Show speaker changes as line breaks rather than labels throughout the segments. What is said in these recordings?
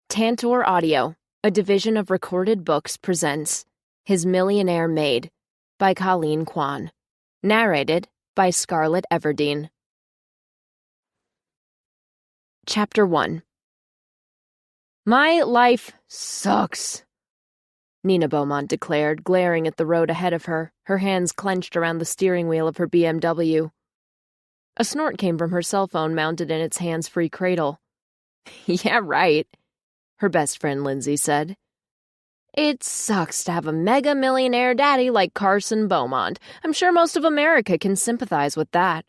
Tantor Audio, a division of Recorded Books, presents His Millionaire Maid by Colleen Kwan. Narrated by Scarlett Everdeen. Chapter 1. My life sucks, Nina Beaumont declared, glaring at the road ahead of her, her hands clenched around the steering wheel of her BMW. A snort came from her cell phone mounted in its hands-free cradle. Yeah, right, her best friend Lindsay said. It sucks to have a mega-millionaire daddy like Carson Beaumont. I'm sure most of America can sympathize with that.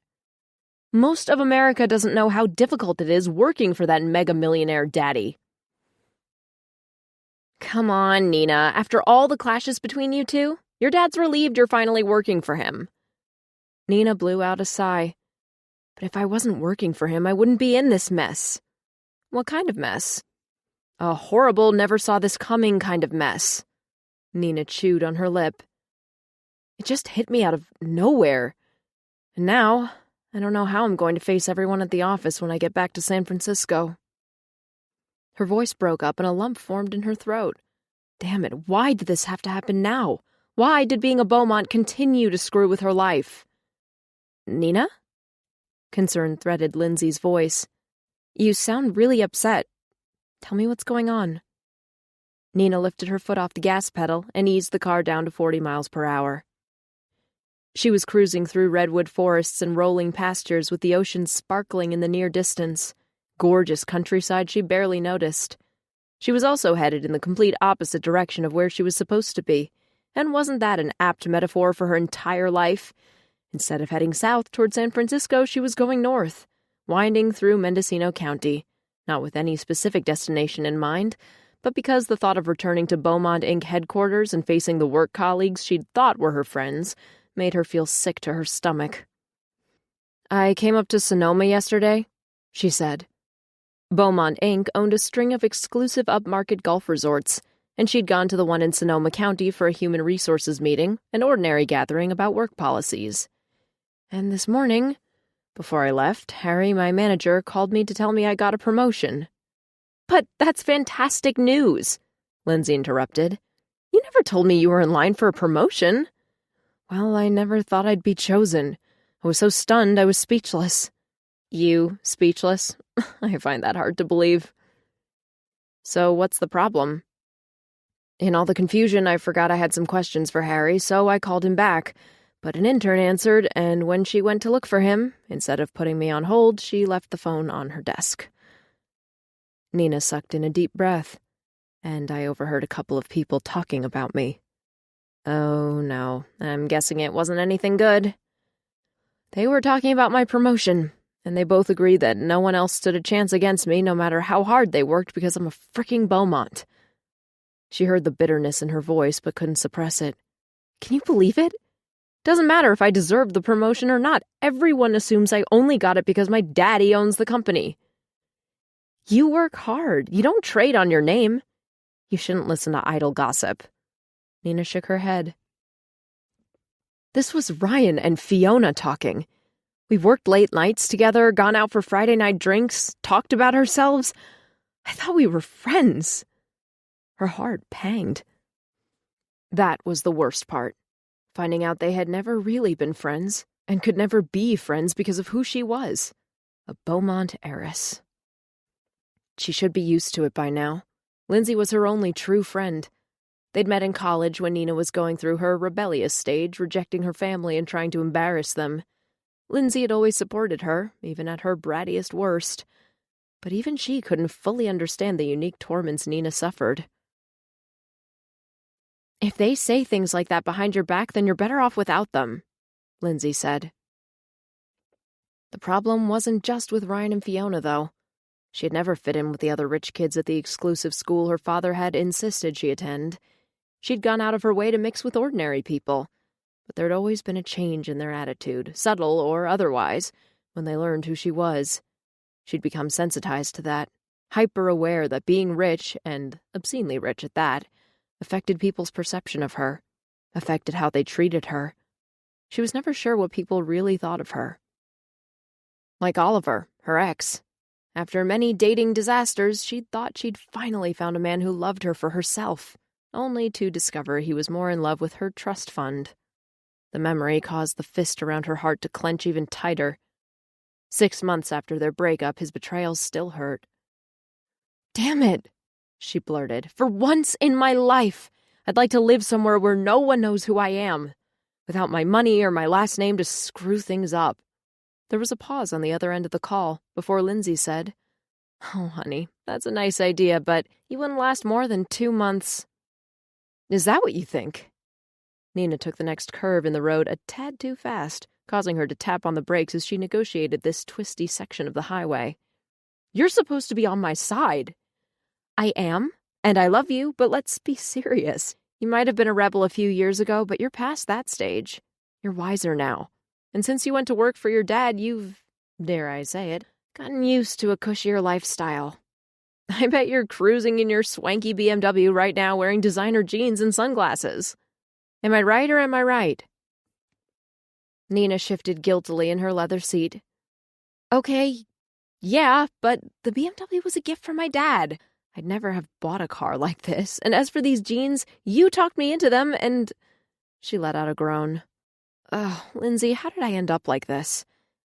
Most of America doesn't know how difficult it is working for that mega-millionaire daddy. Come on, Nina. After all the clashes between you two, your dad's relieved you're finally working for him. Nina blew out a sigh. But if I wasn't working for him, I wouldn't be in this mess. What kind of mess? A horrible, never-saw-this-coming kind of mess. Nina chewed on her lip. It just hit me out of nowhere. And now, I don't know how I'm going to face everyone at the office when I get back to San Francisco. Her voice broke up and a lump formed in her throat. Damn it, why did this have to happen now? Why did being a Beaumont continue to screw with her life? Nina? Concern threaded Lindsay's voice. You sound really upset. Tell me what's going on. Nina lifted her foot off the gas pedal and eased the car down to 40 miles per hour. She was cruising through redwood forests and rolling pastures with the ocean sparkling in the near distance. Gorgeous countryside she barely noticed. She was also headed in the complete opposite direction of where she was supposed to be, and wasn't that an apt metaphor for her entire life? Instead of heading south toward San Francisco, she was going north, winding through Mendocino County, not with any specific destination in mind, but because the thought of returning to Beaumont Inc. headquarters and facing the work colleagues she'd thought were her friends made her feel sick to her stomach. I came up to Sonoma yesterday, she said. Beaumont Inc. owned a string of exclusive upmarket golf resorts, and she'd gone to the one in Sonoma County for a human resources meeting, an ordinary gathering about work policies. And this morning, before I left, Harry, my manager, called me to tell me I got a promotion. But that's fantastic news, Lindsay interrupted. You never told me you were in line for a promotion. Well, I never thought I'd be chosen. I was so stunned I was speechless. You speechless? I find that hard to believe. So what's the problem? In all the confusion, I forgot I had some questions for Harry, so I called him back. But an intern answered, and when she went to look for him, instead of putting me on hold, she left the phone on her desk. Nina sucked in a deep breath, and I overheard a couple of people talking about me. Oh, no, I'm guessing it wasn't anything good. They were talking about my promotion, and they both agreed that no one else stood a chance against me, no matter how hard they worked, because I'm a fricking Beaumont. She heard the bitterness in her voice, but couldn't suppress it. Can you believe it? Doesn't matter if I deserve the promotion or not. Everyone assumes I only got it because my daddy owns the company. You work hard. You don't trade on your name. You shouldn't listen to idle gossip. Nina shook her head. This was Ryan and Fiona talking. We've worked late nights together, gone out for Friday night drinks, talked about ourselves. I thought we were friends. Her heart panged. That was the worst part. Finding out they had never really been friends, and could never be friends because of who she was. A Beaumont heiress. She should be used to it by now. Lindsay was her only true friend. They'd met in college when Nina was going through her rebellious stage, rejecting her family and trying to embarrass them. Lindsay had always supported her, even at her brattiest worst. But even she couldn't fully understand the unique torments Nina suffered. If they say things like that behind your back, then you're better off without them, Lindsay said. The problem wasn't just with Ryan and Fiona, though. She had never fit in with the other rich kids at the exclusive school her father had insisted she attend. She'd gone out of her way to mix with ordinary people, but there'd always been a change in their attitude, subtle or otherwise, when they learned who she was. She'd become sensitized to that, hyper-aware that being rich, and obscenely rich at that, affected people's perception of her, affected how they treated her. She was never sure what people really thought of her. Like Oliver, her ex, After many dating disasters, she'd thought she'd finally found a man who loved her for herself, only to discover he was more in love with her trust fund. The memory caused the fist around her heart to clench even tighter. 6 months after their breakup, his betrayals still hurt. "Damn it," she blurted. "For once in my life, I'd like to live somewhere where no one knows who I am, without my money or my last name to screw things up." There was a pause on the other end of the call before Lindsay said, "Oh, honey, that's a nice idea, but you wouldn't last more than 2 months. Is that what you think?" Nina took the next curve in the road a tad too fast, causing her to tap on the brakes as she negotiated this twisty section of the highway. "You're supposed to be on my side." "I am, and I love you, but let's be serious. You might have been a rebel a few years ago, but you're past that stage. You're wiser now. And since you went to work for your dad, you've, dare I say it, gotten used to a cushier lifestyle. I bet you're cruising in your swanky BMW right now wearing designer jeans and sunglasses. Am I right or am I right?" Nina shifted guiltily in her leather seat. "Okay, yeah, but the BMW was a gift from my dad. I'd never have bought a car like this. And as for these jeans, you talked me into them and—" She let out a groan. "Oh, Lindsay, how did I end up like this?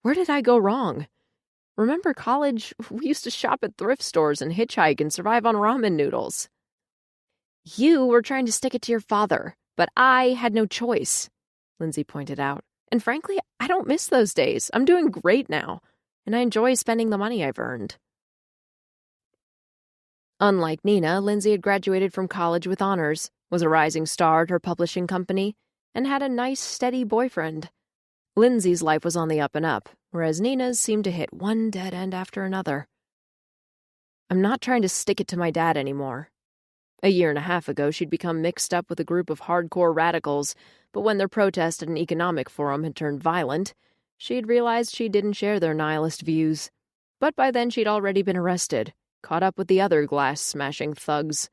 Where did I go wrong? Remember college? We used to shop at thrift stores and hitchhike and survive on ramen noodles." "You were trying to stick it to your father, but I had no choice," Lindsay pointed out. "And frankly, I don't miss those days. I'm doing great now, and I enjoy spending the money I've earned." Unlike Nina, Lindsay had graduated from college with honors, was a rising star at her publishing company, and had a nice, steady boyfriend. Lindsay's life was on the up and up, whereas Nina's seemed to hit one dead end after another. "I'm not trying to stick it to my dad anymore." A year and a half ago, she'd become mixed up with a group of hardcore radicals, but when their protest at an economic forum had turned violent, she'd realized she didn't share their nihilist views. But by then she'd already been arrested, caught up with the other glass-smashing thugs.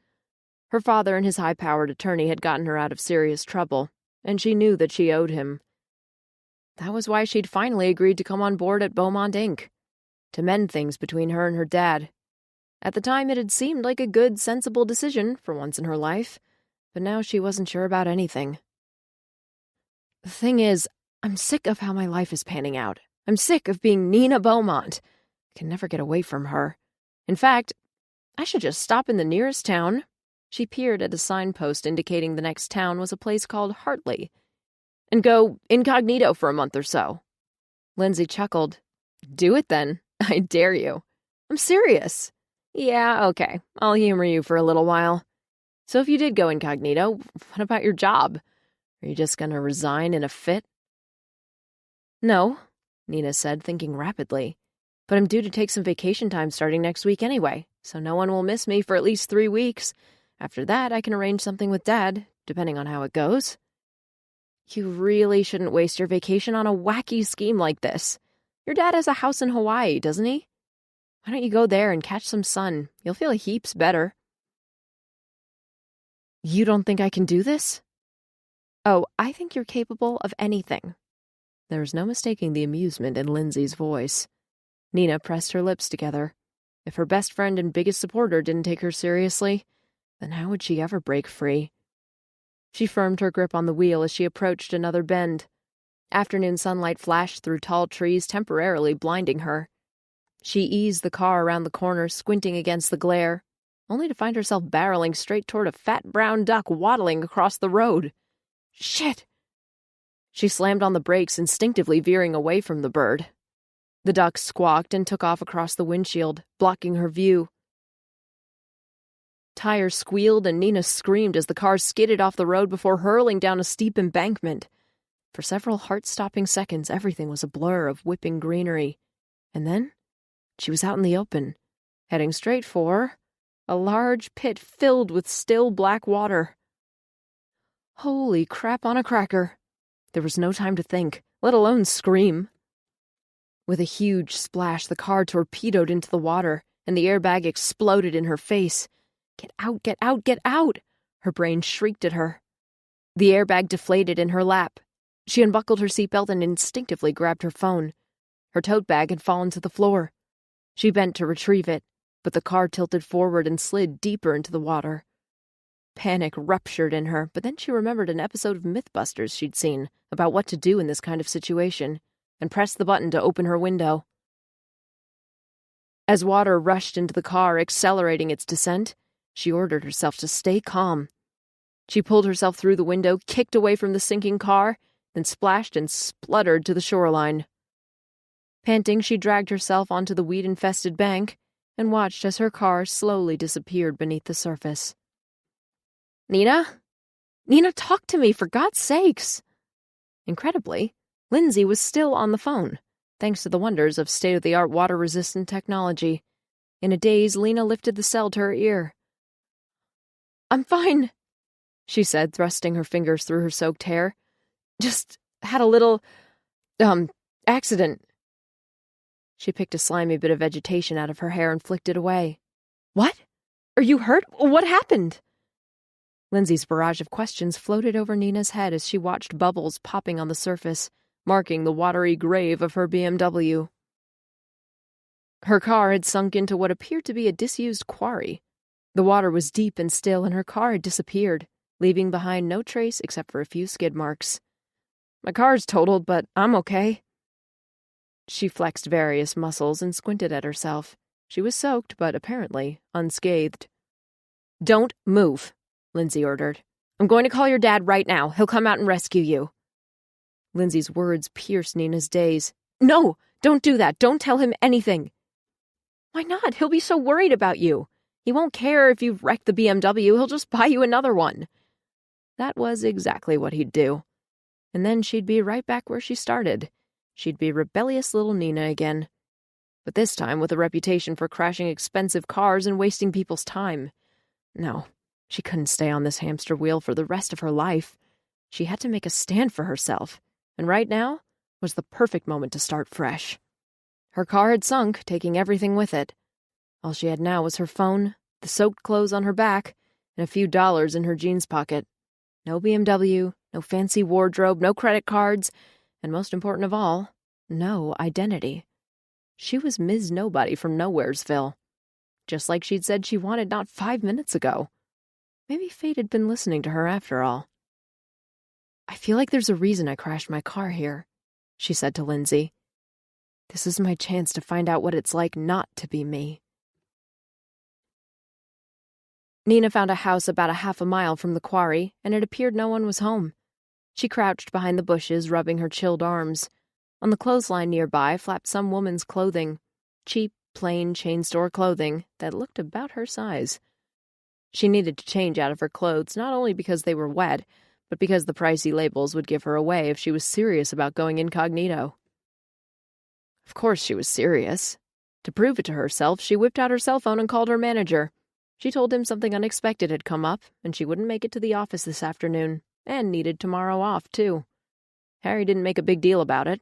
Her father and his high-powered attorney had gotten her out of serious trouble, and she knew that she owed him. That was why she'd finally agreed to come on board at Beaumont Inc., to mend things between her and her dad. At the time, it had seemed like a good, sensible decision for once in her life, but now she wasn't sure about anything. "The thing is, I'm sick of how my life is panning out. I'm sick of being Nina Beaumont. I can never get away from her. In fact, I should just stop in the nearest town." She peered at a signpost indicating the next town was a place called Hartley, "and go incognito for a month or so." Lindsay chuckled. "Do it then. I dare you." "I'm serious." "Yeah, okay. I'll humor you for a little while. So if you did go incognito, what about your job? Are you just going to resign in a fit?" "No," Nina said, thinking rapidly. "But I'm due to take some vacation time starting next week anyway, so no one will miss me for at least 3 weeks. After that, I can arrange something with Dad, depending on how it goes." "You really shouldn't waste your vacation on a wacky scheme like this. Your dad has a house in Hawaii, doesn't he? Why don't you go there and catch some sun? You'll feel heaps better." "You don't think I can do this?" "Oh, I think you're capable of anything." There was no mistaking the amusement in Lindsay's voice. Nina pressed her lips together. If her best friend and biggest supporter didn't take her seriously, then how would she ever break free? She firmed her grip on the wheel as she approached another bend. Afternoon sunlight flashed through tall trees, temporarily blinding her. She eased the car around the corner, squinting against the glare, only to find herself barreling straight toward a fat brown duck waddling across the road. Shit! She slammed on the brakes, instinctively veering away from the bird. The duck squawked and took off across the windshield, blocking her view. Tires squealed and Nina screamed as the car skidded off the road before hurling down a steep embankment. For several heart-stopping seconds, everything was a blur of whipping greenery. And then she was out in the open, heading straight for a large pit filled with still black water. Holy crap on a cracker! There was no time to think, let alone scream. With a huge splash, the car torpedoed into the water, and the airbag exploded in her face. "Get out, get out, get out!" Her brain shrieked at her. The airbag deflated in her lap. She unbuckled her seatbelt and instinctively grabbed her phone. Her tote bag had fallen to the floor. She bent to retrieve it, but the car tilted forward and slid deeper into the water. Panic ruptured in her, but then she remembered an episode of Mythbusters she'd seen about what to do in this kind of situation, and pressed the button to open her window. As water rushed into the car, accelerating its descent, she ordered herself to stay calm. She pulled herself through the window, kicked away from the sinking car, then splashed and spluttered to the shoreline. Panting, she dragged herself onto the weed-infested bank and watched as her car slowly disappeared beneath the surface. "Nina? Nina, talk to me, for God's sakes!" Incredibly, Lindsay was still on the phone, thanks to the wonders of state-of-the-art water-resistant technology. In a daze, Lena lifted the cell to her ear. "I'm fine," she said, thrusting her fingers through her soaked hair. "Just had a little, accident." She picked a slimy bit of vegetation out of her hair and flicked it away. "What? Are you hurt? What happened?" Lindsay's barrage of questions floated over Nina's head as she watched bubbles popping on the surface, marking the watery grave of her BMW. Her car had sunk into what appeared to be a disused quarry. The water was deep and still, and her car had disappeared, leaving behind no trace except for a few skid marks. "My car's totaled, but I'm okay." She flexed various muscles and squinted at herself. She was soaked, but apparently unscathed. "Don't move," Lindsay ordered. "I'm going to call your dad right now. He'll come out and rescue you." Lindsay's words pierced Nina's daze. "No, don't do that. Don't tell him anything." "Why not? He'll be so worried about you. He won't care if you've wrecked the BMW. He'll just buy you another one." That was exactly what he'd do. And then she'd be right back where she started. She'd be rebellious little Nina again. But this time with a reputation for crashing expensive cars and wasting people's time. No, she couldn't stay on this hamster wheel for the rest of her life. She had to make a stand for herself, and right now was the perfect moment to start fresh. Her car had sunk, taking everything with it. All she had now was her phone, the soaked clothes on her back, and a few dollars in her jeans pocket. No BMW, no fancy wardrobe, no credit cards, and most important of all, no identity. She was Ms. Nobody from Nowheresville, just like she'd said she wanted not 5 minutes ago. Maybe fate had been listening to her after all. "I feel like there's a reason I crashed my car here," she said to Lindsay. "This is my chance to find out what it's like not to be me." Nina found a house about a half a mile from the quarry, and it appeared no one was home. She crouched behind the bushes, rubbing her chilled arms. On the clothesline nearby flapped some woman's clothing, cheap, plain chain store clothing that looked about her size. She needed to change out of her clothes, not only because they were wet, but because the pricey labels would give her away if she was serious about going incognito. Of course she was serious. To prove it to herself, she whipped out her cell phone and called her manager. She told him something unexpected had come up, and she wouldn't make it to the office this afternoon, and needed tomorrow off, too. Harry didn't make a big deal about it.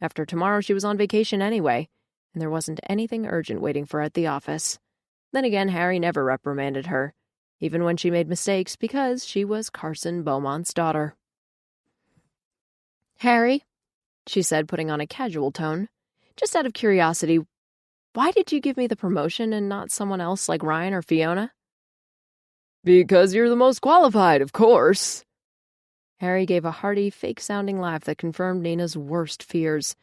After tomorrow she was on vacation anyway, and there wasn't anything urgent waiting for her at the office. Then again, Harry never reprimanded her, even when she made mistakes, because she was Carson Beaumont's daughter. "Harry," she said, putting on a casual tone, "just out of curiosity, why did you give me the promotion and not someone else like Ryan or Fiona?" "Because you're the most qualified, of course." Harry gave a hearty, fake-sounding laugh that confirmed Nina's worst fears.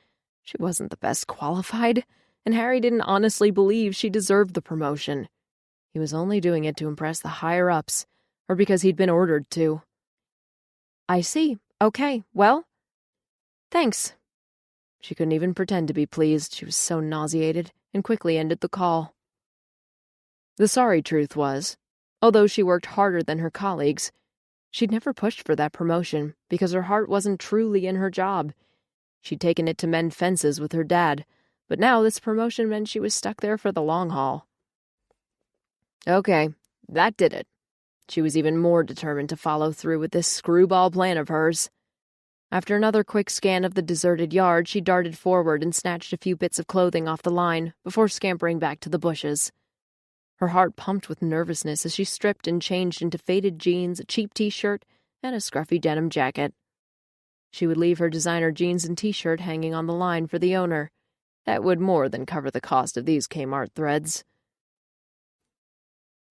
She wasn't the best qualified, and Harry didn't honestly believe she deserved the promotion. He was only doing it to impress the higher-ups, or because he'd been ordered to. "I see. Okay, well, thanks." She couldn't even pretend to be pleased. She was so nauseated, and quickly ended the call. The sorry truth was, although she worked harder than her colleagues, she'd never pushed for that promotion because her heart wasn't truly in her job. She'd taken it to mend fences with her dad, but now this promotion meant she was stuck there for the long haul. Okay, that did it. She was even more determined to follow through with this screwball plan of hers. After another quick scan of the deserted yard, she darted forward and snatched a few bits of clothing off the line before scampering back to the bushes. Her heart pumped with nervousness as she stripped and changed into faded jeans, a cheap t-shirt, and a scruffy denim jacket. She would leave her designer jeans and t-shirt hanging on the line for the owner, That would more than cover the cost of these Kmart threads.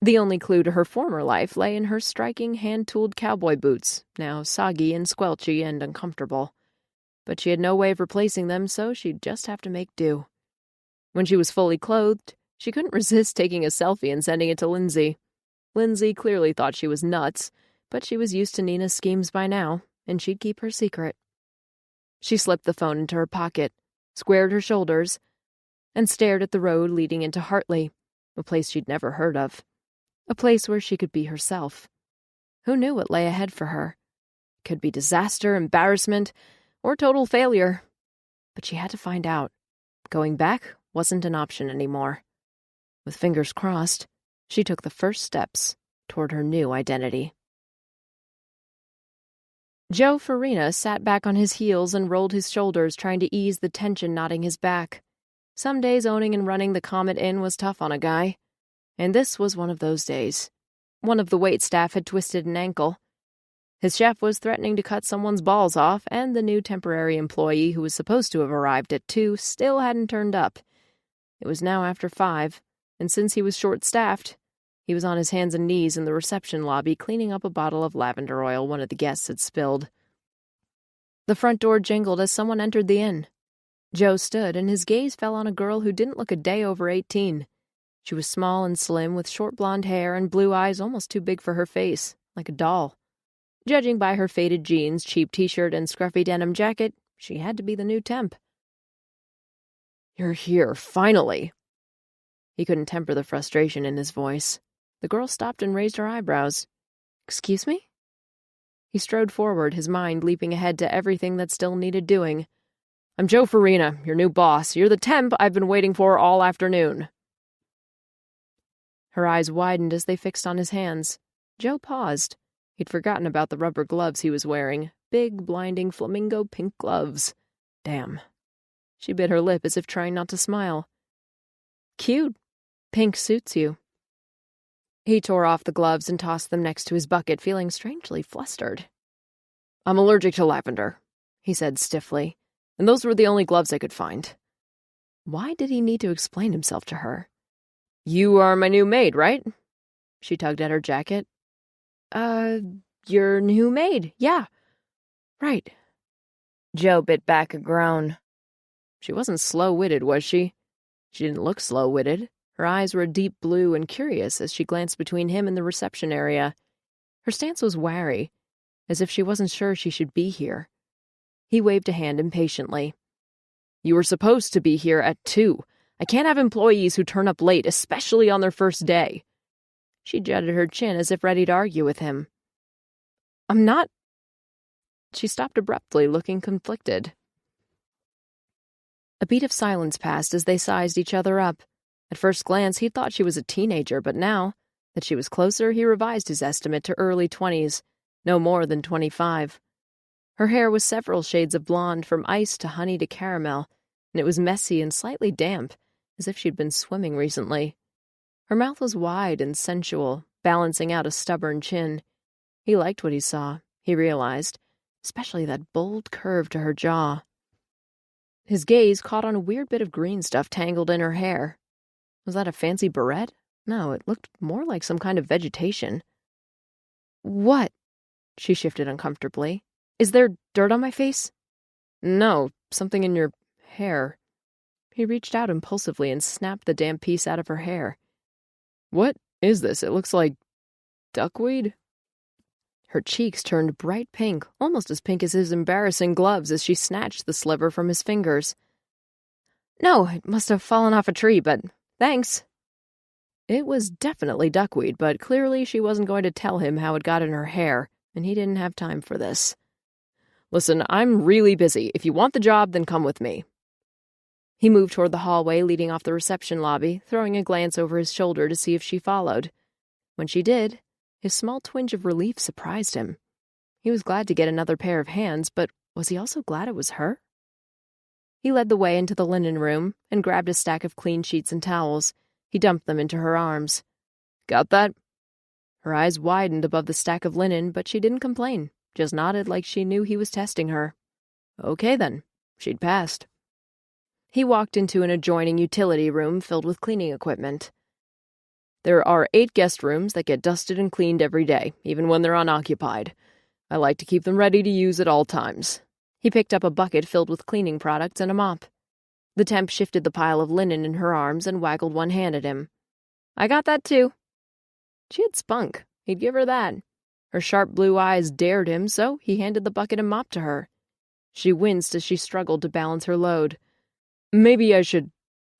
The only clue to her former life lay in her striking hand-tooled cowboy boots, now soggy and squelchy and uncomfortable. But she had no way of replacing them, so she'd just have to make do. When she was fully clothed, she couldn't resist taking a selfie and sending it to Lindsay. Lindsay clearly thought she was nuts, but she was used to Nina's schemes by now, and she'd keep her secret. She slipped the phone into her pocket, squared her shoulders, and stared at the road leading into Hartley, a place she'd never heard of. A place where she could be herself. Who knew what lay ahead for her? It could be disaster, embarrassment, or total failure. But she had to find out. Going back wasn't an option anymore. With fingers crossed, she took the first steps toward her new identity. Joe Farina sat back on his heels and rolled his shoulders, trying to ease the tension knotting his back. Some days owning and running the Comet Inn was tough on a guy. And this was one of those days. One of the waitstaff had twisted an ankle. His chef was threatening to cut someone's balls off, and the new temporary employee who was supposed to have arrived at 2 still hadn't turned up. It was now after 5, and since he was short-staffed, he was on his hands and knees in the reception lobby cleaning up a bottle of lavender oil one of the guests had spilled. The front door jingled as someone entered the inn. Joe stood, and his gaze fell on a girl who didn't look a day over 18. She was small and slim, with short blonde hair and blue eyes almost too big for her face, like a doll. Judging by her faded jeans, cheap t-shirt, and scruffy denim jacket, she had to be the new temp. "You're here, finally!" He couldn't temper the frustration in his voice. The girl stopped and raised her eyebrows. "Excuse me?" He strode forward, his mind leaping ahead to everything that still needed doing. "I'm Joe Farina, your new boss. You're the temp I've been waiting for all afternoon." Her eyes widened as they fixed on his hands. Joe paused. He'd forgotten about the rubber gloves he was wearing. Big, blinding flamingo pink gloves. Damn. She bit her lip as if trying not to smile. "Cute. Pink suits you." He tore off the gloves and tossed them next to his bucket, feeling strangely flustered. "I'm allergic to lavender," he said stiffly, "and those were the only gloves I could find." Why did he need to explain himself to her? "You are my new maid, right?" She tugged at her jacket. Your new maid, yeah. Right." Joe bit back a groan. She wasn't slow-witted, was she? She didn't look slow-witted. Her eyes were a deep blue and curious as she glanced between him and the reception area. Her stance was wary, as if she wasn't sure she should be here. He waved a hand impatiently. "You were supposed to be here at 2. I can't have employees who turn up late, especially on their first day." She jutted her chin as if ready to argue with him. "I'm not—" She stopped abruptly, looking conflicted. A beat of silence passed as they sized each other up. At first glance, he thought she was a teenager, but now that she was closer, he revised his estimate to early 20s, no more than 25. Her hair was several shades of blonde, from ice to honey to caramel, and it was messy and slightly damp, as if she'd been swimming recently. Her mouth was wide and sensual, balancing out a stubborn chin. He liked what he saw, he realized, especially that bold curve to her jaw. His gaze caught on a weird bit of green stuff tangled in her hair. Was that a fancy barrette? No, it looked more like some kind of vegetation. "What?" She shifted uncomfortably. "Is there dirt on my face?" "No, something in your hair." He reached out impulsively and snapped the damp piece out of her hair. "What is this? It looks like duckweed?" Her cheeks turned bright pink, almost as pink as his embarrassing gloves, as she snatched the sliver from his fingers. "No, it must have fallen off a tree, but thanks." It was definitely duckweed, but clearly she wasn't going to tell him how it got in her hair, and he didn't have time for this. "Listen, I'm really busy. If you want the job, then come with me." He moved toward the hallway leading off the reception lobby, throwing a glance over his shoulder to see if she followed. When she did, his small twinge of relief surprised him. He was glad to get another pair of hands, but was he also glad it was her? He led the way into the linen room and grabbed a stack of clean sheets and towels. He dumped them into her arms. "Got that?" Her eyes widened above the stack of linen, but she didn't complain, just nodded like she knew he was testing her. Okay then, she'd passed. He walked into an adjoining utility room filled with cleaning equipment. There are 8 guest rooms that get dusted and cleaned every day, even when they're unoccupied. I like to keep them ready to use at all times. He picked up a bucket filled with cleaning products and a mop. The temp shifted the pile of linen in her arms and waggled one hand at him. I got that too. She had spunk. He'd give her that. Her sharp blue eyes dared him, so he handed the bucket and mop to her. She winced as she struggled to balance her load. Maybe I should...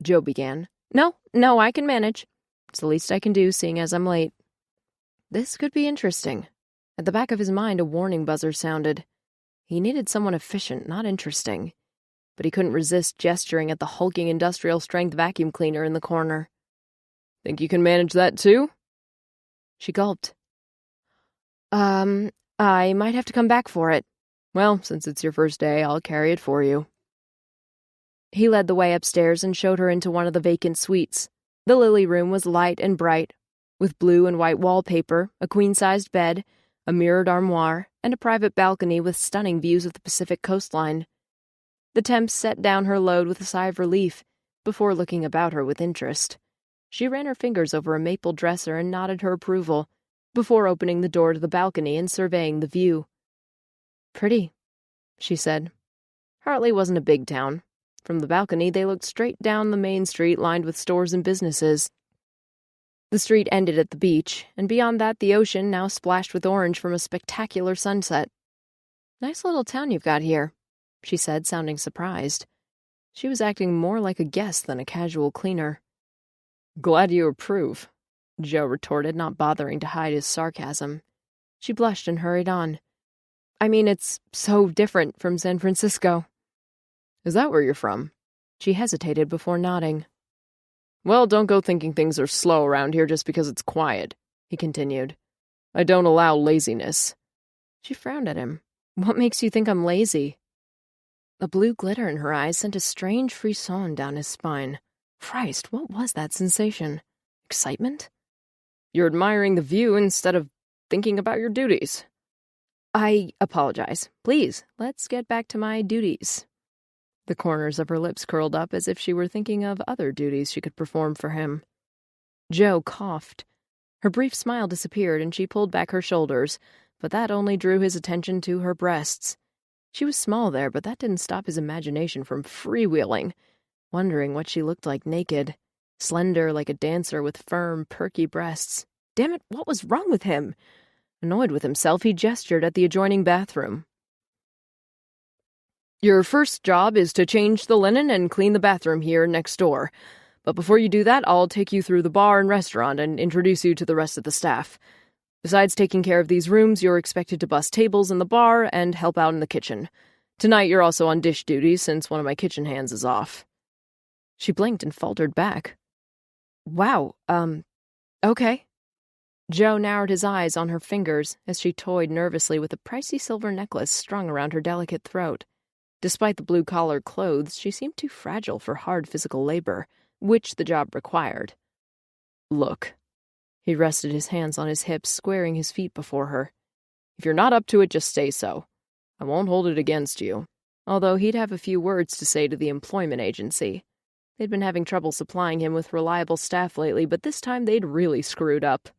Joe began. No, I can manage. It's the least I can do, seeing as I'm late. This could be interesting. At the back of his mind, a warning buzzer sounded. He needed someone efficient, not interesting. But he couldn't resist gesturing at the hulking industrial-strength vacuum cleaner in the corner. Think you can manage that too? She gulped. I might have to come back for it. Well, since it's your first day, I'll carry it for you. He led the way upstairs and showed her into one of the vacant suites. The lily room was light and bright, with blue and white wallpaper, a queen-sized bed, a mirrored armoire, and a private balcony with stunning views of the Pacific coastline. The temp set down her load with a sigh of relief, before looking about her with interest. She ran her fingers over a maple dresser and nodded her approval, before opening the door to the balcony and surveying the view. Pretty, she said. Hartley wasn't a big town. From the balcony, they looked straight down the main street lined with stores and businesses. The street ended at the beach, and beyond that the ocean now splashed with orange from a spectacular sunset. Nice little town you've got here, she said, sounding surprised. She was acting more like a guest than a casual cleaner. Glad you approve, Joe retorted, not bothering to hide his sarcasm. She blushed and hurried on. I mean, it's so different from San Francisco. Is that where you're from? She hesitated before nodding. Well, don't go thinking things are slow around here just because it's quiet, he continued. I don't allow laziness. She frowned at him. What makes you think I'm lazy? The blue glitter in her eyes sent a strange frisson down his spine. Christ, what was that sensation? Excitement? You're admiring the view instead of thinking about your duties. I apologize. Please, let's get back to my duties. The corners of her lips curled up as if she were thinking of other duties she could perform for him. Joe coughed. Her brief smile disappeared and she pulled back her shoulders, but that only drew his attention to her breasts. She was small there, but that didn't stop his imagination from freewheeling, wondering what she looked like naked, slender like a dancer with firm, perky breasts. Damn it, what was wrong with him? Annoyed with himself, he gestured at the adjoining bathroom. Your first job is to change the linen and clean the bathroom here next door. But before you do that, I'll take you through the bar and restaurant and introduce you to the rest of the staff. Besides taking care of these rooms, you're expected to bus tables in the bar and help out in the kitchen. Tonight you're also on dish duty since one of my kitchen hands is off. She blinked and faltered back. Wow, okay. Joe narrowed his eyes on her fingers as she toyed nervously with a pricey silver necklace strung around her delicate throat. Despite the blue-collar clothes, she seemed too fragile for hard physical labor, which the job required. Look. He rested his hands on his hips, squaring his feet before her. If you're not up to it, just say so. I won't hold it against you. Although he'd have a few words to say to the employment agency. They'd been having trouble supplying him with reliable staff lately, but this time they'd really screwed up.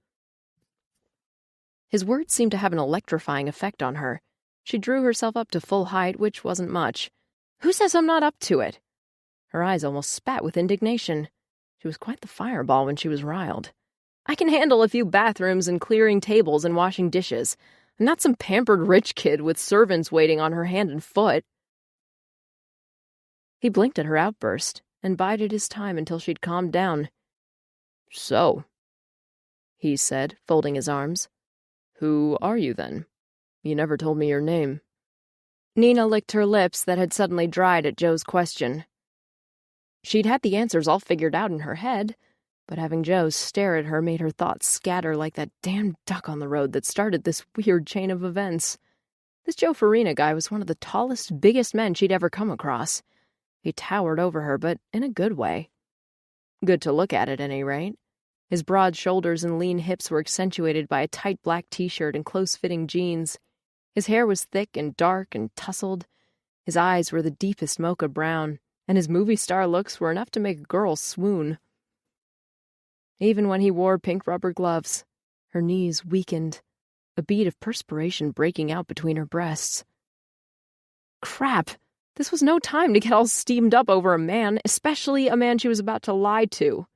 His words seemed to have an electrifying effect on her. She drew herself up to full height, which wasn't much. Who says I'm not up to it? Her eyes almost spat with indignation. She was quite the fireball when she was riled. I can handle a few bathrooms and clearing tables and washing dishes. I'm not some pampered rich kid with servants waiting on her hand and foot. He blinked at her outburst and bided his time until she'd calmed down. So, he said, folding his arms. Who are you, then? You never told me your name. Nina licked her lips that had suddenly dried at Joe's question. She'd had the answers all figured out in her head, but having Joe stare at her made her thoughts scatter like that damned duck on the road that started this weird chain of events. This Joe Farina guy was one of the tallest, biggest men she'd ever come across. He towered over her, but in a good way. Good to look at any rate. His broad shoulders and lean hips were accentuated by a tight black t-shirt and close-fitting jeans. His hair was thick and dark and tousled. His eyes were the deepest mocha brown, and his movie star looks were enough to make a girl swoon. Even when he wore pink rubber gloves, her knees weakened, a bead of perspiration breaking out between her breasts. Crap! This was no time to get all steamed up over a man, especially a man she was about to lie to.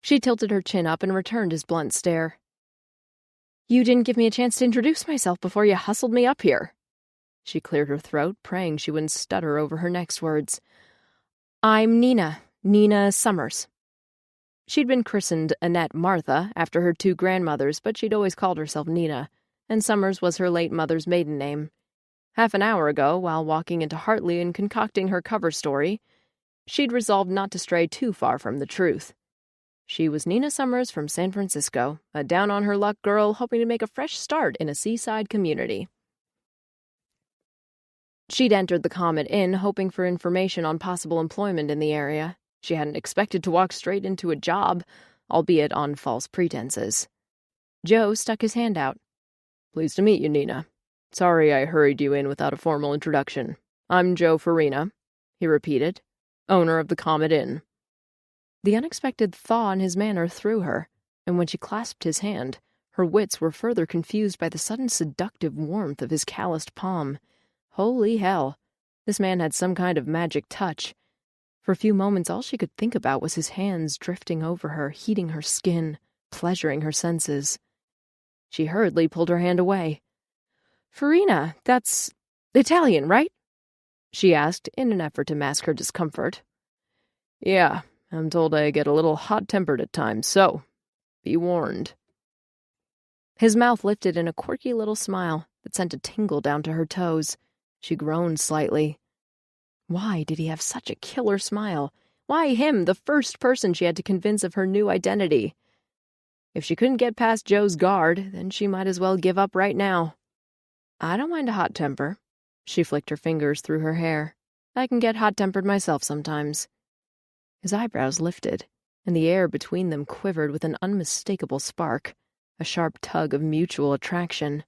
She tilted her chin up and returned his blunt stare. You didn't give me a chance to introduce myself before you hustled me up here. She cleared her throat, praying she wouldn't stutter over her next words. I'm Nina Summers. She'd been christened Annette Martha after her two grandmothers, but she'd always called herself Nina, and Summers was her late mother's maiden name. Half an hour ago, while walking into Hartley and concocting her cover story, she'd resolved not to stray too far from the truth. She was Nina Summers from San Francisco, a down-on-her-luck girl hoping to make a fresh start in a seaside community. She'd entered the Comet Inn hoping for information on possible employment in the area. She hadn't expected to walk straight into a job, albeit on false pretenses. Joe stuck his hand out. Pleased to meet you, Nina. Sorry I hurried you in without a formal introduction. I'm Joe Farina, he repeated, owner of the Comet Inn. The unexpected thaw in his manner threw her, and when she clasped his hand, her wits were further confused by the sudden seductive warmth of his calloused palm. Holy hell, this man had some kind of magic touch. For a few moments all she could think about was his hands drifting over her, heating her skin, pleasuring her senses. She hurriedly pulled her hand away. Farina, that's Italian, right? She asked in an effort to mask her discomfort. Yeah, I'm told I get a little hot-tempered at times, so be warned. His mouth lifted in a quirky little smile that sent a tingle down to her toes. She groaned slightly. Why did he have such a killer smile? Why him, the first person she had to convince of her new identity? If she couldn't get past Joe's guard, then she might as well give up right now. I don't mind a hot temper. She flicked her fingers through her hair. I can get hot-tempered myself sometimes. His eyebrows lifted, and the air between them quivered with an unmistakable spark, a sharp tug of mutual attraction.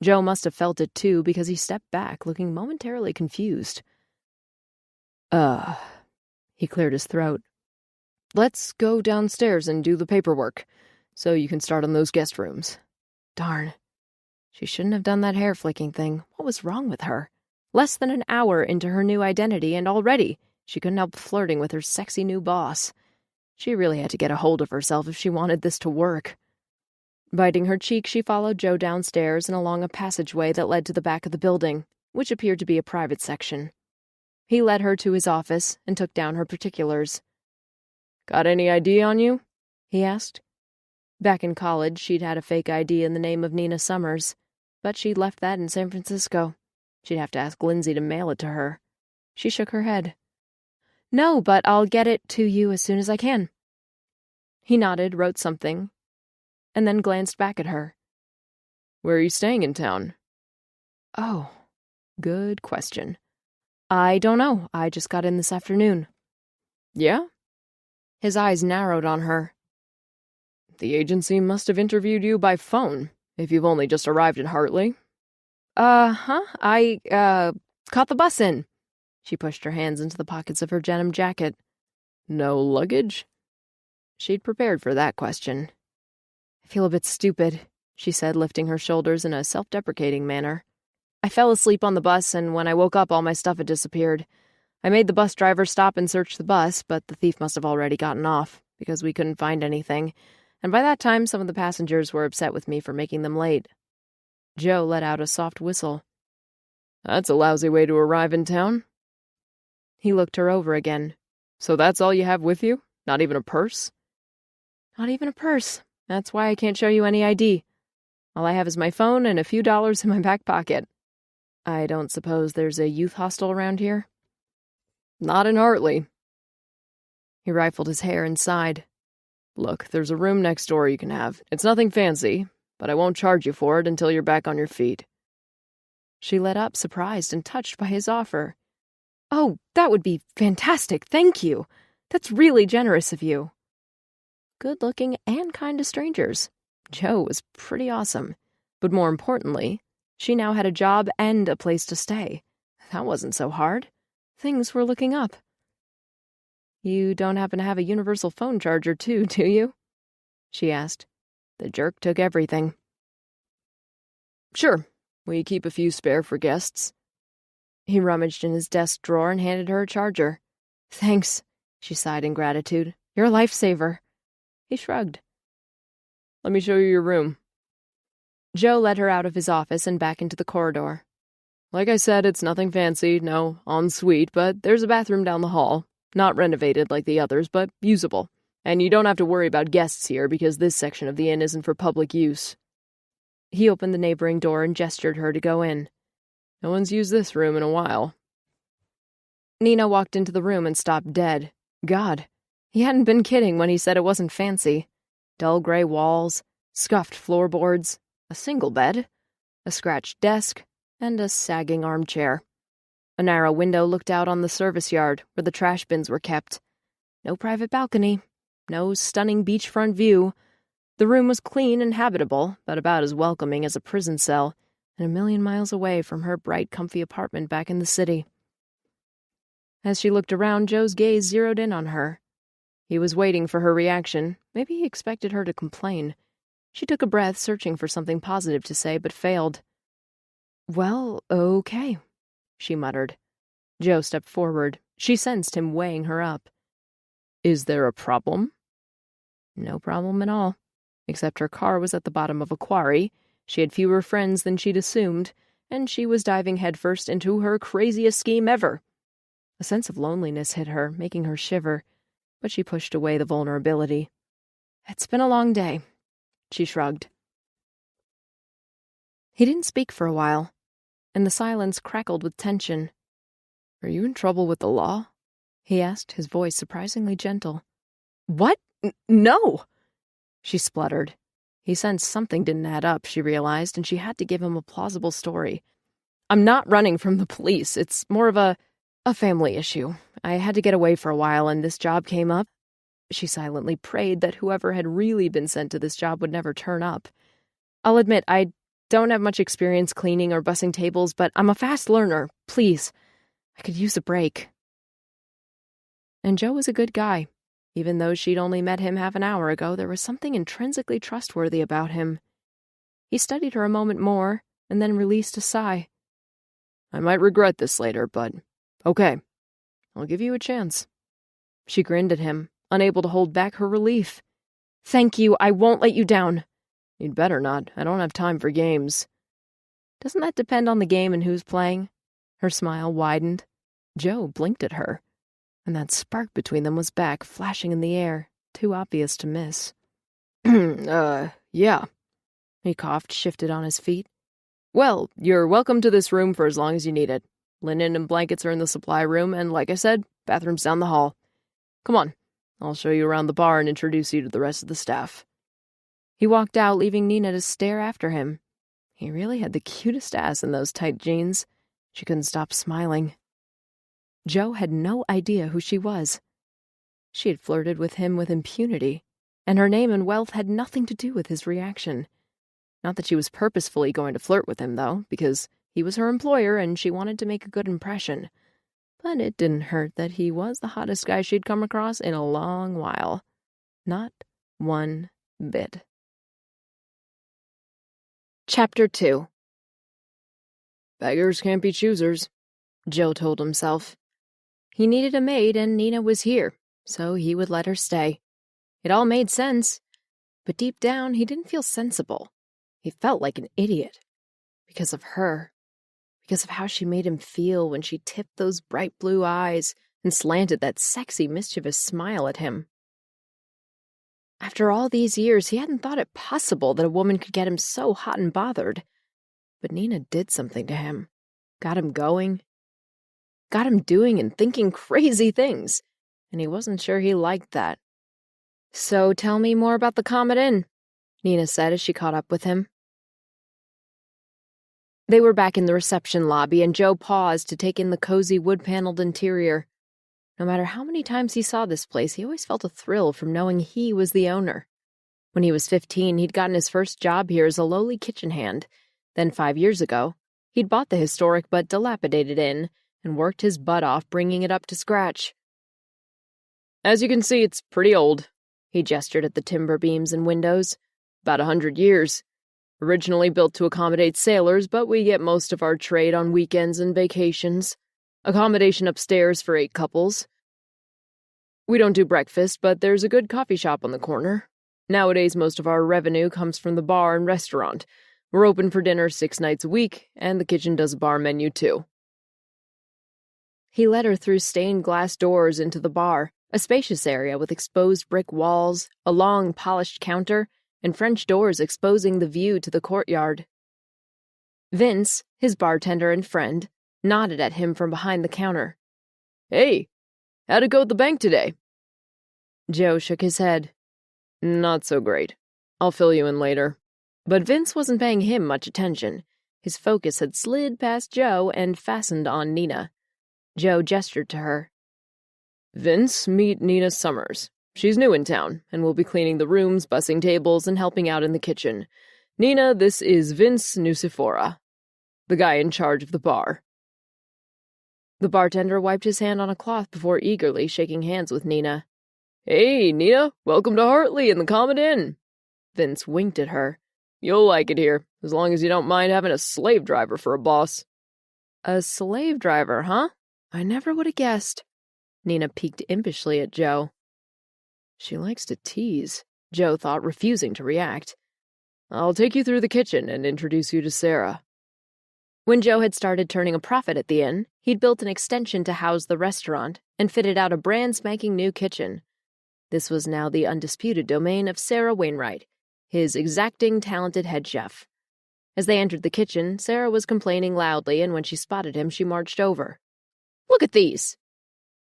Joe must have felt it too, because he stepped back, looking momentarily confused. He cleared his throat. Let's go downstairs and do the paperwork, so you can start on those guest rooms. Darn. She shouldn't have done that hair-flicking thing. What was wrong with her? Less than an hour into her new identity, and already she couldn't help flirting with her sexy new boss. She really had to get a hold of herself if she wanted this to work. Biting her cheek, she followed Joe downstairs and along a passageway that led to the back of the building, which appeared to be a private section. He led her to his office and took down her particulars. Got any ID on you? He asked. Back in college, she'd had a fake ID in the name of Nina Summers, but she'd left that in San Francisco. She'd have to ask Lindsay to mail it to her. She shook her head. No, but I'll get it to you as soon as I can. He nodded, wrote something, and then glanced back at her. Where are you staying in town? Oh, good question. I don't know. I just got in this afternoon. Yeah? His eyes narrowed on her. The agency must have interviewed you by phone, if you've only just arrived in Hartley. I caught the bus in. She pushed her hands into the pockets of her denim jacket. No luggage? She'd prepared for that question. I feel a bit stupid, she said, lifting her shoulders in a self-deprecating manner. I fell asleep on the bus, and when I woke up, all my stuff had disappeared. I made the bus driver stop and search the bus, but the thief must have already gotten off, because we couldn't find anything, and by that time some of the passengers were upset with me for making them late. Joe let out a soft whistle. That's a lousy way to arrive in town. He looked her over again. So that's all you have with you? Not even a purse? Not even a purse. That's why I can't show you any ID. All I have is my phone and a few dollars in my back pocket. I don't suppose there's a youth hostel around here? Not in Hartley. He rifled his hair and sighed. Look, there's a room next door you can have. It's nothing fancy, but I won't charge you for it until you're back on your feet. She let up, surprised and touched by his offer. Oh, that would be fantastic, thank you. That's really generous of you. Good-looking and kind to strangers. Joe was pretty awesome. But more importantly, she now had a job and a place to stay. That wasn't so hard. Things were looking up. You don't happen to have a universal phone charger, too, do you? She asked. The jerk took everything. Sure, we keep a few spare for guests. He rummaged in his desk drawer and handed her a charger. Thanks, she sighed in gratitude. You're a lifesaver. He shrugged. Let me show you your room. Joe led her out of his office and back into the corridor. Like I said, it's nothing fancy, no ensuite, but there's a bathroom down the hall. Not renovated like the others, but usable. And you don't have to worry about guests here because this section of the inn isn't for public use. He opened the neighboring door and gestured her to go in. No one's used this room in a while. Nina walked into the room and stopped dead. God, he hadn't been kidding when he said it wasn't fancy. Dull gray walls, scuffed floorboards, a single bed, a scratched desk, and a sagging armchair. A narrow window looked out on the service yard where the trash bins were kept. No private balcony, no stunning beachfront view. The room was clean and habitable, but about as welcoming as a prison cell, and 1,000,000 miles away from her bright, comfy apartment back in the city. As she looked around, Joe's gaze zeroed in on her. He was waiting for her reaction. Maybe he expected her to complain. She took a breath, searching for something positive to say, but failed. Well, okay, she muttered. Joe stepped forward. She sensed him weighing her up. Is there a problem? No problem at all, except her car was at the bottom of a quarry, she had fewer friends than she'd assumed, and she was diving headfirst into her craziest scheme ever. A sense of loneliness hit her, making her shiver, but she pushed away the vulnerability. It's been a long day, she shrugged. He didn't speak for a while, and the silence crackled with tension. Are you in trouble with the law? He asked, his voice surprisingly gentle. What? No! She spluttered. He sensed something didn't add up, she realized, and she had to give him a plausible story. I'm not running from the police. It's more of a family issue. I had to get away for a while, and this job came up. She silently prayed that whoever had really been sent to this job would never turn up. I'll admit, I don't have much experience cleaning or bussing tables, but I'm a fast learner. Please. I could use a break. And Joe was a good guy. Even though she'd only met him half an hour ago, there was something intrinsically trustworthy about him. He studied her a moment more, and then released a sigh. I might regret this later, but okay. I'll give you a chance. She grinned at him, unable to hold back her relief. Thank you, I won't let you down. You'd better not. I don't have time for games. Doesn't that depend on the game and who's playing? Her smile widened. Joe blinked at her, and that spark between them was back, flashing in the air, too obvious to miss. Yeah. He coughed, shifted on his feet. Well, you're welcome to this room for as long as you need it. Linen and blankets are in the supply room, and like I said, bathroom's down the hall. Come on, I'll show you around the bar and introduce you to the rest of the staff. He walked out, leaving Nina to stare after him. He really had the cutest ass in those tight jeans. She couldn't stop smiling. Joe had no idea who she was. She had flirted with him with impunity, and her name and wealth had nothing to do with his reaction. Not that she was purposefully going to flirt with him, though, because he was her employer and she wanted to make a good impression. But it didn't hurt that he was the hottest guy she'd come across in a long while. Not one bit. Chapter 2. Beggars can't be choosers, Joe told himself. He needed a maid, and Nina was here, so he would let her stay. It all made sense, but deep down he didn't feel sensible. He felt like an idiot. Because of her. Because of how she made him feel when she tipped those bright blue eyes and slanted that sexy, mischievous smile at him. After all these years, he hadn't thought it possible that a woman could get him so hot and bothered. But Nina did something to him. Got him going. Got him doing and thinking crazy things. And he wasn't sure he liked that. So tell me more about the Comet Inn, Nina said as she caught up with him. They were back in the reception lobby, and Joe paused to take in the cozy wood-paneled interior. No matter how many times he saw this place, he always felt a thrill from knowing he was the owner. When he was 15, he'd gotten his first job here as a lowly kitchen hand. Then 5 years ago, he'd bought the historic but dilapidated inn, and worked his butt off bringing it up to scratch. "As you can see, it's pretty old." He gestured at the timber beams and windows. "About 100 years. Originally built to accommodate sailors, but we get most of our trade on weekends and vacations. Accommodation upstairs for 8 couples. We don't do breakfast, but there's a good coffee shop on the corner. Nowadays, most of our revenue comes from the bar and restaurant. We're open for dinner 6 nights a week, and the kitchen does a bar menu too." He led her through stained glass doors into the bar, a spacious area with exposed brick walls, a long, polished counter, and French doors exposing the view to the courtyard. Vince, his bartender and friend, nodded at him from behind the counter. "Hey, how'd it go at the bank today?" Joe shook his head. "Not so great. I'll fill you in later." But Vince wasn't paying him much attention. His focus had slid past Joe and fastened on Nina. Joe gestured to her. "Vince, meet Nina Summers. She's new in town, and will be cleaning the rooms, bussing tables, and helping out in the kitchen. Nina, this is Vince Nucifora, the guy in charge of the bar." The bartender wiped his hand on a cloth before eagerly shaking hands with Nina. "Hey, Nina, welcome to Hartley and the Comet Inn." Vince winked at her. "You'll like it here, as long as you don't mind having a slave driver for a boss." "A slave driver, huh? I never would have guessed." Nina peeked impishly at Joe. She likes to tease, Joe thought, refusing to react. "I'll take you through the kitchen and introduce you to Sarah." When Joe had started turning a profit at the inn, he'd built an extension to house the restaurant and fitted out a brand spanking new kitchen. This was now the undisputed domain of Sarah Wainwright, his exacting, talented head chef. As they entered the kitchen, Sarah was complaining loudly, and when she spotted him, she marched over. "Look at these!"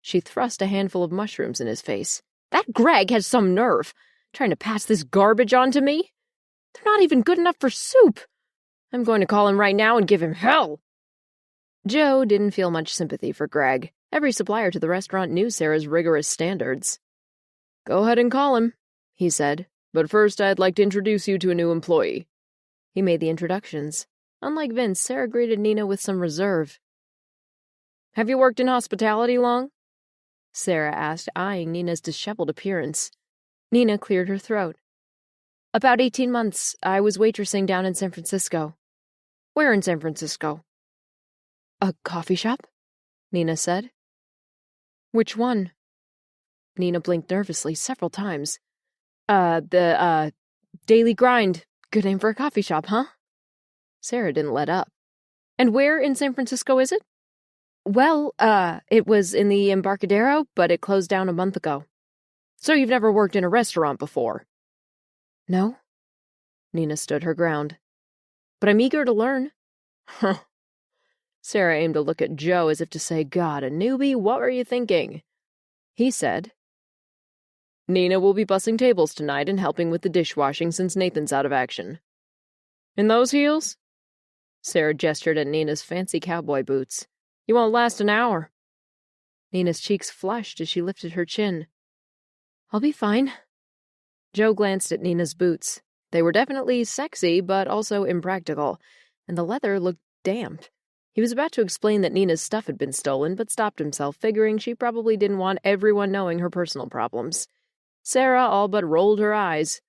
She thrust a handful of mushrooms in his face. "That Greg has some nerve, trying to pass this garbage on to me. They're not even good enough for soup. I'm going to call him right now and give him hell." Joe didn't feel much sympathy for Greg. Every supplier to the restaurant knew Sarah's rigorous standards. "Go ahead and call him," he said. "But first I'd like to introduce you to a new employee." He made the introductions. Unlike Vince, Sarah greeted Nina with some reserve. "Have you worked in hospitality long?" Sarah asked, eyeing Nina's disheveled appearance. Nina cleared her throat. "About 18 months. I was waitressing down in San Francisco." "Where in San Francisco?" "A coffee shop," Nina said. "Which one?" Nina blinked nervously several times. The Daily Grind. Good name for a coffee shop, huh?" Sarah didn't let up. "And where in San Francisco is it?" "Well, it was in the Embarcadero, but it closed down a month ago." "So you've never worked in a restaurant before?" "No." Nina stood her ground. "But I'm eager to learn." "Huh." Sarah aimed a look at Joe as if to say, "God, a newbie, what were you thinking?" He said, "Nina will be bussing tables tonight and helping with the dishwashing since Nathan's out of action." "In those heels?" Sarah gestured at Nina's fancy cowboy boots. "You won't last an hour." Nina's cheeks flushed as she lifted her chin. "I'll be fine." Joe glanced at Nina's boots. They were definitely sexy, but also impractical, and the leather looked damp. He was about to explain that Nina's stuff had been stolen, but stopped himself, figuring she probably didn't want everyone knowing her personal problems. Sarah all but rolled her eyes.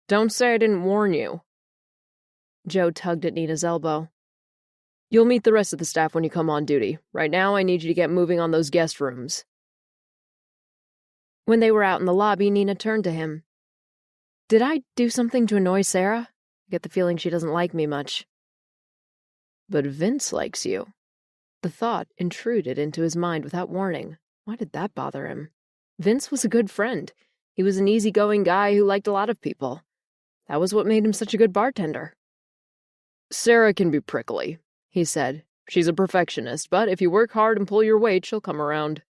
"Don't say I didn't warn you." Joe tugged at Nina's elbow. "You'll meet the rest of the staff when you come on duty. Right now, I need you to get moving on those guest rooms." When they were out in the lobby, Nina turned to him. "Did I do something to annoy Sarah? I get the feeling she doesn't like me much." "But Vince likes you." The thought intruded into his mind without warning. Why did that bother him? Vince was a good friend. He was an easygoing guy who liked a lot of people. That was what made him such a good bartender. "Sarah can be prickly," he said. "She's a perfectionist, but if you work hard and pull your weight, she'll come around."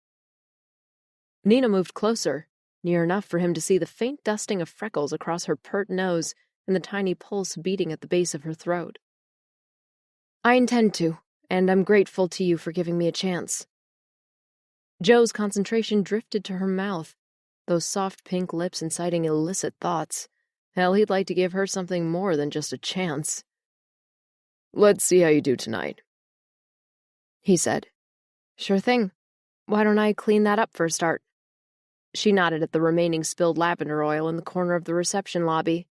Nina moved closer, near enough for him to see the faint dusting of freckles across her pert nose and the tiny pulse beating at the base of her throat. "I intend to, and I'm grateful to you for giving me a chance." Joe's concentration drifted to her mouth, those soft pink lips inciting illicit thoughts. Hell, he'd like to give her something more than just a chance. "Let's see how you do tonight," he said. Sure thing. Why don't I clean that up for a start? She nodded at the remaining spilled lavender oil in the corner of the reception lobby.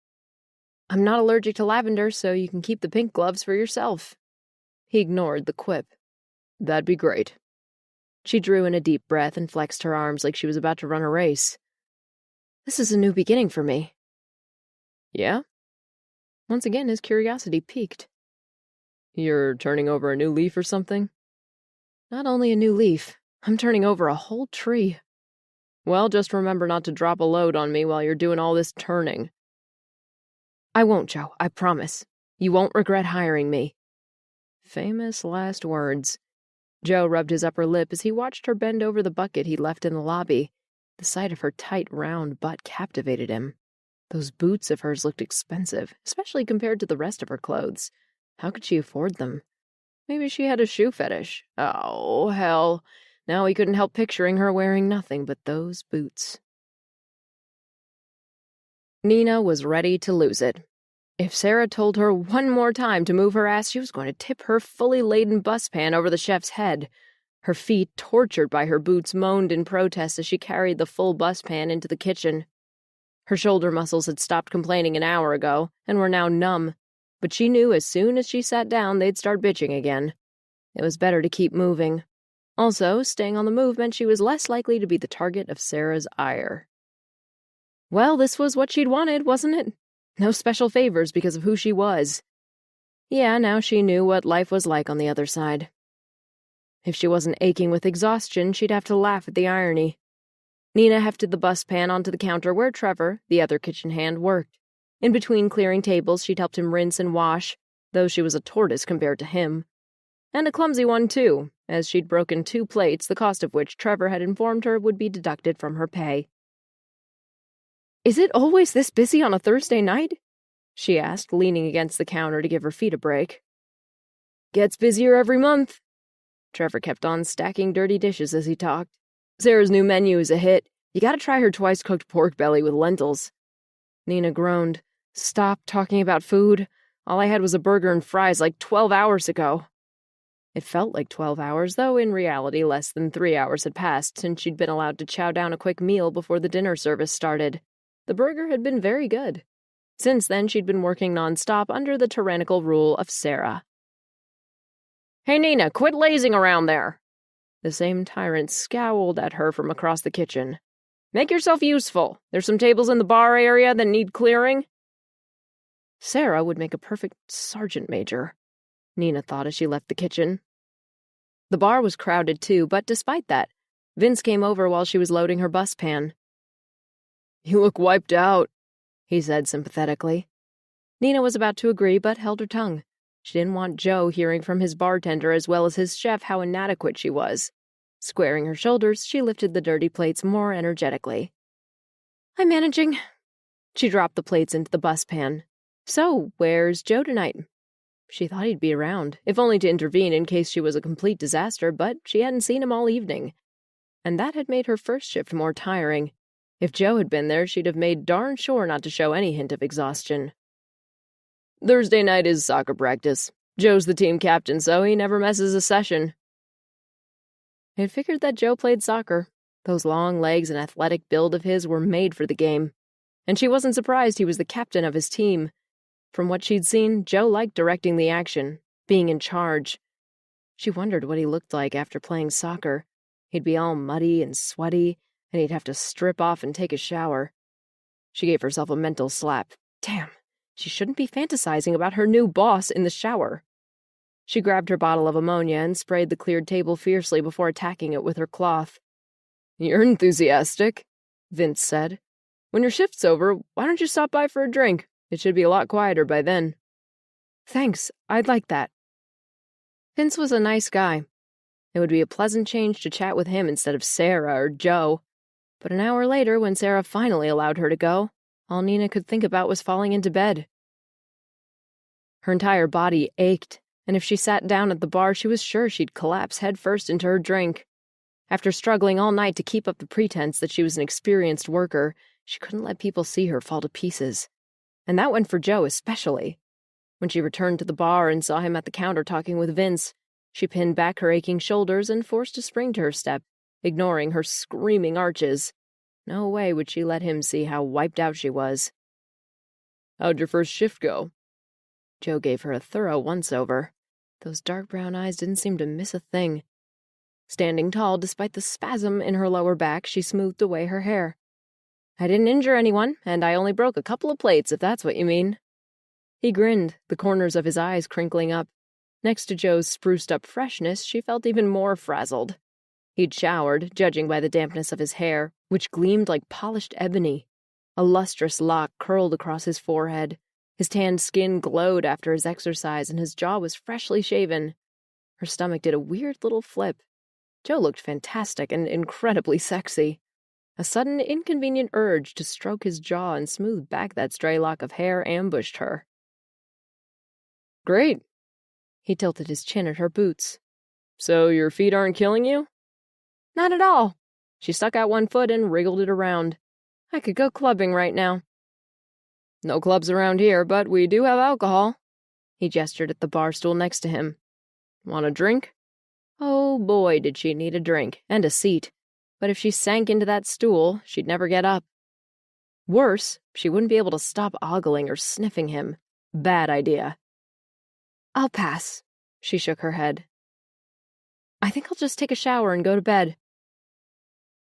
I'm not allergic to lavender, so you can keep the pink gloves for yourself. He ignored the quip. That'd be great. She drew in a deep breath and flexed her arms like she was about to run a race. This is a new beginning for me. Yeah? Once again, his curiosity piqued. You're turning over a new leaf or something? Not only a new leaf, I'm turning over a whole tree. Well, just remember not to drop a load on me while you're doing all this turning. I won't, Joe, I promise. You won't regret hiring me. Famous last words. Joe rubbed his upper lip as he watched her bend over the bucket he'd left in the lobby. The sight of her tight, round butt captivated him. Those boots of hers looked expensive, especially compared to the rest of her clothes. How could she afford them? Maybe she had a shoe fetish. Oh, hell. Now he couldn't help picturing her wearing nothing but those boots. Nina was ready to lose it. If Sarah told her one more time to move her ass, she was going to tip her fully laden buspan over the chef's head. Her feet, tortured by her boots, moaned in protest as she carried the full buspan into the kitchen. Her shoulder muscles had stopped complaining an hour ago and were now numb, but she knew as soon as she sat down they'd start bitching again. It was better to keep moving. Also, staying on the move meant she was less likely to be the target of Sarah's ire. Well, this was what she'd wanted, wasn't it? No special favors because of who she was. Yeah, now she knew what life was like on the other side. If she wasn't aching with exhaustion, she'd have to laugh at the irony. Nina hefted the buspan onto the counter where Trevor, the other kitchen hand, worked. In between clearing tables, she'd helped him rinse and wash, though she was a tortoise compared to him. And a clumsy one, too, as she'd broken 2 plates, the cost of which Trevor had informed her would be deducted from her pay. Is it always this busy on a Thursday night? She asked, leaning against the counter to give her feet a break. Gets busier every month. Trevor kept on stacking dirty dishes as he talked. Sarah's new menu is a hit. You gotta try her twice-cooked pork belly with lentils. Nina groaned. Stop talking about food. All I had was a burger and fries like 12 hours ago. It felt like 12 hours, though in reality less than 3 hours had passed since she'd been allowed to chow down a quick meal before the dinner service started. The burger had been very good. Since then, she'd been working nonstop under the tyrannical rule of Sarah. Hey, Nina, quit lazing around there. The same tyrant scowled at her from across the kitchen. Make yourself useful. There's some tables in the bar area that need clearing. Sarah would make a perfect sergeant major, Nina thought as she left the kitchen. The bar was crowded too, but despite that, Vince came over while she was loading her buspan. You look wiped out, he said sympathetically. Nina was about to agree, but held her tongue. She didn't want Joe hearing from his bartender as well as his chef how inadequate she was. Squaring her shoulders, she lifted the dirty plates more energetically. I'm managing. She dropped the plates into the buspan. So, where's Joe tonight? She thought he'd be around, if only to intervene in case she was a complete disaster, but she hadn't seen him all evening. And that had made her first shift more tiring. If Joe had been there, she'd have made darn sure not to show any hint of exhaustion. Thursday night is soccer practice. Joe's the team captain, so he never messes a session. It figured that Joe played soccer. Those long legs and athletic build of his were made for the game. And she wasn't surprised he was the captain of his team. From what she'd seen, Joe liked directing the action, being in charge. She wondered what he looked like after playing soccer. He'd be all muddy and sweaty, and he'd have to strip off and take a shower. She gave herself a mental slap. Damn, she shouldn't be fantasizing about her new boss in the shower. She grabbed her bottle of ammonia and sprayed the cleared table fiercely before attacking it with her cloth. You're enthusiastic, Vince said. When your shift's over, why don't you stop by for a drink? It should be a lot quieter by then. Thanks, I'd like that. Vince was a nice guy. It would be a pleasant change to chat with him instead of Sarah or Joe. But an hour later, when Sarah finally allowed her to go, all Nina could think about was falling into bed. Her entire body ached, and if she sat down at the bar, she was sure she'd collapse headfirst into her drink. After struggling all night to keep up the pretense that she was an experienced worker, she couldn't let people see her fall to pieces. And that went for Joe especially. When she returned to the bar and saw him at the counter talking with Vince, She pinned back her aching shoulders and forced a spring to her step, ignoring her screaming arches. No way would she let him see how wiped out she was. "How'd your first shift go?" Joe gave her a thorough once-over. Those dark brown eyes didn't seem to miss a thing. Standing tall despite the spasm in her lower back, she smoothed away her hair. "I didn't injure anyone, and I only broke a couple of plates, if that's what you mean." He grinned, the corners of his eyes crinkling up. Next to Joe's spruced-up freshness, she felt even more frazzled. He'd showered, judging by the dampness of his hair, which gleamed like polished ebony. A lustrous lock curled across his forehead. His tanned skin glowed after his exercise, and his jaw was freshly shaven. Her stomach did a weird little flip. Joe looked fantastic and incredibly sexy. A sudden, inconvenient urge to stroke his jaw and smooth back that stray lock of hair ambushed her. "Great." He tilted his chin at her boots. "So your feet aren't killing you?" "Not at all." She stuck out one foot and wriggled it around. "I could go clubbing right now." "No clubs around here, but we do have alcohol." He gestured at the bar stool next to him. "Want a drink?" Oh boy, did she need a drink, and a seat. But if she sank into that stool, she'd never get up. Worse, she wouldn't be able to stop ogling or sniffing him. Bad idea. "I'll pass." She shook her head. "I think I'll just take a shower and go to bed."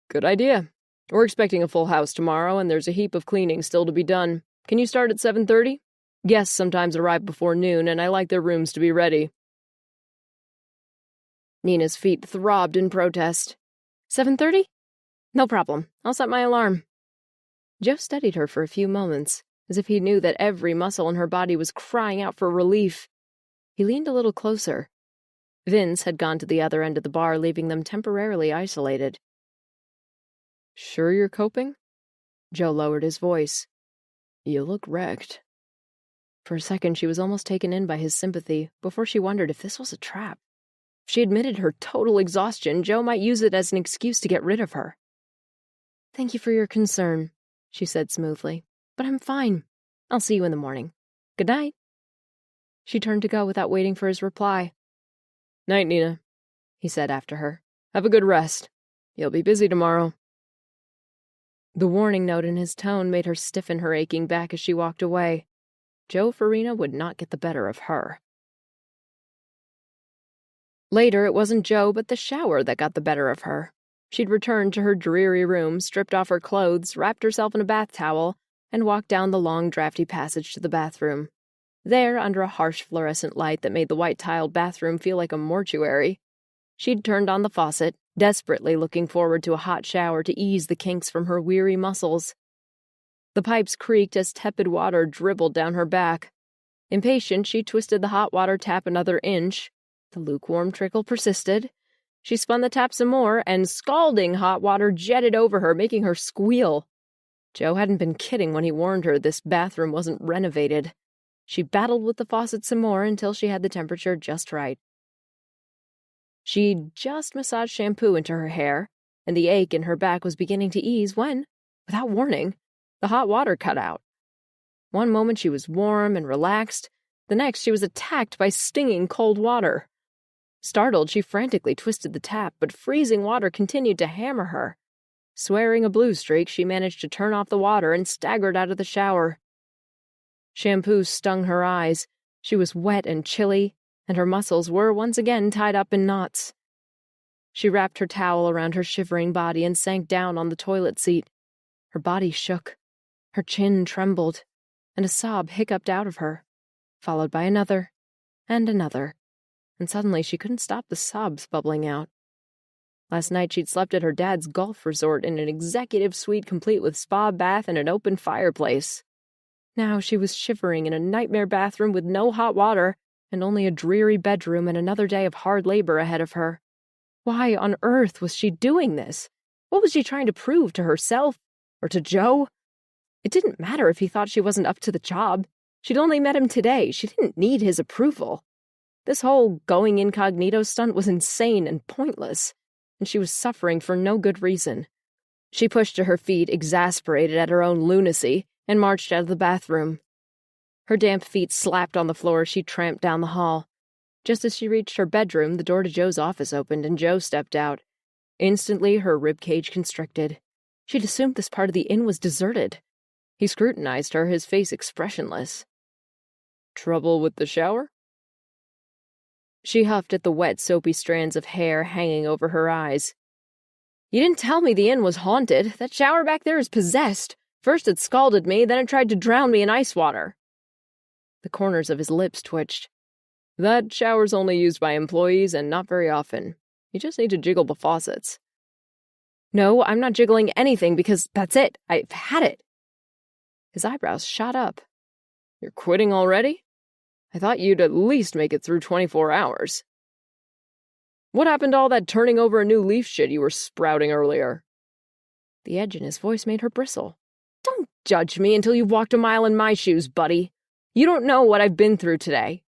"Good idea. We're expecting a full house tomorrow, and there's a heap of cleaning still to be done. Can you start at 7:30? Guests sometimes arrive before noon, and I like their rooms to be ready." Nina's feet throbbed in protest. 7:30? No problem. I'll set my alarm." Joe studied her for a few moments, as if he knew that every muscle in her body was crying out for relief. He leaned a little closer. Vince had gone to the other end of the bar, leaving them temporarily isolated. "Sure you're coping?" Joe lowered his voice. "You look wrecked." For a second, she was almost taken in by his sympathy, before she wondered if this was a trap. If she admitted her total exhaustion, Joe might use it as an excuse to get rid of her. "Thank you for your concern," she said smoothly, "but I'm fine. I'll see you in the morning. Good night." She turned to go without waiting for his reply. "Night, Nina," he said after her. "Have a good rest. You'll be busy tomorrow." The warning note in his tone made her stiffen her aching back as she walked away. Joe Farina would not get the better of her. Later, it wasn't Joe but the shower that got the better of her. She'd returned to her dreary room, stripped off her clothes, wrapped herself in a bath towel, and walked down the long, drafty passage to the bathroom. There, under a harsh fluorescent light that made the white-tiled bathroom feel like a mortuary, she'd turned on the faucet, desperately looking forward to a hot shower to ease the kinks from her weary muscles. The pipes creaked as tepid water dribbled down her back. Impatient, she twisted the hot water tap another inch. The lukewarm trickle persisted. She spun the tap some more, and scalding hot water jetted over her, making her squeal. Joe hadn't been kidding when he warned her this bathroom wasn't renovated. She battled with the faucet some more until she had the temperature just right. She'd just massaged shampoo into her hair, and the ache in her back was beginning to ease when, without warning, the hot water cut out. One moment she was warm and relaxed, the next she was attacked by stinging cold water. Startled, she frantically twisted the tap, but freezing water continued to hammer her. Swearing a blue streak, she managed to turn off the water and staggered out of the shower. Shampoo stung her eyes. She was wet and chilly, and her muscles were once again tied up in knots. She wrapped her towel around her shivering body and sank down on the toilet seat. Her body shook. Her chin trembled, and a sob hiccuped out of her, followed by another, and another, and suddenly she couldn't stop the sobs bubbling out. Last night she'd slept at her dad's golf resort in an executive suite complete with spa bath and an open fireplace. Now she was shivering in a nightmare bathroom with no hot water and only a dreary bedroom and another day of hard labor ahead of her. Why on earth was she doing this? What was she trying to prove to herself? Or to Joe? It didn't matter if he thought she wasn't up to the job. She'd only met him today. She didn't need his approval. This whole going incognito stunt was insane and pointless, and she was suffering for no good reason. She pushed to her feet, exasperated at her own lunacy, and marched out of the bathroom. Her damp feet slapped on the floor as she tramped down the hall. Just as she reached her bedroom, the door to Joe's office opened and Joe stepped out. Instantly, her ribcage constricted. She'd assumed this part of the inn was deserted. He scrutinized her, his face expressionless. "Trouble with the shower?" She huffed at the wet, soapy strands of hair hanging over her eyes. "You didn't tell me the inn was haunted. That shower back there is possessed. First it scalded me, then it tried to drown me in ice water." The corners of his lips twitched. "That shower's only used by employees and not very often. You just need to jiggle the faucets." "No, I'm not jiggling anything because that's it. I've had it." His eyebrows shot up. "You're quitting already? I thought you'd at least make it through 24 hours. What happened to all that turning over a new leaf shit you were sprouting earlier?" The edge in his voice made her bristle. "Don't judge me until you've walked a mile in my shoes, buddy. You don't know what I've been through today."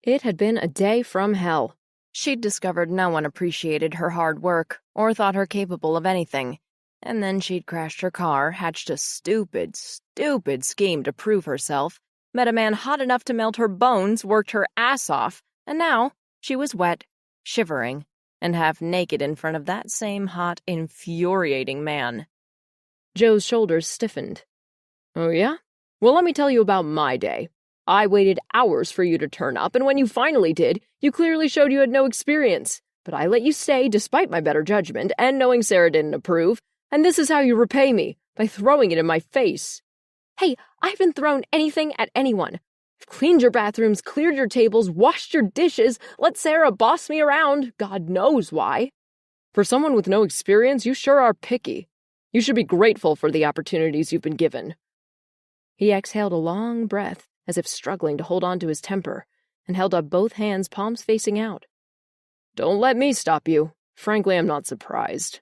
It had been a day from hell. She'd discovered no one appreciated her hard work or thought her capable of anything. And then she'd crashed her car, hatched a stupid scheme to prove herself, met a man hot enough to melt her bones, worked her ass off, and now she was wet, shivering, and half naked in front of that same hot, infuriating man. Joe's shoulders stiffened. "Oh yeah? Well, let me tell you about my day. I waited hours for you to turn up, and when you finally did, you clearly showed you had no experience. But I let you stay despite my better judgment, and knowing Sarah didn't approve, and this is how you repay me, by throwing it in my face." "Hey, I haven't thrown anything at anyone. I've cleaned your bathrooms, cleared your tables, washed your dishes, let Sarah boss me around, God knows why." "For someone with no experience, you sure are picky. You should be grateful for the opportunities you've been given." He exhaled a long breath, as if struggling to hold on to his temper, and held up both hands, palms facing out. "Don't let me stop you. Frankly, I'm not surprised."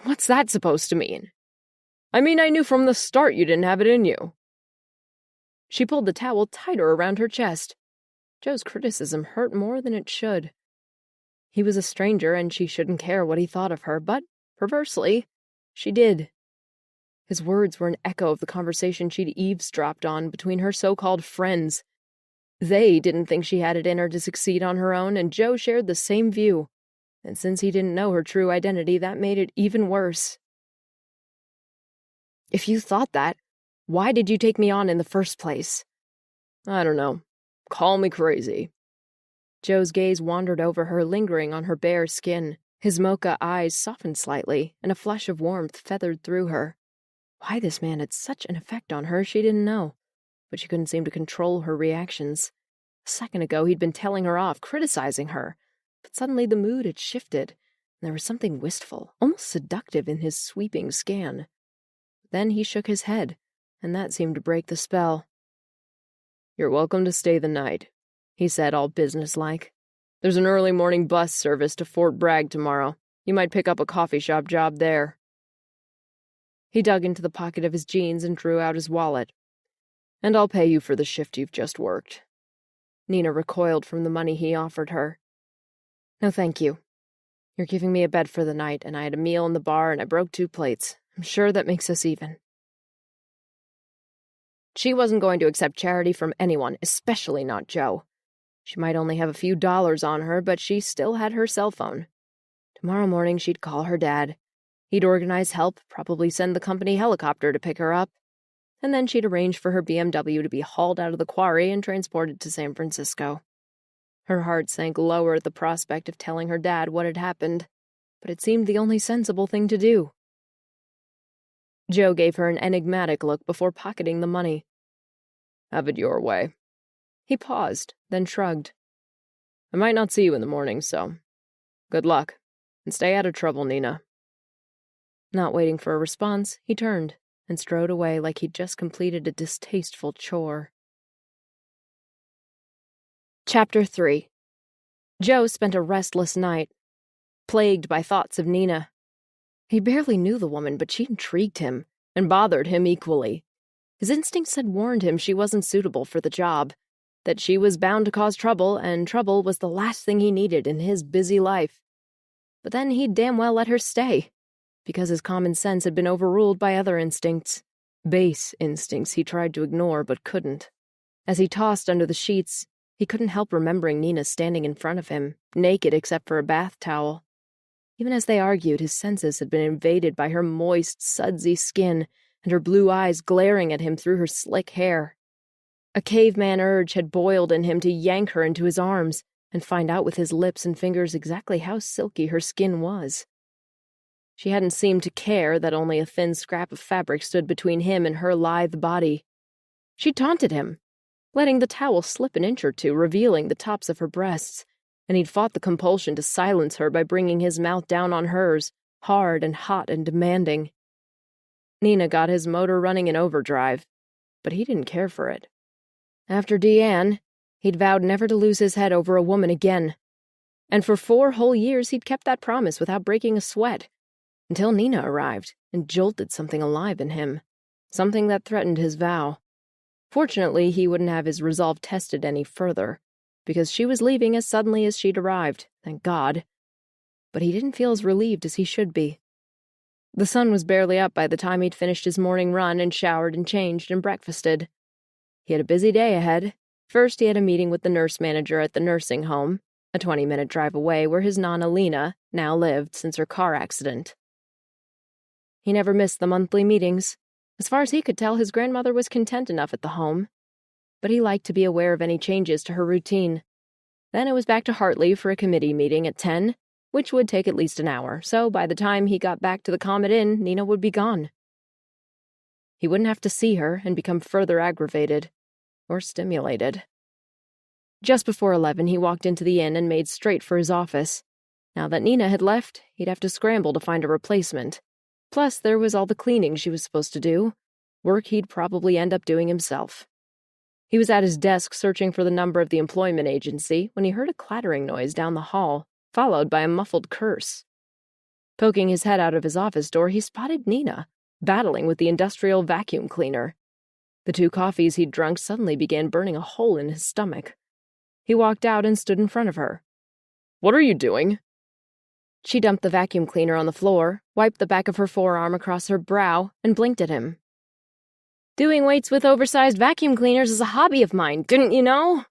"What's that supposed to mean?" "I mean, I knew from the start you didn't have it in you." She pulled the towel tighter around her chest. Joe's criticism hurt more than it should. He was a stranger, and she shouldn't care what he thought of her, but, perversely, she did. His words were an echo of the conversation she'd eavesdropped on between her so-called friends. They didn't think she had it in her to succeed on her own, and Joe shared the same view. And since he didn't know her true identity, that made it even worse. "If you thought that, why did you take me on in the first place?" "I don't know. Call me crazy." Joe's gaze wandered over her, lingering on her bare skin. His mocha eyes softened slightly, and a flush of warmth feathered through her. Why this man had such an effect on her, she didn't know, but she couldn't seem to control her reactions. A second ago, he'd been telling her off, criticizing her, but suddenly the mood had shifted, and there was something wistful, almost seductive in his sweeping scan. Then he shook his head, and that seemed to break the spell. "You're welcome to stay the night," he said, all businesslike. "There's an early morning bus service to Fort Bragg tomorrow. You might pick up a coffee shop job there." He dug into the pocket of his jeans and drew out his wallet. "And I'll pay you for the shift you've just worked." Nina recoiled from the money he offered her. "No, thank you. You're giving me a bed for the night, and I had a meal in the bar and I broke 2 plates. I'm sure that makes us even." She wasn't going to accept charity from anyone, especially not Joe. She might only have a few dollars on her, but she still had her cell phone. Tomorrow morning she'd call her dad. He'd organize help, probably send the company helicopter to pick her up. And then she'd arrange for her BMW to be hauled out of the quarry and transported to San Francisco. Her heart sank lower at the prospect of telling her dad what had happened, but it seemed the only sensible thing to do. Joe gave her an enigmatic look before pocketing the money. "Have it your way." He paused, then shrugged. "I might not see you in the morning, so good luck, and stay out of trouble, Nina." Not waiting for a response, he turned and strode away like he'd just completed a distasteful chore. Chapter 3. Joe spent a restless night, plagued by thoughts of Nina. He barely knew the woman, but she intrigued him and bothered him equally. His instincts had warned him she wasn't suitable for the job, that she was bound to cause trouble, and trouble was the last thing he needed in his busy life. But then he'd damn well let her stay, because his common sense had been overruled by other instincts. Base instincts he tried to ignore but couldn't. As he tossed under the sheets, He couldn't help remembering Nina standing in front of him, naked except for a bath towel. Even as they argued, his senses had been invaded by her moist, sudsy skin and her blue eyes glaring at him through her slick hair. A caveman urge had boiled in him to yank her into his arms and find out with his lips and fingers exactly how silky her skin was. She hadn't seemed to care that only a thin scrap of fabric stood between him and her lithe body. She taunted him, letting the towel slip an inch or two, revealing the tops of her breasts, and he'd fought the compulsion to silence her by bringing his mouth down on hers, hard and hot and demanding. Nina got his motor running in overdrive, but he didn't care for it. After Deanne, he'd vowed never to lose his head over a woman again. And for 4 whole years he'd kept that promise without breaking a sweat, until Nina arrived and jolted something alive in him, something that threatened his vow. Fortunately, he wouldn't have his resolve tested any further, because she was leaving as suddenly as she'd arrived, thank God. But he didn't feel as relieved as he should be. The sun was barely up by the time he'd finished his morning run and showered and changed and breakfasted. He had a busy day ahead. First, he had a meeting with the nurse manager at the nursing home, a 20-minute drive away where his Nana Lena now lived since her car accident. He never missed the monthly meetings. As far as he could tell, his grandmother was content enough at the home, but he liked to be aware of any changes to her routine. Then it was back to Hartley for a committee meeting at 10, which would take at least an hour, so by the time he got back to the Comet Inn, Nina would be gone. He wouldn't have to see her and become further aggravated, or stimulated. Just before 11, he walked into the inn and made straight for his office. Now that Nina had left, he'd have to scramble to find a replacement. Plus, there was all the cleaning she was supposed to do, work he'd probably end up doing himself. He was at his desk searching for the number of the employment agency when he heard a clattering noise down the hall, followed by a muffled curse. Poking his head out of his office door, he spotted Nina, battling with the industrial vacuum cleaner. The 2 coffees he'd drunk suddenly began burning a hole in his stomach. He walked out and stood in front of her. "What are you doing?" She dumped the vacuum cleaner on the floor, wiped the back of her forearm across her brow, and blinked at him. "Doing weights with oversized vacuum cleaners is a hobby of mine, didn't you know?"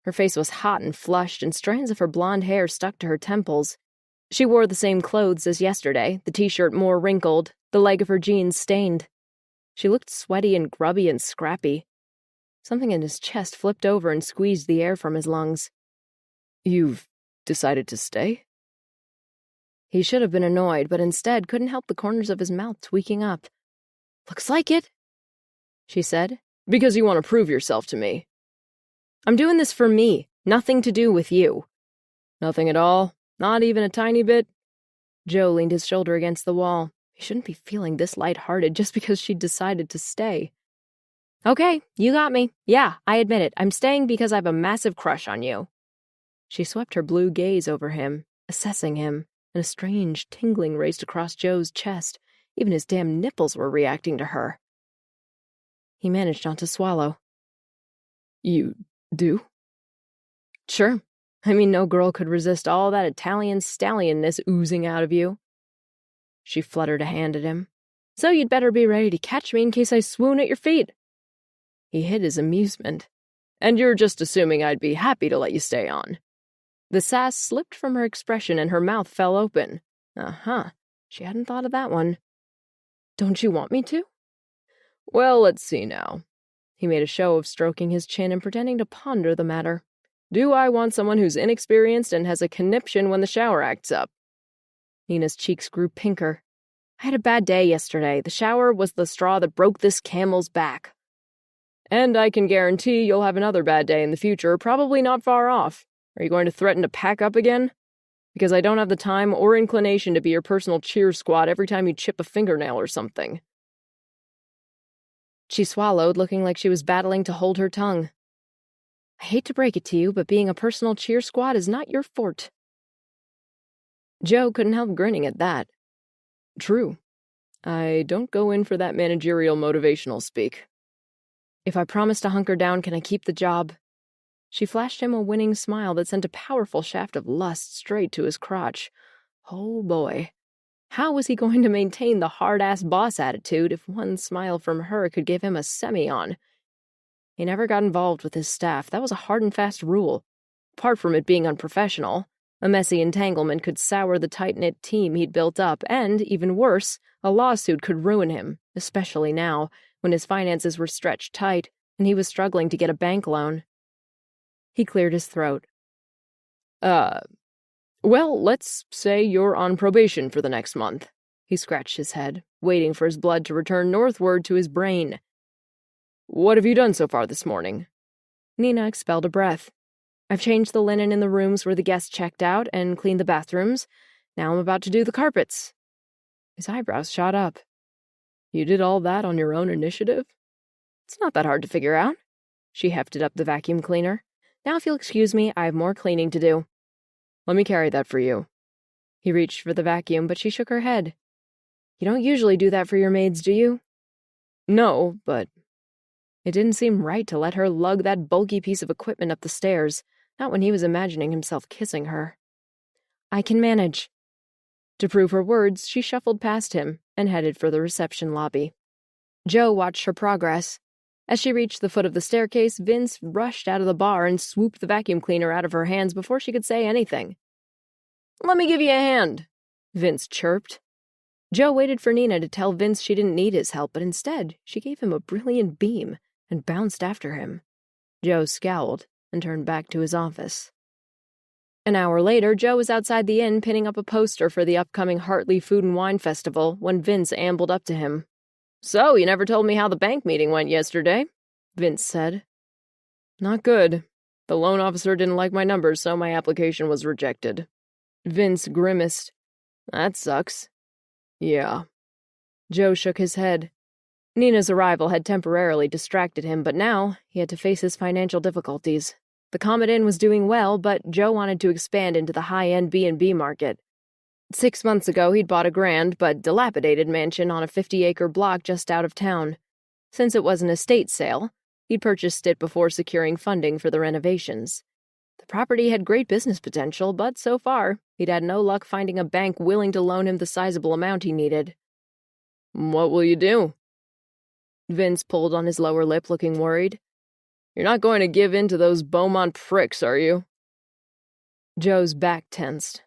Her face was hot and flushed, and strands of her blonde hair stuck to her temples. She wore the same clothes as yesterday, the t-shirt more wrinkled, the leg of her jeans stained. She looked sweaty and grubby and scrappy. Something in his chest flipped over and squeezed the air from his lungs. "You've decided to stay?" He should have been annoyed, but instead couldn't help the corners of his mouth tweaking up. "Looks like it," she said. "Because you want to prove yourself to me." "I'm doing this for me, nothing to do with you." "Nothing at all? Not even a tiny bit?" Joe leaned his shoulder against the wall. He shouldn't be feeling this lighthearted just because she'd decided to stay. "Okay, you got me. Yeah, I admit it. I'm staying because I have a massive crush on you." She swept her blue gaze over him, assessing him, and a strange tingling raced across Joe's chest. Even his damn nipples were reacting to her. He managed not to swallow. "You do?" "Sure. I mean, no girl could resist all that Italian stallionness oozing out of you." She fluttered a hand at him. "So you'd better be ready to catch me in case I swoon at your feet." He hid his amusement. "And you're just assuming I'd be happy to let you stay on." The sass slipped from her expression and her mouth fell open. Uh-huh. She hadn't thought of that one. "Don't you want me to?" "Well, let's see now." He made a show of stroking his chin and pretending to ponder the matter. "Do I want someone who's inexperienced and has a conniption when the shower acts up?" Nina's cheeks grew pinker. "I had a bad day yesterday. The shower was the straw that broke this camel's back." "And I can guarantee you'll have another bad day in the future, probably not far off. Are you going to threaten to pack up again? Because I don't have the time or inclination to be your personal cheer squad every time you chip a fingernail or something." She swallowed, looking like she was battling to hold her tongue. "I hate to break it to you, but being a personal cheer squad is not your forte." Joe couldn't help grinning at that. "True. I don't go in for that managerial motivational speak." "If I promise to hunker down, can I keep the job?" She flashed him a winning smile that sent a powerful shaft of lust straight to his crotch. Oh boy. How was he going to maintain the hard-ass boss attitude if one smile from her could give him a semi-on? He never got involved with his staff. That was a hard and fast rule. Apart from it being unprofessional, a messy entanglement could sour the tight-knit team he'd built up, and, even worse, a lawsuit could ruin him, especially now, when his finances were stretched tight and he was struggling to get a bank loan. He cleared his throat. Well, let's say you're on probation for the next month. He scratched his head, waiting for his blood to return northward to his brain. What have you done so far this morning? Nina expelled a breath. I've changed the linen in the rooms where the guests checked out and cleaned the bathrooms. Now I'm about to do the carpets. His eyebrows shot up. You did all that on your own initiative? It's not that hard to figure out. She hefted up the vacuum cleaner. Now, if you'll excuse me, I have more cleaning to do. Let me carry that for you. He reached for the vacuum, but she shook her head. You don't usually do that for your maids, do you? No, but... It didn't seem right to let her lug that bulky piece of equipment up the stairs, not when he was imagining himself kissing her. I can manage. To prove her words, she shuffled past him and headed for the reception lobby. Joe watched her progress. As she reached the foot of the staircase, Vince rushed out of the bar and swooped the vacuum cleaner out of her hands before she could say anything. Let me give you a hand, Vince chirped. Joe waited for Nina to tell Vince she didn't need his help, but instead she gave him a brilliant beam and bounced after him. Joe scowled and turned back to his office. An hour later, Joe was outside the inn pinning up a poster for the upcoming Hartley Food and Wine Festival when Vince ambled up to him. So, you never told me how the bank meeting went yesterday, Vince said. Not good. The loan officer didn't like my numbers, so my application was rejected. Vince grimaced. That sucks. Yeah. Joe shook his head. Nina's arrival had temporarily distracted him, but now he had to face his financial difficulties. The Comet Inn was doing well, but Joe wanted to expand into the high-end B&B market. 6 months ago, he'd bought a grand but dilapidated mansion on a 50-acre block just out of town. Since it was an estate sale, he'd purchased it before securing funding for the renovations. The property had great business potential, but so far, he'd had no luck finding a bank willing to loan him the sizable amount he needed. What will you do? Vince pulled on his lower lip, looking worried. You're not going to give in to those Beaumont pricks, are you? Joe's back tensed.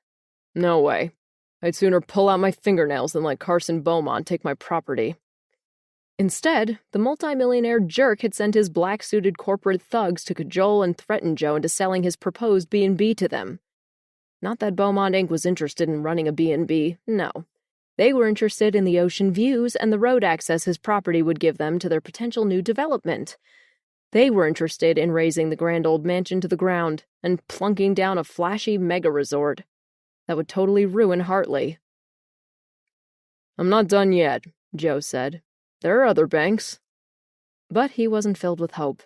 No way. I'd sooner pull out my fingernails than let Carson Beaumont take my property. Instead, the multimillionaire jerk had sent his black-suited corporate thugs to cajole and threaten Joe into selling his proposed B&B to them. Not that Beaumont Inc. was interested in running a B&B, no. They were interested in the ocean views and the road access his property would give them to their potential new development. They were interested in razing the grand old mansion to the ground and plunking down a flashy mega-resort that would totally ruin Hartley. I'm not done yet, Joe said. There are other banks. But he wasn't filled with hope.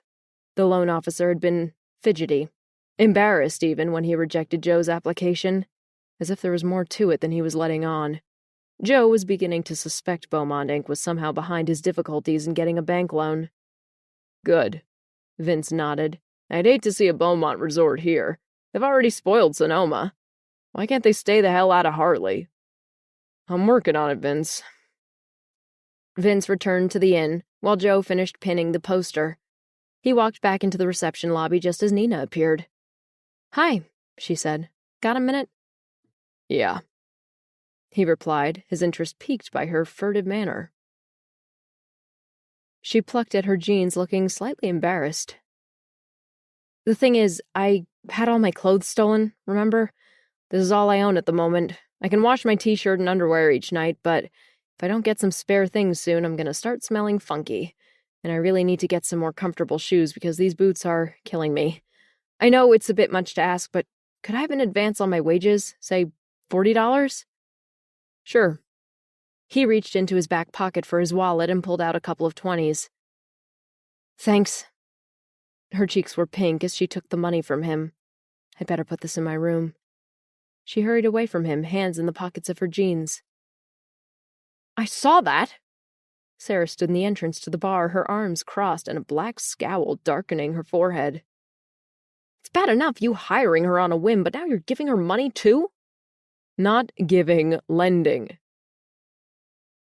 The loan officer had been fidgety, embarrassed even when he rejected Joe's application, as if there was more to it than he was letting on. Joe was beginning to suspect Beaumont Inc. was somehow behind his difficulties in getting a bank loan. Good. Vince nodded. I'd hate to see a Beaumont resort here. They've already spoiled Sonoma. Why can't they stay the hell out of Hartley? I'm working on it, Vince. Vince returned to the inn while Joe finished pinning the poster. He walked back into the reception lobby just as Nina appeared. Hi, she said. Got a minute? Yeah. He replied, his interest piqued by her furtive manner. She plucked at her jeans, looking slightly embarrassed. The thing is, I had all my clothes stolen, remember? This is all I own at the moment. I can wash my t-shirt and underwear each night, but if I don't get some spare things soon, I'm gonna start smelling funky. And I really need to get some more comfortable shoes because these boots are killing me. I know it's a bit much to ask, but could I have an advance on my wages? Say, $40? Sure. He reached into his back pocket for his wallet and pulled out a couple of 20s. Thanks. Her cheeks were pink as she took the money from him. I'd better put this in my room. She hurried away from him, hands in the pockets of her jeans. I saw that! Sarah stood in the entrance to the bar, her arms crossed and a black scowl darkening her forehead. It's bad enough you hiring her on a whim, but now you're giving her money too? Not giving, lending.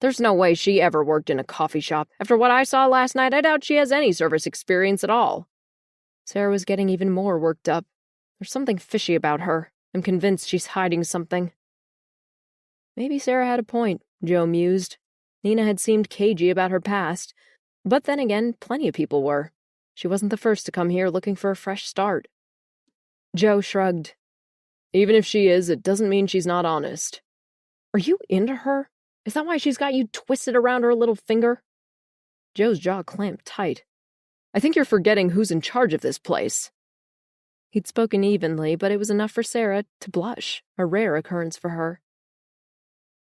There's no way she ever worked in a coffee shop. After what I saw last night, I doubt she has any service experience at all. Sarah was getting even more worked up. There's something fishy about her. I'm convinced she's hiding something. Maybe Sarah had a point, Joe mused. Nina had seemed cagey about her past, but then again, plenty of people were. She wasn't the first to come here looking for a fresh start. Joe shrugged. Even if she is, it doesn't mean she's not honest. Are you into her? Is that why she's got you twisted around her little finger? Joe's jaw clamped tight. I think you're forgetting who's in charge of this place. He'd spoken evenly, but it was enough for Sarah to blush, a rare occurrence for her.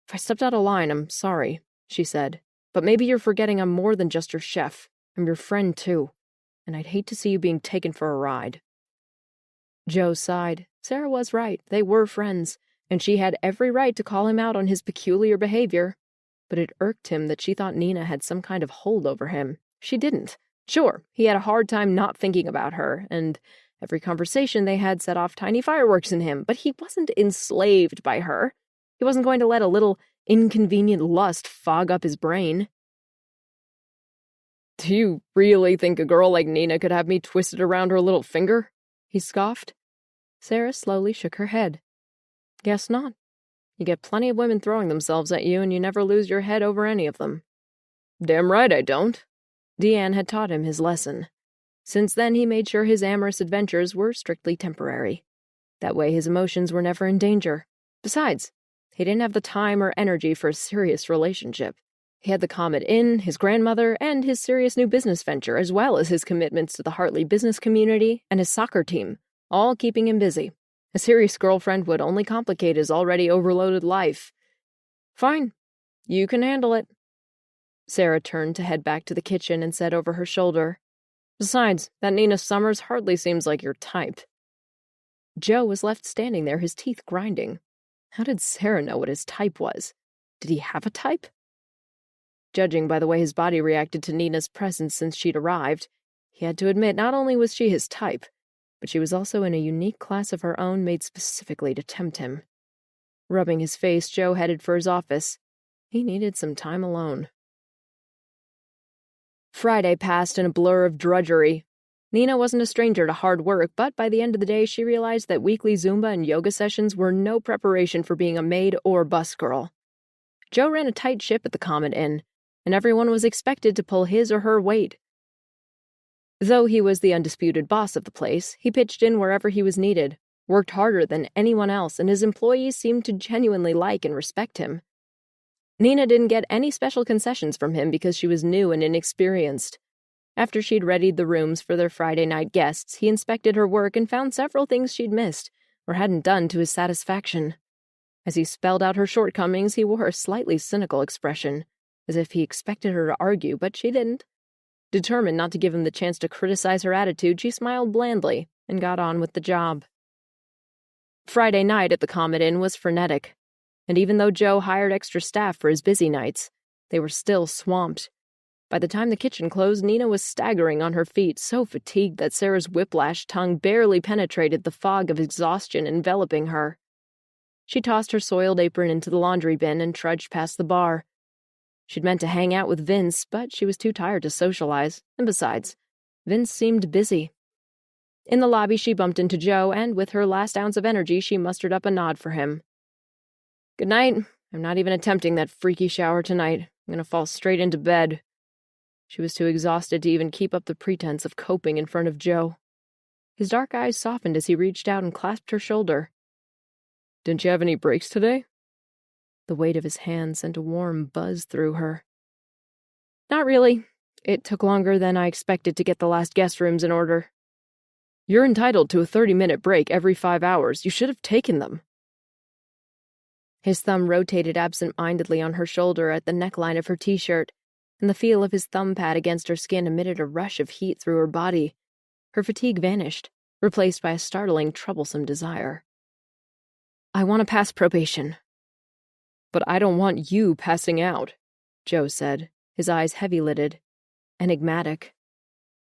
If I stepped out of line, I'm sorry, she said. But maybe you're forgetting I'm more than just your chef. I'm your friend, too. And I'd hate to see you being taken for a ride. Joe sighed. Sarah was right. They were friends, and she had every right to call him out on his peculiar behavior. But it irked him that she thought Nina had some kind of hold over him. She didn't. Sure, he had a hard time not thinking about her, and every conversation they had set off tiny fireworks in him, but he wasn't enslaved by her. He wasn't going to let a little inconvenient lust fog up his brain. Do you really think a girl like Nina could have me twisted around her little finger? He scoffed. Sarah slowly shook her head. Guess not. You get plenty of women throwing themselves at you, and you never lose your head over any of them. Damn right I don't. Deanne had taught him his lesson. Since then, he made sure his amorous adventures were strictly temporary. That way his emotions were never in danger. Besides, he didn't have the time or energy for a serious relationship. He had the Comet Inn, his grandmother, and his serious new business venture, as well as his commitments to the Hartley business community and his soccer team, all keeping him busy. A serious girlfriend would only complicate his already overloaded life. Fine. You can handle it. Sarah turned to head back to the kitchen and said over her shoulder, Besides, that Nina Summers hardly seems like your type. Joe was left standing there, his teeth grinding. How did Sarah know what his type was? Did he have a type? Judging by the way his body reacted to Nina's presence since she'd arrived, he had to admit not only was she his type, but she was also in a unique class of her own made specifically to tempt him. Rubbing his face, Joe headed for his office. He needed some time alone. Friday passed in a blur of drudgery. Nina wasn't a stranger to hard work, but by the end of the day she realized that weekly Zumba and yoga sessions were no preparation for being a maid or bus girl. Joe ran a tight ship at the Comet Inn, and everyone was expected to pull his or her weight. Though he was the undisputed boss of the place, he pitched in wherever he was needed, worked harder than anyone else, and his employees seemed to genuinely like and respect him. Nina didn't get any special concessions from him because she was new and inexperienced. After she'd readied the rooms for their Friday night guests, he inspected her work and found several things she'd missed or hadn't done to his satisfaction. As he spelled out her shortcomings, he wore a slightly cynical expression, as if he expected her to argue, but she didn't. Determined not to give him the chance to criticize her attitude, she smiled blandly and got on with the job. Friday night at the Comet Inn was frenetic, and even though Joe hired extra staff for his busy nights, they were still swamped. By the time the kitchen closed, Nina was staggering on her feet, so fatigued that Sarah's whiplash tongue barely penetrated the fog of exhaustion enveloping her. She tossed her soiled apron into the laundry bin and trudged past the bar. She'd meant to hang out with Vince, but she was too tired to socialize, and besides, Vince seemed busy. In the lobby, she bumped into Joe, and with her last ounce of energy, she mustered up a nod for him. Good night. I'm not even attempting that freaky shower tonight. I'm going to fall straight into bed. She was too exhausted to even keep up the pretense of coping in front of Joe. His dark eyes softened as he reached out and clasped her shoulder. Didn't you have any breaks today? The weight of his hand sent a warm buzz through her. Not really. It took longer than I expected to get the last guest rooms in order. You're entitled to a 30-minute break every 5 hours. You should have taken them. His thumb rotated absent-mindedly on her shoulder at the neckline of her t-shirt, and the feel of his thumb pad against her skin emitted a rush of heat through her body. Her fatigue vanished, replaced by a startling, troublesome desire. I want to pass probation. But I don't want you passing out, Joe said, his eyes heavy-lidded, enigmatic.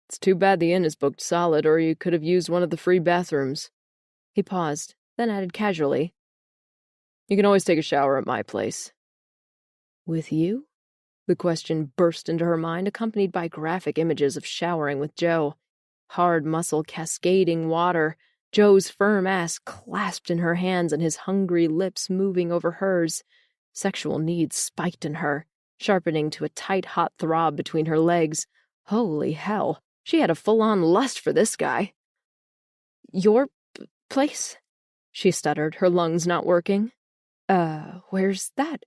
It's too bad the inn is booked solid, or you could have used one of the free bathrooms. He paused, then added casually, You can always take a shower at my place. With you? The question burst into her mind, accompanied by graphic images of showering with Joe. Hard muscle cascading water, Joe's firm ass clasped in her hands and his hungry lips moving over hers. Sexual needs spiked in her, sharpening to a tight, hot throb between her legs. Holy hell, she had a full-on lust for this guy. "Your place?" she stuttered, her lungs not working. Where's that?"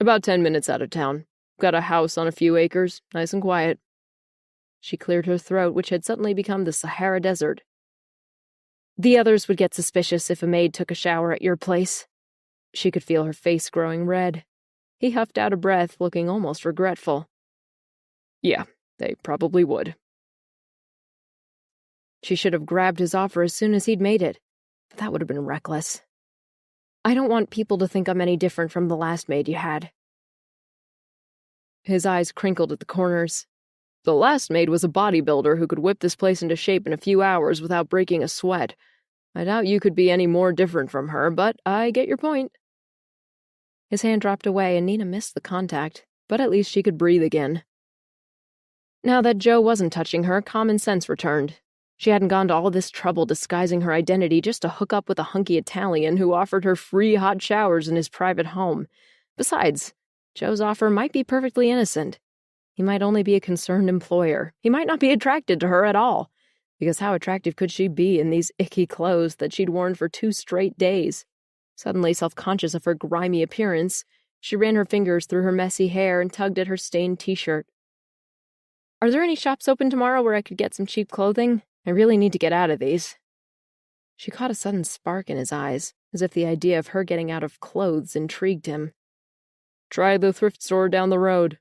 "About 10 minutes out of town. Got a house on a few acres, nice and quiet." She cleared her throat, which had suddenly become the Sahara Desert. "The others would get suspicious if a maid took a shower at your place." She could feel her face growing red. He huffed out a breath, looking almost regretful. "Yeah, they probably would." She should have grabbed his offer as soon as he'd made it, but that would have been reckless. "I don't want people to think I'm any different from the last maid you had." His eyes crinkled at the corners. "The last maid was a bodybuilder who could whip this place into shape in a few hours without breaking a sweat. I doubt you could be any more different from her, but I get your point." His hand dropped away and Nina missed the contact, but at least she could breathe again. Now that Joe wasn't touching her, common sense returned. She hadn't gone to all this trouble disguising her identity just to hook up with a hunky Italian who offered her free hot showers in his private home. Besides, Joe's offer might be perfectly innocent. He might only be a concerned employer. He might not be attracted to her at all, because how attractive could she be in these icky clothes that she'd worn for 2 straight days? Suddenly self-conscious of her grimy appearance, she ran her fingers through her messy hair and tugged at her stained t-shirt. "Are there any shops open tomorrow where I could get some cheap clothing? I really need to get out of these." She caught a sudden spark in his eyes, as if the idea of her getting out of clothes intrigued him. "Try the thrift store down the road."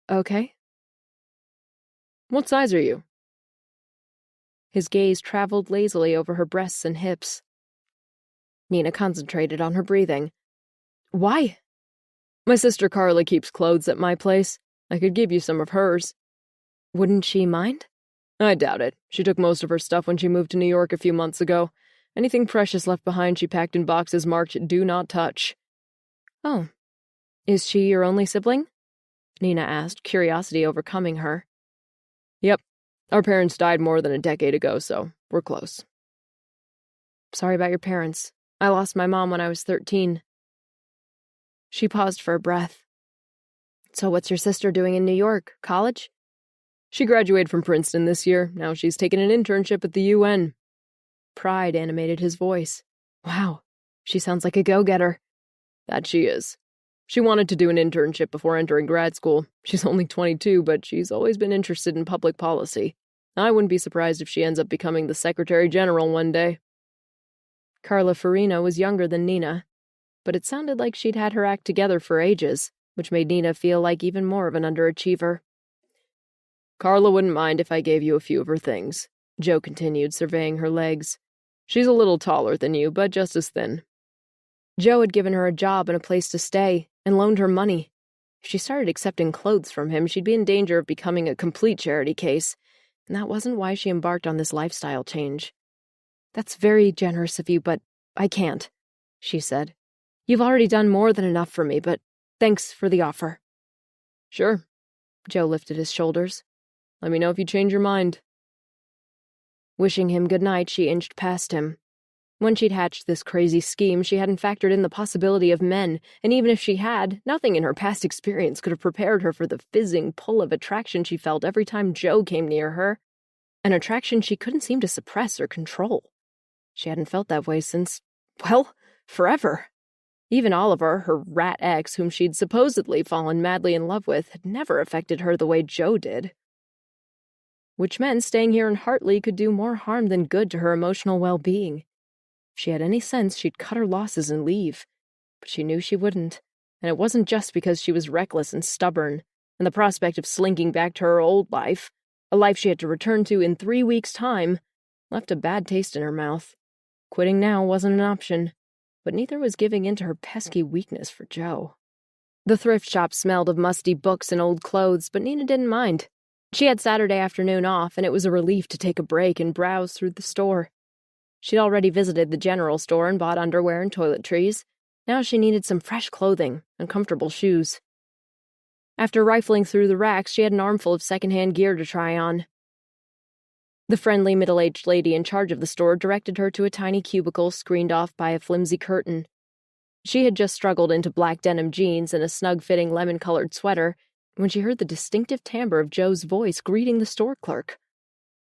"Okay." "What size are you?" His gaze traveled lazily over her breasts and hips. Nina concentrated on her breathing. "Why?" "My sister Carla keeps clothes at my place. I could give you some of hers." "Wouldn't she mind?" "I doubt it. She took most of her stuff when she moved to New York a few months ago. Anything precious left behind she packed in boxes marked 'Do Not Touch.'" "Oh. Is she your only sibling?" Nina asked, curiosity overcoming her. "Yep. Our parents died more than a decade ago, so we're close." "Sorry about your parents. I lost my mom when I was 13. She paused for a breath. "So what's your sister doing in New York? College?" "She graduated from Princeton this year. Now she's taken an internship at the UN. Pride animated his voice. "Wow, she sounds like a go-getter." "That she is. She wanted to do an internship before entering grad school. She's only 22, but she's always been interested in public policy. I wouldn't be surprised if she ends up becoming the Secretary General one day." Carla Farina was younger than Nina, but it sounded like she'd had her act together for ages, which made Nina feel like even more of an underachiever. "Carla wouldn't mind if I gave you a few of her things," Joe continued, surveying her legs. "She's a little taller than you, but just as thin." Joe had given her a job and a place to stay, and loaned her money. If she started accepting clothes from him, she'd be in danger of becoming a complete charity case, and that wasn't why she embarked on this lifestyle change. "That's very generous of you, but I can't," she said. "You've already done more than enough for me, but thanks for the offer." "Sure." Joe lifted his shoulders. "Let me know if you change your mind." Wishing him good night, she inched past him. When she'd hatched this crazy scheme, she hadn't factored in the possibility of men, and even if she had, nothing in her past experience could have prepared her for the fizzing pull of attraction she felt every time Joe came near her, an attraction she couldn't seem to suppress or control. She hadn't felt that way since, well, forever. Even Oliver, her rat ex, whom she'd supposedly fallen madly in love with, had never affected her the way Joe did. Which meant staying here in Hartley could do more harm than good to her emotional well-being. If she had any sense, she'd cut her losses and leave. But she knew she wouldn't, and it wasn't just because she was reckless and stubborn, and the prospect of slinking back to her old life, a life she had to return to in 3 weeks' time, left a bad taste in her mouth. Quitting now wasn't an option, but neither was giving in to her pesky weakness for Joe. The thrift shop smelled of musty books and old clothes, but Nina didn't mind. She had Saturday afternoon off, and it was a relief to take a break and browse through the store. She'd already visited the general store and bought underwear and toiletries. Now she needed some fresh clothing and comfortable shoes. After rifling through the racks, she had an armful of secondhand gear to try on. The friendly middle-aged lady in charge of the store directed her to a tiny cubicle screened off by a flimsy curtain. She had just struggled into black denim jeans and a snug-fitting lemon-colored sweater when she heard the distinctive timbre of Joe's voice greeting the store clerk.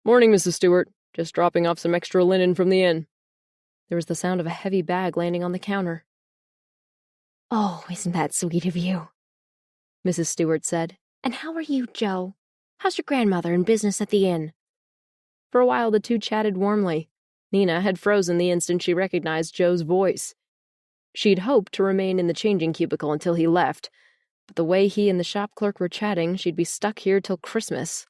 "Morning, Mrs. Stewart. Just dropping off some extra linen from the inn." There was the sound of a heavy bag landing on the counter.
"Oh, isn't that sweet of you?"
Mrs. Stewart said.
"And how are you, Joe? How's your grandmother and business at the inn?"
For a while the two chatted warmly. Nina had frozen the instant she recognized Joe's voice. She'd hoped to remain in the changing cubicle until he left, but the way he and the shop clerk were chatting, she'd be stuck here till Christmas.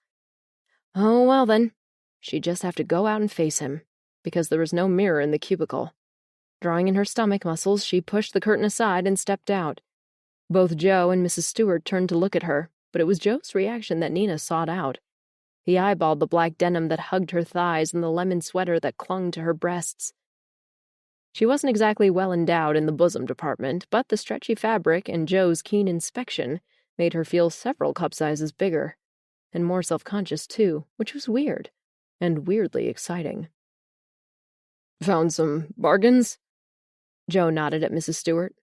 Oh, well then. She'd just have to go out and face him, because there was no mirror in the cubicle. Drawing in her stomach muscles, she pushed the curtain aside and stepped out. Both Joe and Mrs. Stewart turned to look at her, but it was Joe's reaction that Nina sought out. He eyeballed the black denim that hugged her thighs and the lemon sweater that clung to her breasts. She wasn't exactly well endowed in the bosom department, but the stretchy fabric and Joe's keen inspection made her feel several cup sizes bigger, and more self-conscious too, which was weird, and weirdly exciting. "Found some bargains?" Joe nodded at Mrs. Stewart.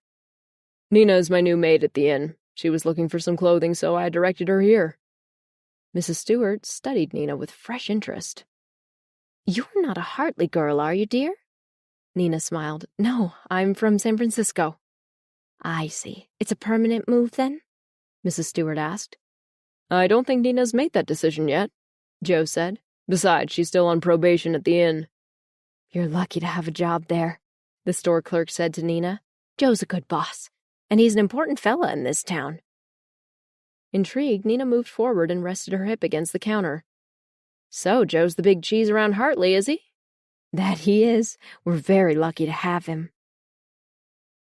"Nina is my new maid at the inn. She was looking for some clothing, so I directed her here." Mrs. Stewart studied Nina with fresh interest.
"You're not a Hartley girl, are you, dear?"
Nina smiled. "No, I'm from San Francisco."
"I see. It's a permanent move, then?"
Mrs. Stewart asked. "I don't think Nina's made that decision yet," Joe said. "Besides, she's still on probation at the inn."
"You're lucky to have a job there," the store clerk said to Nina. "Joe's a good boss, and he's an important fella in this town."
Intrigued, Nina moved forward and rested her hip against the counter. "So, Joe's the big cheese around Hartley, is he?"
"That he is. We're very lucky to have him."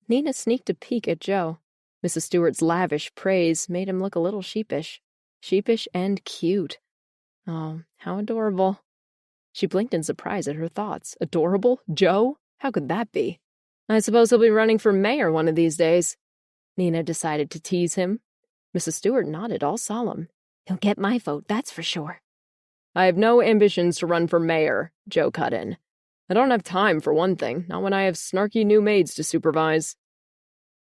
Nina sneaked a peek at Joe. Mrs. Stewart's lavish praise made him look a little sheepish. Sheepish and cute. Oh, how adorable. She blinked in surprise at her thoughts. Adorable? Joe? How could that be? "I suppose he'll be running for mayor one of these days." Nina decided to tease him. Mrs. Stewart nodded, all solemn.
"He'll get my vote, that's for sure."
"I have no ambitions to run for mayor," Joe cut in. "I don't have time, for one thing, not when I have snarky new maids to supervise."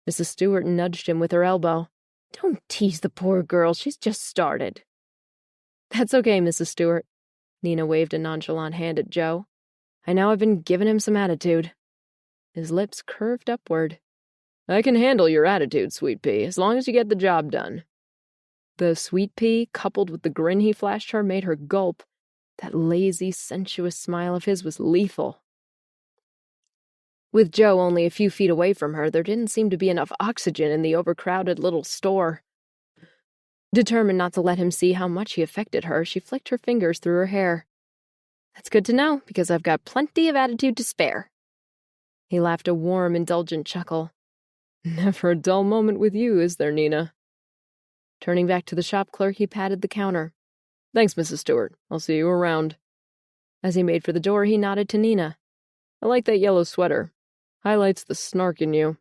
Mrs. Stewart nudged him with her elbow.
"Don't tease the poor girl, she's just started."
"That's okay, Mrs. Stewart." Nina waved a nonchalant hand at Joe. "I know I've been giving him some attitude." His lips curved upward. "I can handle your attitude, Sweet Pea, as long as you get the job done." The Sweet Pea, coupled with the grin he flashed her, made her gulp. That lazy, sensuous smile of his was lethal. With Joe only a few feet away from her, there didn't seem to be enough oxygen in the overcrowded little store. Determined not to let him see how much he affected her, she flicked her fingers through her hair. "That's good to know, because I've got plenty of attitude to spare." He laughed a warm, indulgent chuckle. "Never a dull moment with you, is there, Nina?" Turning back to the shop clerk, he patted the counter. "Thanks, Mrs. Stewart. I'll see you around." As he made for the door, he nodded to Nina. "I like that yellow sweater. Highlights the snark in you."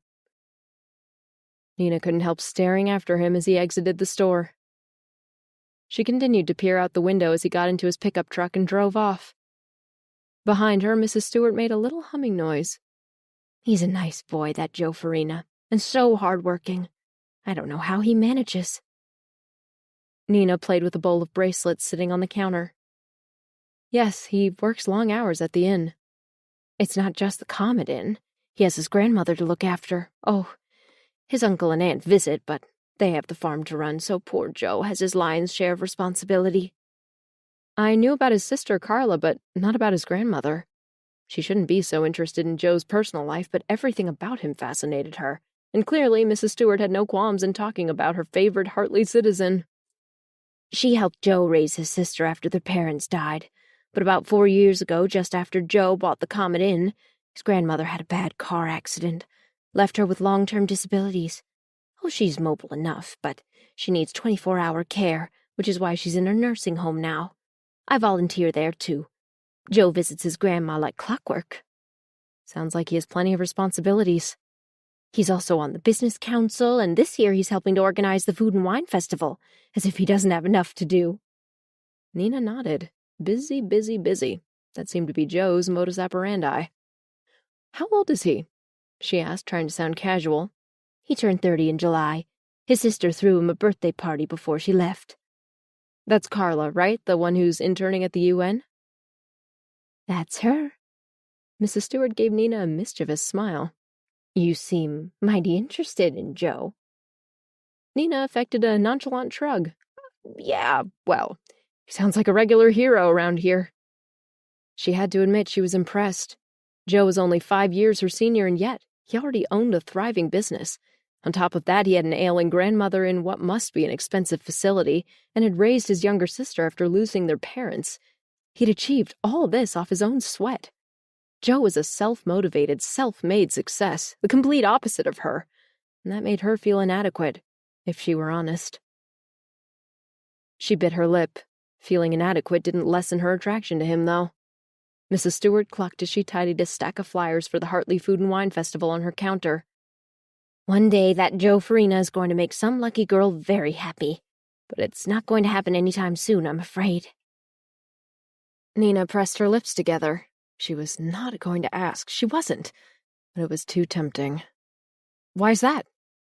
Nina couldn't help staring after him as he exited the store. She continued to peer out the window as he got into his pickup truck and drove off. Behind her, Mrs. Stewart made a little humming noise.
"He's a nice boy, that Joe Farina, and so hard-working. I don't know how he manages."
Nina played with a bowl of bracelets sitting on the counter. "Yes, he works long hours at the inn."
"It's not just the Comet Inn. He has his grandmother to look after. Oh, his uncle and aunt visit, but they have the farm to run, so poor Joe has his lion's share of responsibility."
"I knew about his sister Carla, but not about his grandmother." She shouldn't be so interested in Joe's personal life, but everything about him fascinated her, and clearly Mrs. Stewart had no qualms in talking about her favorite Hartley citizen.
"She helped Joe raise his sister after their parents died, but about 4 years ago, just after Joe bought the Comet Inn, his grandmother had a bad car accident, left her with long-term disabilities. Oh, she's mobile enough, but she needs 24-hour care, which is why she's in a nursing home now. I volunteer there, too. Joe visits his grandma like clockwork."
"Sounds like he has plenty of responsibilities."
He's also on the business council, and this year he's helping to organize the Food and Wine Festival, as if he doesn't have enough to do.
Nina nodded. Busy, busy, busy. That seemed to be Joe's modus operandi. How old is he? She asked, trying to sound casual.
He turned 30 in July. His sister threw him a birthday party before she left.
That's Carla, right? The one who's interning at the UN?
That's her.
Mrs. Stewart gave Nina a mischievous smile.
You seem mighty interested in Joe.
Nina affected a nonchalant shrug. Yeah, well, he sounds like a regular hero around here. She had to admit she was impressed. Joe was only 5 years her senior, and yet he already owned a thriving business. On top of that, he had an ailing grandmother in what must be an expensive facility, and had raised his younger sister after losing their parents. He'd achieved all this off his own sweat. Joe was a self-motivated, self-made success, the complete opposite of her, and that made her feel inadequate, if she were honest. She bit her lip. Feeling inadequate didn't lessen her attraction to him, though. Mrs. Stewart clucked as she tidied a stack of flyers for the Hartley Food and Wine Festival on her counter.
One day that Joe Farina is going to make some lucky girl very happy, but it's not going to happen anytime soon, I'm afraid.
Nina pressed her lips together. She was not going to ask. She wasn't. But it was too tempting. Why's that?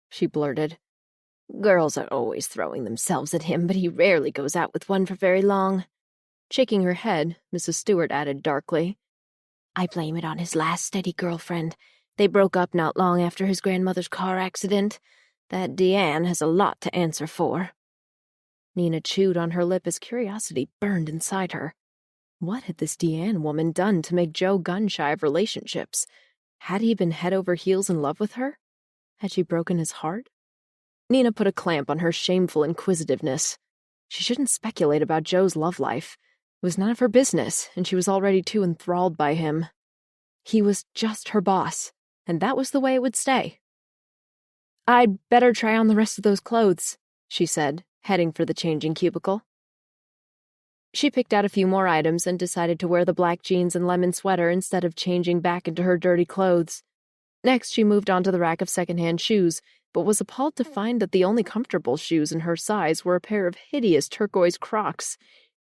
She blurted.
Girls are always throwing themselves at him, but he rarely goes out with one for very long.
Shaking her head, Mrs. Stewart added darkly.
I blame it on his last steady girlfriend. They broke up not long after his grandmother's car accident. That Deanne has a lot to answer for.
Nina chewed on her lip as curiosity burned inside her. What had this Deanne woman done to make Joe gun-shy of relationships? Had he been head over heels in love with her? Had she broken his heart? Nina put a clamp on her shameful inquisitiveness. She shouldn't speculate about Joe's love life. It was none of her business, and she was already too enthralled by him. He was just her boss, and that was the way it would stay. I'd better try on the rest of those clothes, she said, heading for the changing cubicle. She picked out a few more items and decided to wear the black jeans and lemon sweater instead of changing back into her dirty clothes. Next, she moved on to the rack of secondhand shoes, but was appalled to find that the only comfortable shoes in her size were a pair of hideous turquoise Crocs.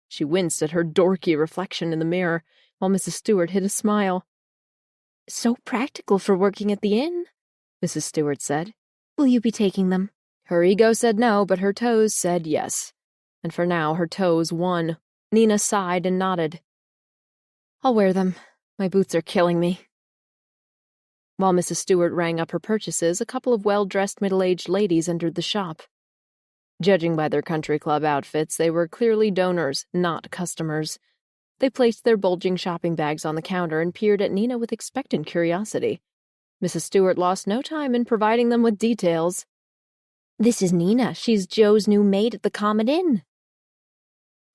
She winced at her dorky reflection in the mirror, while Mrs. Stewart hid a smile.
So practical for working at the inn, Mrs. Stewart said. Will you be taking them?
Her ego said no, but her toes said yes. And for now, her toes won. Nina sighed and nodded. I'll wear them. My boots are killing me. While Mrs. Stewart rang up her purchases, a couple of well-dressed middle-aged ladies entered the shop. Judging by their country club outfits, they were clearly donors, not customers. They placed their bulging shopping bags on the counter and peered at Nina with expectant curiosity. Mrs. Stewart lost no time in providing them with details.
This is Nina. She's Joe's new maid at the Comet Inn.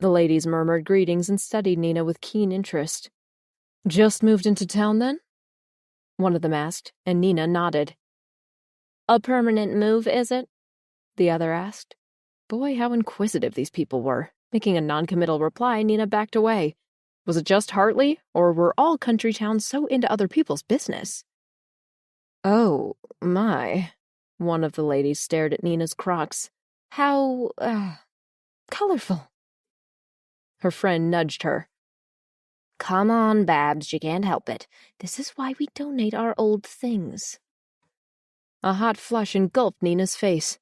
The ladies murmured greetings and studied Nina with keen interest. Just moved into town, then? One of them asked, and Nina nodded.
A permanent move, is it?
The other asked. Boy, how inquisitive these people were. Making a noncommittal reply, Nina backed away. Was it just Hartley, or were all country towns so into other people's business? Oh, my. One of the ladies stared at Nina's Crocs. How, colorful. Her friend nudged her.
Come on, Babs, you can't help it. This is why we donate our old things.
A hot flush engulfed Nina's face.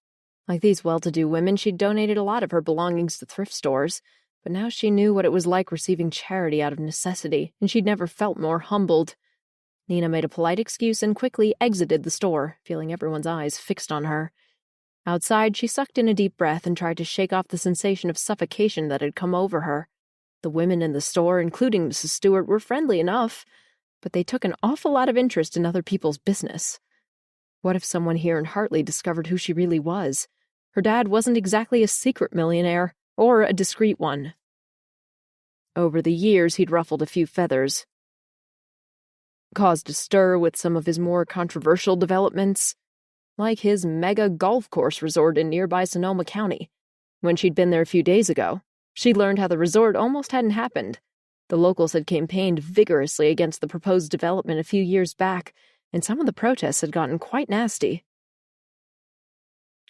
Like these well-to-do women, she'd donated a lot of her belongings to thrift stores, but now she knew what it was like receiving charity out of necessity, and she'd never felt more humbled. Nina made a polite excuse and quickly exited the store, feeling everyone's eyes fixed on her. Outside, she sucked in a deep breath and tried to shake off the sensation of suffocation that had come over her. The women in the store, including Mrs. Stewart, were friendly enough, but they took an awful lot of interest in other people's business. What if someone here in Hartley discovered who she really was? Her dad wasn't exactly a secret millionaire, or a discreet one. Over the years, he'd ruffled a few feathers. Caused a stir with some of his more controversial developments, like his mega golf course resort in nearby Sonoma County. When she'd been there a few days ago, she learned how the resort almost hadn't happened. The locals had campaigned vigorously against the proposed development a few years back, and some of the protests had gotten quite nasty.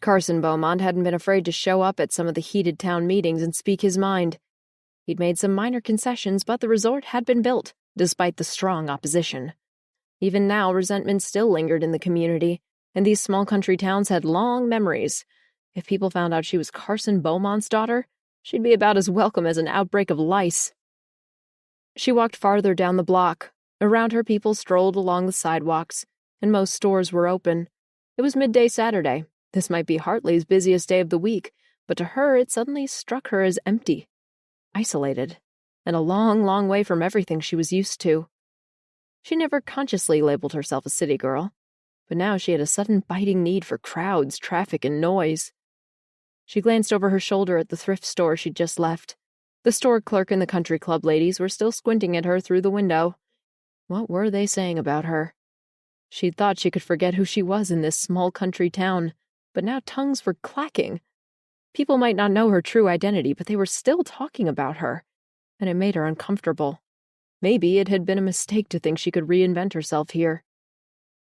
Carson Beaumont hadn't been afraid to show up at some of the heated town meetings and speak his mind. He'd made some minor concessions, but the resort had been built, despite the strong opposition. Even now, resentment still lingered in the community, and these small country towns had long memories. If people found out she was Carson Beaumont's daughter, she'd be about as welcome as an outbreak of lice. She walked farther down the block. Around her, people strolled along the sidewalks, and most stores were open. It was midday Saturday. This might be Hartley's busiest day of the week, but to her it suddenly struck her as empty, isolated, and a long, long way from everything she was used to. She never consciously labeled herself a city girl, but now she had a sudden biting need for crowds, traffic, and noise. She glanced over her shoulder at the thrift store she'd just left. The store clerk and the country club ladies were still squinting at her through the window. What were they saying about her? She'd thought she could forget who she was in this small country town, but now tongues were clacking. People might not know her true identity, but they were still talking about her, and it made her uncomfortable. Maybe it had been a mistake to think she could reinvent herself here.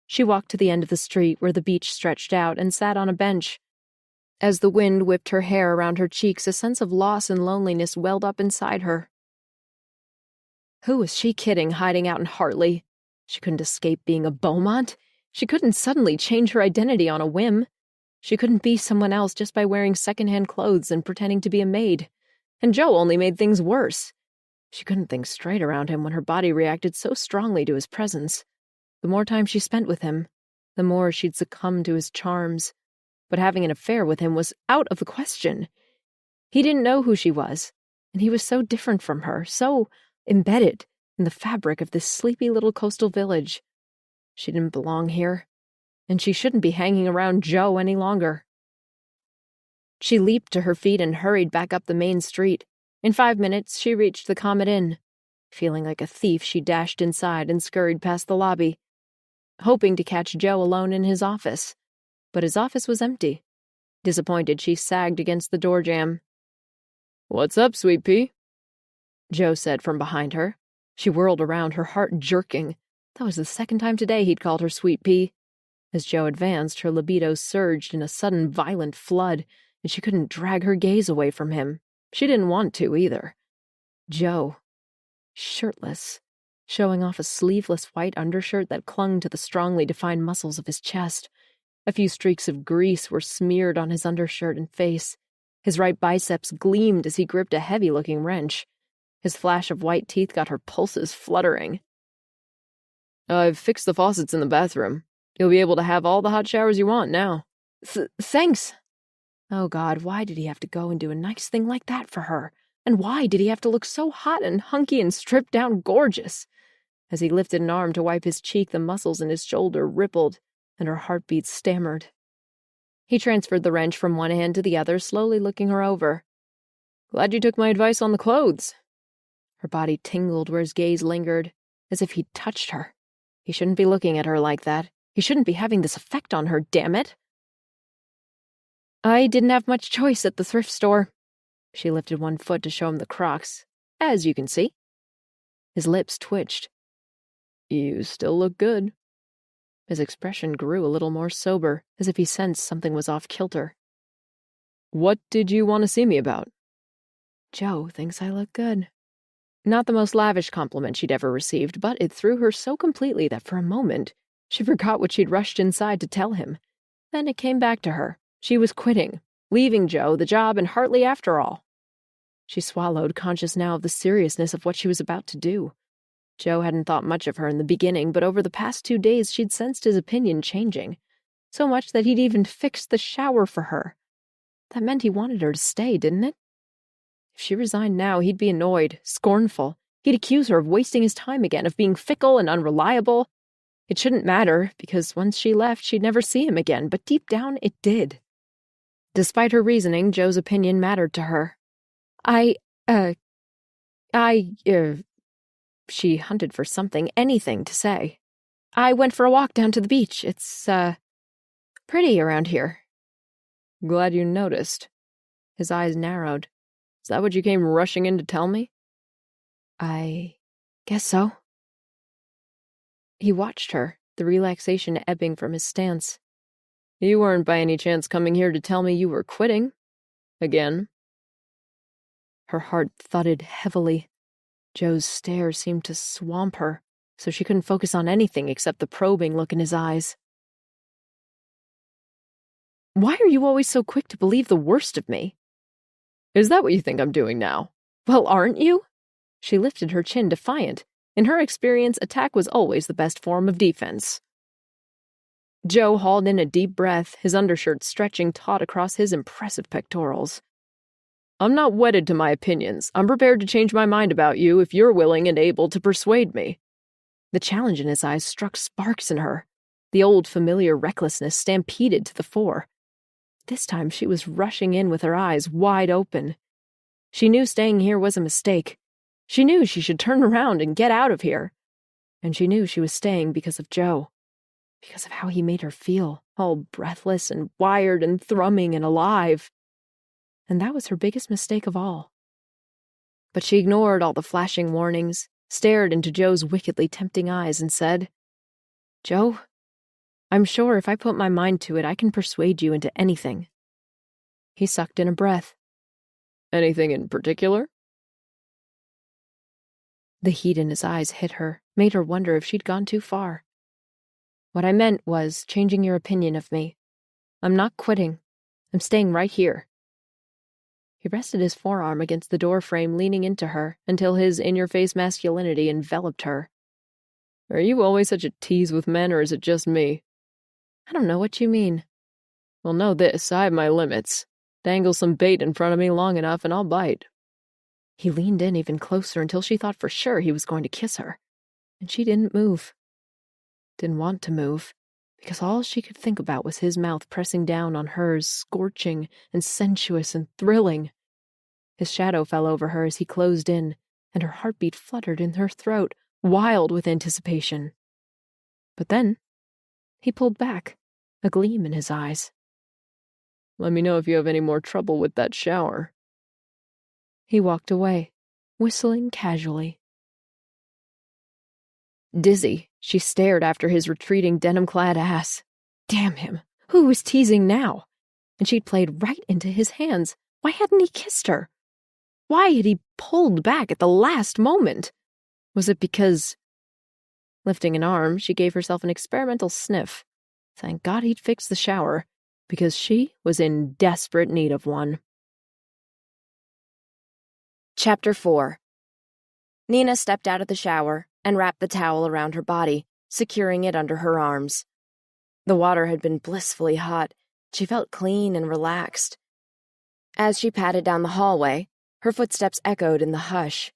She walked to the end of the street where the beach stretched out and sat on a bench. As the wind whipped her hair around her cheeks, a sense of loss and loneliness welled up inside her. Who was she kidding, hiding out in Hartley? She couldn't escape being a Beaumont. She couldn't suddenly change her identity on a whim. She couldn't be someone else just by wearing secondhand clothes and pretending to be a maid. And Joe only made things worse. She couldn't think straight around him when her body reacted so strongly to his presence. The more time she spent with him, the more she'd succumb to his charms. But having an affair with him was out of the question. He didn't know who she was, and he was so different from her, so embedded in the fabric of this sleepy little coastal village. She didn't belong here, and she shouldn't be hanging around Joe any longer. She leaped to her feet and hurried back up the main street. In 5 minutes, she reached the Comet Inn. Feeling like a thief, she dashed inside and scurried past the lobby, hoping to catch Joe alone in his office. But his office was empty. Disappointed, she sagged against the door jamb. "What's up, Sweet Pea?" Joe said from behind her. She whirled around, her heart jerking. That was the second time today he'd called her Sweet Pea. As Joe advanced, her libido surged in a sudden violent flood, and she couldn't drag her gaze away from him. She didn't want to, either. Joe, shirtless, showing off a sleeveless white undershirt that clung to the strongly defined muscles of his chest. A few streaks of grease were smeared on his undershirt and face. His right biceps gleamed as he gripped a heavy-looking wrench. His flash of white teeth got her pulses fluttering. "I've fixed the faucets in the bathroom. You'll be able to have all the hot showers you want now." Thanks." Oh, God, why did he have to go and do a nice thing like that for her? And why did he have to look so hot and hunky and stripped down gorgeous? As he lifted an arm to wipe his cheek, the muscles in his shoulder rippled, and her heartbeat stammered. He transferred the wrench from one hand to the other, slowly looking her over. "Glad you took my advice on the clothes." Her body tingled where his gaze lingered, as if he'd touched her. He shouldn't be looking at her like that. He shouldn't be having this effect on her, damn it. "I didn't have much choice at the thrift store." She lifted one foot to show him the Crocs, as you can see. His lips twitched. "You still look good." His expression grew a little more sober, as if he sensed something was off kilter. "What did you want to see me about?" "Joe thinks I look good." Not the most lavish compliment she'd ever received, but it threw her so completely that for a moment she forgot what she'd rushed inside to tell him. Then it came back to her. She was quitting, leaving Joe, the job, and Hartley after all. She swallowed, conscious now of the seriousness of what she was about to do. Joe hadn't thought much of her in the beginning, but over the past 2 days she'd sensed his opinion changing. So much that he'd even fixed the shower for her. That meant he wanted her to stay, didn't it? If she resigned now, he'd be annoyed, scornful. He'd accuse her of wasting his time again, of being fickle and unreliable. It shouldn't matter, because once she left, she'd never see him again, but deep down it did. Despite her reasoning, Joe's opinion mattered to her. She hunted for something, anything to say. "I went for a walk down to the beach. It's, pretty around here." "Glad you noticed." His eyes narrowed. "Is that what you came rushing in to tell me?" "I guess so." He watched her, the relaxation ebbing from his stance. You weren't by any chance coming here to tell me you were quitting? Again? Her heart thudded heavily. Joe's stare seemed to swamp her, so she couldn't focus on anything except the probing look in his eyes. Why are you always so quick to believe the worst of me? Is that what you think I'm doing now? Well, aren't you? She lifted her chin defiant. In her experience, attack was always the best form of defense. Joe hauled in a deep breath, his undershirt stretching taut across his impressive pectorals. I'm not wedded to my opinions. I'm prepared to change my mind about you if you're willing and able to persuade me. The challenge in his eyes struck sparks in her. The old familiar recklessness stampeded to the fore. This time she was rushing in with her eyes wide open. She knew staying here was a mistake. She knew she should turn around and get out of here. And she knew she was staying because of Joe. Because of how he made her feel, all breathless and wired and thrumming and alive. And that was her biggest mistake of all. But she ignored all the flashing warnings, stared into Joe's wickedly tempting eyes and said, Joe, I'm sure if I put my mind to it, I can persuade you into anything. He sucked in a breath. Anything in particular? The heat in his eyes hit her, made her wonder if she'd gone too far. What I meant was changing your opinion of me. I'm not quitting. I'm staying right here. He rested his forearm against the door frame, leaning into her, until his in-your-face masculinity enveloped her. Are you always such a tease with men, or is it just me? I don't know what you mean. Well, know this, I have my limits. Dangle some bait in front of me long enough and I'll bite. He leaned in even closer until she thought for sure he was going to kiss her. And she didn't move. Didn't want to move, because all she could think about was his mouth pressing down on hers, scorching and sensuous and thrilling. His shadow fell over her as he closed in, and her heartbeat fluttered in her throat, wild with anticipation. But then, he pulled back, a gleam in his eyes. Let me know if you have any more trouble with that shower. He walked away, whistling casually. Dizzy, she stared after his retreating denim-clad ass. Damn him, who was teasing now? And she'd played right into his hands. Why hadn't he kissed her? Why had he pulled back at the last moment? Was it because... Lifting an arm, she gave herself an experimental sniff. Thank God he'd fixed the shower, because she was in desperate need of one. Chapter 4. Nina stepped out of the shower and wrapped the towel around her body, securing it under her arms. The water had been blissfully hot. She felt clean and relaxed. As she padded down the hallway, her footsteps echoed in the hush.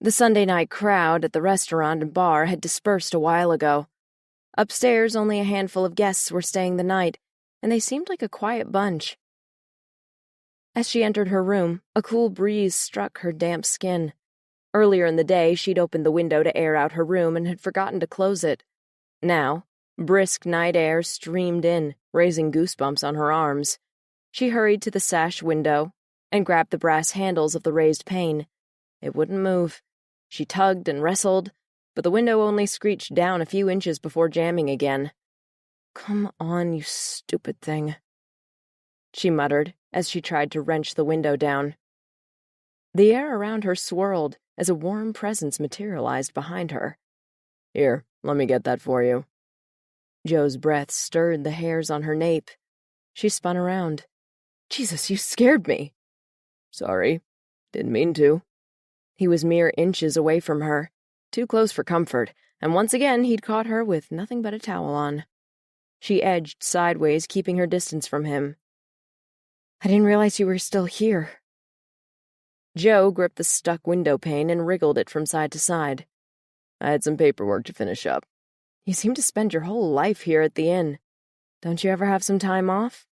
The Sunday night crowd at the restaurant and bar had dispersed a while ago. Upstairs, only a handful of guests were staying the night, and they seemed like a quiet bunch. As she entered her room, a cool breeze struck her damp skin. Earlier in the day, she'd opened the window to air out her room and had forgotten to close it. Now, brisk night air streamed in, raising goosebumps on her arms. She hurried to the sash window and grabbed the brass handles of the raised pane. It wouldn't move. She tugged and wrestled, but the window only screeched down a few inches before jamming again. Come on, you stupid thing, she muttered as she tried to wrench the window down. The air around her swirled as a warm presence materialized behind her. Here, let me get that for you. Joe's breath stirred the hairs on her nape. She spun around. Jesus, you scared me. Sorry, didn't mean to. He was mere inches away from her, too close for comfort, and once again he'd caught her with nothing but a towel on. She edged sideways, keeping her distance from him. I didn't realize you were still here. Joe gripped the stuck window pane and wriggled it from side to side. I had some paperwork to finish up. You seem to spend your whole life here at the inn. Don't you ever have some time off?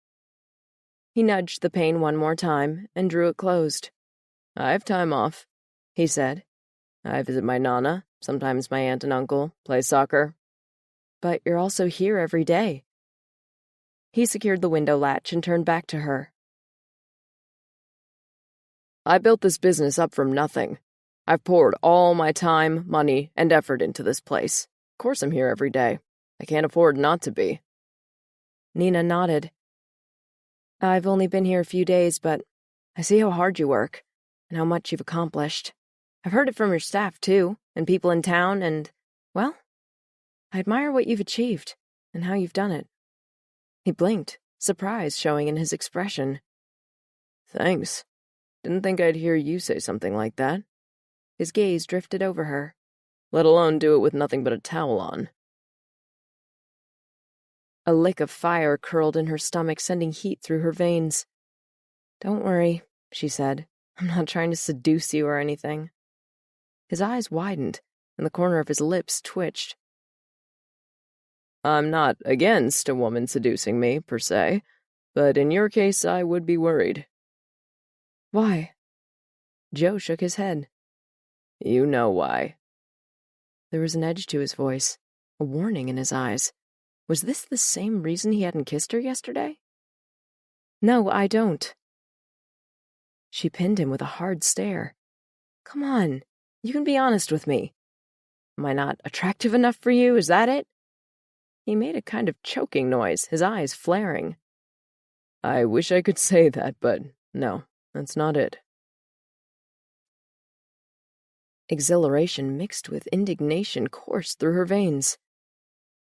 He nudged the pane one more time and drew it closed. I have time off, he said. I visit my nana, sometimes my aunt and uncle, play soccer. But you're also here every day. He secured the window latch and turned back to her. I built this business up from nothing. I've poured all my time, money, and effort into this place. course I'm here every day. I can't afford not to be."
Nina nodded. "I've only been here a few days, but I see how hard you work and how much you've accomplished. I've heard it from your staff, too, and people in town, and, well, I admire what you've achieved and how you've done it." He blinked, surprise showing in his expression.
"Thanks. Didn't think I'd hear you say something like that."
His gaze drifted over her.
"Let alone do it with nothing but a towel on."
A lick of fire curled in her stomach, sending heat through her veins. "Don't worry," she said. "I'm not trying to seduce you or anything." His eyes widened, and the corner of his lips twitched.
"I'm not against a woman seducing me, per se, but in your case I would be worried."
"Why?" Joe shook his head.
"You know why."
There was an edge to his voice, a warning in his eyes. Was this the same reason he hadn't kissed her yesterday? "No, I don't." She pinned him with a hard stare. "Come on, you can be honest with me. Am I not attractive enough for you? Is that it?" He made a kind of choking noise, his eyes flaring.
"I wish I could say that, but no, that's not it."
Exhilaration mixed with indignation coursed through her veins.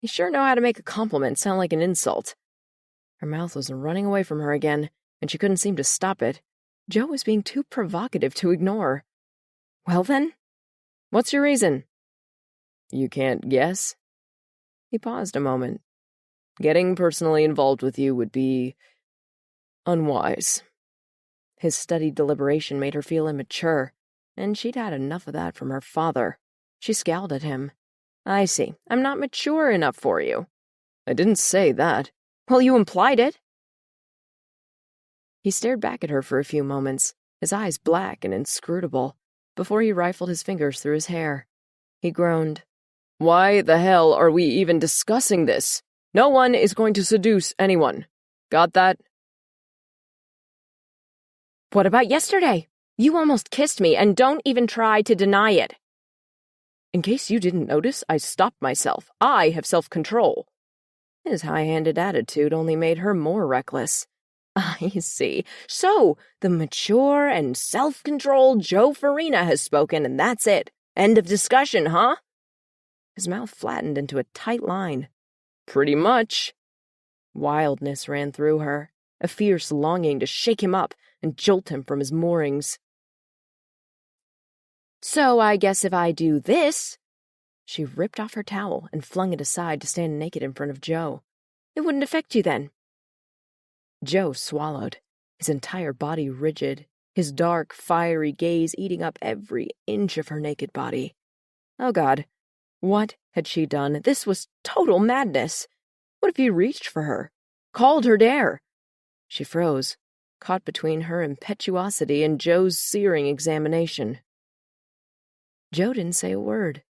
You sure know how to make a compliment sound like an insult. Her mouth was running away from her again, and she couldn't seem to stop it. Joe was being too provocative to ignore. "Well then, what's your reason?"
"You can't guess?" He paused a moment. "Getting personally involved with you would be unwise."
His studied deliberation made her feel immature, and she'd had enough of that from her father. She scowled at him. "I see. I'm not mature enough for you."
"I didn't say that."
"Well, you implied it." He stared back at her for a few moments, his eyes black and inscrutable, before he rifled his fingers through his hair. He groaned.
"Why the hell are we even discussing this? No one is going to seduce anyone. Got that?"
"What about yesterday? You almost kissed me, and don't even try to deny it."
"In case you didn't notice, I stopped myself. I have self-control."
His high-handed attitude only made her more reckless. "I see. So, the mature and self-controlled Joe Farina has spoken, and that's it. End of discussion, huh?" His mouth flattened into a tight line.
"Pretty much."
Wildness ran through her, a fierce longing to shake him up and jolt him from his moorings. "So I guess if I do this—" She ripped off her towel and flung it aside to stand naked in front of Joe. "It wouldn't affect you then." Joe swallowed, his entire body rigid, his dark, fiery gaze eating up every inch of her naked body. Oh God, what had she done? This was total madness. What if he reached for her, called her dare? She froze, caught between her impetuosity and Joe's searing examination. Joe didn't say a word.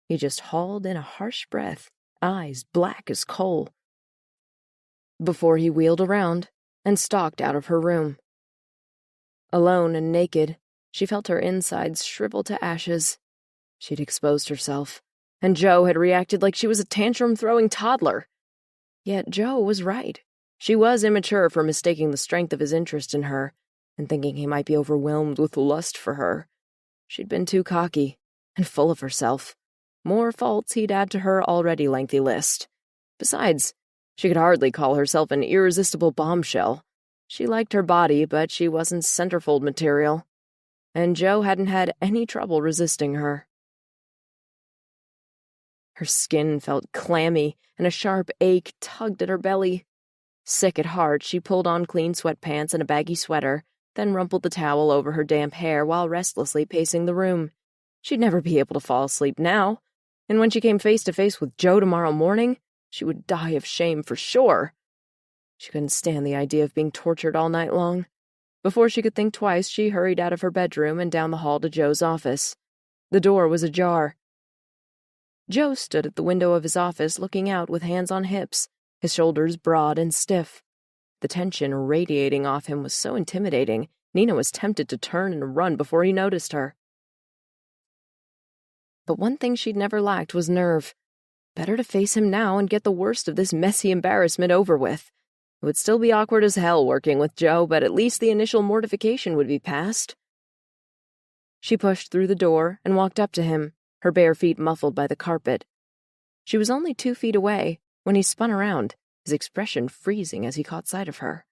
He just hauled in a harsh breath, eyes black as coal, before he wheeled around and stalked out of her room. Alone and naked, she felt her insides shrivel to ashes. She'd exposed herself, and Joe had reacted like she was a tantrum-throwing toddler. Yet Joe was right. She was immature for mistaking the strength of his interest in her and thinking he might be overwhelmed with lust for her. She'd been too cocky and full of herself. More faults he'd add to her already lengthy list. Besides, she could hardly call herself an irresistible bombshell. She liked her body, but she wasn't centerfold material. And Joe hadn't had any trouble resisting her. Her skin felt clammy, and a sharp ache tugged at her belly. Sick at heart, she pulled on clean sweatpants and a baggy sweater, then rumpled the towel over her damp hair while restlessly pacing the room. She'd never be able to fall asleep now, and when she came face to face with Joe tomorrow morning, she would die of shame for sure. She couldn't stand the idea of being tortured all night long. Before she could think twice, she hurried out of her bedroom and down the hall to Joe's office. The door was ajar. Joe stood at the window of his office looking out with hands on hips, his shoulders broad and stiff. The tension radiating off him was so intimidating, Nina was tempted to turn and run before he noticed her. But one thing she'd never lacked was nerve.
Better to face him now and get the worst of this messy embarrassment over with. It would still be awkward as hell working with Joe, but at least the initial mortification would be past. She pushed through the door and walked up to him, her bare feet muffled by the carpet. She was only 2 feet away when he spun around, his expression freezing as he caught sight of her.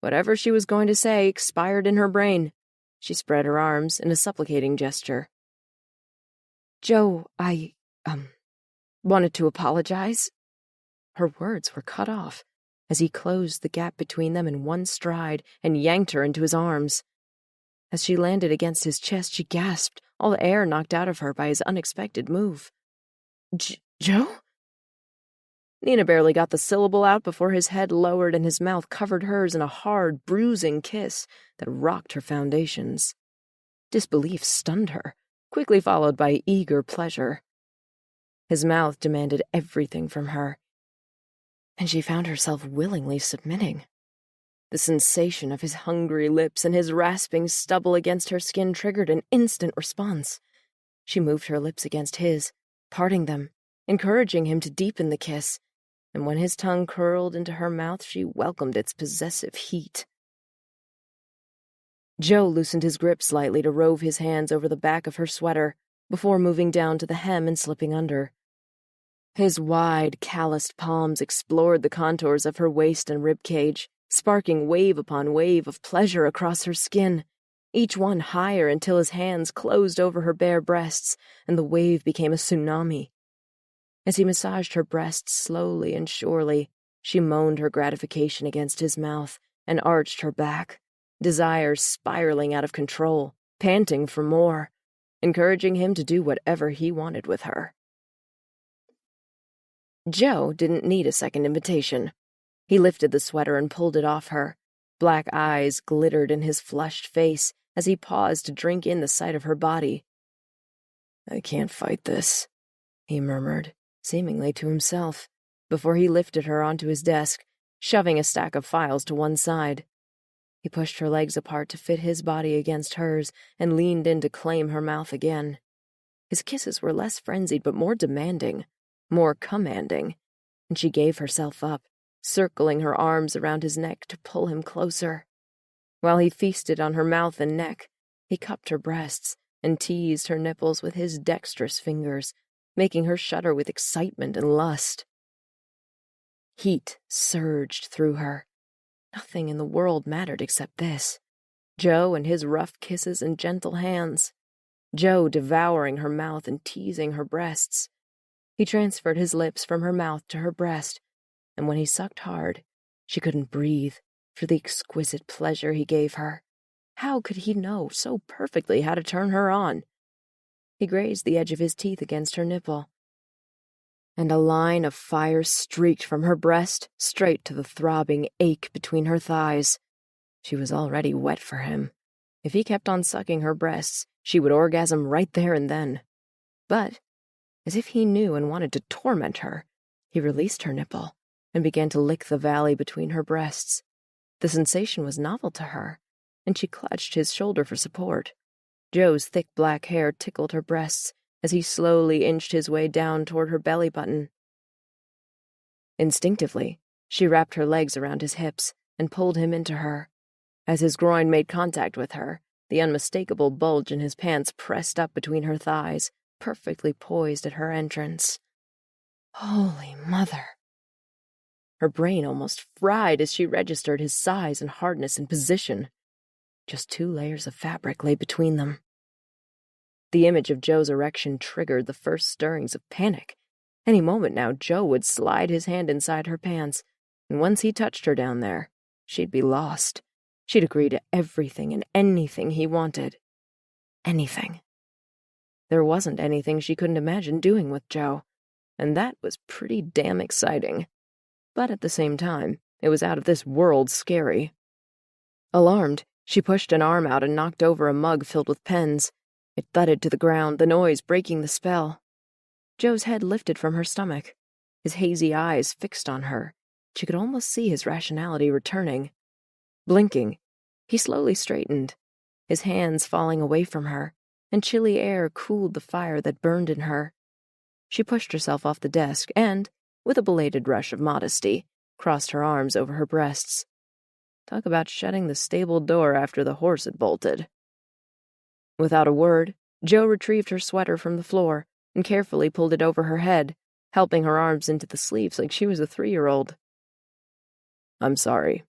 Whatever she was going to say expired in her brain. She spread her arms in a supplicating gesture. "Joe, I, wanted to apologize." Her words were cut off as he closed the gap between them in one stride and yanked her into his arms. As she landed against his chest, she gasped, all the air knocked out of her by his unexpected move. Joe? Nina barely got the syllable out before his head lowered and his mouth covered hers in a hard, bruising kiss that rocked her foundations. Disbelief stunned her, quickly followed by eager pleasure. His mouth demanded everything from her, and she found herself willingly submitting. The sensation of his hungry lips and his rasping stubble against her skin triggered an instant response. She moved her lips against his, parting them, encouraging him to deepen the kiss, and when his tongue curled into her mouth, she welcomed its possessive heat. Joe loosened his grip slightly to rove his hands over the back of her sweater, before moving down to the hem and slipping under. His wide, calloused palms explored the contours of her waist and ribcage, sparking wave upon wave of pleasure across her skin, each one higher until his hands closed over her bare breasts, and the wave became a tsunami. As he massaged her breasts slowly and surely, she moaned her gratification against his mouth and arched her back, desires spiraling out of control, panting for more, encouraging him to do whatever he wanted with her. Joe didn't need a second invitation. He lifted the sweater and pulled it off her. Black eyes glittered in his flushed face as he paused to drink in the sight of her body. "I can't fight this," he murmured, seemingly to himself, before he lifted her onto his desk, shoving a stack of files to one side. He pushed her legs apart to fit his body against hers and leaned in to claim her mouth again. His kisses were less frenzied but more demanding, more commanding, and she gave herself up, circling her arms around his neck to pull him closer. While he feasted on her mouth and neck, he cupped her breasts and teased her nipples with his dexterous fingers, making her shudder with excitement and lust. Heat surged through her. Nothing in the world mattered except this. Joe and his rough kisses and gentle hands. Joe devouring her mouth and teasing her breasts. He transferred his lips from her mouth to her breast, and when he sucked hard, she couldn't breathe for the exquisite pleasure he gave her. How could he know so perfectly how to turn her on? He grazed the edge of his teeth against her nipple, and a line of fire streaked from her breast straight to the throbbing ache between her thighs. She was already wet for him. If he kept on sucking her breasts, she would orgasm right there and then. But, as if he knew and wanted to torment her, he released her nipple and began to lick the valley between her breasts. The sensation was novel to her, and she clutched his shoulder for support. Joe's thick black hair tickled her breasts as he slowly inched his way down toward her belly button. Instinctively, she wrapped her legs around his hips and pulled him into her. As his groin made contact with her, the unmistakable bulge in his pants pressed up between her thighs, perfectly poised at her entrance. Holy Mother! Her brain almost fried as she registered his size and hardness and position. Just 2 layers of fabric lay between them. The image of Joe's erection triggered the first stirrings of panic. Any moment now, Joe would slide his hand inside her pants, and once he touched her down there, she'd be lost. She'd agree to everything and anything he wanted. Anything. There wasn't anything she couldn't imagine doing with Joe, and that was pretty damn exciting. But at the same time, it was out of this world scary. Alarmed, she pushed an arm out and knocked over a mug filled with pens. It thudded to the ground, the noise breaking the spell. Joe's head lifted from her stomach, his hazy eyes fixed on her. She could almost see his rationality returning. Blinking, he slowly straightened, his hands falling away from her, and chilly air cooled the fire that burned in her. She pushed herself off the desk and, with a belated rush of modesty, crossed her arms over her breasts. Talk about shutting the stable door after the horse had bolted. Without a word, Jo retrieved her sweater from the floor and carefully pulled it over her head, helping her arms into the sleeves like she was a 3-year-old. "I'm sorry,"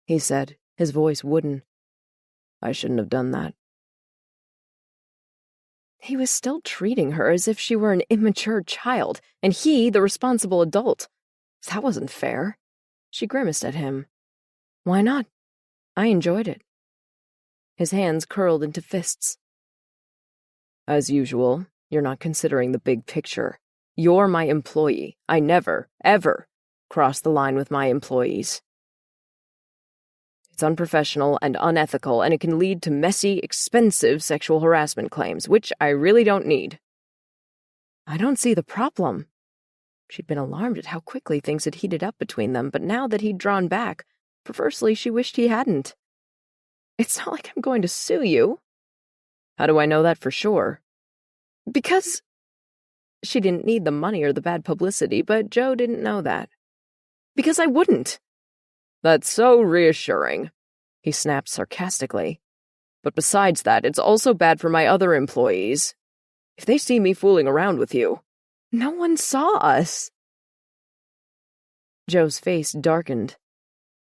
he said, his voice wooden. "I shouldn't have done that." He was still treating her as if she were an immature child, and he the responsible adult. That wasn't fair. She grimaced at him. Why not? I enjoyed it. His hands curled into fists. As usual, you're not considering the big picture. You're my employee. I never, ever cross the line with my employees. It's unprofessional and unethical, and it can lead to messy, expensive sexual harassment claims, which I really don't need. I don't see the problem. She'd been alarmed at how quickly things had heated up between them, but now that he'd drawn back, perversely she wished he hadn't. It's not like I'm going to sue you. How do I know that for sure? Because... She didn't need the money or the bad publicity, but Jo didn't know that. Because I wouldn't. That's so reassuring, he snapped sarcastically. But besides that, it's also bad for my other employees. If they see me fooling around with you. No one saw us. Jo's face darkened.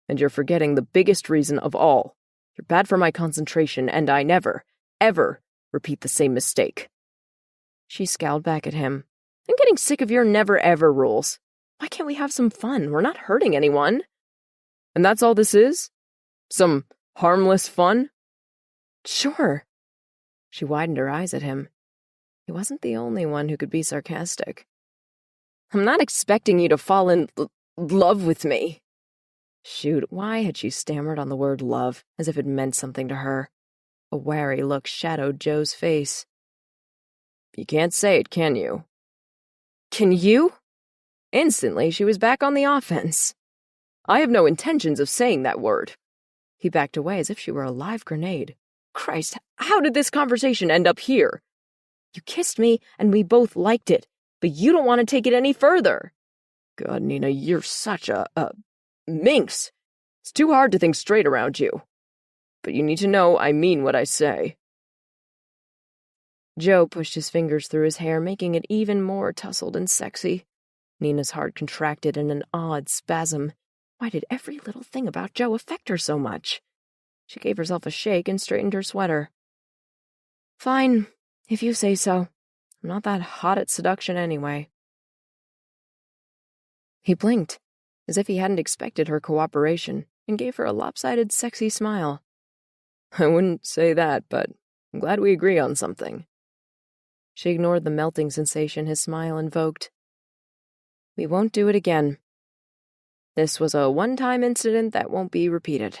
And you're forgetting the biggest reason of all. You're bad for my concentration, and I never, ever repeat the same mistake. She scowled back at him. I'm getting sick of your never-ever rules. Why can't we have some fun? We're not hurting anyone. And that's all this is? Some harmless fun? Sure. She widened her eyes at him. He wasn't the only one who could be sarcastic. I'm not expecting you to fall in love with me. Shoot, why had she stammered on the word love, as if it meant something to her? A wary look shadowed Jo's face. You can't say it, can you? Can you? Instantly, she was back on the offense. I have no intentions of saying that word. He backed away as if she were a live grenade. Christ, how did this conversation end up here? You kissed me, and we both liked it, but you don't want to take it any further. God, Nina, you're such a minx. It's too hard to think straight around you. But you need to know I mean what I say. Jo pushed his fingers through his hair, making it even more tousled and sexy. Nina's heart contracted in an odd spasm. Why did every little thing about Jo affect her so much? She gave herself a shake and straightened her sweater. Fine, if you say so. I'm not that hot at seduction anyway. He blinked, as if he hadn't expected her cooperation, and gave her a lopsided, sexy smile. I wouldn't say that, but I'm glad we agree on something. She ignored the melting sensation his smile invoked. We won't do it again. This was a one-time incident that won't be repeated.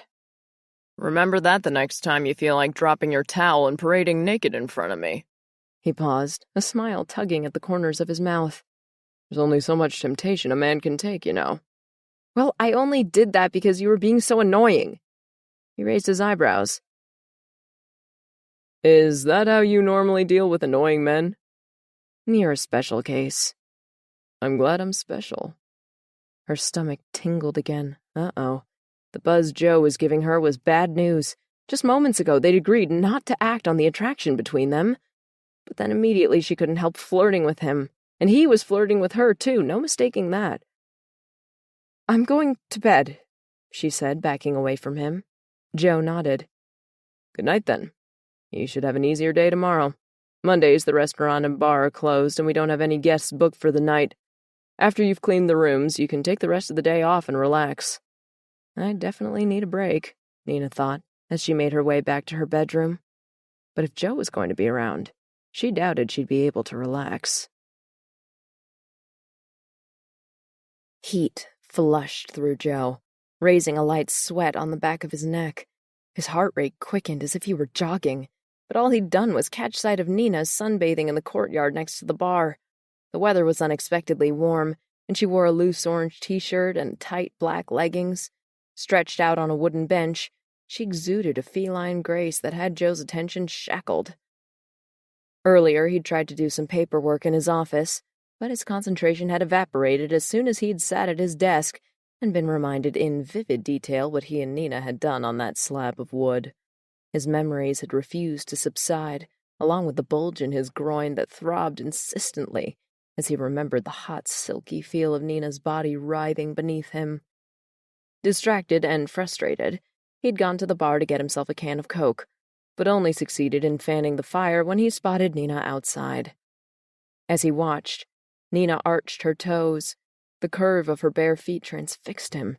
Remember that the next time you feel like dropping your towel and parading naked in front of me. He paused, a smile tugging at the corners of his mouth. There's only so much temptation a man can take, you know. Well, I only did that because you were being so annoying. He raised his eyebrows. Is that how you normally deal with annoying men? You're a special case. I'm glad I'm special. Her stomach tingled again. Uh-oh. The buzz Jo was giving her was bad news. Just moments ago, they'd agreed not to act on the attraction between them. But then immediately she couldn't help flirting with him. And he was flirting with her, too, no mistaking that. I'm going to bed, she said, backing away from him. Jo nodded. Good night, then. You should have an easier day tomorrow. Mondays, the restaurant and bar are closed, and we don't have any guests booked for the night. After you've cleaned the rooms, you can take the rest of the day off and relax. I definitely need a break, Nina thought, as she made her way back to her bedroom. But if Jo was going to be around, she doubted she'd be able to relax. Heat flushed through Jo, raising a light sweat on the back of his neck. His heart rate quickened as if he were jogging, but all he'd done was catch sight of Nina sunbathing in the courtyard next to the bar. The weather was unexpectedly warm, and she wore a loose orange t-shirt and tight black leggings. Stretched out on a wooden bench, she exuded a feline grace that had Jo's attention shackled. Earlier, he'd tried to do some paperwork in his office, but his concentration had evaporated as soon as he'd sat at his desk and been reminded in vivid detail what he and Nina had done on that slab of wood. His memories had refused to subside, along with the bulge in his groin that throbbed insistently as he remembered the hot, silky feel of Nina's body writhing beneath him. Distracted and frustrated, he'd gone to the bar to get himself a can of Coke, but only succeeded in fanning the fire when he spotted Nina outside. As he watched, Nina arched her toes. The curve of her bare feet transfixed him.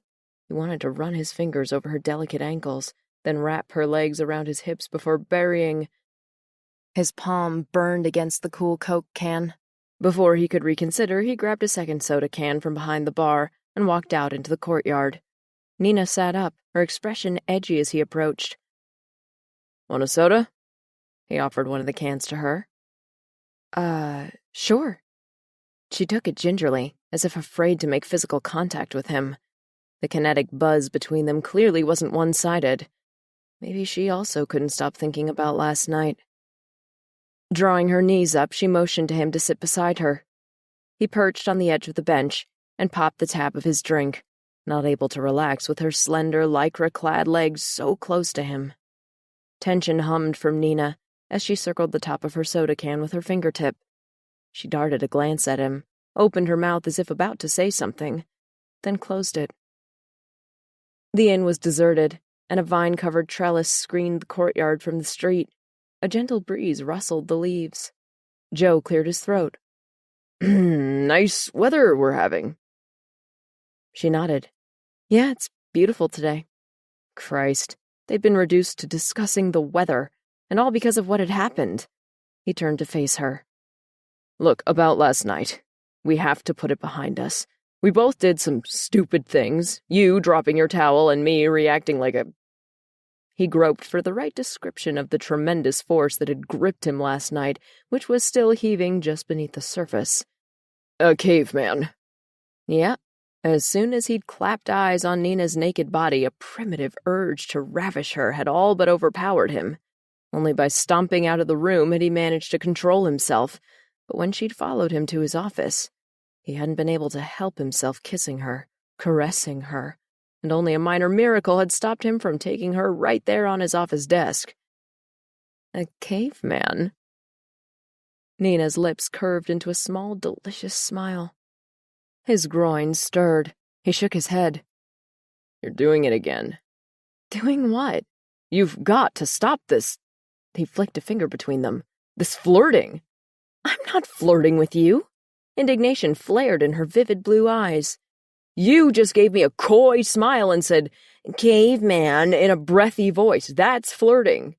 He wanted to run his fingers over her delicate ankles, then wrap her legs around his hips before burying. His palm burned against the cool Coke can. Before he could reconsider, he grabbed a second soda can from behind the bar and walked out into the courtyard. Nina sat up, her expression edgy as he approached. "Want a soda?" He offered one of the cans to her. Sure." She took it gingerly, as if afraid to make physical contact with him. The kinetic buzz between them clearly wasn't one-sided. Maybe she also couldn't stop thinking about last night. Drawing her knees up, she motioned to him to sit beside her. He perched on the edge of the bench and popped the tab of his drink, not able to relax with her slender, lycra-clad legs so close to him. Tension hummed from Nina as she circled the top of her soda can with her fingertip. She darted a glance at him, opened her mouth as if about to say something, then closed it. The inn was deserted, and a vine-covered trellis screened the courtyard from the street. A gentle breeze rustled the leaves. Joe cleared his throat. "Nice weather we're having." She nodded. "Yeah, it's beautiful today." Christ, they'd been reduced to discussing the weather, and all because of what had happened. He turned to face her. "Look, about last night. We have to put it behind us. We both did some stupid things, you dropping your towel and me reacting like a—" He groped for the right description of the tremendous force that had gripped him last night, which was still heaving just beneath the surface. "A caveman." Yeah. As soon as he'd clapped eyes on Nina's naked body, a primitive urge to ravish her had all but overpowered him. Only by stomping out of the room had he managed to control himself, but when she'd followed him to his office, he hadn't been able to help himself kissing her, caressing her, and only a minor miracle had stopped him from taking her right there on his office desk. A caveman? Nina's lips curved into a small, delicious smile. His groin stirred. He shook his head. "You're doing it again." "Doing what?" "You've got to stop this." He flicked a finger between them. "This flirting." "I'm not flirting with you." Indignation flared in her vivid blue eyes. "You just gave me a coy smile and said, 'Caveman,' in a breathy voice. That's flirting."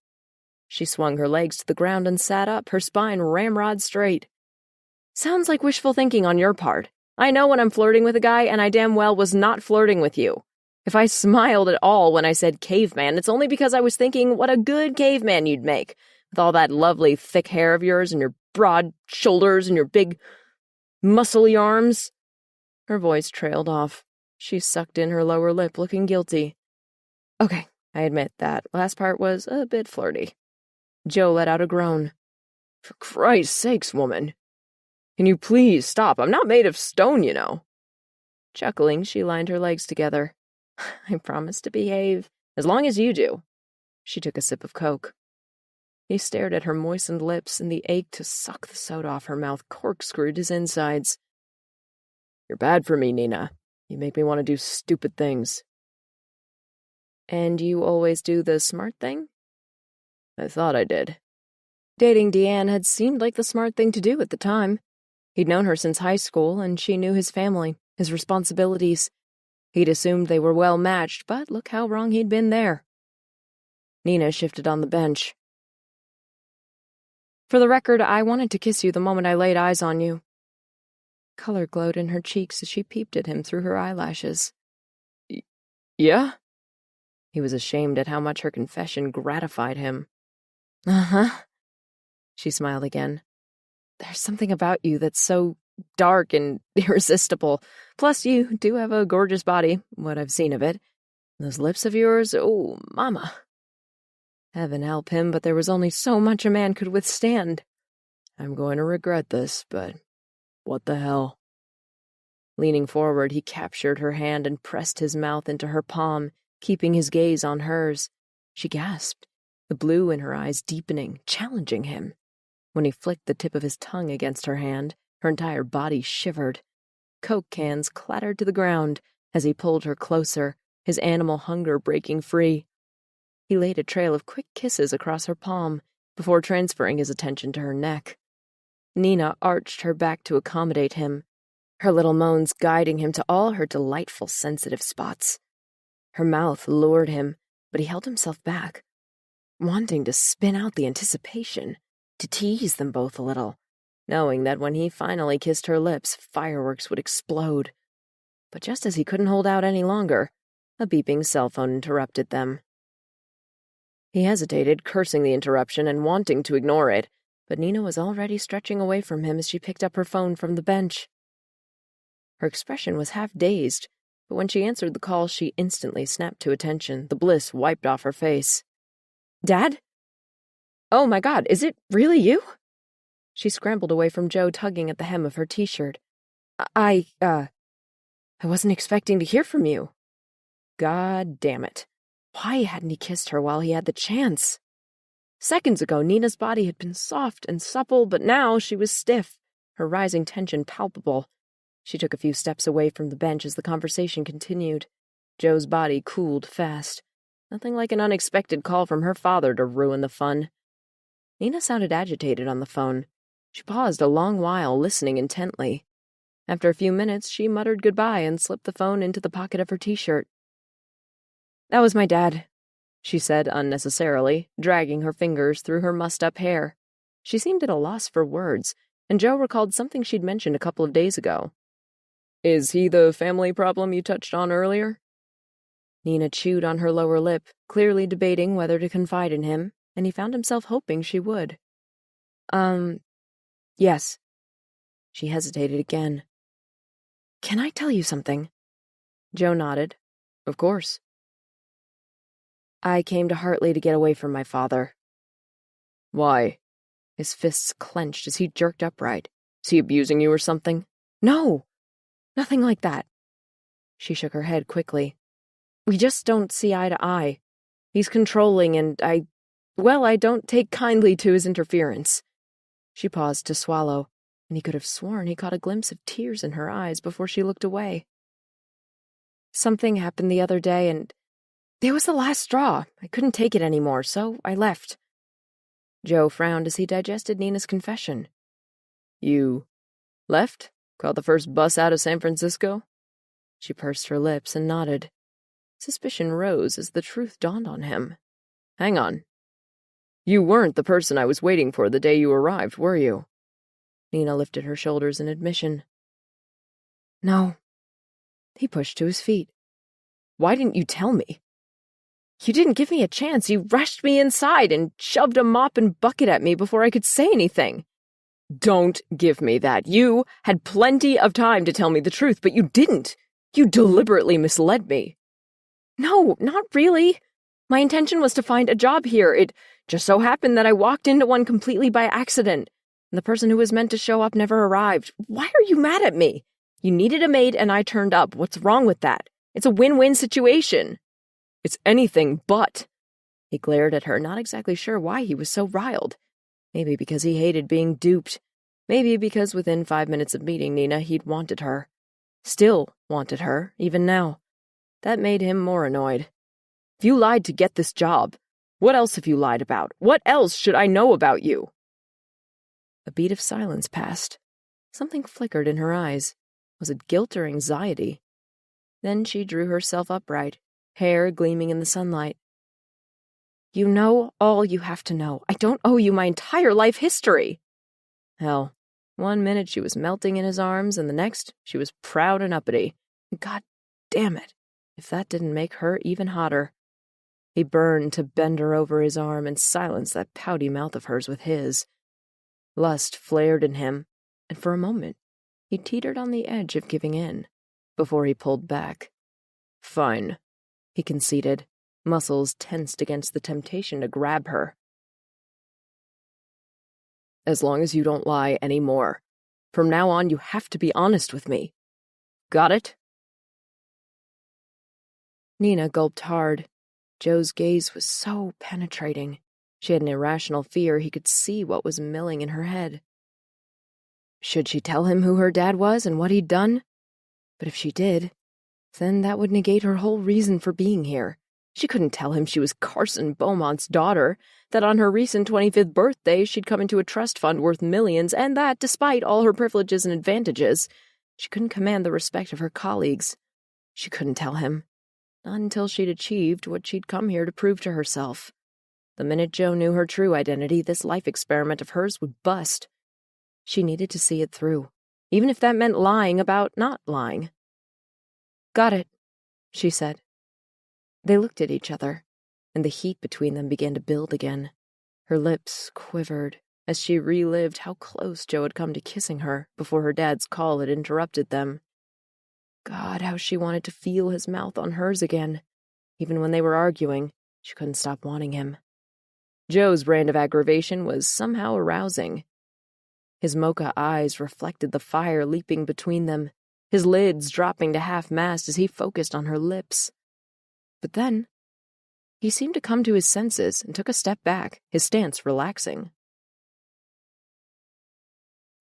She swung her legs to the ground and sat up, her spine ramrod straight. "Sounds like wishful thinking on your part. I know when I'm flirting with a guy, and I damn well was not flirting with you. If I smiled at all when I said caveman, it's only because I was thinking what a good caveman you'd make, with all that lovely thick hair of yours and your broad shoulders and your big, muscly arms." Her voice trailed off. She sucked in her lower lip, looking guilty. "Okay, I admit that last part was a bit flirty." Joe let out a groan. "For Christ's sakes, woman. Can you please stop? I'm not made of stone, you know." Chuckling, she lined her legs together. "I promise to behave, as long as you do." She took a sip of Coke. He stared at her moistened lips, and the ache to suck the soda off her mouth corkscrewed his insides. "You're bad for me, Nina. You make me want to do stupid things." "And you always do the smart thing?" "I thought I did." Dating Deanne had seemed like the smart thing to do at the time. He'd known her since high school, and she knew his family, his responsibilities. He'd assumed they were well matched, but look how wrong he'd been there. Nina shifted on the bench. "For the record, I wanted to kiss you the moment I laid eyes on you." Color glowed in her cheeks as she peeped at him through her eyelashes. Yeah? He was ashamed at how much her confession gratified him. Uh-huh. She smiled again. "There's something about you that's so dark and irresistible. Plus, you do have a gorgeous body, what I've seen of it. Those lips of yours, oh, mama." Heaven help him, but there was only so much a man could withstand. "I'm going to regret this, but What the hell? Leaning forward, he captured her hand and pressed his mouth into her palm, keeping his gaze on hers. She gasped, the blue in her eyes deepening, challenging him. When he flicked the tip of his tongue against her hand, her entire body shivered. Coke cans clattered to the ground as he pulled her closer, his animal hunger breaking free. He laid a trail of quick kisses across her palm before transferring his attention to her neck. Nina arched her back to accommodate him, her little moans guiding him to all her delightful sensitive spots. Her mouth lured him, but he held himself back, wanting to spin out the anticipation, to tease them both a little, knowing that when he finally kissed her lips, fireworks would explode. But just as he couldn't hold out any longer, a beeping cell phone interrupted them. He hesitated, cursing the interruption and wanting to ignore it, but Nina was already stretching away from him as she picked up her phone from the bench. Her expression was half dazed, but when she answered the call, she instantly snapped to attention, the bliss wiped off her face. "Dad? Oh my God, is it really you?" She scrambled away from Joe, tugging at the hem of her t-shirt. I wasn't expecting to hear from you." God damn it. Why hadn't he kissed her while he had the chance? Seconds ago, Nina's body had been soft and supple, but now she was stiff, her rising tension palpable. She took a few steps away from the bench as the conversation continued. Joe's body cooled fast. Nothing like an unexpected call from her father to ruin the fun. Nina sounded agitated on the phone. She paused a long while, listening intently. After a few minutes, she muttered goodbye and slipped the phone into the pocket of her t-shirt. "That was my dad," she said unnecessarily, dragging her fingers through her mussed-up hair. She seemed at a loss for words, and Joe recalled something she'd mentioned a couple of days ago. "Is he the family problem you touched on earlier?" Nina chewed on her lower lip, clearly debating whether to confide in him, and he found himself hoping she would. Yes." She hesitated again. "Can I tell you something?" Joe nodded. "Of course." "I came to Hartley to get away from my father." "Why?" His fists clenched as he jerked upright. "Is he abusing you or something?" "No! Nothing like that." She shook her head quickly. "We just don't see eye to eye. He's controlling and I don't take kindly to his interference." She paused to swallow, and he could have sworn he caught a glimpse of tears in her eyes before she looked away. "Something happened the other day, and it was the last straw. I couldn't take it anymore, so I left." Joe frowned as he digested Nina's confession. "You left? Caught the first bus out of San Francisco?" She pursed her lips and nodded. Suspicion rose as the truth dawned on him. "Hang on. You weren't the person I was waiting for the day you arrived, were you?" Nina lifted her shoulders in admission. "No." He pushed to his feet. "Why didn't you tell me?" "You didn't give me a chance. You rushed me inside and shoved a mop and bucket at me before I could say anything." "Don't give me that. You had plenty of time to tell me the truth, but you didn't. You deliberately misled me." "No, not really. My intention was to find a job here. It just so happened that I walked into one completely by accident, and the person who was meant to show up never arrived. Why are you mad at me? You needed a maid and I turned up. What's wrong with that? It's a win-win situation." "It's anything but." He glared at her, not exactly sure why he was so riled. Maybe because he hated being duped. Maybe because within 5 minutes of meeting Nina, he'd wanted her. Still wanted her, even now. That made him more annoyed. "If you lied to get this job, what else have you lied about? What else should I know about you?" A beat of silence passed. Something flickered in her eyes. Was it guilt or anxiety? Then she drew herself upright, hair gleaming in the sunlight. "You know all you have to know. I don't owe you my entire life history." Hell, 1 minute she was melting in his arms, and the next she was proud and uppity. God damn it, if that didn't make her even hotter. He burned to bend her over his arm and silence that pouty mouth of hers with his. Lust flared in him, and for a moment he teetered on the edge of giving in, before he pulled back. "Fine," he conceded, muscles tensed against the temptation to grab her. "As long as you don't lie any more." From now on, you have to be honest with me. Got it?"
Nina gulped hard. Joe's gaze was so penetrating. She had an irrational fear he could see what was milling in her head. Should she tell him who her dad was and what he'd done? But if she did, then that would negate her whole reason for being here. She couldn't tell him she was Carson Beaumont's daughter, that on her recent 25th birthday she'd come into a trust fund worth millions, and that, despite all her privileges and advantages, she couldn't command the respect of her colleagues. She couldn't tell him. Not until she'd achieved what she'd come here to prove to herself. The minute Joe knew her true identity, this life experiment of hers would bust. She needed to see it through, even if that meant lying about not lying. "Got it," she said. They looked at each other, and the heat between them began to build again. Her lips quivered as she relived how close Joe had come to kissing her before her dad's call had interrupted them. God, how she wanted to feel his mouth on hers again. Even when they were arguing, she couldn't stop wanting him. Joe's brand of aggravation was somehow arousing. His mocha eyes reflected the fire leaping between them, his lids dropping to half-mast as he focused on her lips. But then, he seemed to come to his senses and took a step back, his stance relaxing.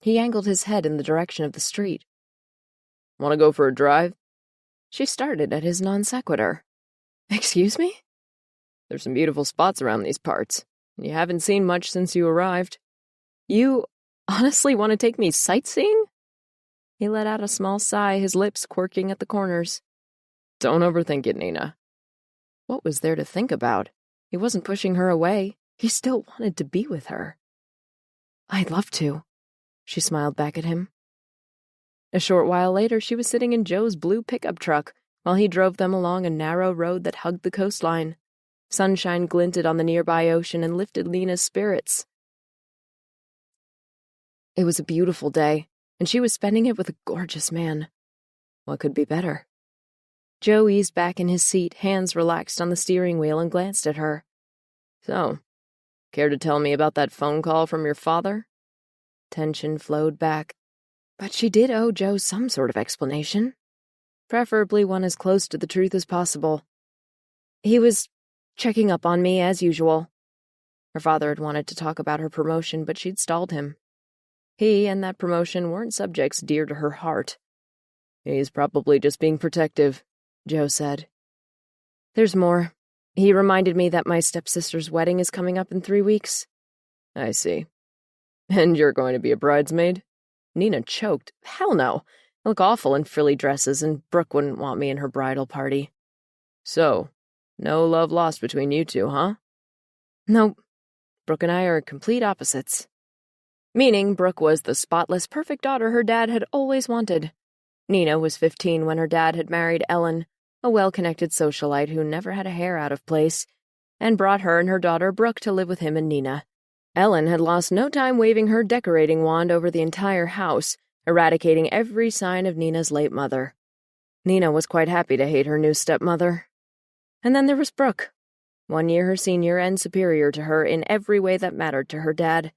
He angled his head in the direction of the street.
"Want to go for a drive?"
She started at his non sequitur. "Excuse me?"
"There's some beautiful spots around these parts. You haven't seen much since you arrived."
"You honestly want to take me sightseeing?" He let out a small sigh, his lips quirking at the corners.
"Don't overthink it, Nina."
What was there to think about? He wasn't pushing her away. He still wanted to be with her. "I'd love to," she smiled back at him. A short while later, she was sitting in Joe's blue pickup truck while he drove them along a narrow road that hugged the coastline. Sunshine glinted on the nearby ocean and lifted Nina's spirits. It was a beautiful day, and she was spending it with a gorgeous man. What could be better? Joe eased back in his seat, hands relaxed on the steering wheel, and glanced at her.
"So, care to tell me about that phone call from your father?"
Tension flowed back. But she did owe Joe some sort of explanation. Preferably one as close to the truth as possible. He was checking up on me, as usual. Her father had wanted to talk about her promotion, but she'd stalled him. He and that promotion weren't subjects dear to her heart.
"He's probably just being protective,"
Joe said. "There's more. He reminded me that my stepsister's wedding is coming up in 3 weeks.
"I see. And you're going to be a bridesmaid?"
Nina choked. "Hell no. I look awful in frilly dresses, and Brooke wouldn't want me in her bridal party."
"So, no love lost between you two, huh?"
"Nope. Brooke and I are complete opposites." Meaning Brooke was the spotless, perfect daughter her dad had always wanted. Nina was 15 when her dad had married Ellen, a well-connected socialite who never had a hair out of place, and brought her and her daughter Brooke to live with him and Nina. Ellen had lost no time waving her decorating wand over the entire house, eradicating every sign of Nina's late mother. Nina was quite happy to hate her new stepmother. And then there was Brooke, 1 year her senior and superior to her in every way that mattered to her dad.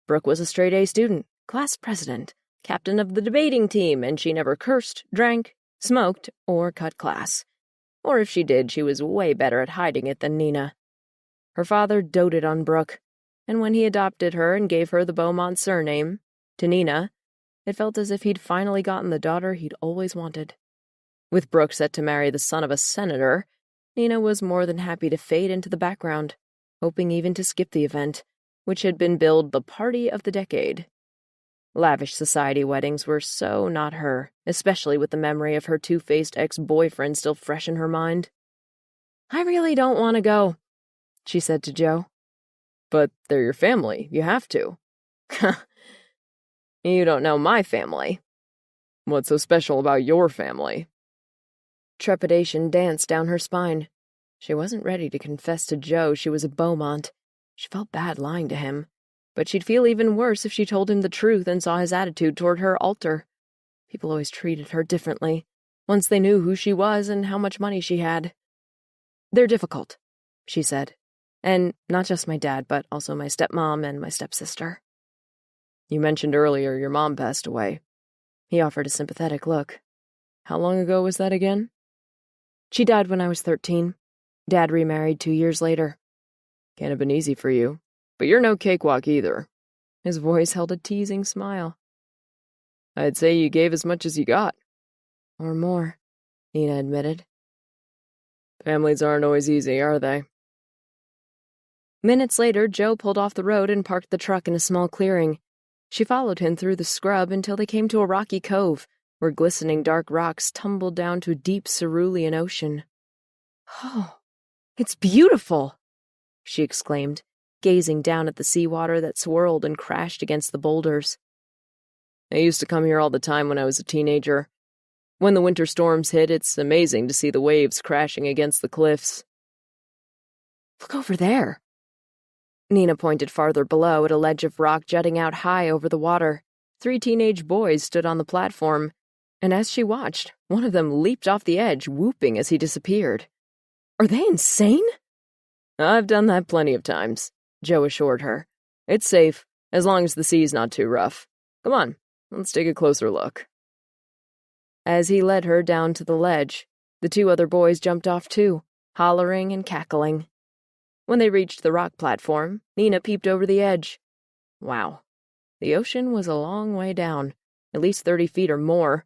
Brooke was a straight-A student, class president, captain of the debating team, and she never cursed, drank, smoked, or cut class. Or if she did, she was way better at hiding it than Nina. Her father doted on Brooke, and when he adopted her and gave her the Beaumont surname, to Nina, it felt as if he'd finally gotten the daughter he'd always wanted. With Brooke set to marry the son of a senator, Nina was more than happy to fade into the background, hoping even to skip the event, which had been billed the party of the decade. Lavish society weddings were so not her, especially with the memory of her two-faced ex-boyfriend still fresh in her mind. "I really don't want to go," she said to Joe.
"But they're your family. You have to."
"You don't know my family."
"What's so special about your family?"
Trepidation danced down her spine. She wasn't ready to confess to Joe she was a Beaumont. She felt bad lying to him, but she'd feel even worse if she told him the truth and saw his attitude toward her alter. People always treated her differently, once they knew who she was and how much money she had. "They're difficult," she said. "And not just my dad, but also my stepmom and my stepsister."
You mentioned earlier your mom passed away. He offered a sympathetic look. How long ago was that again?
She died when I was 13. Dad remarried 2 years later.
Can't have been easy for you, but you're no cakewalk either. His voice held a teasing smile. I'd say you gave as much as you got.
Or more, Nina admitted.
Families aren't always easy, are they?
Minutes later, Joe pulled off the road and parked the truck in a small clearing. She followed him through the scrub until they came to a rocky cove, where glistening dark rocks tumbled down to a deep cerulean ocean. "Oh, it's beautiful!" she exclaimed, gazing down at the seawater that swirled and crashed against the boulders.
I used to come here all the time when I was a teenager. When the winter storms hit, it's amazing to see the waves crashing against the cliffs.
Look over there. Nina pointed farther below at a ledge of rock jutting out high over the water.
3 teenage boys stood on the platform, and as she watched, one of them leaped off the edge, whooping as he disappeared.
Are they insane?
I've done that plenty of times, Joe assured her. It's safe, as long as the sea's not too rough. Come on, let's take a closer look. As he led her down to the ledge, the 2 other boys jumped off too, hollering and cackling. When they reached the rock platform, Nina peeped over the edge. Wow, the ocean was a long way down, at least 30 feet or more.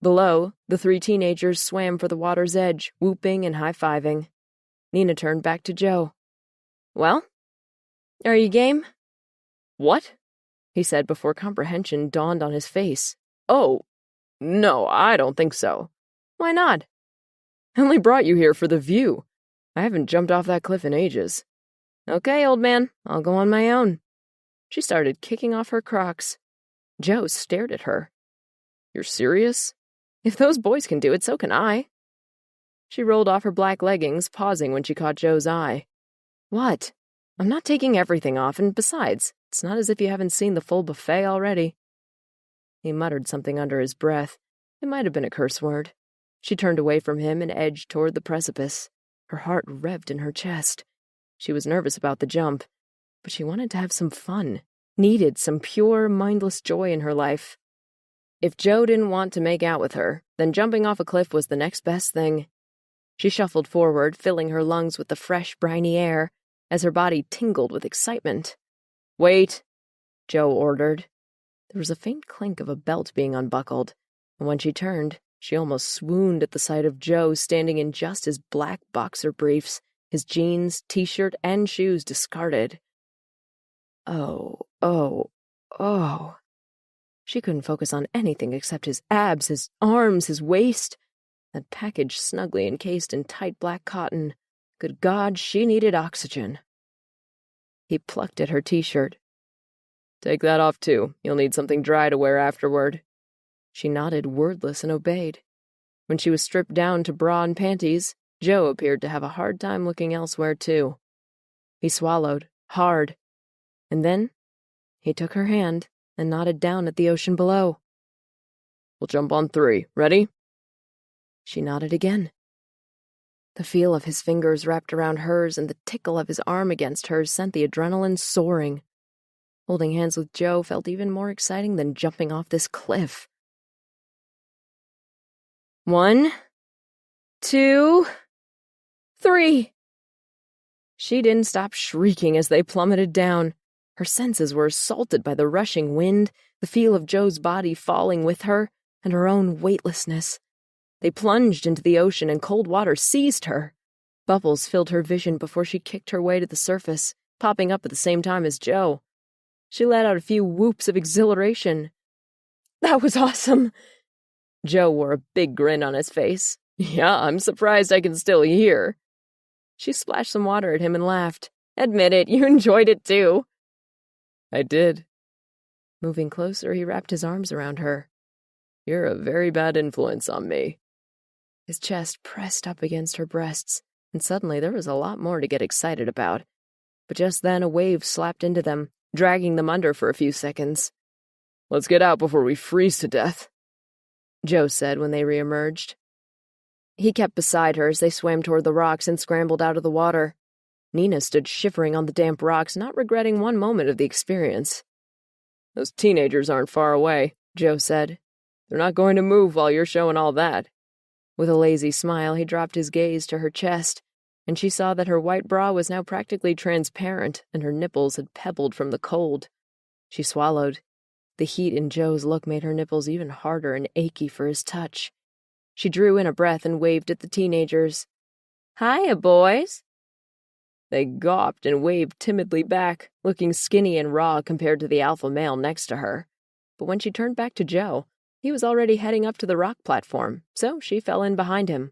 Below, the 3 teenagers swam for the water's edge, whooping and high-fiving. Nina turned back to Joe. Well, are you game? What? He said before comprehension dawned on his face. Oh, no, I don't think so. Why not? I only brought you here for the view. I haven't jumped off that cliff in ages. Okay, old man, I'll go on my own. She started kicking off her Crocs. Joe stared at her. You're serious? If those boys can do it, so can I. She rolled off her black leggings, pausing when she caught Joe's eye. What? I'm not taking everything off, and besides, it's not as if you haven't seen the full buffet already. He muttered something under his breath. It might have been a curse word. She turned away from him and edged toward the precipice. Her heart revved in her chest. She was nervous about the jump, but she wanted to have some fun, needed some pure, mindless joy in her life. If Joe didn't want to make out with her, then jumping off a cliff was the next best thing. She shuffled forward, filling her lungs with the fresh, briny air, as her body tingled with excitement. Wait, Joe ordered. There was a faint clink of a belt being unbuckled, and when she turned, she almost swooned at the sight of Joe standing in just his black boxer briefs, his jeans, t-shirt, and shoes discarded. Oh. She couldn't focus on anything except his abs, his arms, his waist. That package snugly encased in tight black cotton. Good God, she needed oxygen. He plucked at her t-shirt. Take that off, too. You'll need something dry to wear afterward. She nodded, wordless, and obeyed. When she was stripped down to bra and panties, Joe appeared to have a hard time looking elsewhere, too. He swallowed, hard, and then he took her hand and nodded down at the ocean below. We'll jump on 3. Ready? She nodded again. The feel of his fingers wrapped around hers and the tickle of his arm against hers sent the adrenaline soaring. Holding hands with Joe felt even more exciting than jumping off this cliff. 1, 2, 3. She didn't stop shrieking as they plummeted down. Her senses were assaulted by the rushing wind, the feel of Joe's body falling with her, and her own weightlessness. They plunged into the ocean and cold water seized her. Bubbles filled her vision before she kicked her way to the surface, popping up at the same time as Joe. She let out a few whoops of exhilaration. That was awesome! Joe wore a big grin on his face. Yeah, I'm surprised I can still hear. She splashed some water at him and laughed. Admit it, you enjoyed it too. I did. Moving closer, he wrapped his arms around her. You're a very bad influence on me. His chest pressed up against her breasts, and suddenly there was a lot more to get excited about. But just then a wave slapped into them, dragging them under for a few seconds. Let's get out before we freeze to death, Joe said when they reemerged. He kept beside her as they swam toward the rocks and scrambled out of the water. Nina stood shivering on the damp rocks, not regretting one moment of the experience. Those teenagers aren't far away, Joe said. They're not going to move while you're showing all that. With a lazy smile, he dropped his gaze to her chest, and she saw that her white bra was now practically transparent and her nipples had pebbled from the cold. She swallowed. The heat in Joe's look made her nipples even harder and achy for his touch. She drew in a breath and waved at the teenagers. "Hiya, boys." They gawped and waved timidly back, looking skinny and raw compared to the alpha male next to her. But when she turned back to Joe, he was already heading up to the rock platform, so she fell in behind him.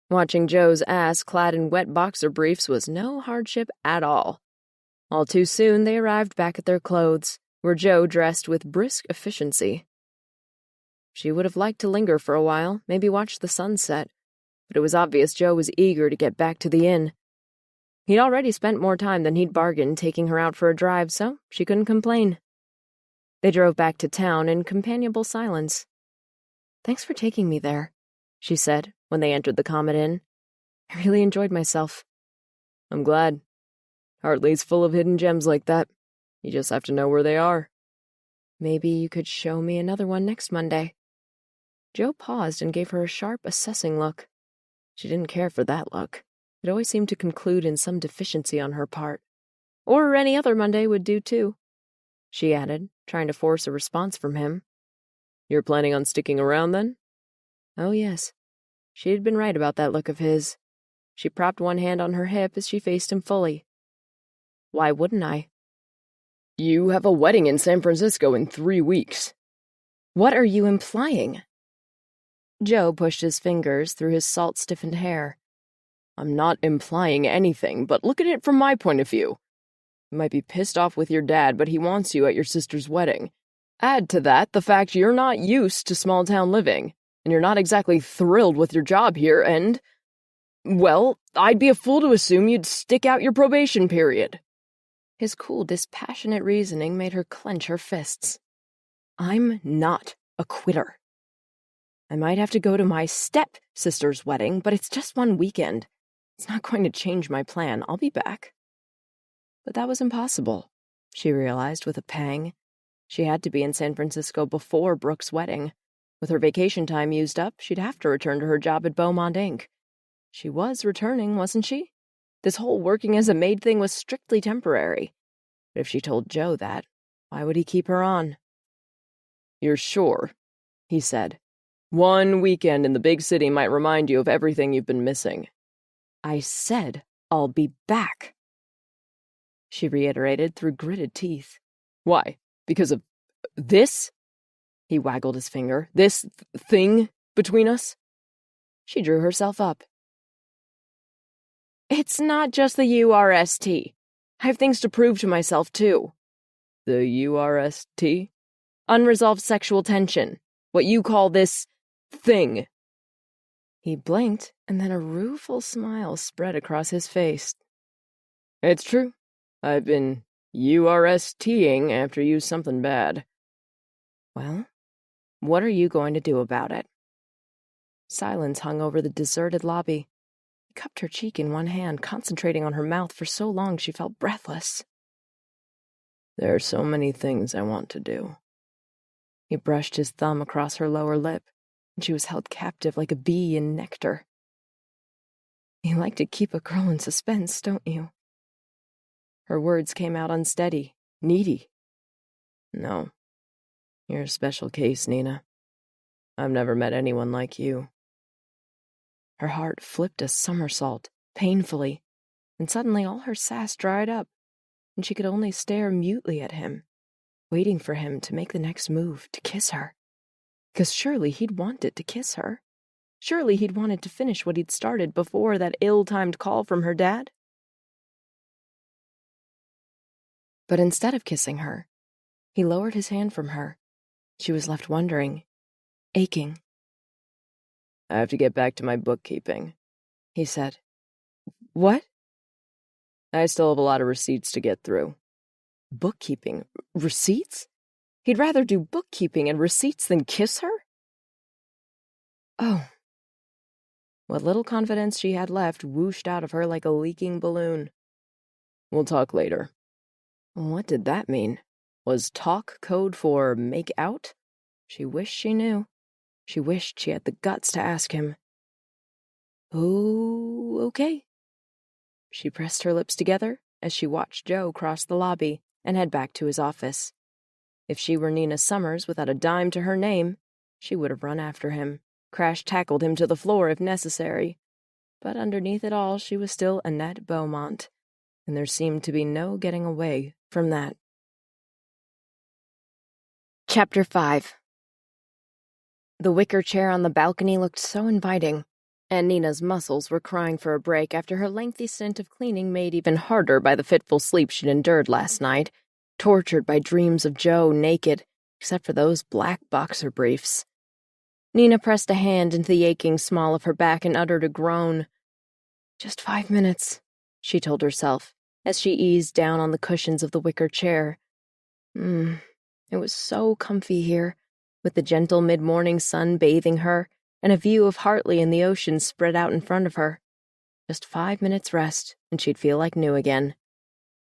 Watching Joe's ass clad in wet boxer briefs was no hardship at all. All too soon, they arrived back at their clothes, where Joe dressed with brisk efficiency. She would have liked to linger for a while, maybe watch the sunset, but it was obvious Joe was eager to get back to the inn. He'd already spent more time than he'd bargained taking her out for a drive, so she couldn't complain. They drove back to town in companionable silence. "Thanks for taking me there," she said when they entered the Comet Inn. "I really enjoyed myself." "I'm glad. Hartley's full of hidden gems like that. You just have to know where they are." "Maybe you could show me another one next Monday." Joe paused and gave her a sharp, assessing look. She didn't care for that look. It always seemed to conclude in some deficiency on her part. Or any other Monday would do, too, she added, trying to force a response from him. "You're planning on sticking around, then?" Oh, yes. She had been right about that look of his. She propped one hand on her hip as she faced him fully. "Why wouldn't I?" "You have a wedding in San Francisco in 3 weeks." "What are you implying?" Joe pushed his fingers through his salt-stiffened hair. "I'm not implying anything, but look at it from my point of view. You might be pissed off with your dad, but he wants you at your sister's wedding. Add to that the fact you're not used to small-town living, and you're not exactly thrilled with your job here, and, well, I'd be a fool to assume you'd stick out your probation period." His cool, dispassionate reasoning made her clench her fists. "I'm not a quitter. I might have to go to my step-sister's wedding, but it's just one weekend. It's not going to change my plan. I'll be back." But that was impossible, she realized with a pang. She had to be in San Francisco before Brooke's wedding. With her vacation time used up, she'd have to return to her job at Beaumont Inc. She was returning, wasn't she? This whole working as a maid thing was strictly temporary. But if she told Joe that, why would he keep her on? "You're sure?" he said. "One weekend in the big city might remind you of everything you've been missing." "I said I'll be back," she reiterated through gritted teeth. "Why? Because of this?" He waggled his finger. "This thing between us?" She drew herself up. "It's not just the URST. I have things to prove to myself, too." "The URST?" "Unresolved sexual tension. What you call this thing." He blinked, and then a rueful smile spread across his face. "It's true. I've been URSTing after you something bad." "Well, what are you going to do about it?" Silence hung over the deserted lobby. He cupped her cheek in one hand, concentrating on her mouth for so long she felt breathless. "There are so many things I want to do." He brushed his thumb across her lower lip, and she was held captive like a bee in nectar. "You like to keep a girl in suspense, don't you?" Her words came out unsteady, needy. "No. You're a special case, Nina. I've never met anyone like you." Her heart flipped a somersault, painfully, and suddenly all her sass dried up, and she could only stare mutely at him, waiting for him to make the next move, to kiss her. Because surely he'd wanted to kiss her. Surely he'd wanted to finish what he'd started before that ill-timed call from her dad. But instead of kissing her, he lowered his hand from her. She was left wondering, aching. "I have to get back to my bookkeeping," he said. "What?" "I still have a lot of receipts to get through." Bookkeeping? Receipts? He'd rather do bookkeeping and receipts than kiss her? Oh. What little confidence she had left whooshed out of her like a leaking balloon. "We'll talk later." What did that mean? Was talk code for make out? She wished she knew. She wished she had the guts to ask him. Oh, okay. She pressed her lips together as she watched Joe cross the lobby and head back to his office. If she were Nina Summers without a dime to her name, she would have run after him, crash-tackled him to the floor if necessary. But underneath it all, she was still Annette Beaumont, and there seemed to be no getting away from that. Chapter 5. The wicker chair on the balcony looked so inviting, and Nina's muscles were crying for a break after her lengthy stint of cleaning made even harder by the fitful sleep she'd endured last night, tortured by dreams of Joe naked, except for those black boxer briefs. Nina pressed a hand into the aching small of her back and uttered a groan. Just 5 minutes, she told herself, as she eased down on the cushions of the wicker chair. It was so comfy here, with the gentle mid-morning sun bathing her, and a view of Hartley and the ocean spread out in front of her. Just 5 minutes rest, and she'd feel like new again.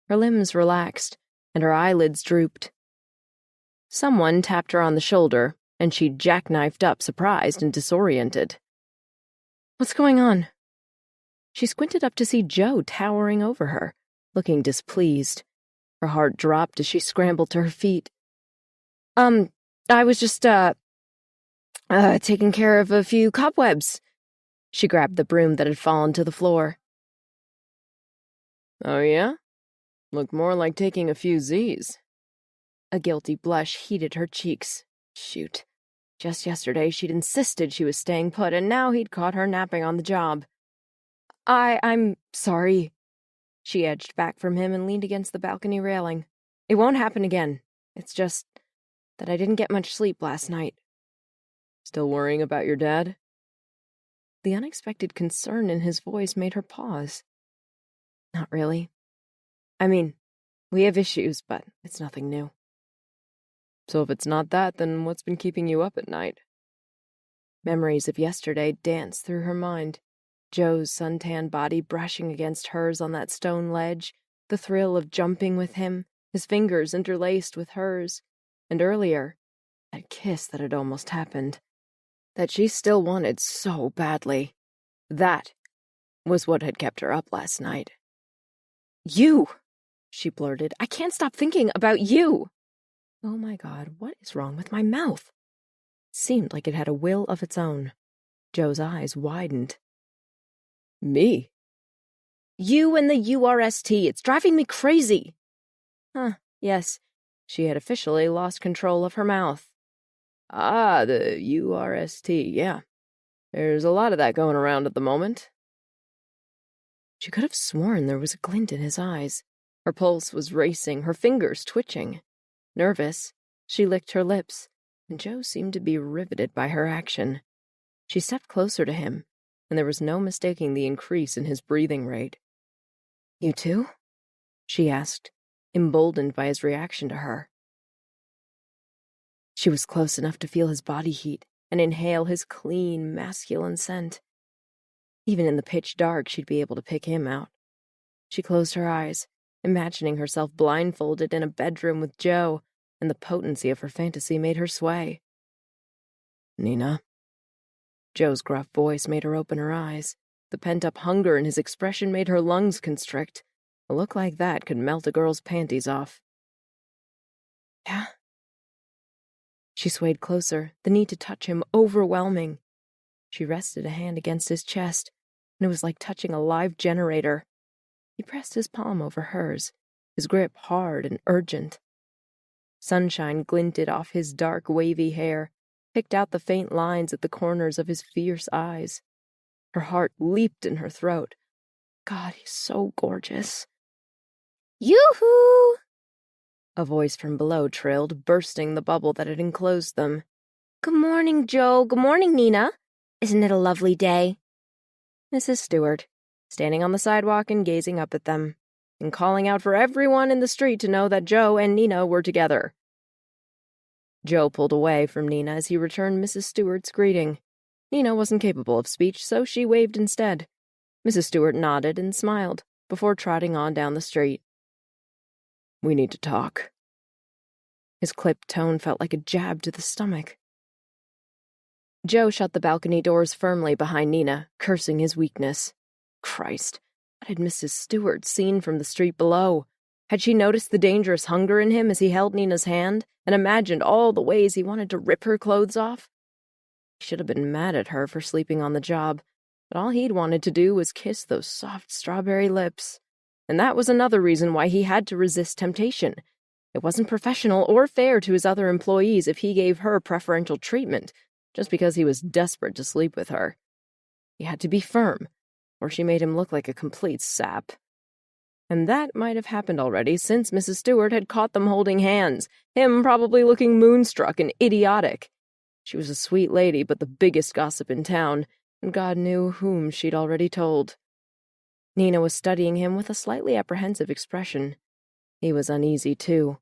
Her limbs relaxed, and her eyelids drooped. Someone tapped her on the shoulder, and she jackknifed up, surprised and disoriented. What's going on? She squinted up to see Joe towering over her, looking displeased. Her heart dropped as she scrambled to her feet. I was just, taking care of a few cobwebs. She grabbed the broom that had fallen to the floor. Oh, yeah? Looked more like taking a few Z's. A guilty blush heated her cheeks. Shoot. Just yesterday she'd insisted she was staying put, and now he'd caught her napping on the job. I'm sorry. She edged back from him and leaned against the balcony railing. It won't happen again. It's just that I didn't get much sleep last night. Still worrying about your dad? The unexpected concern in his voice made her pause. Not really. I mean, we have issues, but it's nothing new. So if it's not that, then what's been keeping you up at night? Memories of yesterday danced through her mind. Joe's suntan body brushing against hers on that stone ledge, the thrill of jumping with him, his fingers interlaced with hers, and earlier, that kiss that had almost happened, that she still wanted so badly. That was what had kept her up last night. You, she blurted. I can't stop thinking about you. Oh my God, what is wrong with my mouth? It seemed like it had a will of its own. Joe's eyes widened. Me? You and the URST, it's driving me crazy. Yes, she had officially lost control of her mouth. Ah, the URST, yeah. There's a lot of that going around at the moment. She could have sworn there was a glint in his eyes. Her pulse was racing, her fingers twitching. Nervous, she licked her lips, and Joe seemed to be riveted by her action. She stepped closer to him, and there was no mistaking the increase in his breathing rate. You too? She asked, emboldened by his reaction to her. She was close enough to feel his body heat and inhale his clean, masculine scent. Even in the pitch dark, she'd be able to pick him out. She closed her eyes, imagining herself blindfolded in a bedroom with Joe, and the potency of her fantasy made her sway. Nina? Joe's gruff voice made her open her eyes. The pent-up hunger in his expression made her lungs constrict. A look like that could melt a girl's panties off. Yeah? She swayed closer, the need to touch him overwhelming. She rested a hand against his chest, and it was like touching a live generator. He pressed his palm over hers, his grip hard and urgent. Sunshine glinted off his dark, wavy hair, picked out the faint lines at the corners of his fierce eyes. Her heart leaped in her throat. God, he's so gorgeous. Yoo-hoo! A voice from below trilled, bursting the bubble that had enclosed them. Good morning, Joe. Good morning, Nina. Isn't it a lovely day? Mrs. Stewart, standing on the sidewalk and gazing up at them, and calling out for everyone in the street to know that Joe and Nina were together. Joe pulled away from Nina as he returned Mrs. Stewart's greeting. Nina wasn't capable of speech, so she waved instead. Mrs. Stewart nodded and smiled, before trotting on down the street. We need to talk. His clipped tone felt like a jab to the stomach. Joe shut the balcony doors firmly behind Nina, cursing his weakness. Christ, what had Mrs. Stewart seen from the street below? Had she noticed the dangerous hunger in him as he held Nina's hand and imagined all the ways he wanted to rip her clothes off? He should have been mad at her for sleeping on the job, but all he'd wanted to do was kiss those soft strawberry lips. And that was another reason why he had to resist temptation. It wasn't professional or fair to his other employees if he gave her preferential treatment, just because he was desperate to sleep with her. He had to be firm, or she made him look like a complete sap. And that might have happened already, since Mrs. Stewart had caught them holding hands, him probably looking moonstruck and idiotic. She was a sweet lady, but the biggest gossip in town, and God knew whom she'd already told. Nina was studying him with a slightly apprehensive expression. He was uneasy, too.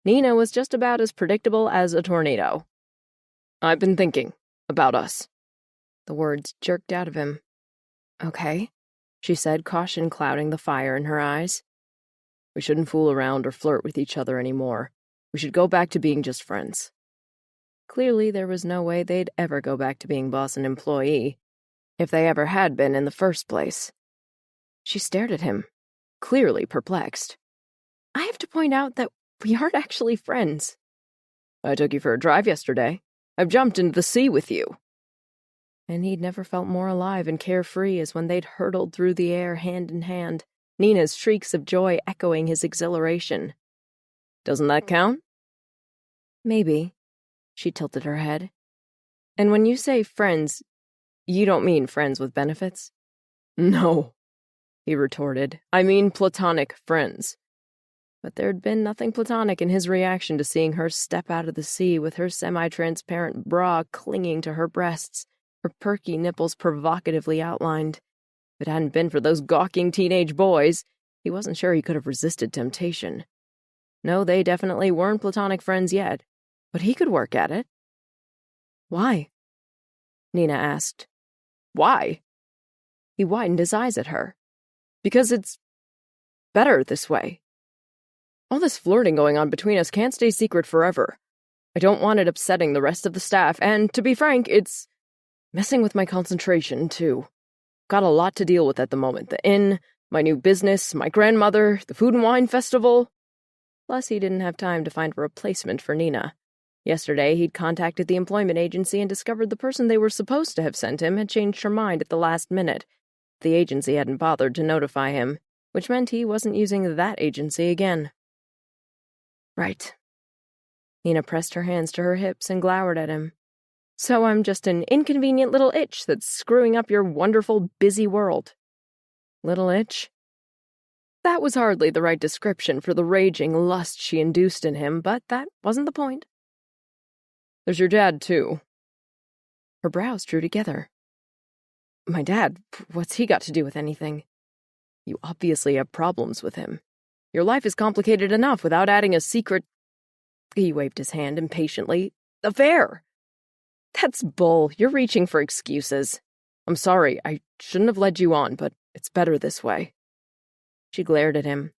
Nina was just about as predictable as a tornado. "I've been thinking about us." The words jerked out of him. "Okay," she said, caution clouding the fire in her eyes. "We shouldn't fool around or flirt with each other anymore. We should go back to being just friends." Clearly, there was no way they'd ever go back to being boss and employee, if they ever had been in the first place. She stared at him, clearly perplexed. "I have to point out that we aren't actually friends." "I took you for a drive yesterday. I've jumped into the sea with you." And he'd never felt more alive and carefree as when they'd hurtled through the air hand in hand, Nina's shrieks of joy echoing his exhilaration. "Doesn't that count?" "Maybe." She tilted her head. "And when you say friends, you don't mean friends with benefits?" "No," he retorted. "I mean platonic friends." But there'd been nothing platonic in his reaction to seeing her step out of the sea with her semi-transparent bra clinging to her breasts, her perky nipples provocatively outlined. If it hadn't been for those gawking teenage boys, he wasn't sure he could have resisted temptation. No, they definitely weren't platonic friends yet, but he could work at it. "Why?" Nina asked. "Why?" He widened his eyes at her. "Because it's better this way. All this flirting going on between us can't stay secret forever. I don't want it upsetting the rest of the staff, and to be frank, it's messing with my concentration, too. Got a lot to deal with at the moment. The inn, my new business, my grandmother, the food and wine festival." Plus, he didn't have time to find a replacement for Nina. Yesterday, he'd contacted the employment agency and discovered the person they were supposed to have sent him had changed her mind at the last minute. The agency hadn't bothered to notify him, which meant he wasn't using that agency again. "Right." Nina pressed her hands to her hips and glowered at him. "So I'm just an inconvenient little itch that's screwing up your wonderful, busy world." Little itch? That was hardly the right description for the raging lust she induced in him, but that wasn't the point. "There's your dad, too." Her brows drew together. "My dad? What's he got to do with anything?" "You obviously have problems with him. Your life is complicated enough without adding a secret—" He waved his hand impatiently. "Affair!" "That's bull. You're reaching for excuses. I'm sorry, I shouldn't have led you on, but it's better this way." She glared at him,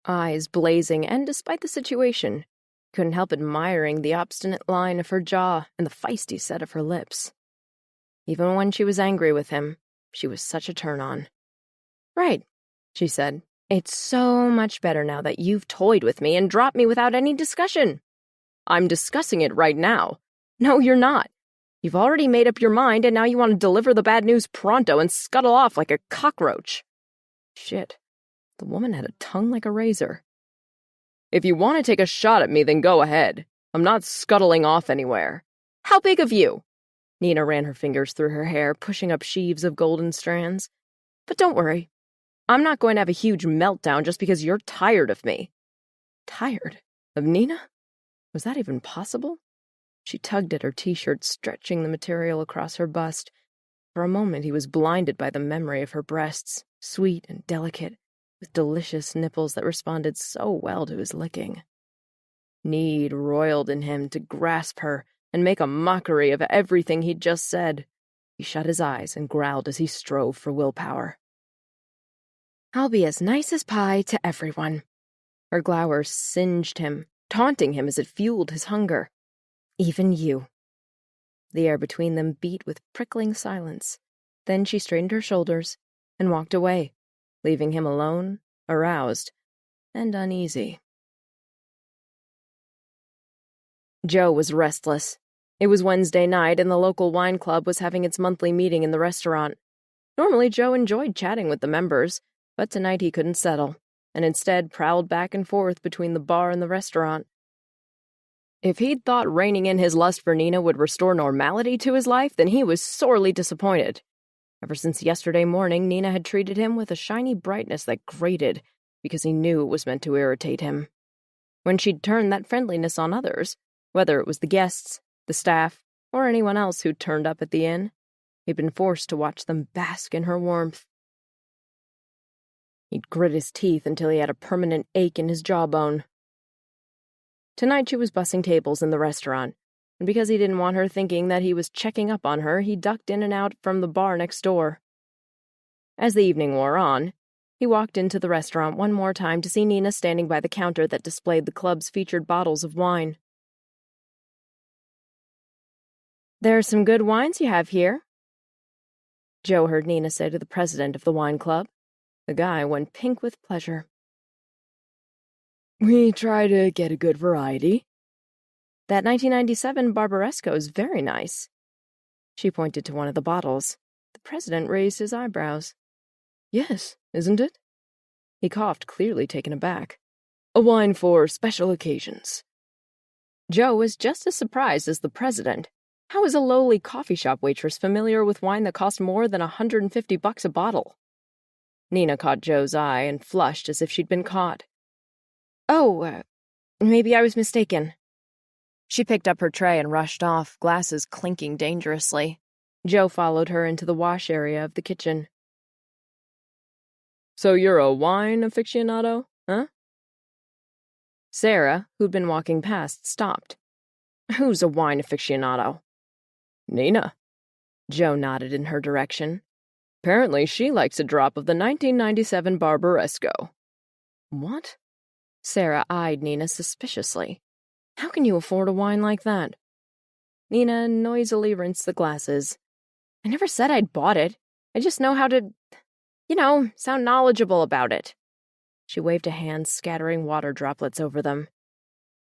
eyes blazing, and despite the situation, couldn't help admiring the obstinate line of her jaw and the feisty set of her lips. Even when she was angry with him, she was such a turn-on. "Right," she said. "It's so much better now that you've toyed with me and dropped me without any discussion." "I'm discussing it right now." "No, you're not. You've already made up your mind, and now you want to deliver the bad news pronto and scuttle off like a cockroach." Shit. The woman had a tongue like a razor. "If you want to take a shot at me, then go ahead. I'm not scuttling off anywhere." "How big of you?" Nina ran her fingers through her hair, pushing up sheaves of golden strands. "But don't worry. I'm not going to have a huge meltdown just because you're tired of me." Tired? Of Nina? Was that even possible? She tugged at her t-shirt, stretching the material across her bust. For a moment he was blinded by the memory of her breasts, sweet and delicate, with delicious nipples that responded so well to his licking. Need roiled in him to grasp her and make a mockery of everything he'd just said. He shut his eyes and growled as he strove for willpower. "I'll be as nice as pie to everyone." Her glower singed him, taunting him as it fueled his hunger. "Even you." The air between them beat with prickling silence. Then she straightened her shoulders and walked away, leaving him alone, aroused, and uneasy. Joe was restless. It was Wednesday night, and the local wine club was having its monthly meeting in the restaurant. Normally, Joe enjoyed chatting with the members, but tonight he couldn't settle, and instead prowled back and forth between the bar and the restaurant. If he'd thought reining in his lust for Nina would restore normality to his life, then he was sorely disappointed. Ever since yesterday morning, Nina had treated him with a shiny brightness that grated, because he knew it was meant to irritate him. When she'd turned that friendliness on others, whether it was the guests, the staff, or anyone else who'd turned up at the inn, he'd been forced to watch them bask in her warmth. He'd grit his teeth until he had a permanent ache in his jawbone. Tonight she was bussing tables in the restaurant, and because he didn't want her thinking that he was checking up on her, he ducked in and out from the bar next door. As the evening wore on, he walked into the restaurant one more time to see Nina standing by the counter that displayed the club's featured bottles of wine. "There are some good wines you have here," Joe heard Nina say to the president of the wine club. The guy went pink with pleasure. "We try to get a good variety." "That 1997 Barbaresco is very nice." She pointed to one of the bottles. The president raised his eyebrows. "Yes, isn't it?" He coughed, clearly taken aback. "A wine for special occasions." Joe was just as surprised as the president. How is a lowly coffee shop waitress familiar with wine that cost more than $150 a bottle? Nina caught Joe's eye and flushed as if she'd been caught. "Oh, maybe I was mistaken." She picked up her tray and rushed off, glasses clinking dangerously. Joe followed her into the wash area of the kitchen. "So you're a wine aficionado, huh?" Sarah, who'd been walking past, stopped. "Who's a wine aficionado?" "Nina." Joe nodded in her direction. "Apparently she likes a drop of the 1997 Barbaresco." "What?" Sarah eyed Nina suspiciously. "How can you afford a wine like that?" Nina noisily rinsed the glasses. "I never said I'd bought it. I just know how to, sound knowledgeable about it." She waved a hand, scattering water droplets over them.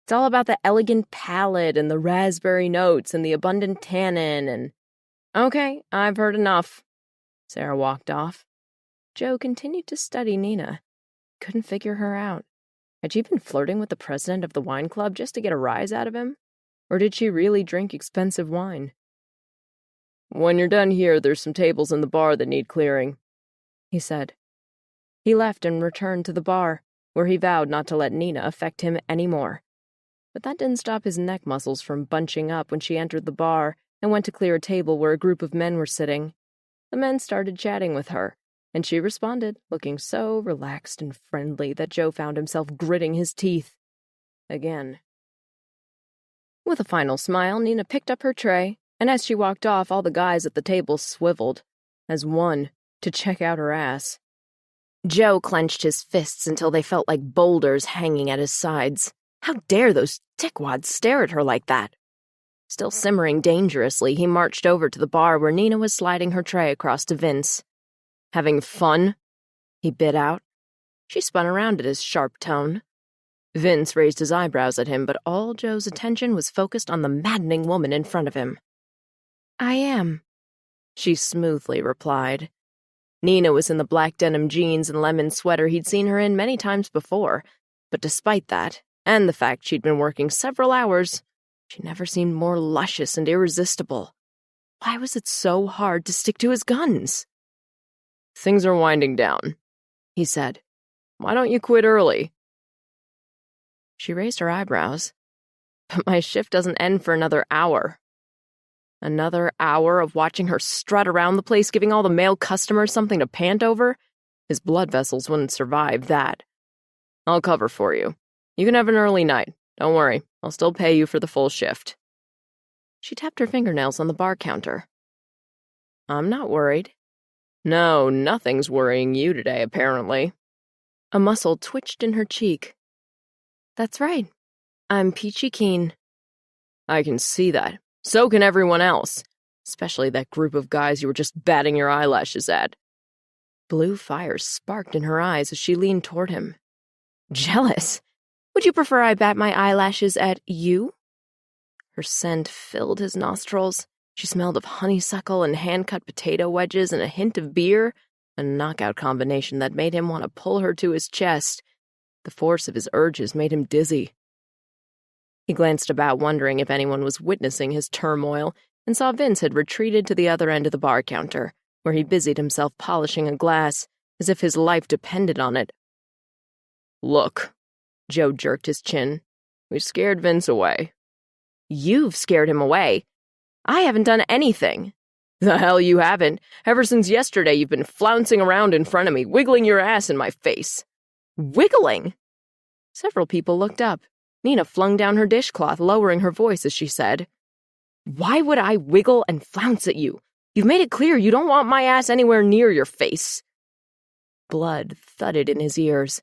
"It's all about the elegant palate and the raspberry notes and the abundant tannin and—" "Okay, I've heard enough." Sarah walked off. Joe continued to study Nina. Couldn't figure her out. Had she been flirting with the president of the wine club just to get a rise out of him? Or did she really drink expensive wine? "When you're done here, there's some tables in the bar that need clearing," he said. He left and returned to the bar, where he vowed not to let Nina affect him any more. But that didn't stop his neck muscles from bunching up when she entered the bar and went to clear a table where a group of men were sitting. The men started chatting with her, and she responded, looking so relaxed and friendly that Joe found himself gritting his teeth. Again. With a final smile, Nina picked up her tray, and as she walked off, all the guys at the table swiveled, as one, to check out her ass. Joe clenched his fists until they felt like boulders hanging at his sides. How dare those tickwads stare at her like that? Still simmering dangerously, he marched over to the bar where Nina was sliding her tray across to Vince. "Having fun?" he bit out. She spun around at his sharp tone. Vince raised his eyebrows at him, but all Joe's attention was focused on the maddening woman in front of him. "I am," she smoothly replied. Nina was in the black denim jeans and lemon sweater he'd seen her in many times before, but despite that, and the fact she'd been working several hours, she never seemed more luscious and irresistible. Why was it so hard to stick to his guns? "Things are winding down," he said. "Why don't you quit early?" She raised her eyebrows. "But my shift doesn't end for another hour." Another hour of watching her strut around the place, giving all the male customers something to pant over? His blood vessels wouldn't survive that. "I'll cover for you. You can have an early night. Don't worry, I'll still pay you for the full shift." She tapped her fingernails on the bar counter. "I'm not worried." "No, nothing's worrying you today, apparently." A muscle twitched in her cheek. "That's right. I'm peachy keen. I can see that. So can everyone else. Especially that group of guys you were just batting your eyelashes at. Blue fire sparked in her eyes as she leaned toward him. Jealous? Would you prefer I bat my eyelashes at you? Her scent filled his nostrils. She smelled of honeysuckle and hand-cut potato wedges and a hint of beer, a knockout combination that made him want to pull her to his chest. The force of his urges made him dizzy. He glanced about, wondering if anyone was witnessing his turmoil, and saw Vince had retreated to the other end of the bar counter, where he busied himself polishing a glass, as if his life depended on it. Look, Joe jerked his chin. We scared Vince away. You've scared him away. I haven't done anything. The hell you haven't. Ever since yesterday you've been flouncing around in front of me, wiggling your ass in my face. Wiggling? Several people looked up. Nina flung down her dishcloth, lowering her voice as she said, Why would I wiggle and flounce at you? You've made it clear you don't want my ass anywhere near your face. Blood thudded in his ears.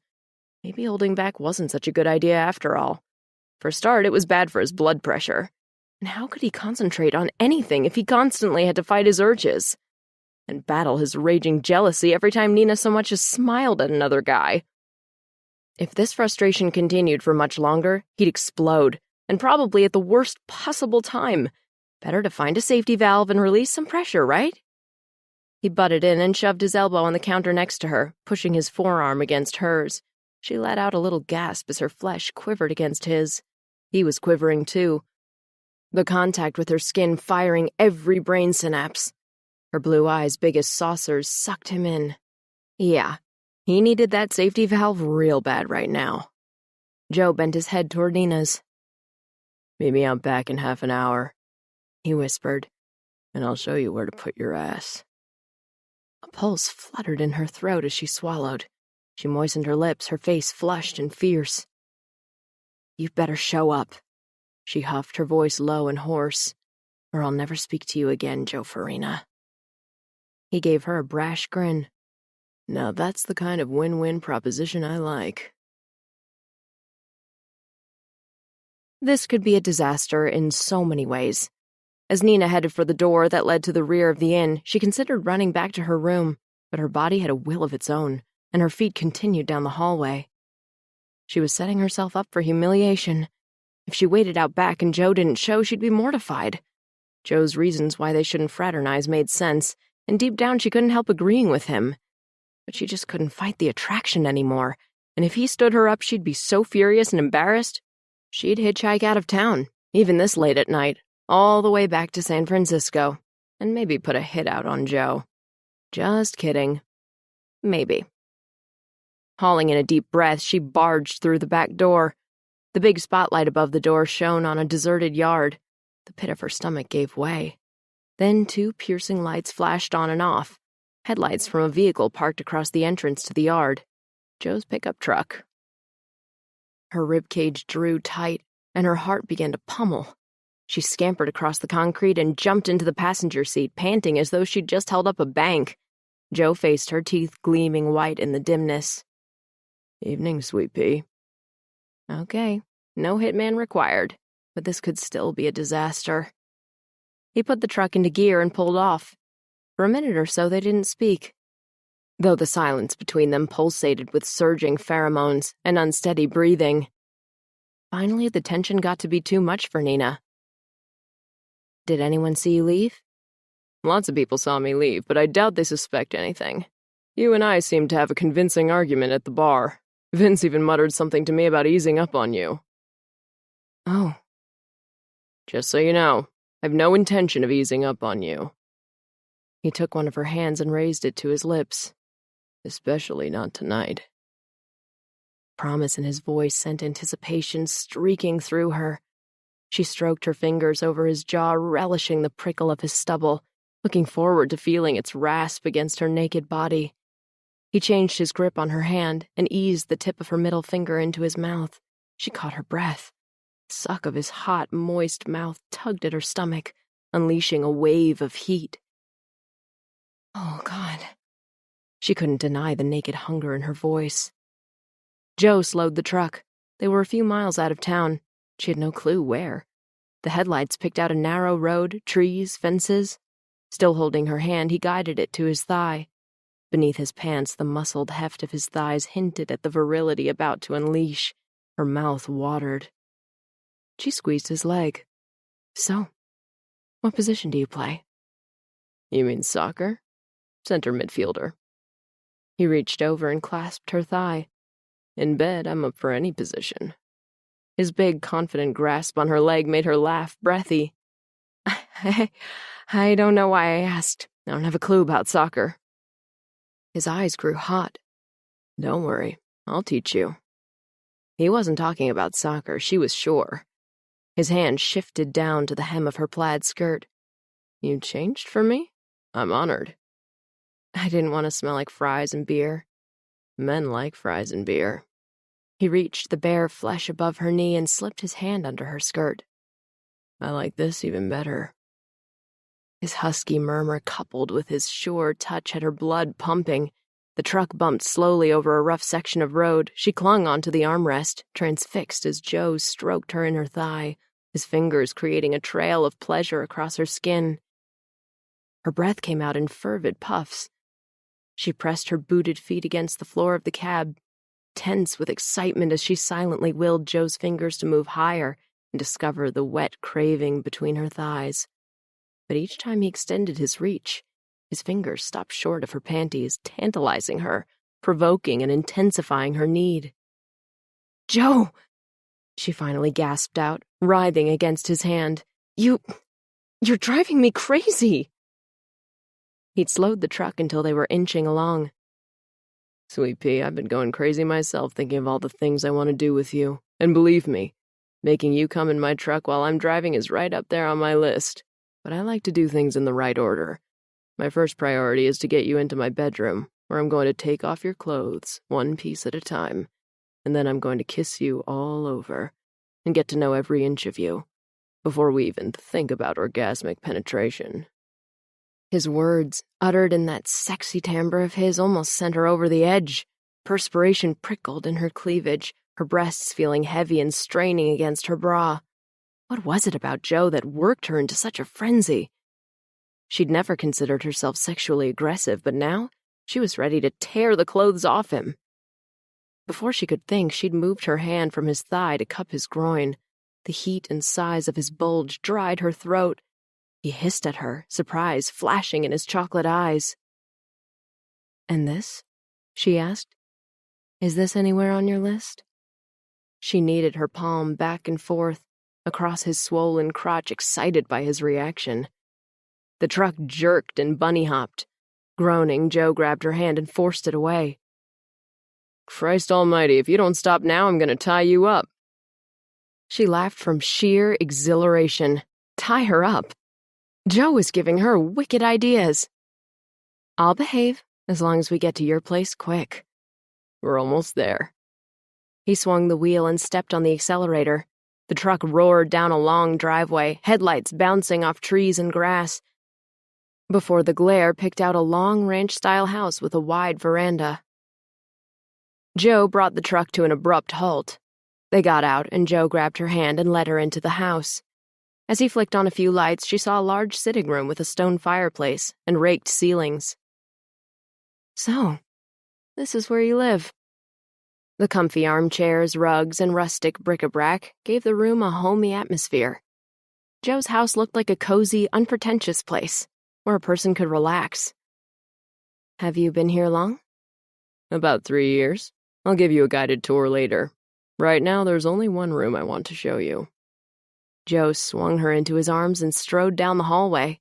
Maybe holding back wasn't such a good idea after all. For a start, it was bad for his blood pressure. And how could he concentrate on anything if he constantly had to fight his urges? And battle his raging jealousy every time Nina so much as smiled at another guy? If this frustration continued for much longer, he'd explode, and probably at the worst possible time. Better to find a safety valve and release some pressure, right? He butted in and shoved his elbow on the counter next to her, pushing his forearm against hers. She let out a little gasp as her flesh quivered against his. He was quivering too. The contact with her skin firing every brain synapse. Her blue eyes, big as saucers, sucked him in. Yeah, he needed that safety valve real bad right now. Joe bent his head toward Nina's. Meet me out back in half an hour, he whispered, and I'll show you where to put your ass. A pulse fluttered in her throat as she swallowed. She moistened her lips, her face flushed and fierce. You'd better show up, she huffed, her voice low and hoarse, or I'll never speak to you again, Joe Farina. He gave her a brash grin. Now that's the kind of win-win proposition I like. This could be a disaster in so many ways. As Nina headed for the door that led to the rear of the inn, she considered running back to her room, but her body had a will of its own, and her feet continued down the hallway. She was setting herself up for humiliation. If she waited out back and Joe didn't show, she'd be mortified. Joe's reasons why they shouldn't fraternize made sense, and deep down she couldn't help agreeing with him. But she just couldn't fight the attraction anymore, and if he stood her up, she'd be so furious and embarrassed, she'd hitchhike out of town, even this late at night, all the way back to San Francisco, and maybe put a hit out on Joe. Just kidding. Maybe. Hauling in a deep breath, she barged through the back door. The big spotlight above the door shone on a deserted yard. The pit of her stomach gave way. Then 2 piercing lights flashed on and off, headlights from a vehicle parked across the entrance to the yard. Joe's pickup truck. Her ribcage drew tight, and her heart began to pummel. She scampered across the concrete and jumped into the passenger seat, panting as though she'd just held up a bank. Joe faced her, teeth gleaming white in the dimness. Evening, Sweet Pea. Okay, no hitman required, but this could still be a disaster. He put the truck into gear and pulled off. For a minute or so, they didn't speak, though the silence between them pulsated with surging pheromones and unsteady breathing. Finally, the tension got to be too much for Nina. Did anyone see you leave? Lots of people saw me leave, but I doubt they suspect anything. You and I seemed to have a convincing argument at the bar. Vince even muttered something to me about easing up on you. Oh. Just so you know, I've no intention of easing up on you. He took one of her hands and raised it to his lips. Especially not tonight. Promise in his voice sent anticipation streaking through her. She stroked her fingers over his jaw, relishing the prickle of his stubble, looking forward to feeling its rasp against her naked body. He changed his grip on her hand and eased the tip of her middle finger into his mouth. She caught her breath. The suck of his hot, moist mouth tugged at her stomach, unleashing a wave of heat. Oh, God. She couldn't deny the naked hunger in her voice. Joe slowed the truck. They were a few miles out of town. She had no clue where. The headlights picked out a narrow road, trees, fences. Still holding her hand, he guided it to his thigh. Beneath his pants, the muscled heft of his thighs hinted at the virility about to unleash. Her mouth watered. She squeezed his leg. So, what position do you play? You mean soccer? Center midfielder. He reached over and clasped her thigh. In bed, I'm up for any position. His big, confident grasp on her leg made her laugh, breathy. I don't know why I asked. I don't have a clue about soccer. His eyes grew hot. Don't worry, I'll teach you. He wasn't talking about soccer, she was sure. His hand shifted down to the hem of her plaid skirt. You changed for me? I'm honored. I didn't want to smell like fries and beer. Men like fries and beer. He reached the bare flesh above her knee and slipped his hand under her skirt. I like this even better. His husky murmur coupled with his sure touch had her blood pumping. The truck bumped slowly over a rough section of road. She clung onto the armrest, transfixed as Joe stroked her in her thigh, his fingers creating a trail of pleasure across her skin. Her breath came out in fervid puffs. She pressed her booted feet against the floor of the cab, tense with excitement as she silently willed Joe's fingers to move higher and discover the wet craving between her thighs. But each time he extended his reach, his fingers stopped short of her panties, tantalizing her, provoking and intensifying her need. Joe! She finally gasped out, writhing against his hand. You're driving me crazy! He'd slowed the truck until they were inching along. Sweet pea, I've been going crazy myself thinking of all the things I want to do with you. And believe me, making you come in my truck while I'm driving is right up there on my list. But I like to do things in the right order. My first priority is to get you into my bedroom, where I'm going to take off your clothes, one piece at a time, and then I'm going to kiss you all over and get to know every inch of you, before we even think about orgasmic penetration. His words, uttered in that sexy timbre of his, almost sent her over the edge. Perspiration prickled in her cleavage, her breasts feeling heavy and straining against her bra. What was it about Joe that worked her into such a frenzy? She'd never considered herself sexually aggressive, but now she was ready to tear the clothes off him. Before she could think, she'd moved her hand from his thigh to cup his groin. The heat and size of his bulge dried her throat. He hissed at her, surprise flashing in his chocolate eyes. And this? She asked. Is this anywhere on your list? She kneaded her palm back and forth across his swollen crotch, excited by his reaction. The truck jerked and bunny-hopped. Groaning, Joe grabbed her hand and forced it away. Christ almighty, if you don't stop now, I'm going to tie you up. She laughed from sheer exhilaration. Tie her up? Joe was giving her wicked ideas. I'll behave, as long as we get to your place quick. We're almost there. He swung the wheel and stepped on the accelerator. The truck roared down a long driveway, headlights bouncing off trees and grass. Before the glare picked out a long ranch-style house with a wide veranda. Joe brought the truck to an abrupt halt. They got out, and Joe grabbed her hand and led her into the house. As he flicked on a few lights, she saw a large sitting room with a stone fireplace and raked ceilings. So, this is where you live. The comfy armchairs, rugs, and rustic bric-a-brac gave the room a homey atmosphere. Joe's house looked like a cozy, unpretentious place, where a person could relax. Have you been here long? About 3 years. I'll give you a guided tour later. Right now, there's only one room I want to show you. Joe swung her into his arms and strode down the hallway.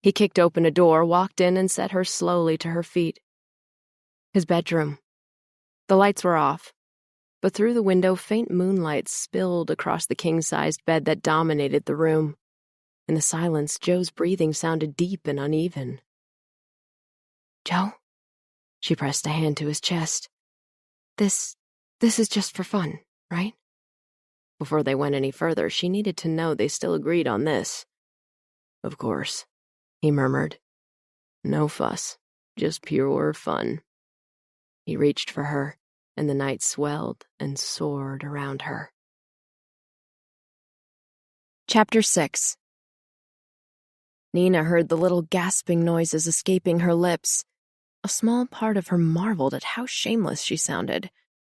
He kicked open a door, walked in, and set her slowly to her feet. His bedroom. The lights were off, but through the window faint moonlight spilled across the king-sized bed that dominated the room. In the silence, Joe's breathing sounded deep and uneven. Joe? She pressed a hand to his chest. This is just for fun, right? Before they went any further, she needed to know they still agreed on this. Of course, he murmured. No fuss, just pure fun. He reached for her, and the night swelled and soared around her. Chapter 6. Nina heard the little gasping noises escaping her lips. A small part of her marveled at how shameless she sounded,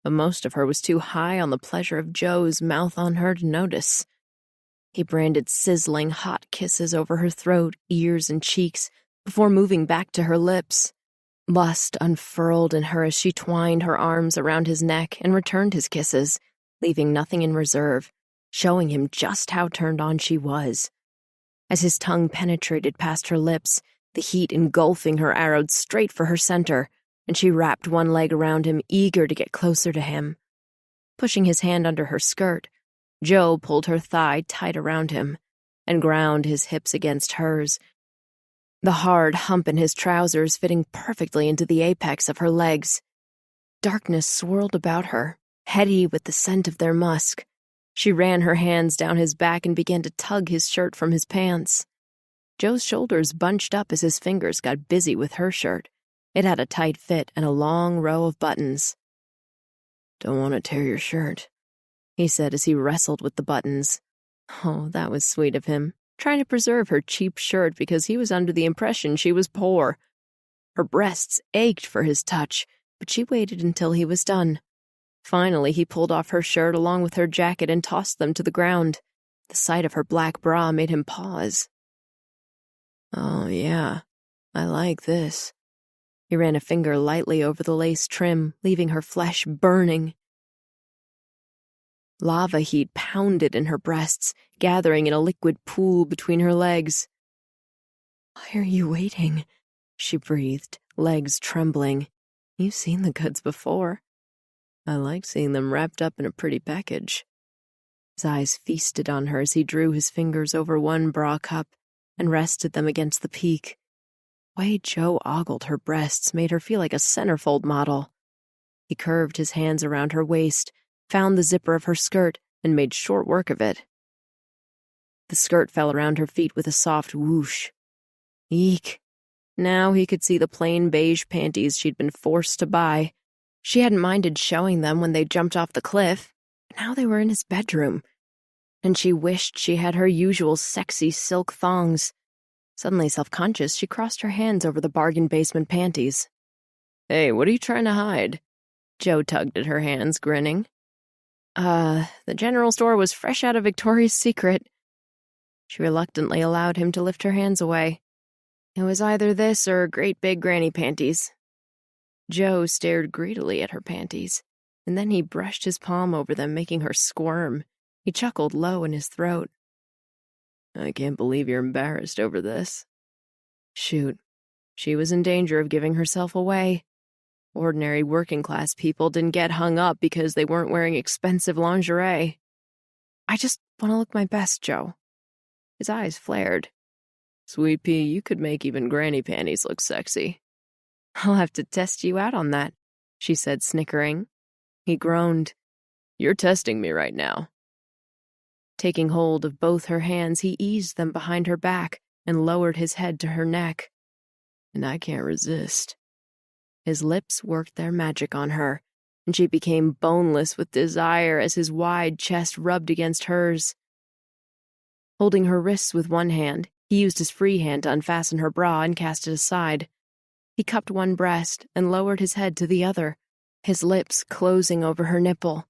but most of her was too high on the pleasure of Joe's mouth on her to notice. He branded sizzling hot kisses over her throat, ears, and cheeks before moving back to her lips. Lust unfurled in her as she twined her arms around his neck and returned his kisses, leaving nothing in reserve, showing him just how turned on she was. As his tongue penetrated past her lips, the heat engulfing her arrowed straight for her center, and she wrapped one leg around him, eager to get closer to him. Pushing his hand under her skirt, Joe pulled her thigh tight around him and ground his hips against hers, the hard hump in his trousers fitting perfectly into the apex of her legs. Darkness swirled about her, heady with the scent of their musk. She ran her hands down his back and began to tug his shirt from his pants. Joe's shoulders bunched up as his fingers got busy with her shirt. It had a tight fit and a long row of buttons. "Don't want to tear your shirt," he said as he wrestled with the buttons. Oh, that was sweet of him, trying to preserve her cheap shirt because he was under the impression she was poor. Her breasts ached for his touch, but she waited until he was done. Finally, he pulled off her shirt along with her jacket and tossed them to the ground. The sight of her black bra made him pause. "Oh, yeah, I like this." He ran a finger lightly over the lace trim, leaving her flesh burning. Lava heat pounded in her breasts, gathering in a liquid pool between her legs. "Why are you waiting?" she breathed, legs trembling. "You've seen the goods before." "I like seeing them wrapped up in a pretty package." His eyes feasted on her as he drew his fingers over one bra cup and rested them against the peak. The way Joe ogled her breasts made her feel like a centerfold model. He curved his hands around her waist, found the zipper of her skirt, and made short work of it. The skirt fell around her feet with a soft whoosh. Eek! Now he could see the plain beige panties she'd been forced to buy. She hadn't minded showing them when they jumped off the cliff, but now they were in his bedroom, and she wished she had her usual sexy silk thongs. Suddenly self-conscious, she crossed her hands over the bargain basement panties. "Hey, what are you trying to hide?" Joe tugged at her hands, grinning. The general store was fresh out of Victoria's Secret." She reluctantly allowed him to lift her hands away. "It was either this or great big granny panties." Joe stared greedily at her panties, and then he brushed his palm over them, making her squirm. He chuckled low in his throat. "I can't believe you're embarrassed over this." Shoot, she was in danger of giving herself away. Ordinary working-class people didn't get hung up because they weren't wearing expensive lingerie. "I just want to look my best, Joe." His eyes flared. "Sweet pea, you could make even granny panties look sexy." "I'll have to test you out on that," she said, snickering. He groaned. "You're testing me right now." Taking hold of both her hands, he eased them behind her back and lowered his head to her neck. "And I can't resist." His lips worked their magic on her, and she became boneless with desire as his wide chest rubbed against hers. Holding her wrists with one hand, he used his free hand to unfasten her bra and cast it aside. He cupped one breast and lowered his head to the other, his lips closing over her nipple.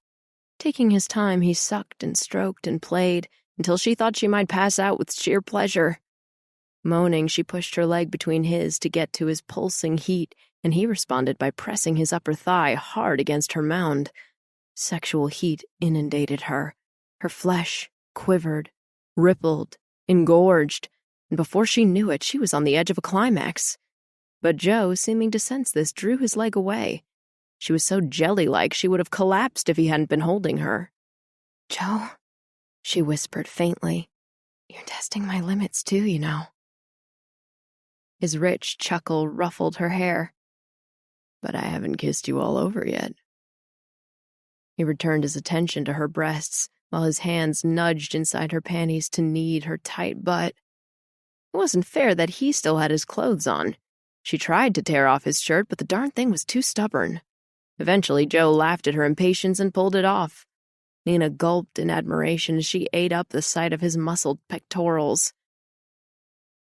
Taking his time, he sucked and stroked and played until she thought she might pass out with sheer pleasure. Moaning, she pushed her leg between his to get to his pulsing heat, and he responded by pressing his upper thigh hard against her mound. Sexual heat inundated her. Her flesh quivered, rippled, engorged, and before she knew it, she was on the edge of a climax. But Joe, seeming to sense this, drew his leg away. She was so jelly-like she would have collapsed if he hadn't been holding her. "Joe," she whispered faintly, "you're testing my limits too, you know." His rich chuckle ruffled her hair. "But I haven't kissed you all over yet." He returned his attention to her breasts, while his hands nudged inside her panties to knead her tight butt. It wasn't fair that he still had his clothes on. She tried to tear off his shirt, but the darn thing was too stubborn. Eventually, Joe laughed at her impatience and pulled it off. Nina gulped in admiration as she ate up the sight of his muscled pectorals.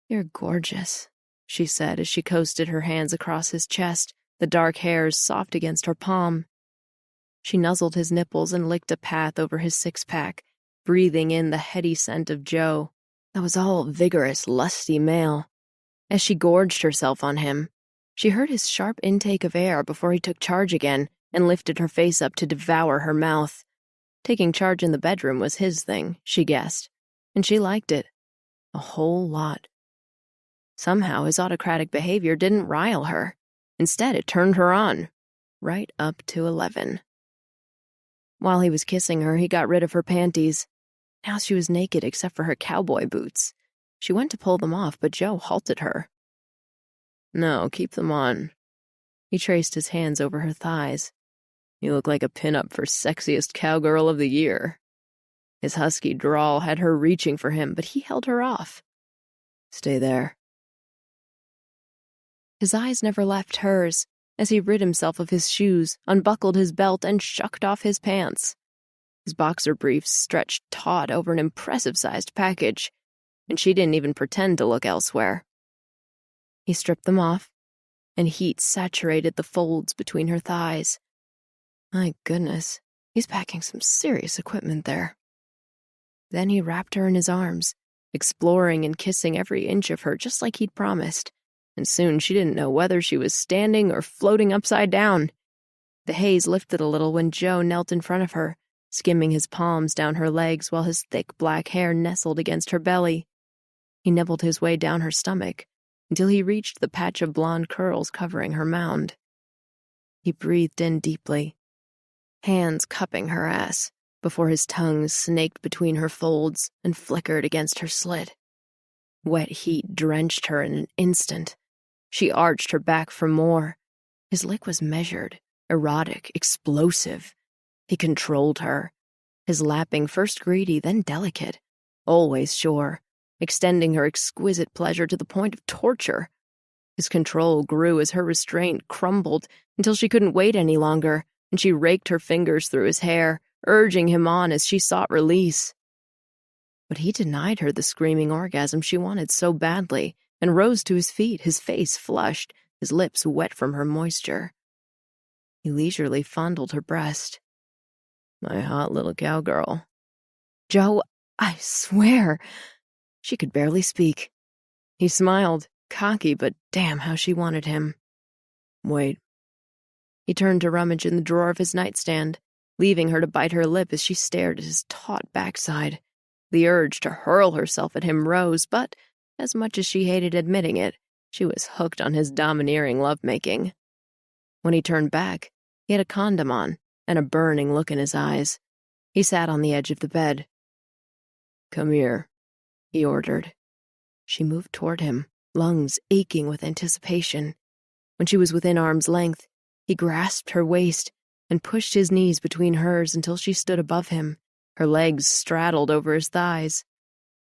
"You're gorgeous," she said as she coasted her hands across his chest, the dark hairs soft against her palm. She nuzzled his nipples and licked a path over his six-pack, breathing in the heady scent of Joe. That was all vigorous, lusty male. As she gorged herself on him, she heard his sharp intake of air before he took charge again and lifted her face up to devour her mouth. Taking charge in the bedroom was his thing, she guessed, and she liked it. A whole lot. Somehow his autocratic behavior didn't rile her. Instead, it turned her on, right up to 11. While he was kissing her, he got rid of her panties. Now she was naked except for her cowboy boots. She went to pull them off, but Joe halted her. "No, keep them on." He traced his hands over her thighs. "You look like a pinup for sexiest cowgirl of the year." His husky drawl had her reaching for him, but he held her off. "Stay there." His eyes never left hers as he rid himself of his shoes, unbuckled his belt, and shucked off his pants. His boxer briefs stretched taut over an impressive-sized package, and she didn't even pretend to look elsewhere. He stripped them off, and heat saturated the folds between her thighs. My goodness, he's packing some serious equipment there. Then he wrapped her in his arms, exploring and kissing every inch of her just like he'd promised, and soon she didn't know whether she was standing or floating upside down. The haze lifted a little when Joe knelt in front of her, skimming his palms down her legs while his thick black hair nestled against her belly. He nibbled his way down her stomach until he reached the patch of blonde curls covering her mound. He breathed in deeply, hands cupping her ass, before his tongue snaked between her folds and flickered against her slit. Wet heat drenched her in an instant. She arched her back for more. His lick was measured, erotic, explosive. He controlled her, his lapping first greedy, then delicate, always sure, extending her exquisite pleasure to the point of torture. His control grew as her restraint crumbled until she couldn't wait any longer, and she raked her fingers through his hair, urging him on as she sought release. But he denied her the screaming orgasm she wanted so badly, and rose to his feet, his face flushed, his lips wet from her moisture. He leisurely fondled her breast. "My hot little cowgirl." "Joe, I swear." She could barely speak. He smiled, cocky, but damn how she wanted him. "Wait." He turned to rummage in the drawer of his nightstand, leaving her to bite her lip as she stared at his taut backside. The urge to hurl herself at him rose, but, as much as she hated admitting it, she was hooked on his domineering lovemaking. When he turned back, he had a condom on and a burning look in his eyes. He sat on the edge of the bed. "Come here," he ordered. She moved toward him, lungs aching with anticipation. When she was within arm's length, he grasped her waist and pushed his knees between hers until she stood above him, her legs straddled over his thighs.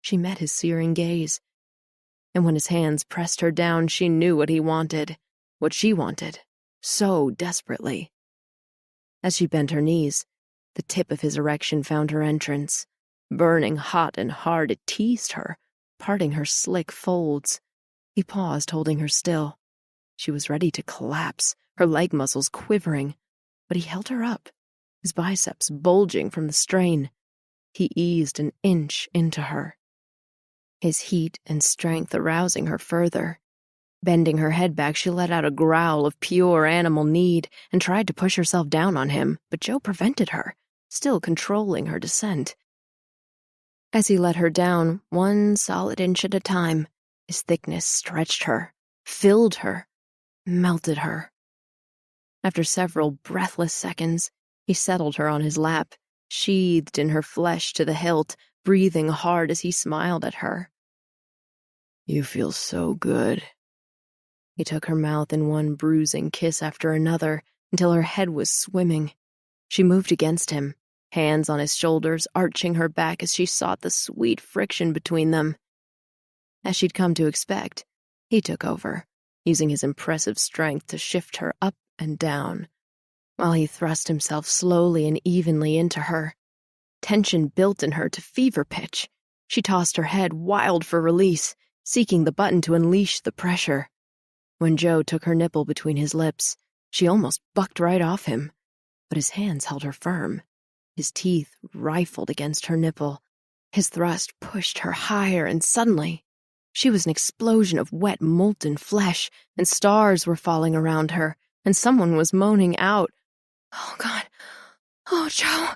She met his searing gaze, and when his hands pressed her down, she knew what he wanted, what she wanted, so desperately. As she bent her knees, the tip of his erection found her entrance. Burning hot and hard, it teased her, parting her slick folds. He paused, holding her still. She was ready to collapse, her leg muscles quivering, but he held her up, his biceps bulging from the strain. He eased an inch into her, his heat and strength arousing her further. Bending her head back, she let out a growl of pure animal need and tried to push herself down on him, but Joe prevented her, still controlling her descent. As he let her down, 1 solid inch at a time, his thickness stretched her, filled her, melted her. After several breathless seconds, he settled her on his lap, sheathed in her flesh to the hilt, breathing hard as he smiled at her. "You feel so good." He took her mouth in one bruising kiss after another until her head was swimming. She moved against him, hands on his shoulders, arching her back as she sought the sweet friction between them. As she'd come to expect, he took over, using his impressive strength to shift her up and down, while he thrust himself slowly and evenly into her, Tension built in her to fever pitch. She tossed her head, wild for release, seeking the button to unleash the pressure. When Joe took her nipple between his lips, she almost bucked right off him, but his hands held her firm. His teeth rifled against her nipple. His thrust pushed her higher, and suddenly, she was an explosion of wet, molten flesh, and stars were falling around her, and someone was moaning out, "Oh, God! Oh, Joe!"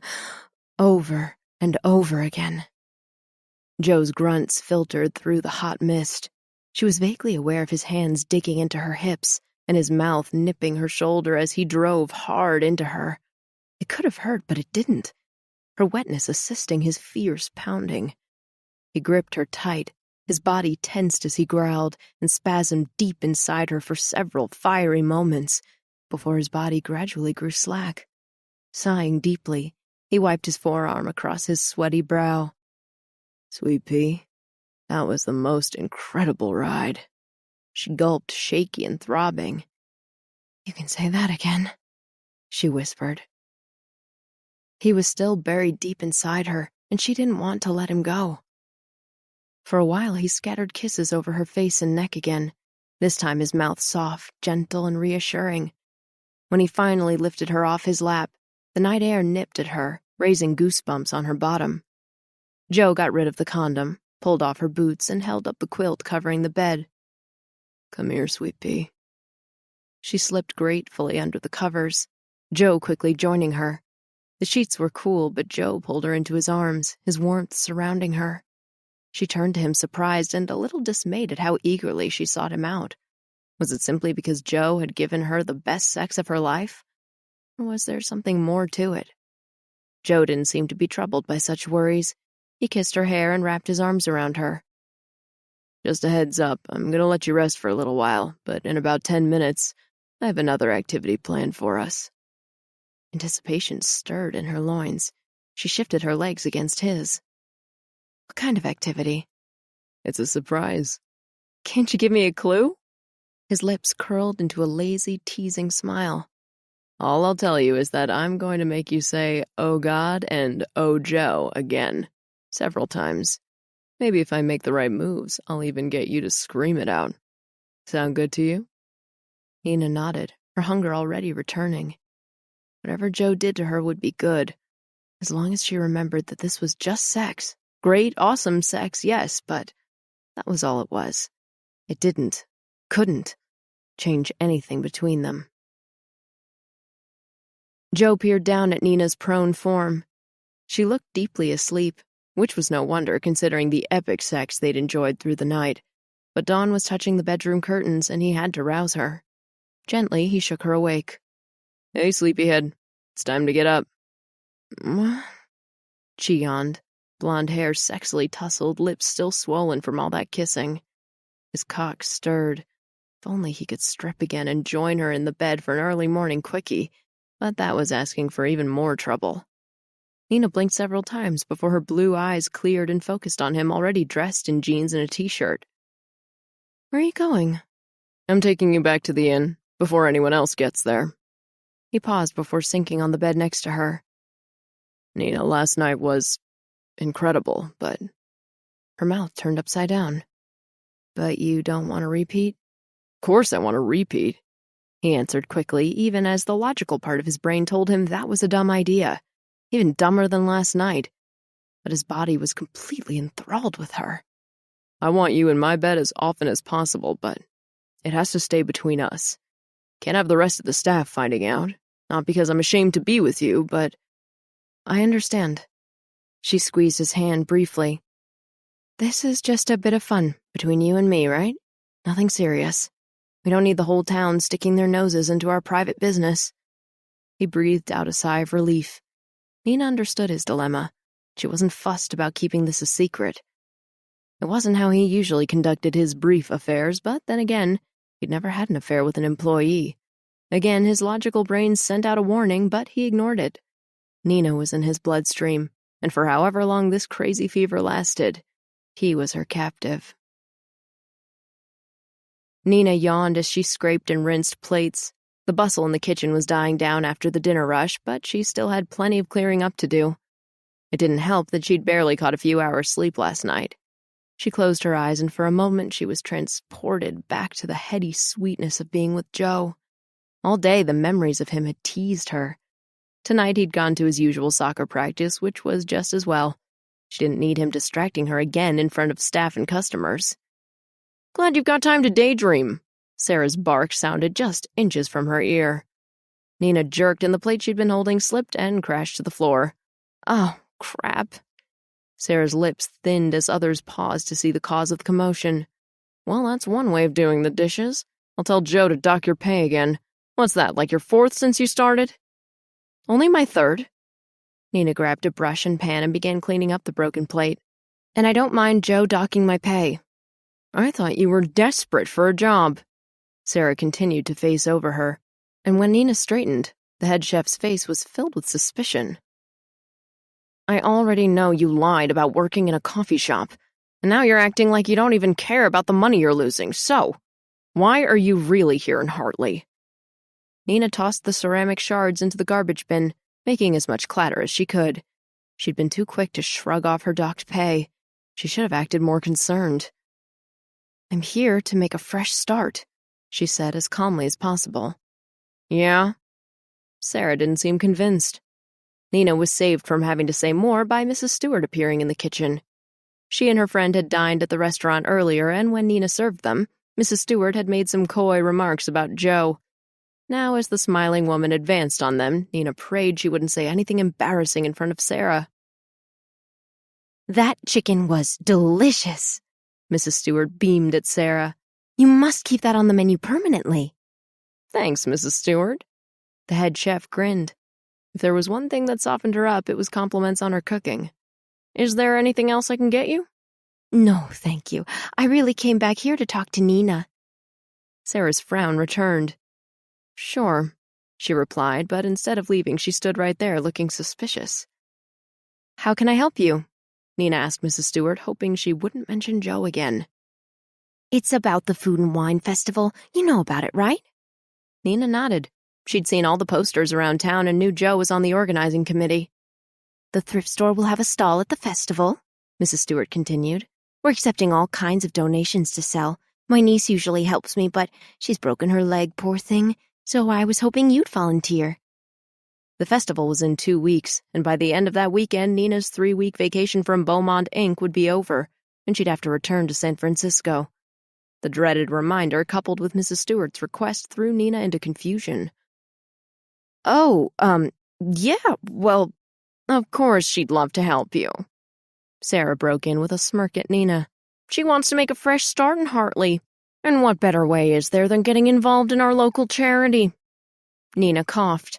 over and over again. Joe's grunts filtered through the hot mist. She was vaguely aware of his hands digging into her hips and his mouth nipping her shoulder as he drove hard into her. It could have hurt, but it didn't, her wetness assisting his fierce pounding. He gripped her tight, his body tensed as he growled and spasmed deep inside her for several fiery moments before his body gradually grew slack. Sighing deeply, he wiped his forearm across his sweaty brow. "Sweet pea, that was the most incredible ride." She gulped, shaky and throbbing. "You can say that again," she whispered. He was still buried deep inside her, and she didn't want to let him go. For a while, he scattered kisses over her face and neck again, this time his mouth soft, gentle, and reassuring. When he finally lifted her off his lap, the night air nipped at her, raising goosebumps on her bottom. Joe got rid of the condom, pulled off her boots, and held up the quilt covering the bed. "Come here, sweet pea." She slipped gratefully under the covers, Joe quickly joining her. The sheets were cool, but Joe pulled her into his arms, his warmth surrounding her. She turned to him surprised and a little dismayed at how eagerly she sought him out. Was it simply because Joe had given her the best sex of her life? Or was there something more to it? Joe didn't seem to be troubled by such worries. He kissed her hair and wrapped his arms around her. "Just a heads up, I'm going to let you rest for a little while, but in about 10 minutes, I have another activity planned for us." Anticipation stirred in her loins. She shifted her legs against his. "What kind of activity?" "It's a surprise." "Can't you give me a clue?" His lips curled into a lazy, teasing smile. "All I'll tell you is that I'm going to make you say, 'Oh God' and 'Oh Joe' again, several times. Maybe if I make the right moves, I'll even get you to scream it out. Sound good to you?" Nina nodded, her hunger already returning. Whatever Joe did to her would be good, as long as she remembered that this was just sex. Great, awesome sex, yes, but that was all it was. It couldn't change anything between them. Joe peered down at Nina's prone form. She looked deeply asleep, which was no wonder considering the epic sex they'd enjoyed through the night. But Dawn was touching the bedroom curtains, and he had to rouse her. Gently, he shook her awake. "Hey, sleepyhead, it's time to get up." "What?" She yawned, blonde hair sexily tousled, lips still swollen from all that kissing. His cock stirred. If only he could strip again and join her in the bed for an early morning quickie, but that was asking for even more trouble. Nina blinked several times before her blue eyes cleared and focused on him already dressed in jeans and a t-shirt. "Where are you going?" "I'm taking you back to the inn, before anyone else gets there." He paused before sinking on the bed next to her. "Nina, last night was incredible, but..." Her mouth turned upside down. "But you don't want to repeat?" "Of course I want to repeat," he answered quickly, even as the logical part of his brain told him that was a dumb idea, even dumber than last night. But his body was completely enthralled with her. "I want you in my bed as often as possible, but it has to stay between us. Can't have the rest of the staff finding out. Not because I'm ashamed to be with you, but..." "I understand." She squeezed his hand briefly. "This is just a bit of fun between you and me, right? Nothing serious. We don't need the whole town sticking their noses into our private business." He breathed out a sigh of relief. Nina understood his dilemma. She wasn't fussed about keeping this a secret. It wasn't how he usually conducted his brief affairs, but then again, he'd never had an affair with an employee. Again, his logical brain sent out a warning, but he ignored it. Nina was in his bloodstream, and for however long this crazy fever lasted, he was her captive. Nina yawned as she scraped and rinsed plates. The bustle in the kitchen was dying down after the dinner rush, but she still had plenty of clearing up to do. It didn't help that she'd barely caught a few hours' sleep last night. She closed her eyes, and for a moment she was transported back to the heady sweetness of being with Joe. All day the memories of him had teased her. Tonight he'd gone to his usual soccer practice, which was just as well. She didn't need him distracting her again in front of staff and customers. "Glad you've got time to daydream." Sarah's bark sounded just inches from her ear. Nina jerked, and the plate she'd been holding slipped and crashed to the floor. Oh, crap. Sarah's lips thinned as others paused to see the cause of the commotion. "Well, that's one way of doing the dishes. I'll tell Joe to dock your pay again. What's that, like your fourth since you started?" "Only my third." Nina grabbed a brush and pan and began cleaning up the broken plate. "And I don't mind Joe docking my pay." "I thought you were desperate for a job." Sarah continued to face over her, and when Nina straightened, the head chef's face was filled with suspicion. "I already know you lied about working in a coffee shop, and now you're acting like you don't even care about the money you're losing, so why are you really here in Hartley?" Nina tossed the ceramic shards into the garbage bin, making as much clatter as she could. She'd been too quick to shrug off her docked pay. She should have acted more concerned. "I'm here to make a fresh start," she said as calmly as possible. "Yeah?" Sarah didn't seem convinced. Nina was saved from having to say more by Mrs. Stewart appearing in the kitchen. She and her friend had dined at the restaurant earlier, and when Nina served them, Mrs. Stewart had made some coy remarks about Joe. Now, as the smiling woman advanced on them, Nina prayed she wouldn't say anything embarrassing in front of Sarah.
"That chicken was delicious,"
Mrs. Stewart beamed at Sarah.
"You must keep that on the menu permanently."
"Thanks, Mrs. Stewart." The head chef grinned. If there was one thing that softened her up, it was compliments on her cooking. "Is there anything else I can get you?"
"No, thank you. I really came back here to talk to Nina."
Sarah's frown returned. "Sure," she replied, but instead of leaving, she stood right there looking suspicious. "How can I help you?" Nina asked Mrs. Stewart, hoping she wouldn't mention Joe again.
"It's about the Food and Wine Festival. You know about it, right?"
Nina nodded. She'd seen all the posters around town and knew Joe was on the organizing committee.
"The thrift store will have a stall at the festival," Mrs. Stewart continued. "We're accepting all kinds of donations to sell. My niece usually helps me, but she's broken her leg, poor thing, so I was hoping you'd volunteer."
The festival was in 2 weeks, and by the end of that weekend, Nina's 3-week vacation from Beaumont, Inc. would be over, and she'd have to return to San Francisco. The dreaded reminder, coupled with Mrs. Stewart's request, threw Nina into confusion. "Oh, yeah, well, of course she'd love to help you." Sarah broke in with a smirk at Nina. "She wants to make a fresh start in Hartley. And what better way is there than getting involved in our local charity?" Nina coughed.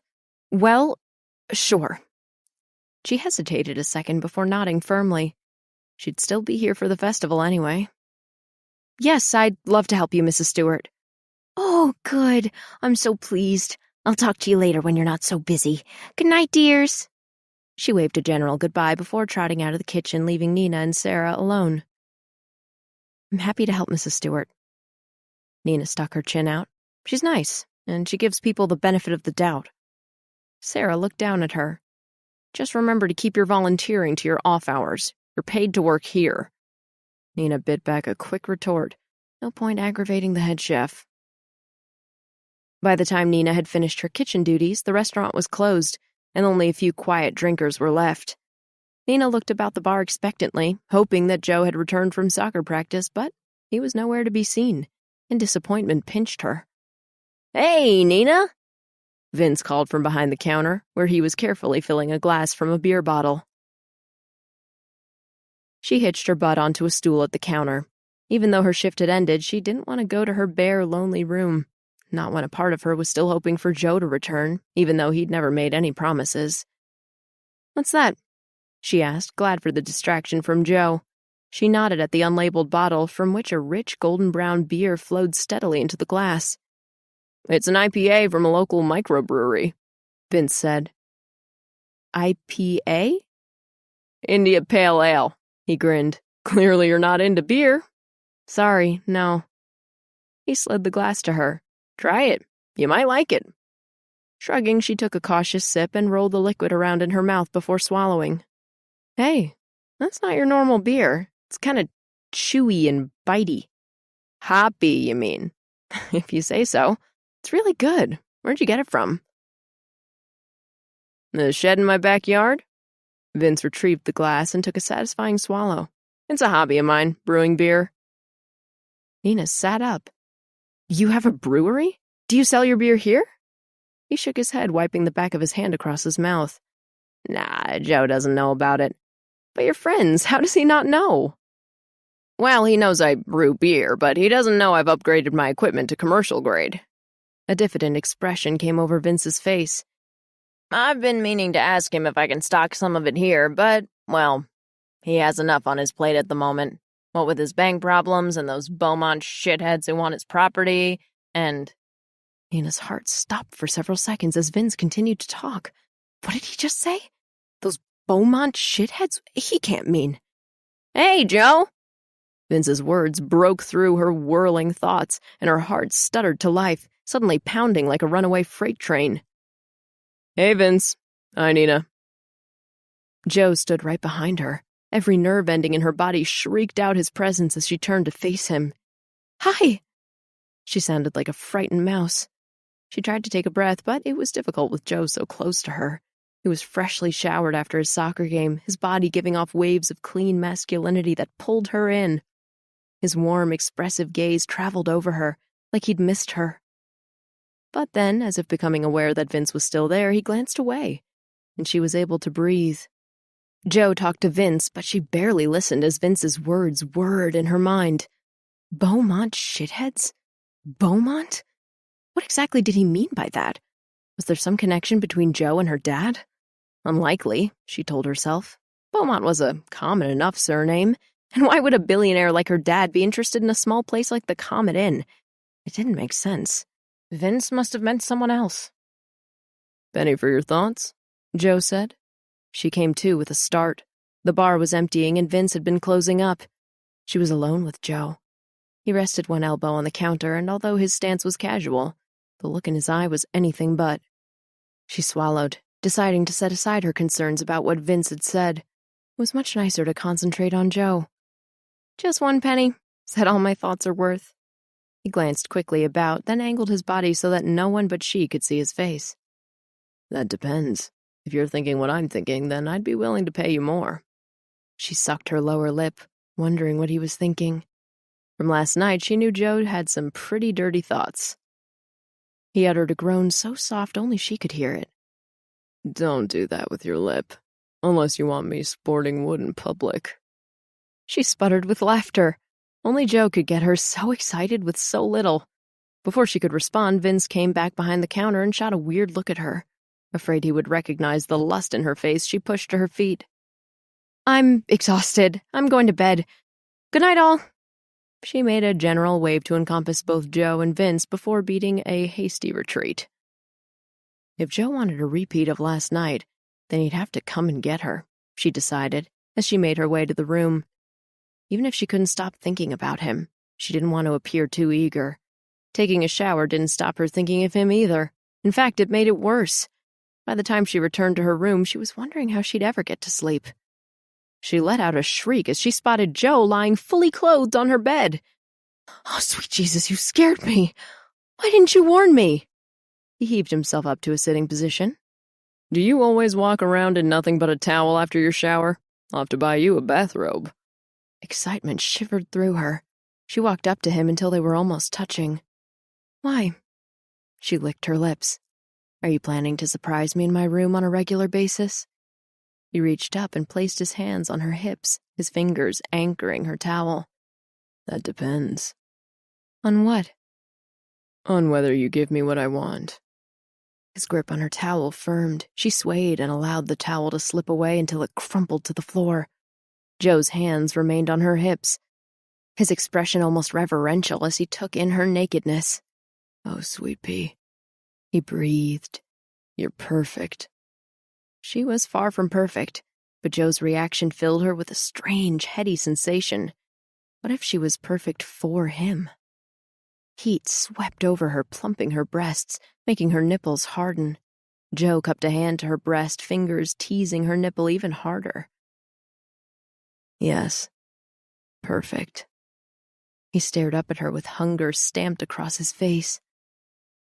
"Well, sure." She hesitated a second before nodding firmly. She'd still be here for the festival anyway. "Yes, I'd love to help you, Mrs. Stewart."
"Oh, good. I'm so pleased. I'll talk to you later when you're not so busy. Good night, dears."
She waved a general goodbye before trotting out of the kitchen, leaving Nina and Sarah alone. "I'm happy to help Mrs. Stewart." Nina stuck her chin out. "She's nice, and she gives people the benefit of the doubt." Sarah looked down at her. "Just remember to keep your volunteering to your off hours. You're paid to work here." Nina bit back a quick retort. No point aggravating the head chef. By the time Nina had finished her kitchen duties, the restaurant was closed, and only a few quiet drinkers were left. Nina looked about the bar expectantly, hoping that Joe had returned from soccer practice, but he was nowhere to be seen, and disappointment pinched her. "Hey, Nina!" Vince called from behind the counter, where he was carefully filling a glass from a beer bottle. She hitched her butt onto a stool at the counter. Even though her shift had ended, she didn't want to go to her bare, lonely room. Not when a part of her was still hoping for Joe to return, even though he'd never made any promises. "What's that?" she asked, glad for the distraction from Joe. She nodded at the unlabeled bottle, from which a rich golden-brown beer flowed steadily into the glass. "It's an IPA from a local microbrewery," Vince said. "IPA?" "India Pale Ale," he grinned. "Clearly you're not into beer." "Sorry, no." He slid the glass to her. "Try it. You might like it." Shrugging, she took a cautious sip and rolled the liquid around in her mouth before swallowing. Hey, that's not your normal beer. It's kind of chewy and bitey. Hoppy, you mean? If you say so. It's really good. Where'd you get it from? The shed in my backyard? Vince retrieved the glass and took a satisfying swallow. It's a hobby of mine, brewing beer. Nina sat up. You have a brewery? Do you sell your beer here? He shook his head, wiping the back of his hand across his mouth. Nah, Joe doesn't know about it. But your friends, how does he not know? Well, he knows I brew beer, but he doesn't know I've upgraded my equipment to commercial grade. A diffident expression came over Vince's face. I've been meaning to ask him if I can stock some of it here, but, well, he has enough on his plate at the moment. What with his bank problems and those Beaumont shitheads who want his property, and... Nina's heart stopped for several seconds as Vince continued to talk. What did he just say? Those Beaumont shitheads? He can't mean... Hey, Joe! Vince's words broke through her whirling thoughts, and her heart stuttered to life, suddenly pounding like a runaway freight train. Hey, Vince. Hi, Nina. Joe stood right behind her. Every nerve ending in her body shrieked out his presence as she turned to face him. Hi! She sounded like a frightened mouse. She tried to take a breath, but it was difficult with Joe so close to her. He was freshly showered after his soccer game, his body giving off waves of clean masculinity that pulled her in. His warm, expressive gaze traveled over her, like he'd missed her. But then, as if becoming aware that Vince was still there, he glanced away, and she was able to breathe. Joe talked to Vince, but she barely listened as Vince's words whirred in her mind. Beaumont shitheads? Beaumont? What exactly did he mean by that? Was there some connection between Joe and her dad? Unlikely, she told herself. Beaumont was a common enough surname, and why would a billionaire like her dad be interested in a small place like the Comet Inn? It didn't make sense. Vince must have meant someone else. Penny for your thoughts? Joe said. She came to with a start. The bar was emptying and Vince had been closing up. She was alone with Joe. He rested one elbow on the counter, and although his stance was casual, the look in his eye was anything but. She swallowed, deciding to set aside her concerns about what Vince had said. It was much nicer to concentrate on Joe. Just one penny. Is that all my thoughts are worth? He glanced quickly about, then angled his body so that no one but she could see his face. That depends. If you're thinking what I'm thinking, then I'd be willing to pay you more. She sucked her lower lip, wondering what he was thinking. From last night, she knew Joe had some pretty dirty thoughts. He uttered a groan so soft only she could hear it. Don't do that with your lip, unless you want me sporting wood in public. She sputtered with laughter. Only Joe could get her so excited with so little. Before she could respond, Vince came back behind the counter and shot a weird look at her. Afraid he would recognize the lust in her face, she pushed to her feet. I'm exhausted. I'm going to bed. Good night, all. She made a general wave to encompass both Joe and Vince before beating a hasty retreat. If Joe wanted a repeat of last night, then he'd have to come and get her, she decided, as she made her way to the room. Even if she couldn't stop thinking about him, she didn't want to appear too eager. Taking a shower didn't stop her thinking of him either. In fact, it made it worse. By the time she returned to her room, she was wondering how she'd ever get to sleep. She let out a shriek as she spotted Joe lying fully clothed on her bed. Oh, sweet Jesus, you scared me. Why didn't you warn me? He heaved himself up to a sitting position. Do you always walk around in nothing but a towel after your shower? I'll have to buy you a bathrobe. Excitement shivered through her. She walked up to him until they were almost touching. Why? She licked her lips. Are you planning to surprise me in my room on a regular basis? He reached up and placed his hands on her hips, his fingers anchoring her towel. That depends. On what? On whether you give me what I want. His grip on her towel firmed. She swayed and allowed the towel to slip away until it crumpled to the floor. Joe's hands remained on her hips, his expression almost reverential as he took in her nakedness. Oh, sweet pea. He breathed. You're perfect. She was far from perfect, but Joe's reaction filled her with a strange, heady sensation. What if she was perfect for him? Heat swept over her, plumping her breasts, making her nipples harden. Joe cupped a hand to her breast, fingers teasing her nipple even harder. Yes. Perfect. He stared up at her with hunger stamped across his face.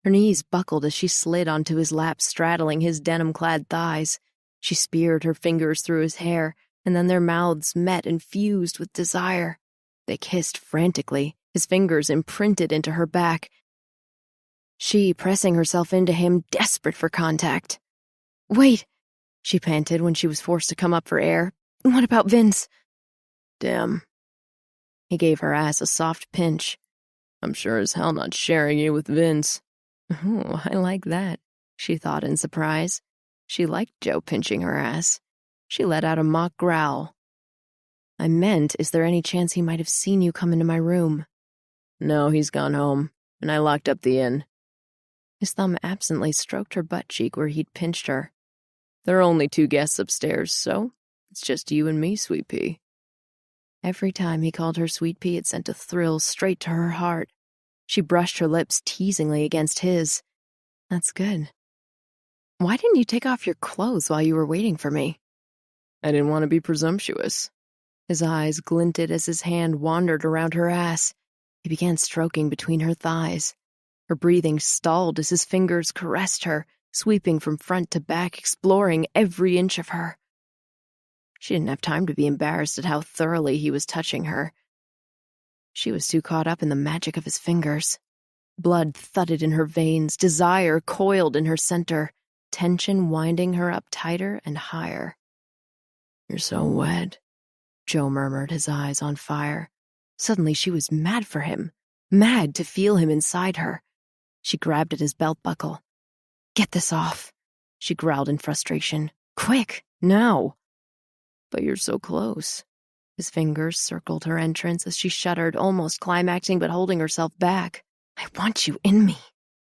Her knees buckled as she slid onto his lap, straddling his denim-clad thighs. She speared her fingers through his hair, and then their mouths met and fused with desire. They kissed frantically, his fingers imprinted into her back, she pressing herself into him, desperate for contact. "Wait," she panted when she was forced to come up for air. "What about Vince?" "Damn." He gave her ass a soft pinch. "I'm sure as hell not sharing you with Vince." "Ooh, I like that," she thought in surprise. She liked Joe pinching her ass. She let out a mock growl. "I meant, is there any chance he might have seen you come into my room?" "No, he's gone home, and I locked up the inn." His thumb absently stroked her butt cheek where he'd pinched her. "There are only 2 guests upstairs, so it's just you and me, Sweet Pea." Every time he called her Sweet Pea, it sent a thrill straight to her heart. She brushed her lips teasingly against his. "That's good. Why didn't you take off your clothes while you were waiting for me?" "I didn't want to be presumptuous." His eyes glinted as his hand wandered around her ass. He began stroking between her thighs. Her breathing stalled as his fingers caressed her, sweeping from front to back, exploring every inch of her. She didn't have time to be embarrassed at how thoroughly he was touching her. She was too caught up in the magic of his fingers. Blood thudded in her veins, desire coiled in her center, tension winding her up tighter and higher. "You're so wet," Joe murmured, his eyes on fire. Suddenly she was mad for him, mad to feel him inside her. She grabbed at his belt buckle. "Get this off," she growled in frustration. "Quick, now." "But you're so close." His fingers circled her entrance as she shuddered, almost climaxing but holding herself back. "I want you in me,"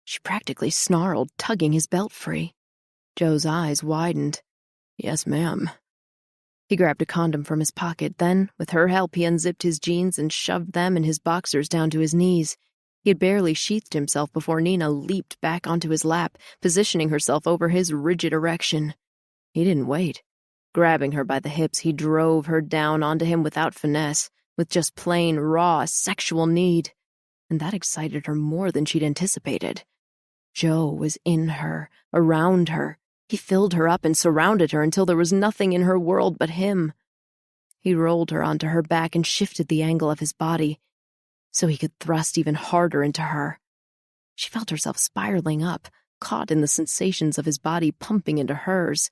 she practically snarled, tugging his belt free. Joe's eyes widened. "Yes, ma'am." He grabbed a condom from his pocket, then, with her help, he unzipped his jeans and shoved them and his boxers down to his knees. He had barely sheathed himself before Nina leaped back onto his lap, positioning herself over his rigid erection. He didn't wait. Grabbing her by the hips, he drove her down onto him without finesse, with just plain, raw, sexual need. And that excited her more than she'd anticipated. Joe was in her, around her. He filled her up and surrounded her until there was nothing in her world but him. He rolled her onto her back and shifted the angle of his body so he could thrust even harder into her. She felt herself spiraling up, caught in the sensations of his body pumping into hers.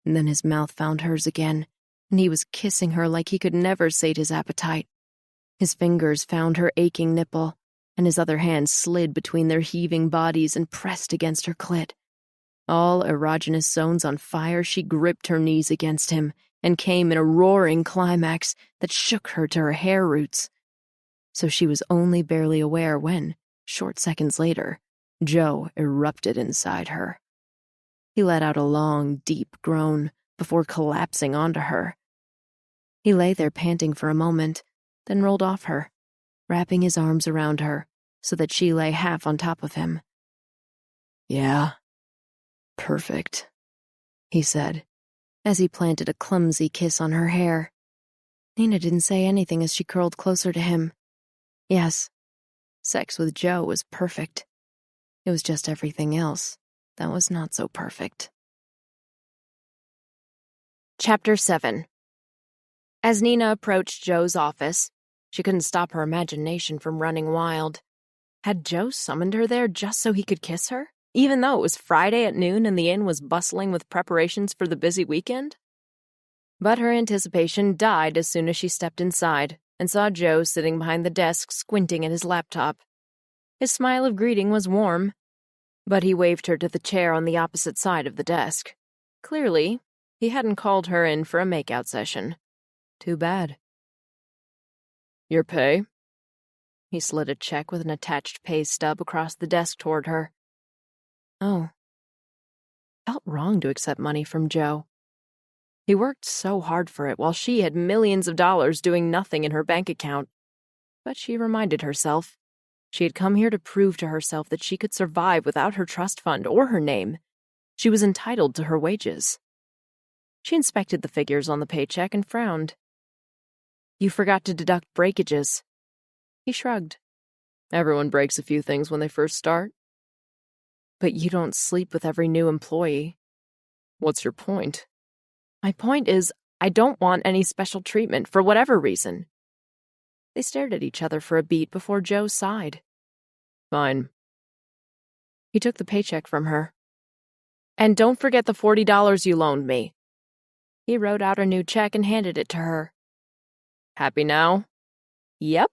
And then his mouth found hers again, and he was kissing her like he could never sate his appetite. His fingers found her aching nipple, and his other hand slid between their heaving bodies and pressed against her clit. All erogenous zones on fire, she gripped her knees against him and came in a roaring climax that shook her to her hair roots. So she was only barely aware when, short seconds later, Joe erupted inside her. He let out a long, deep groan before collapsing onto her. He lay there panting for a moment, then rolled off her, wrapping his arms around her so that she lay half on top of him. "Yeah, perfect," he said, as he planted a clumsy kiss on her hair. Nina didn't say anything as she curled closer to him. Yes, sex with Joe was perfect. It was just everything else that was not so perfect. Chapter 7. As Nina approached Joe's office, she couldn't stop her imagination from running wild. Had Joe summoned her there just so he could kiss her, even though it was Friday at noon and the inn was bustling with preparations for the busy weekend? But her anticipation died as soon as she stepped inside and saw Joe sitting behind the desk squinting at his laptop. His smile of greeting was warm, but he waved her to the chair on the opposite side of the desk. Clearly, he hadn't called her in for a makeout session. Too bad. "Your pay?" He slid a check with an attached pay stub across the desk toward her. Oh. Felt wrong to accept money from Joe. He worked so hard for it while she had millions of dollars doing nothing in her bank account. But she reminded herself, she had come here to prove to herself that she could survive without her trust fund or her name. She was entitled to her wages. She inspected the figures on the paycheck and frowned. You forgot to deduct breakages. He shrugged. Everyone breaks a few things when they first start. But you don't sleep with every new employee. What's your point? My point is, I don't want any special treatment for whatever reason. They stared at each other for a beat before Joe sighed. Fine. He took the paycheck from her. And don't forget the $40 you loaned me. He wrote out a new check and handed it to her. Happy now? Yep.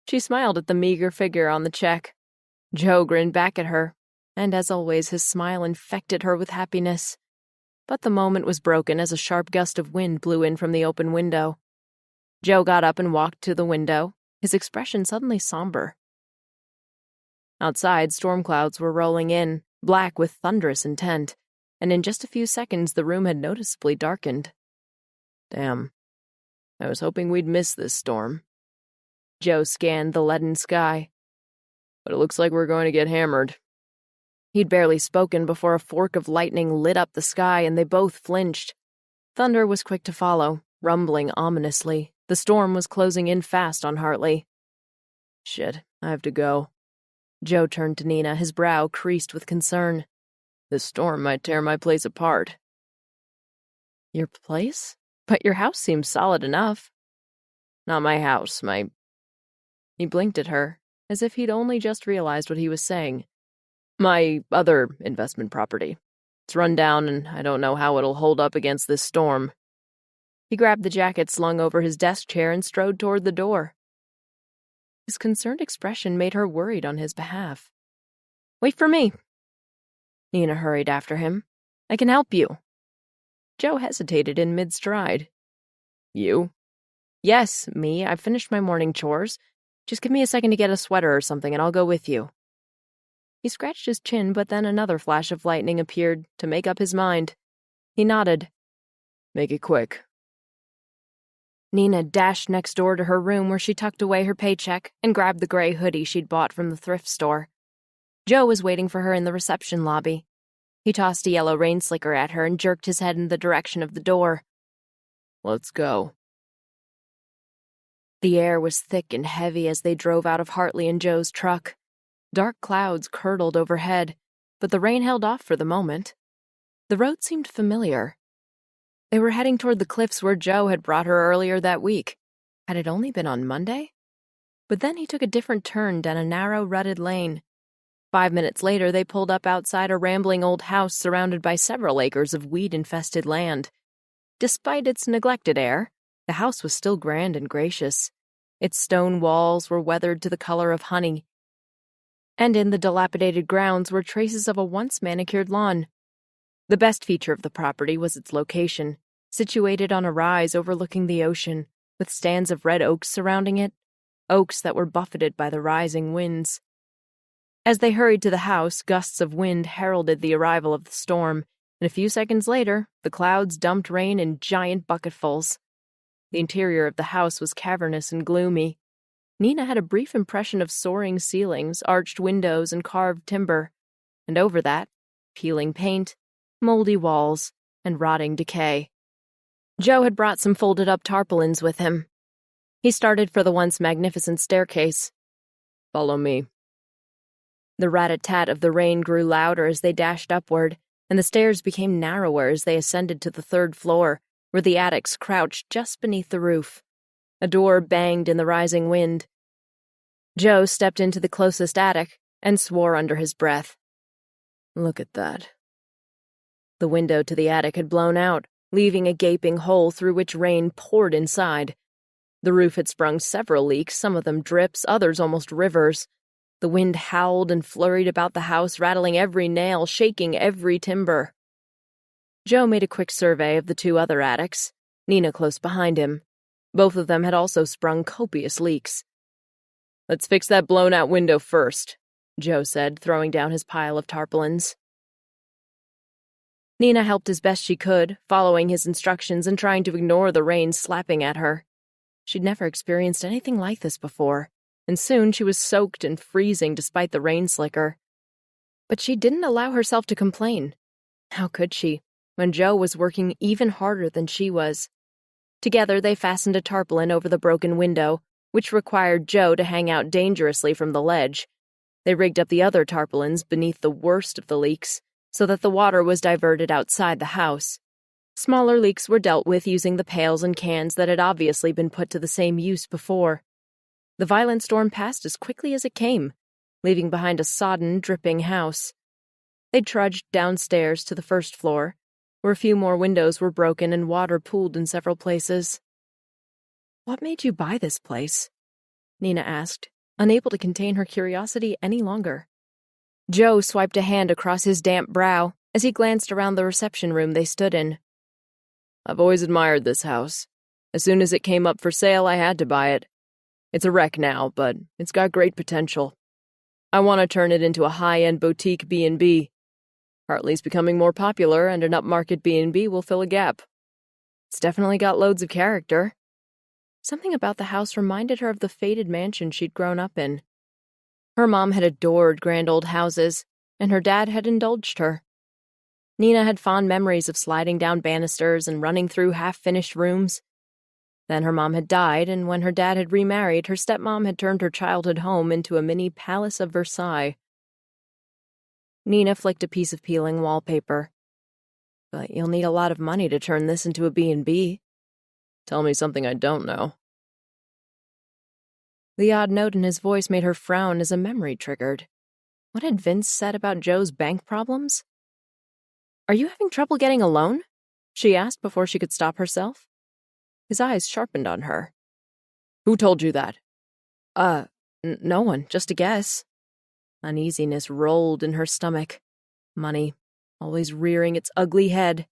She smiled at the meager figure on the check. Joe grinned back at her, and as always, his smile infected her with happiness. But the moment was broken as a sharp gust of wind blew in from the open window. Joe got up and walked to the window, his expression suddenly somber. Outside, storm clouds were rolling in, black with thunderous intent, and in just a few seconds the room had noticeably darkened. Damn. I was hoping we'd miss this storm. Joe scanned the leaden sky. But it looks like we're going to get hammered. He'd barely spoken before a fork of lightning lit up the sky and they both flinched. Thunder was quick to follow, rumbling ominously. The storm was closing in fast on Hartley. Shit, I have to go. Joe turned to Nina, his brow creased with concern. This storm might tear my place apart. Your place? But your house seems solid enough. Not my house, He blinked at her, as if he'd only just realized what he was saying. My other investment property. It's run down, and I don't know how it'll hold up against this storm. He grabbed the jacket slung over his desk chair and strode toward the door. His concerned expression made her worried on his behalf. Wait for me. Nina hurried after him. I can help you. Joe hesitated in mid-stride. You? Yes, me. I've finished my morning chores. Just give me a second to get a sweater or something and I'll go with you. He scratched his chin, but then another flash of lightning appeared to make up his mind. He nodded. Make it quick. Nina dashed next door to her room where she tucked away her paycheck and grabbed the gray hoodie she'd bought from the thrift store. Joe was waiting for her in the reception lobby. He tossed a yellow rain slicker at her and jerked his head in the direction of the door. Let's go. The air was thick and heavy as they drove out of Hartley and Joe's truck. Dark clouds curdled overhead, but the rain held off for the moment. The road seemed familiar. They were heading toward the cliffs where Joe had brought her earlier that week. Had it only been on Monday? But then he took a different turn down a narrow, rutted lane. 5 minutes later, they pulled up outside a rambling old house surrounded by several acres of weed-infested land. Despite its neglected air, the house was still grand and gracious. Its stone walls were weathered to the color of honey, and in the dilapidated grounds were traces of a once-manicured lawn. The best feature of the property was its location, situated on a rise overlooking the ocean, with stands of red oaks surrounding it, oaks that were buffeted by the rising winds. As they hurried to the house, gusts of wind heralded the arrival of the storm, and a few seconds later, the clouds dumped rain in giant bucketfuls. The interior of the house was cavernous and gloomy. Nina had a brief impression of soaring ceilings, arched windows, and carved timber, and over that, peeling paint, moldy walls, and rotting decay. Joe had brought some folded-up tarpaulins with him. He started for the once magnificent staircase. Follow me. The rat-a-tat of the rain grew louder as they dashed upward, and the stairs became narrower as they ascended to the third floor, where the attics crouched just beneath the roof. A door banged in the rising wind. Joe stepped into the closest attic and swore under his breath. Look at that. The window to the attic had blown out, leaving a gaping hole through which rain poured inside. The roof had sprung several leaks, some of them drips, others almost rivers. The wind howled and flurried about the house, rattling every nail, shaking every timber. Joe made a quick survey of the two other attics, Nina close behind him. Both of them had also sprung copious leaks. Let's fix that blown-out window first, Joe said, throwing down his pile of tarpaulins. Nina helped as best she could, following his instructions and trying to ignore the rain slapping at her. She'd never experienced anything like this before, and soon she was soaked and freezing despite the rain slicker. But she didn't allow herself to complain. How could she, when Joe was working even harder than she was? Together, they fastened a tarpaulin over the broken window, which required Joe to hang out dangerously from the ledge. They rigged up the other tarpaulins beneath the worst of the leaks, so that the water was diverted outside the house. Smaller leaks were dealt with using the pails and cans that had obviously been put to the same use before. The violent storm passed as quickly as it came, leaving behind a sodden, dripping house. They trudged downstairs to the first floor, where a few more windows were broken and water pooled in several places. "What made you buy this place?" Nina asked, unable to contain her curiosity any longer. Joe swiped a hand across his damp brow as he glanced around the reception room they stood in. "I've always admired this house. As soon as it came up for sale, I had to buy it. It's a wreck now, but it's got great potential. I want to turn it into a high-end boutique B&B. Hartley's becoming more popular, and an upmarket B&B will fill a gap. It's definitely got loads of character." Something about the house reminded her of the faded mansion she'd grown up in. Her mom had adored grand old houses, and her dad had indulged her. Nina had fond memories of sliding down banisters and running through half-finished rooms. Then her mom had died, and when her dad had remarried, her stepmom had turned her childhood home into a mini Palace of Versailles. Nina flicked a piece of peeling wallpaper. "But you'll need a lot of money to turn this into a B&B. Tell me something I don't know." The odd note in his voice made her frown as a memory triggered. What had Vince said about Joe's bank problems? "Are you having trouble getting a loan?" she asked before she could stop herself. His eyes sharpened on her. "Who told you that?" No one, just a guess." Uneasiness rolled in her stomach. Money, always rearing its ugly head.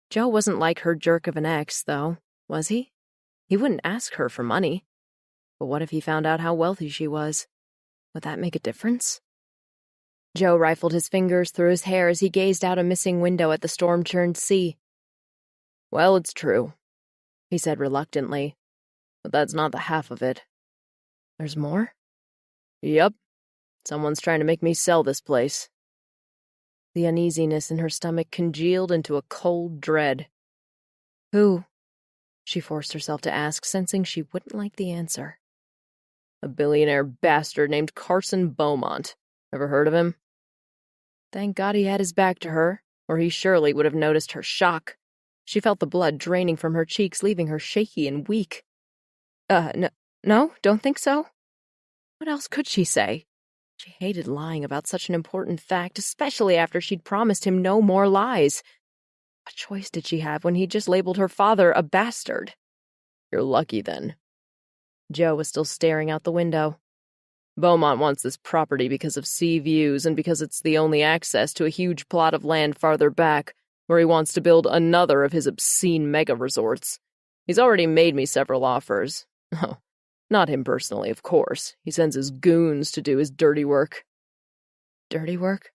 Joe wasn't like her jerk of an ex, though, was he? He wouldn't ask her for money. But what if he found out how wealthy she was? Would that make a difference? Joe rifled his fingers through his hair as he gazed out a missing window at the storm-churned sea. "Well, it's true," he said reluctantly. "But that's not the half of it." "There's more?" "Yep. Someone's trying to make me sell this place." The uneasiness in her stomach congealed into a cold dread. "Who?" she forced herself to ask, sensing she wouldn't like the answer. "A billionaire bastard named Carson Beaumont. Ever heard of him?" Thank God he had his back to her, or he surely would have noticed her shock. She felt the blood draining from her cheeks, leaving her shaky and weak. No, don't think so?" What else could she say? She hated lying about such an important fact, especially after she'd promised him no more lies. What choice did she have when he'd just labeled her father a bastard? "You're lucky, then." Joe was still staring out the window. "Beaumont wants this property because of sea views and because it's the only access to a huge plot of land farther back, where he wants to build another of his obscene mega-resorts. He's already made me several offers. Oh, not him personally, of course. He sends his goons to do his dirty work." Dirty work?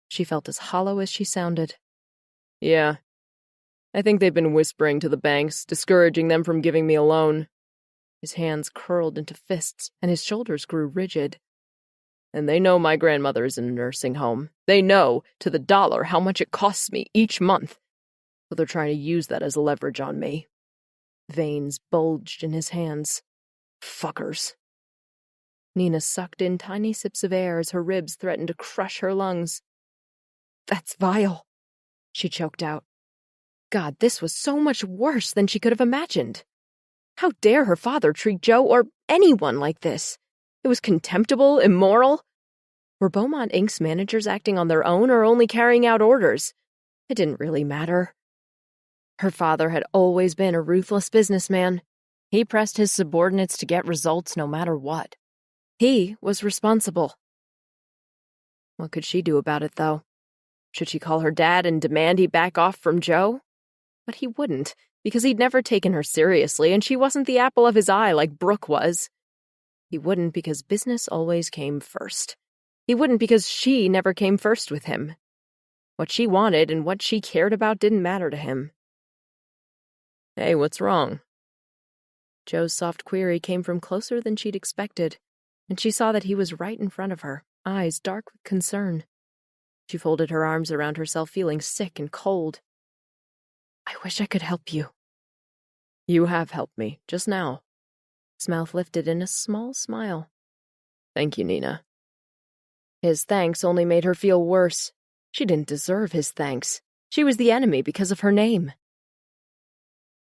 She felt as hollow as she sounded. "Yeah. I think they've been whispering to the banks, discouraging them from giving me a loan." His hands curled into fists, and his shoulders grew rigid. "And they know my grandmother is in a nursing home. They know, to the dollar, how much it costs me each month. So they're trying to use that as leverage on me." Veins bulged in his hands. Fuckers. Nina sucked in tiny sips of air as her ribs threatened to crush her lungs. "That's vile," she choked out. God, this was so much worse than she could have imagined. How dare her father treat Joe or anyone like this? It was contemptible, immoral. Were Beaumont Inc.'s managers acting on their own or only carrying out orders? It didn't really matter. Her father had always been a ruthless businessman. He pressed his subordinates to get results no matter what. He was responsible. What could she do about it, though? Should she call her dad and demand he back off from Joe? But he wouldn't, because he'd never taken her seriously, and she wasn't the apple of his eye like Brooke was. He wouldn't because business always came first. He wouldn't because she never came first with him. What she wanted and what she cared about didn't matter to him. "Hey, what's wrong?" Joe's soft query came from closer than she'd expected, and she saw that he was right in front of her, eyes dark with concern. She folded her arms around herself, feeling sick and cold. "I wish I could help you." You have helped me, just now. His mouth lifted in a small smile. Thank you, Nina. His thanks only made her feel worse. She didn't deserve his thanks. She was the enemy because of her name.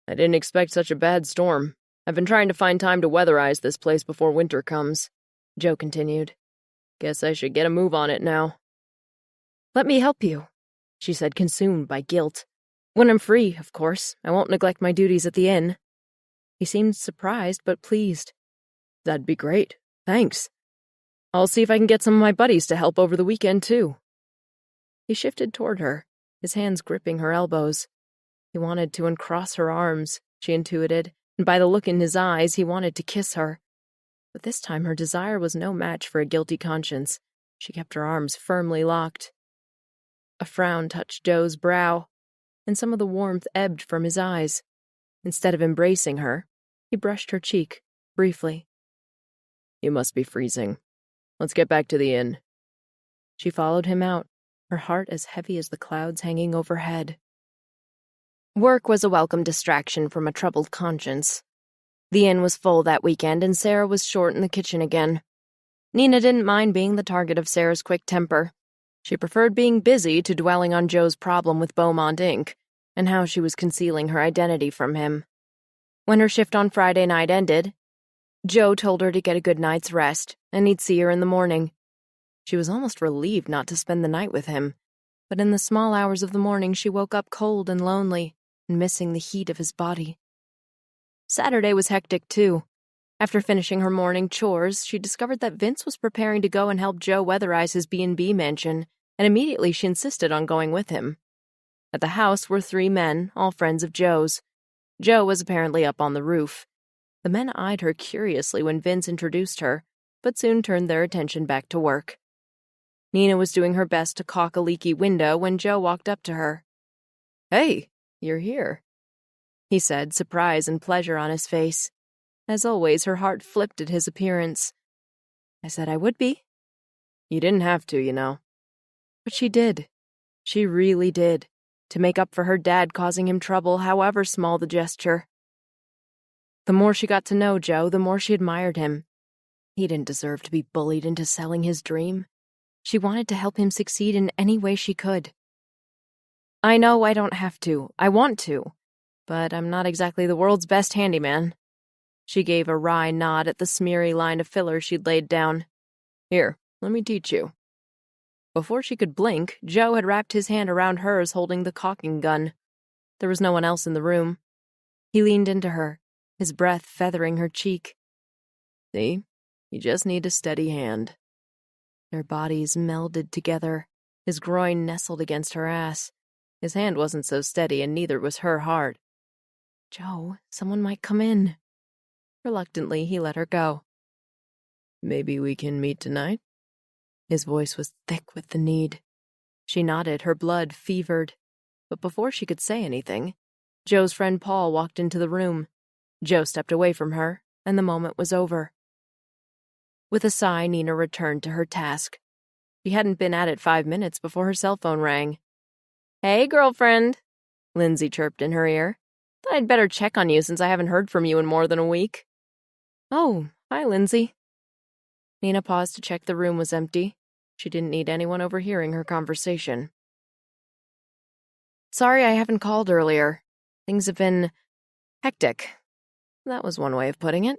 I didn't expect such a bad storm. I've been trying to find time to weatherize this place before winter comes, Joe continued. Guess I should get a move on it now. Let me help you, she said, consumed by guilt. When I'm free, of course. I won't neglect my duties at the inn. He seemed surprised but pleased. That'd be great. Thanks. I'll see if I can get some of my buddies to help over the weekend, too. He shifted toward her, his hands gripping her elbows. He wanted to uncross her arms, she intuited, and by the look in his eyes, he wanted to kiss her. But this time her desire was no match for a guilty conscience. She kept her arms firmly locked. A frown touched Joe's brow, and some of the warmth ebbed from his eyes. Instead of embracing her, he brushed her cheek, briefly. You must be freezing. Let's get back to the inn. She followed him out, her heart as heavy as the clouds hanging overhead. Work was a welcome distraction from a troubled conscience. The inn was full that weekend, and Sarah was short in the kitchen again. Nina didn't mind being the target of Sarah's quick temper. She preferred being busy to dwelling on Joe's problem with Beaumont Inc., and how she was concealing her identity from him. When her shift on Friday night ended, Joe told her to get a good night's rest, and he'd see her in the morning. She was almost relieved not to spend the night with him, but in the small hours of the morning she woke up cold and lonely, and missing the heat of his body. Saturday was hectic, too. After finishing her morning chores, she discovered that Vince was preparing to go and help Joe weatherize his B&B mansion, and immediately she insisted on going with him. At the house were 3 men, all friends of Joe's. Joe was apparently up on the roof. The men eyed her curiously when Vince introduced her, but soon turned their attention back to work. Nina was doing her best to caulk a leaky window when Joe walked up to her. Hey, you're here, he said, surprise and pleasure on his face. As always, her heart flipped at his appearance. I said I would be. You didn't have to, you know. But she did. She really did, to make up for her dad causing him trouble, however small the gesture. The more she got to know Joe, the more she admired him. He didn't deserve to be bullied into selling his dream. She wanted to help him succeed in any way she could. I know I don't have to. I want to. But I'm not exactly the world's best handyman. She gave a wry nod at the smeary line of filler she'd laid down. Here, let me teach you. Before she could blink, Joe had wrapped his hand around hers holding the caulking gun. There was no one else in the room. He leaned into her, his breath feathering her cheek. See? You just need a steady hand. Their bodies melded together, his groin nestled against her ass. His hand wasn't so steady, and neither was her heart. Joe, someone might come in. Reluctantly, he let her go. Maybe we can meet tonight? His voice was thick with the need. She nodded, her blood fevered. But before she could say anything, Joe's friend Paul walked into the room. Joe stepped away from her, and the moment was over. With a sigh, Nina returned to her task. She hadn't been at it 5 minutes before her cell phone rang. Hey, girlfriend, Lindsay chirped in her ear. Thought I'd better check on you since I haven't heard from you in more than a week. Oh, hi, Lindsay. Nina paused to check the room was empty. She didn't need anyone overhearing her conversation. Sorry I haven't called earlier. Things have been hectic. That was one way of putting it.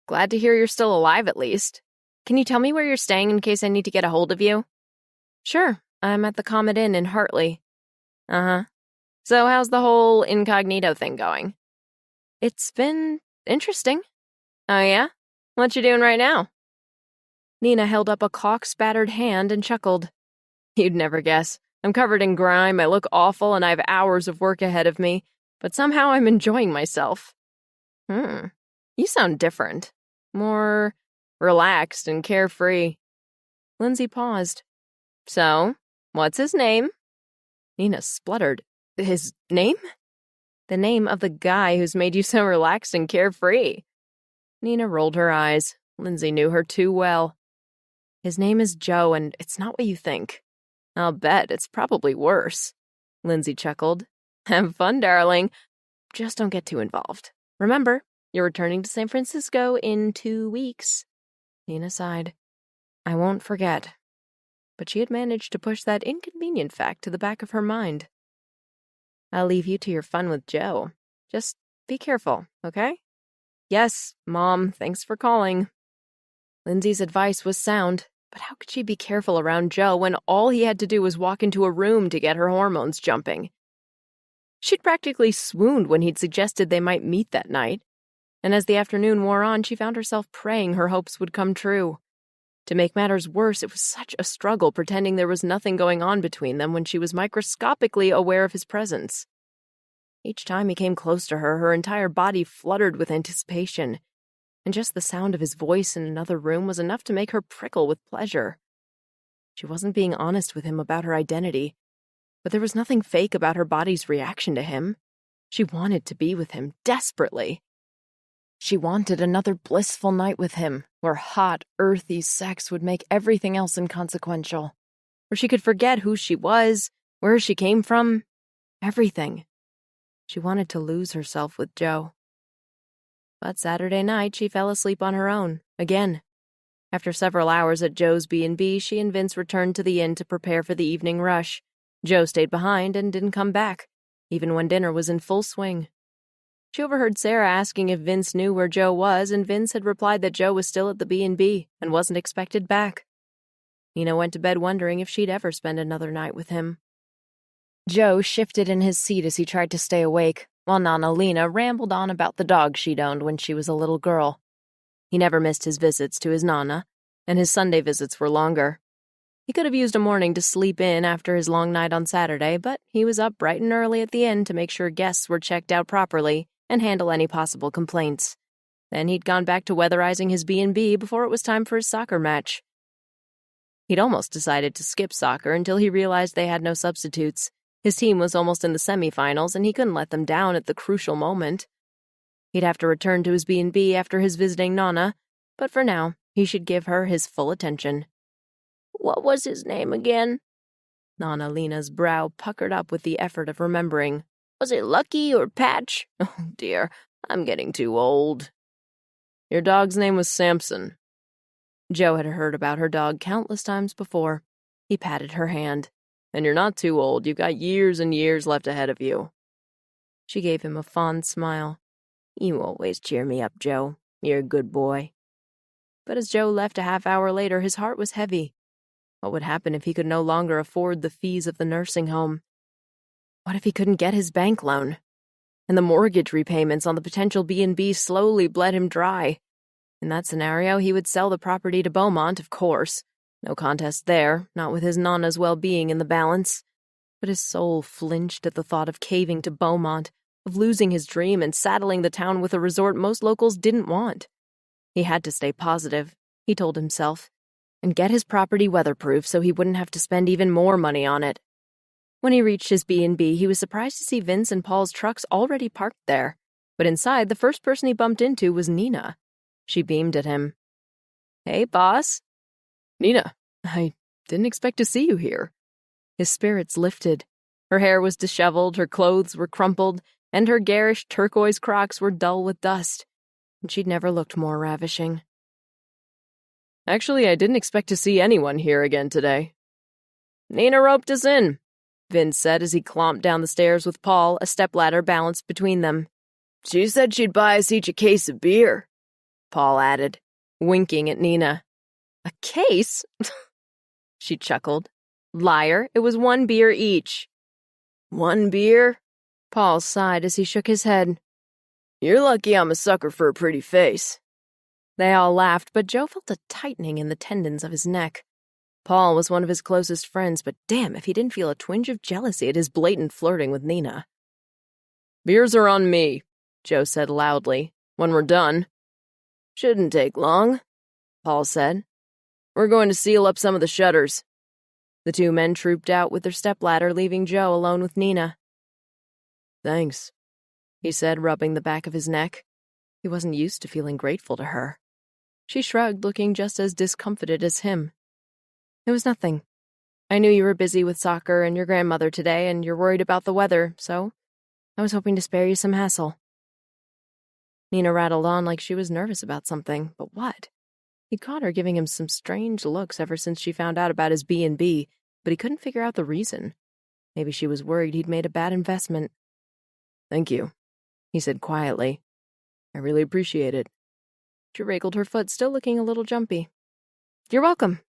Glad to hear you're still alive, at least. Can you tell me where you're staying in case I need to get a hold of you? Sure, I'm at the Comet Inn in Hartley. Uh-huh. So how's the whole incognito thing going? It's been interesting. Oh, yeah? What you doing right now? Nina held up a caulk-spattered hand and chuckled. You'd never guess. I'm covered in grime, I look awful, and I have hours of work ahead of me, but somehow I'm enjoying myself. You sound different. More relaxed and carefree. Lindsay paused. So, what's his name? Nina spluttered. His name? The name of the guy who's made you so relaxed and carefree. Nina rolled her eyes. Lindsay knew her too well. His name is Joe, and it's not what you think. I'll bet it's probably worse. Lindsay chuckled. Have fun, darling. just don't get too involved. Remember, you're returning to San Francisco in 2 weeks. Nina sighed. I won't forget. But she had managed to push that inconvenient fact to the back of her mind. I'll leave you to your fun with Joe. Just be careful, okay? Yes, Mom, thanks for calling. Lindsay's advice was sound, but how could she be careful around Joe when all he had to do was walk into a room to get her hormones jumping? She'd practically swooned when he'd suggested they might meet that night, and as the afternoon wore on, she found herself praying her hopes would come true. To make matters worse, it was such a struggle pretending there was nothing going on between them when she was microscopically aware of his presence. Each time he came close to her, her entire body fluttered with anticipation, and just the sound of his voice in another room was enough to make her prickle with pleasure. She wasn't being honest with him about her identity, but there was nothing fake about her body's reaction to him. She wanted to be with him, desperately. She wanted another blissful night with him, where hot, earthy sex would make everything else inconsequential, where she could forget who she was, where she came from, everything. She wanted to lose herself with Joe. But Saturday night, she fell asleep on her own, again. After several hours at Joe's B&B, she and Vince returned to the inn to prepare for the evening rush. Joe stayed behind and didn't come back, even when dinner was in full swing. She overheard Sarah asking if Vince knew where Joe was, and Vince had replied that Joe was still at the B&B and wasn't expected back. Nina went to bed wondering if she'd ever spend another night with him. Joe shifted in his seat as he tried to stay awake, while Nana Lena rambled on about the dog she'd owned when she was a little girl. He never missed his visits to his Nana, and his Sunday visits were longer. He could have used a morning to sleep in after his long night on Saturday, but he was up bright and early at the inn to make sure guests were checked out properly and handle any possible complaints. Then he'd gone back to weatherizing his B&B before it was time for his soccer match. He'd almost decided to skip soccer until he realized they had no substitutes. His team was almost in the semifinals, and he couldn't let them down at the crucial moment. He'd have to return to his B&B after his visiting Nana, but for now, he should give her his full attention. What was his name again? Nana Lena's brow puckered up with the effort of remembering. Was it Lucky or Patch? Oh, dear, I'm getting too old. Your dog's name was Samson. Joe had heard about her dog countless times before. He patted her hand. And you're not too old. You've got years and years left ahead of you. She gave him a fond smile. You always cheer me up, Joe. You're a good boy. But as Joe left a half hour later, his heart was heavy. What would happen if he could no longer afford the fees of the nursing home? What if he couldn't get his bank loan? And the mortgage repayments on the potential B&B slowly bled him dry. In that scenario, he would sell the property to Beaumont, of course. No contest there, not with his Nana's well-being in the balance. But his soul flinched at the thought of caving to Beaumont, of losing his dream and saddling the town with a resort most locals didn't want. He had to stay positive, he told himself, and get his property weatherproof so he wouldn't have to spend even more money on it. When he reached his B&B, he was surprised to see Vince and Paul's trucks already parked there. But inside, the first person he bumped into was Nina. She beamed at him. Hey, boss. Nina, I didn't expect to see you here. His spirits lifted. Her hair was disheveled, her clothes were crumpled, and her garish turquoise Crocs were dull with dust. And she'd never looked more ravishing. Actually, I didn't expect to see anyone here again today. Nina roped us in, Vince said as he clomped down the stairs with Paul, a stepladder balanced between them. She said she'd buy us each a case of beer, Paul added, winking at Nina. A case? She chuckled. Liar, it was 1 beer each. 1 beer? Paul sighed as he shook his head. You're lucky I'm a sucker for a pretty face. They all laughed, but Joe felt a tightening in the tendons of his neck. Paul was one of his closest friends, but damn if he didn't feel a twinge of jealousy at his blatant flirting with Nina. Beers are on me, Joe said loudly, when we're done. Shouldn't take long, Paul said. We're going to seal up some of the shutters. The 2 men trooped out with their stepladder, leaving Joe alone with Nina. Thanks, he said, rubbing the back of his neck. He wasn't used to feeling grateful to her. She shrugged, looking just as discomfited as him. It was nothing. I knew you were busy with soccer and your grandmother today, and you're worried about the weather, so I was hoping to spare you some hassle. Nina rattled on like she was nervous about something, but what? He'd caught her giving him some strange looks ever since she found out about his B&B, but he couldn't figure out the reason. Maybe she was worried he'd made a bad investment. "Thank you," he said quietly. "I really appreciate it." She wriggled her foot, still looking a little jumpy. "You're welcome."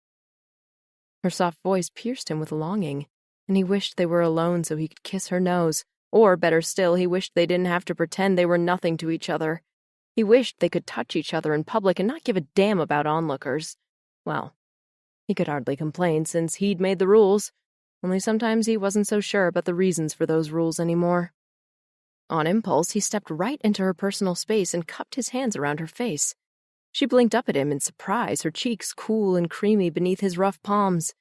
Her soft voice pierced him with longing, and he wished they were alone so he could kiss her nose, or, better still, he wished they didn't have to pretend they were nothing to each other. He wished they could touch each other in public and not give a damn about onlookers. Well, he could hardly complain since he'd made the rules, only sometimes he wasn't so sure about the reasons for those rules anymore. On impulse, he stepped right into her personal space and cupped his hands around her face. She blinked up at him in surprise, her cheeks cool and creamy beneath his rough palms.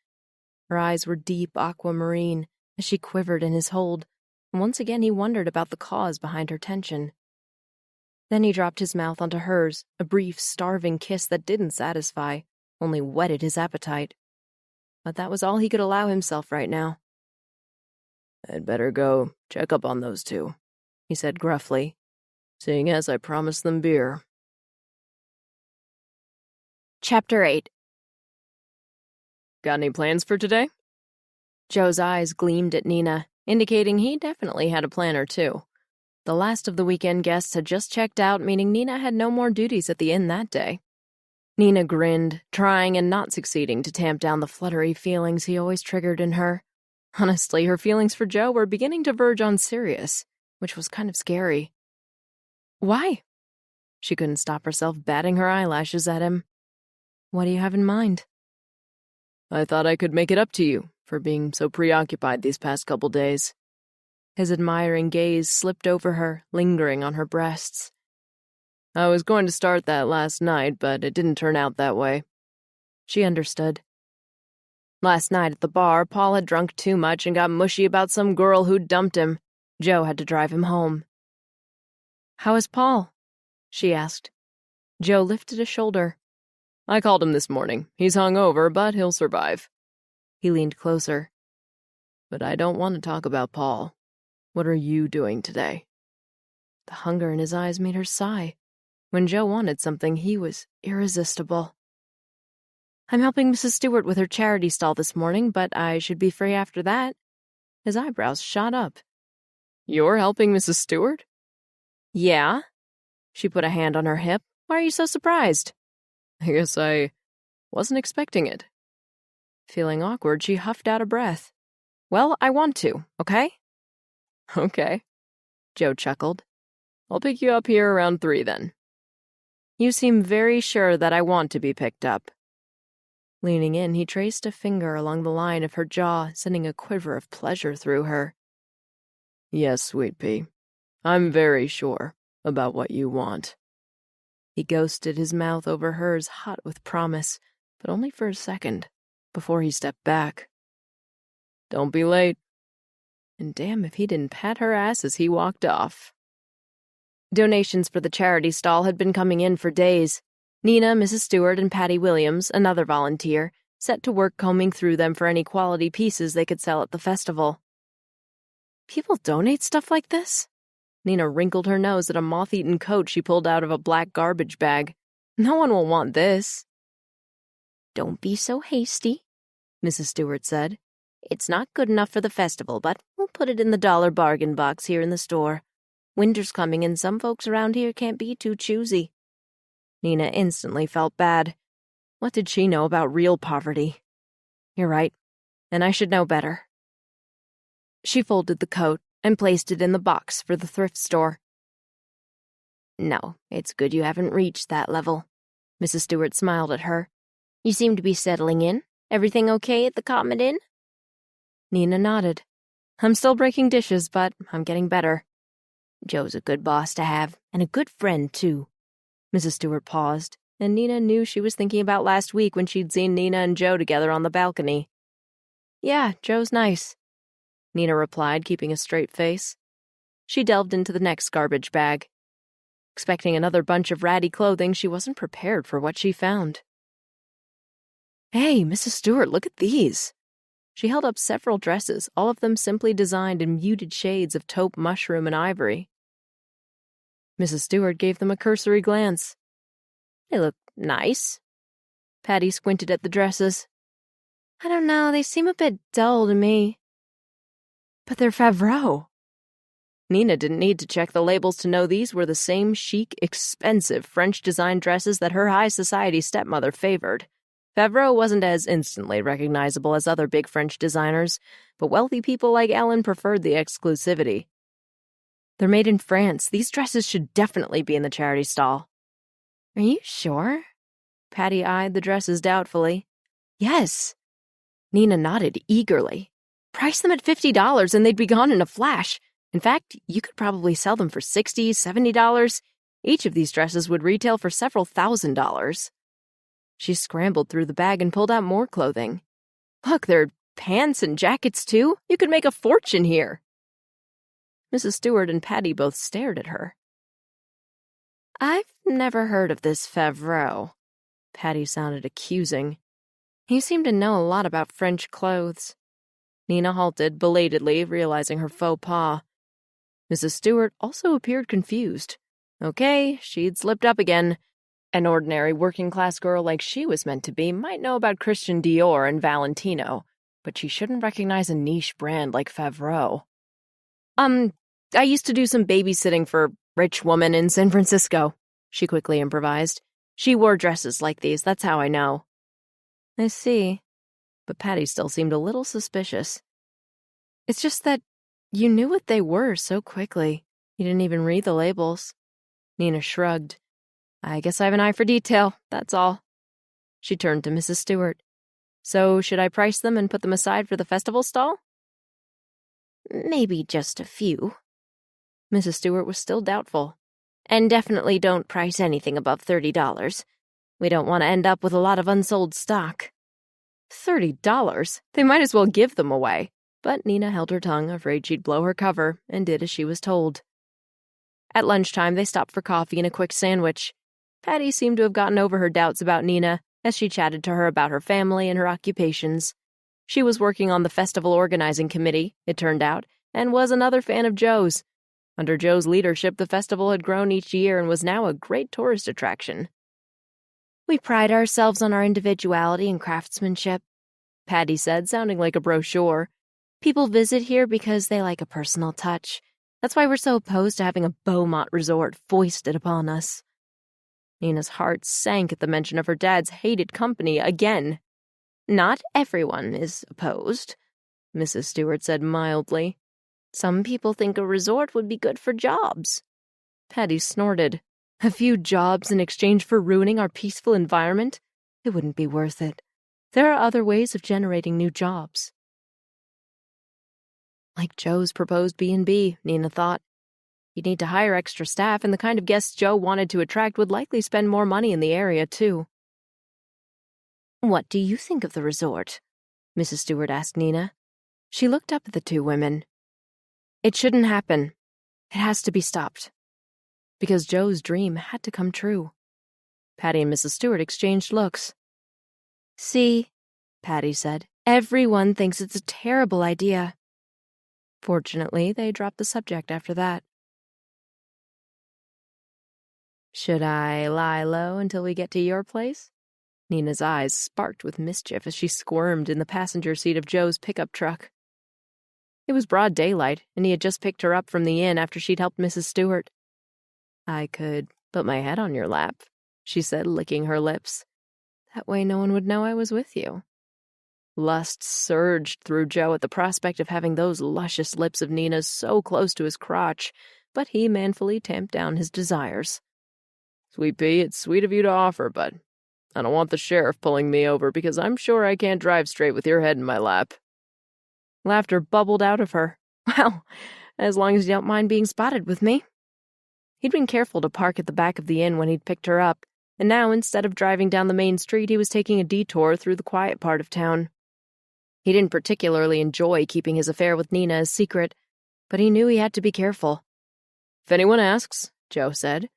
Her eyes were deep aquamarine as she quivered in his hold, and once again he wondered about the cause behind her tension. Then he dropped his mouth onto hers, a brief, starving kiss that didn't satisfy, only whetted his appetite. But that was all he could allow himself right now. "I'd better go check up on those two," he said gruffly, "seeing as I promised them beer."
Chapter 8.
"Got any plans for today?" Joe's eyes gleamed at Nina, indicating he definitely had a plan or two. The last of the weekend guests had just checked out, meaning Nina had no more duties at the inn that day. Nina grinned, trying and not succeeding to tamp down the fluttery feelings he always triggered in her. Honestly, her feelings for Joe were beginning to verge on serious, which was kind of scary. "Why?" She couldn't stop herself batting her eyelashes at him. "What do you have in mind?" "I thought I could make it up to you for being so preoccupied these past couple days." His admiring gaze slipped over her, lingering on her breasts. "I was going to start that last night, but it didn't turn out that way." She understood. Last night at the bar, Paul had drunk too much and got mushy about some girl who'd dumped him. Joe had to drive him home. "How is Paul?" she asked. Joe lifted a shoulder. "I called him this morning. He's hungover, but he'll survive." He leaned closer. "But I don't want to talk about Paul. What are you doing today?" The hunger in his eyes made her sigh. When Joe wanted something, he was irresistible. "I'm helping Mrs. Stewart with her charity stall this morning, but I should be free after that." His eyebrows shot up. "You're helping Mrs. Stewart?" "Yeah." She put a hand on her hip. "Why are you so surprised?" "I guess I wasn't expecting it." Feeling awkward, she huffed out a breath. "Well, I want to, okay?" "Okay." Joe chuckled. "I'll pick you up here around 3 then." "You seem very sure that I want to be picked up." Leaning in, he traced a finger along the line of her jaw, sending a quiver of pleasure through her. "Yes, sweet pea. I'm very sure about what you want." He ghosted his mouth over hers, hot with promise, but only for a second, before he stepped back. "Don't be late." And damn if he didn't pat her ass as he walked off. Donations for the charity stall had been coming in for days. Nina, Mrs. Stewart, and Patty Williams, another volunteer, set to work combing through them for any quality pieces they could sell at the festival. "People donate stuff like this?" Nina wrinkled her nose at a moth-eaten coat she pulled out of a black garbage bag. "No one will want this."
"Don't be so hasty," Mrs. Stewart said. "It's not good enough for the festival, but we'll put it in the dollar bargain box here in the store. Winter's coming and some folks around here can't be too choosy."
Nina instantly felt bad. What did she know about real poverty? You're right, and I should know better. She folded the coat and placed it in the box for the thrift store.
"No, it's good you haven't reached that level." Mrs. Stewart smiled at her. "You seem to be settling in. Everything okay at the Comet Inn?"
Nina nodded. "I'm still breaking dishes, but I'm getting better."
"Joe's a good boss to have, and a good friend, too."
Mrs. Stewart paused, and Nina knew she was thinking about last week when she'd seen Nina and Joe together on the balcony. "Yeah, Joe's nice," Nina replied, keeping a straight face. She delved into the next garbage bag. Expecting another bunch of ratty clothing, she wasn't prepared for what she found. "Hey, Mrs. Stewart, look at these." She held up several dresses, all of them simply designed in muted shades of taupe mushroom and ivory. Mrs. Stewart gave them a cursory glance. They look nice. Patty squinted at the dresses. I don't know, they seem a bit dull to me. But they're Favreau. Nina didn't need to check the labels to know these were the same chic, expensive French-designed dresses that her high society stepmother favored. Favreau wasn't as instantly recognizable as other big French designers, but wealthy people like Ellen preferred the exclusivity. They're made in France. These dresses should definitely be in the charity stall. Are you sure? Patty eyed the dresses doubtfully. Yes. Nina nodded eagerly. Price them at $50 and they'd be gone in a flash. In fact, you could probably sell them for $60, $70. Each of these dresses would retail for several $1,000s. She scrambled through the bag and pulled out more clothing. Look, there are pants and jackets, too. You could make a fortune here. Mrs. Stewart and Patty both stared at her. I've never heard of this Favreau. Patty sounded accusing. He seemed to know a lot about French clothes. Nina halted, belatedly, realizing her faux pas. Mrs. Stewart also appeared confused. Okay, she'd slipped up again. An ordinary working-class girl like she was meant to be might know about Christian Dior and Valentino, but she shouldn't recognize a niche brand like Favreau. I used to do some babysitting for a rich woman in San Francisco, she quickly improvised. She wore dresses like these, that's how I know. I see. But Patty still seemed a little suspicious. It's just that you knew what they were so quickly. You didn't even read the labels. Nina shrugged. I guess I have an eye for detail, that's all. She turned to Mrs. Stewart. So, should I price them and put them aside for the festival stall? Maybe just a few. Mrs. Stewart was still doubtful. And definitely don't price anything above $30. We don't want to end up with a lot of unsold stock. $30? They might as well give them away. But Nina held her tongue, afraid she'd blow her cover, and did as she was told. At lunchtime, they stopped for coffee and a quick sandwich. Patty seemed to have gotten over her doubts about Nina as she chatted to her about her family and her occupations. She was working on the festival organizing committee, it turned out, and was another fan of Joe's. Under Joe's leadership, the festival had grown each year and was now a great tourist attraction. We pride ourselves on our individuality and craftsmanship, Patty said, sounding like a brochure. People visit here because they like a personal touch. That's why we're so opposed to having a Beaumont resort foisted upon us. Nina's heart sank at the mention of her dad's hated company again. Not everyone is opposed, Mrs. Stewart said mildly. Some people think a resort would be good for jobs. Patty snorted. A few jobs in exchange for ruining our peaceful environment? It wouldn't be worth it. There are other ways of generating new jobs. Like Joe's proposed B&B, Nina thought. He'd need to hire extra staff, and the kind of guests Joe wanted to attract would likely spend more money in the area, too. What do you think of the resort? Mrs. Stewart asked Nina. She looked up at the two women. It shouldn't happen. It has to be stopped. Because Joe's dream had to come true. Patty and Mrs. Stewart exchanged looks. See, Patty said, everyone thinks it's a terrible idea. Fortunately, they dropped the subject after that. Should I lie low until we get to your place? Nina's eyes sparked with mischief as she squirmed in the passenger seat of Joe's pickup truck. It was broad daylight, and he had just picked her up from the inn after she'd helped Mrs. Stewart. I could put my head on your lap, she said, licking her lips. That way no one would know I was with you. Lust surged through Joe at the prospect of having those luscious lips of Nina's so close to his crotch, but he manfully tamped down his desires. Sweet Pea, it's sweet of you to offer, but I don't want the sheriff pulling me over because I'm sure I can't drive straight with your head in my lap. Laughter bubbled out of her. Well, as long as you don't mind being spotted with me. He'd been careful to park at the back of the inn when he'd picked her up, and now instead of driving down the main street, he was taking a detour through the quiet part of town. He didn't particularly enjoy keeping his affair with Nina a secret, but he knew he had to be careful. If anyone asks, Joe said,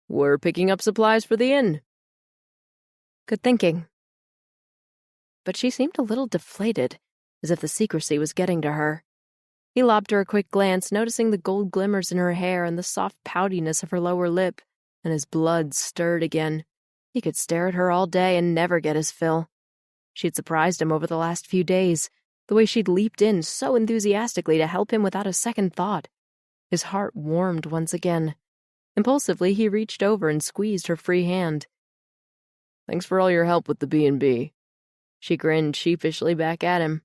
we're picking up supplies for the inn. Good thinking. But she seemed a little deflated. as if the secrecy was getting to her. He lobbed her a quick glance, noticing the gold glimmers in her hair and the soft poutiness of her lower lip, and his blood stirred again. He could stare at her all day and never get his fill. She'd surprised him over the last few days, the way she'd leaped in so enthusiastically to help him without a second thought. His heart warmed once again. Impulsively, he reached over and squeezed her free hand. "Thanks for all your help with the B&B. She grinned sheepishly back at him.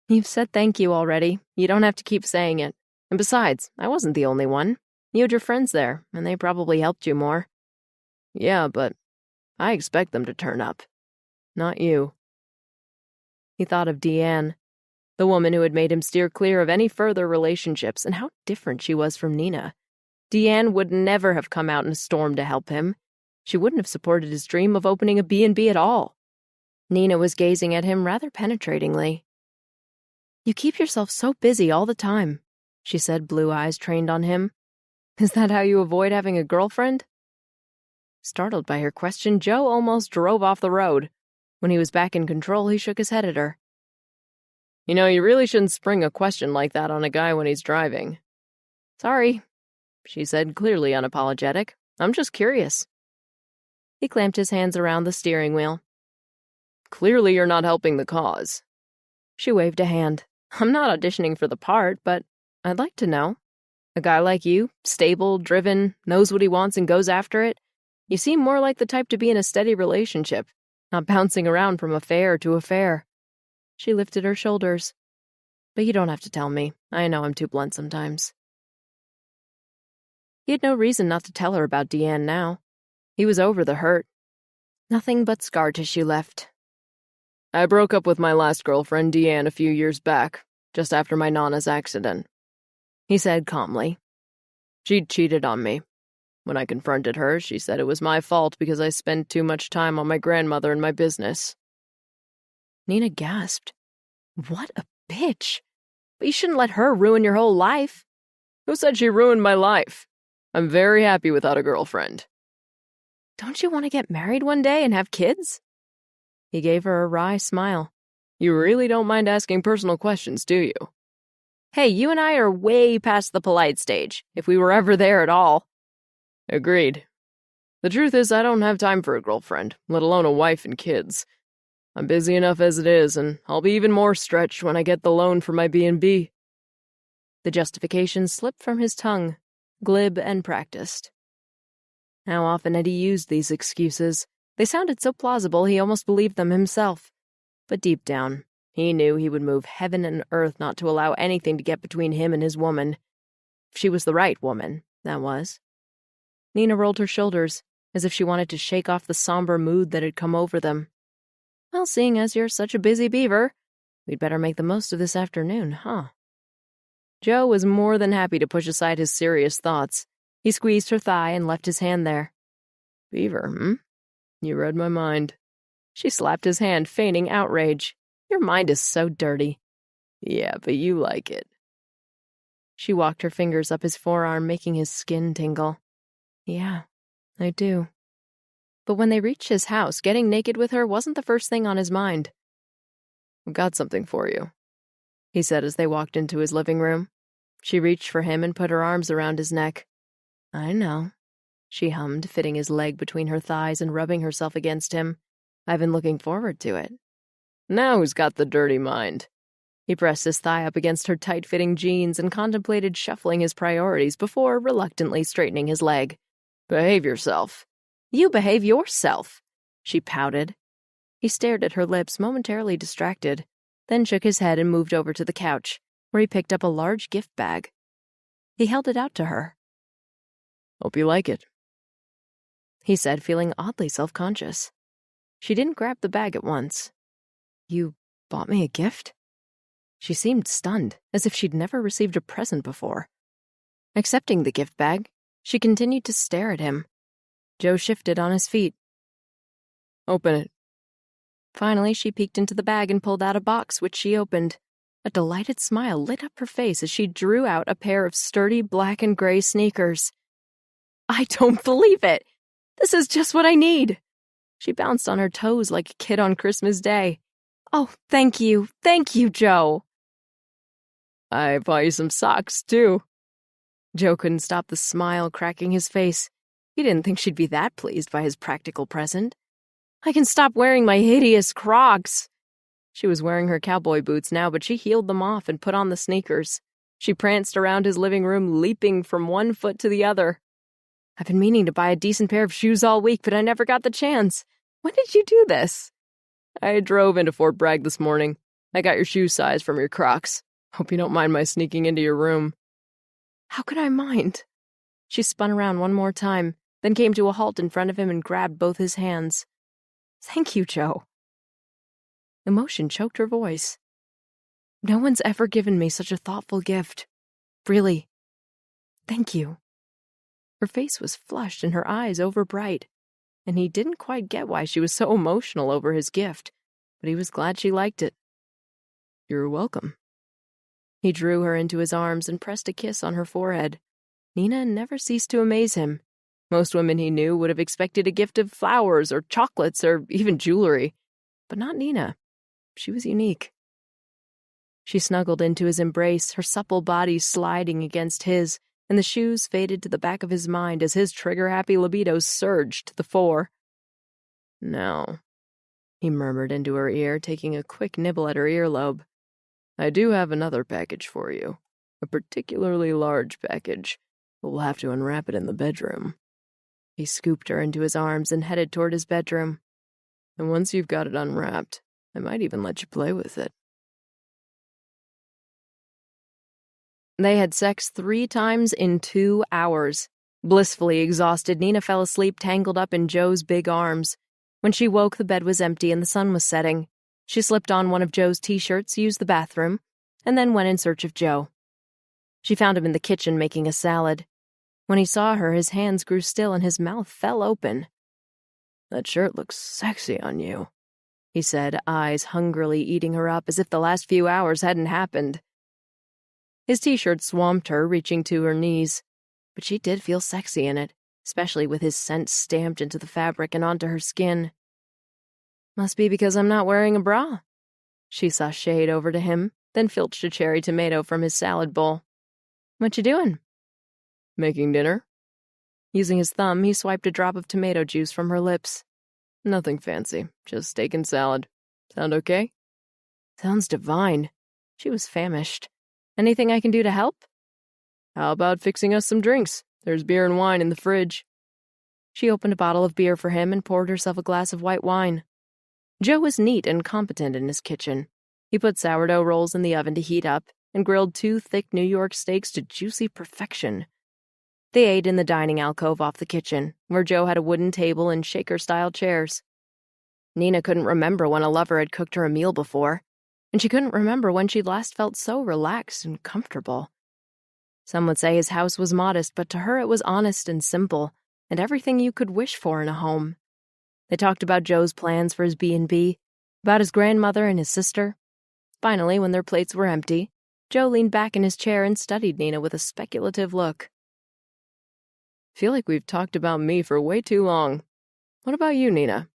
"You've said thank you already. You don't have to keep saying it. And besides, I wasn't the only one. You had your friends there, and they probably helped you more." "Yeah, but I expect them to turn up. Not you." He thought of Deanne, the woman who had made him steer clear of any further relationships, and how different she was from Nina. Deanne would never have come out in a storm to help him. She wouldn't have supported his dream of opening a B&B at all. Nina was gazing at him rather penetratingly. "You keep yourself so busy all the time," she said, blue eyes trained on him. "Is that how you avoid having a girlfriend?" Startled by her question, Joe almost drove off the road. When he was back in control, he shook his head at her. "You know, you really shouldn't spring a question like that on a guy when he's driving." "Sorry," she said, clearly unapologetic. "I'm just curious." He clamped his hands around the steering wheel. "Clearly you're not helping the cause." She waved a hand. "I'm not auditioning for the part, but I'd like to know. A guy like you, stable, driven, knows what he wants and goes after it. You seem more like the type to be in a steady relationship, not bouncing around from affair to affair." She lifted her shoulders. "But you don't have to tell me. I know I'm too blunt sometimes." He had no reason not to tell her about Deanne now. He was over the hurt. Nothing but scar tissue left. "I broke up with my last girlfriend, Deanne, a few years back, just after my Nana's accident," he said calmly. "She'd cheated on me. When I confronted her, she said it was my fault because I spent too much time on my grandmother and my business." Nina gasped. "What a bitch! But you shouldn't let her ruin your whole life." "Who said she ruined my life? I'm very happy without a girlfriend." "Don't you want to get married one day and have kids?" He gave her a wry smile. "You really don't mind asking personal questions, do you?" "Hey, you and I are way past the polite stage, if we were ever there at all." "Agreed. The truth is I don't have time for a girlfriend, let alone a wife and kids. I'm busy enough as it is, and I'll be even more stretched when I get the loan for my B&B. The justification slipped from his tongue, glib and practiced. How often had he used these excuses? They sounded so plausible he almost believed them himself. But deep down, he knew he would move heaven and earth not to allow anything to get between him and his woman. If she was the right woman, that was. Nina rolled her shoulders, as if she wanted to shake off the somber mood that had come over them. "Well, seeing as you're such a busy beaver, we'd better make the most of this afternoon, huh?" Joe was more than happy to push aside his serious thoughts. He squeezed her thigh and left his hand there. "Beaver, hmm? You read my mind." She slapped his hand, feigning outrage. "Your mind is so dirty." "Yeah, but you like it." She walked her fingers up his forearm, making his skin tingle. "Yeah, I do." But when they reached his house, getting naked with her wasn't the first thing on his mind. "I've got something for you," he said as they walked into his living room. She reached for him and put her arms around his neck. "I know," she hummed, fitting his leg between her thighs and rubbing herself against him. "I've been looking forward to it." "Now who's got the dirty mind?" He pressed his thigh up against her tight-fitting jeans and contemplated shuffling his priorities before reluctantly straightening his leg. "Behave yourself." "You behave yourself," she pouted. He stared at her lips, momentarily distracted, then shook his head and moved over to the couch, where he picked up a large gift bag. He held it out to her. "Hope you like it," he said, feeling oddly self-conscious. She didn't grab the bag at once. "You bought me a gift?" She seemed stunned, as if she'd never received a present before. Accepting the gift bag, she continued to stare at him. Joe shifted on his feet. "Open it." Finally, she peeked into the bag and pulled out a box, which she opened. A delighted smile lit up her face as she drew out a pair of sturdy black and gray sneakers. "I don't believe it! This is just what I need!" She bounced on her toes like a kid on Christmas Day. Oh, thank you, Joe. I bought you some socks, too. Joe couldn't stop the smile cracking his face. He didn't think she'd be that pleased by his practical present. I can stop wearing my hideous Crocs. She was wearing her cowboy boots now, but she heeled them off and put on the sneakers. She pranced around his living room, leaping from one foot to the other. I've been meaning to buy a decent pair of shoes all week, but I never got the chance. When did you do this? I drove into Fort Bragg this morning. I got your shoe size from your Crocs. Hope you don't mind my sneaking into your room. How could I mind? She spun around one more time, then came to a halt in front of him and grabbed both his hands. Thank you, Joe. Emotion choked her voice. No one's ever given me such a thoughtful gift. Really. Thank you. Her face was flushed and her eyes overbright, and he didn't quite get why she was so emotional over his gift, but he was glad she liked it. You're welcome. He drew her into his arms and pressed a kiss on her forehead. Nina never ceased to amaze him. Most women he knew would have expected a gift of flowers or chocolates or even jewelry, but not Nina. She was unique. She snuggled into his embrace, her supple body sliding against his, and the shoes faded to the back of his mind as his trigger-happy libido surged to the fore. Now, he murmured into her ear, taking a quick nibble at her earlobe. I do have another package for you. A particularly large package. We'll have to unwrap it in the bedroom. He scooped her into his arms and headed toward his bedroom. And once you've got it unwrapped, I might even let you play with it. They had sex 3 times in 2 hours. Blissfully exhausted, Nina fell asleep tangled up in Joe's big arms. When she woke, the bed was empty and the sun was setting. She slipped on one of Joe's t-shirts, used the bathroom, and then went in search of Joe. She found him in the kitchen making a salad. When he saw her, his hands grew still and his mouth fell open. That shirt looks sexy on you, he said, eyes hungrily eating her up as if the last few hours hadn't happened. His t-shirt swamped her, reaching to her knees, but she did feel sexy in it, especially with his scent stamped into the fabric and onto her skin. Must be because I'm not wearing a bra. She sashayed over to him, then filched a cherry tomato from his salad bowl. What you doing? Making dinner. Using his thumb, he swiped a drop of tomato juice from her lips. Nothing fancy, just steak and salad. Sound okay? Sounds divine. She was famished. Anything I can do to help? How about fixing us some drinks? There's beer and wine in the fridge. She opened a bottle of beer for him and poured herself a glass of white wine. Joe was neat and competent in his kitchen. He put sourdough rolls in the oven to heat up and grilled 2 thick New York steaks to juicy perfection. They ate in the dining alcove off the kitchen, where Joe had a wooden table and shaker-style chairs. Nina couldn't remember when a lover had cooked her a meal before, and she couldn't remember when she'd last felt so relaxed and comfortable. Some would say his house was modest, but to her it was honest and simple, and everything you could wish for in a home. They talked about Joe's plans for his B&B, about his grandmother and his sister. Finally, when their plates were empty, Joe leaned back in his chair and studied Nina with a speculative look. Feel like we've talked about me for way too long. What about you, Nina?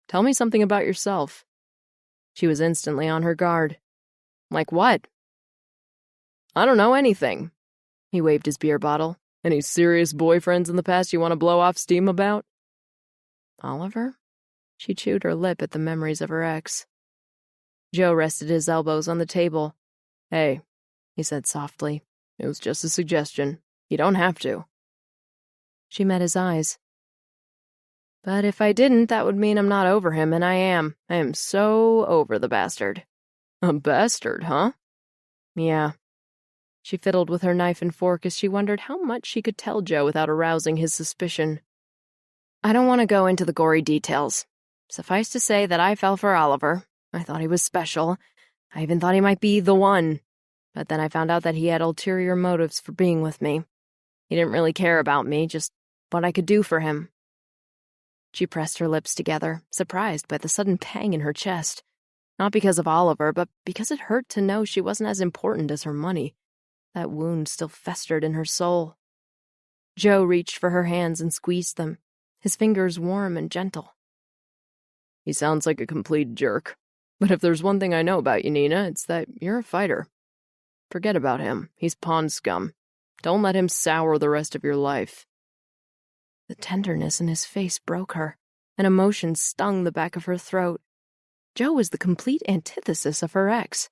Tell me something about yourself. She was instantly on her guard. Like what? I don't know anything. He waved his beer bottle. Any serious boyfriends in the past you want to blow off steam about? Oliver? She chewed her lip at the memories of her ex. Joe rested his elbows on the table. Hey, he said softly. It was just a suggestion. You don't have to. She met his eyes. But if I didn't, that would mean I'm not over him, and I am. I am so over the bastard. A bastard, huh? Yeah. She fiddled with her knife and fork as she wondered how much she could tell Joe without arousing his suspicion. I don't want to go into the gory details. Suffice to say that I fell for Oliver. I thought he was special. I even thought he might be the one. But then I found out that he had ulterior motives for being with me. He didn't really care about me, just what I could do for him. She pressed her lips together, surprised by the sudden pang in her chest. Not because of Oliver, but because it hurt to know she wasn't as important as her money. That wound still festered in her soul. Joe reached for her hands and squeezed them, his fingers warm and gentle. He sounds like a complete jerk. But if there's one thing I know about you, Nina, it's that you're a fighter. Forget about him. He's pond scum. Don't let him sour the rest of your life." The tenderness in his face broke her, and emotion stung the back of her throat. Joe was the complete antithesis of her ex.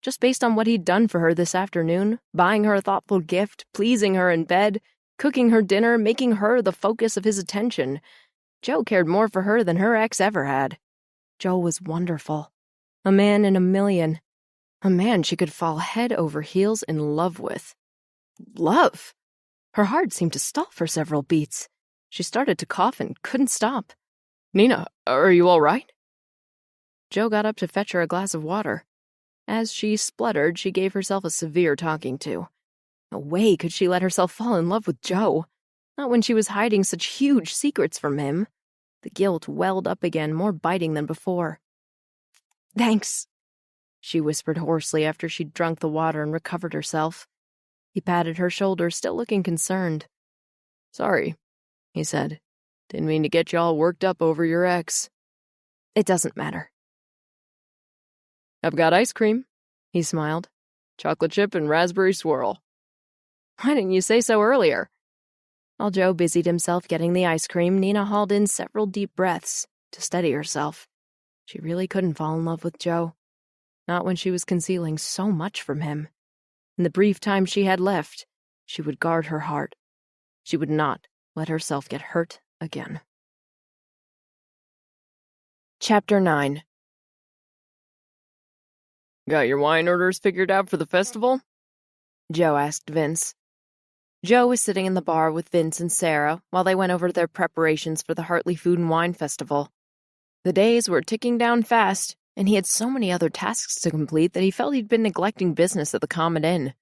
Just based on what he'd done for her this afternoon, buying her a thoughtful gift, pleasing her in bed, cooking her dinner, making her the focus of his attention, Joe cared more for her than her ex ever had. Joe was wonderful. A man in a million. A man she could fall head over heels in love with. Love? Her heart seemed to stall for several beats. She started to cough and couldn't stop. "Nina, are you all right?" Joe got up to fetch her a glass of water. As she spluttered, she gave herself a severe talking to. No way could she let herself fall in love with Joe. Not when she was hiding such huge secrets from him. The guilt welled up again, more biting than before. "Thanks," she whispered hoarsely after she'd drunk the water and recovered herself. He patted her shoulder, still looking concerned. "Sorry," he said. "Didn't mean to get you all worked up over your ex." "It doesn't matter." "I've got ice cream," he smiled. "Chocolate chip and raspberry swirl." "Why didn't you say so earlier?" While Joe busied himself getting the ice cream, Nina hauled in several deep breaths to steady herself. She really couldn't fall in love with Joe. Not when she was concealing so much from him. In the brief time she had left, she would guard her heart. She would not let herself get hurt again. Chapter 9. "Got your wine orders figured out for the festival?" Joe asked Vince. Joe was sitting in the bar with Vince and Sarah while they went over their preparations for the Hartley Food and Wine Festival. The days were ticking down fast, and he had so many other tasks to complete that he felt he'd been neglecting business at the Comet Inn.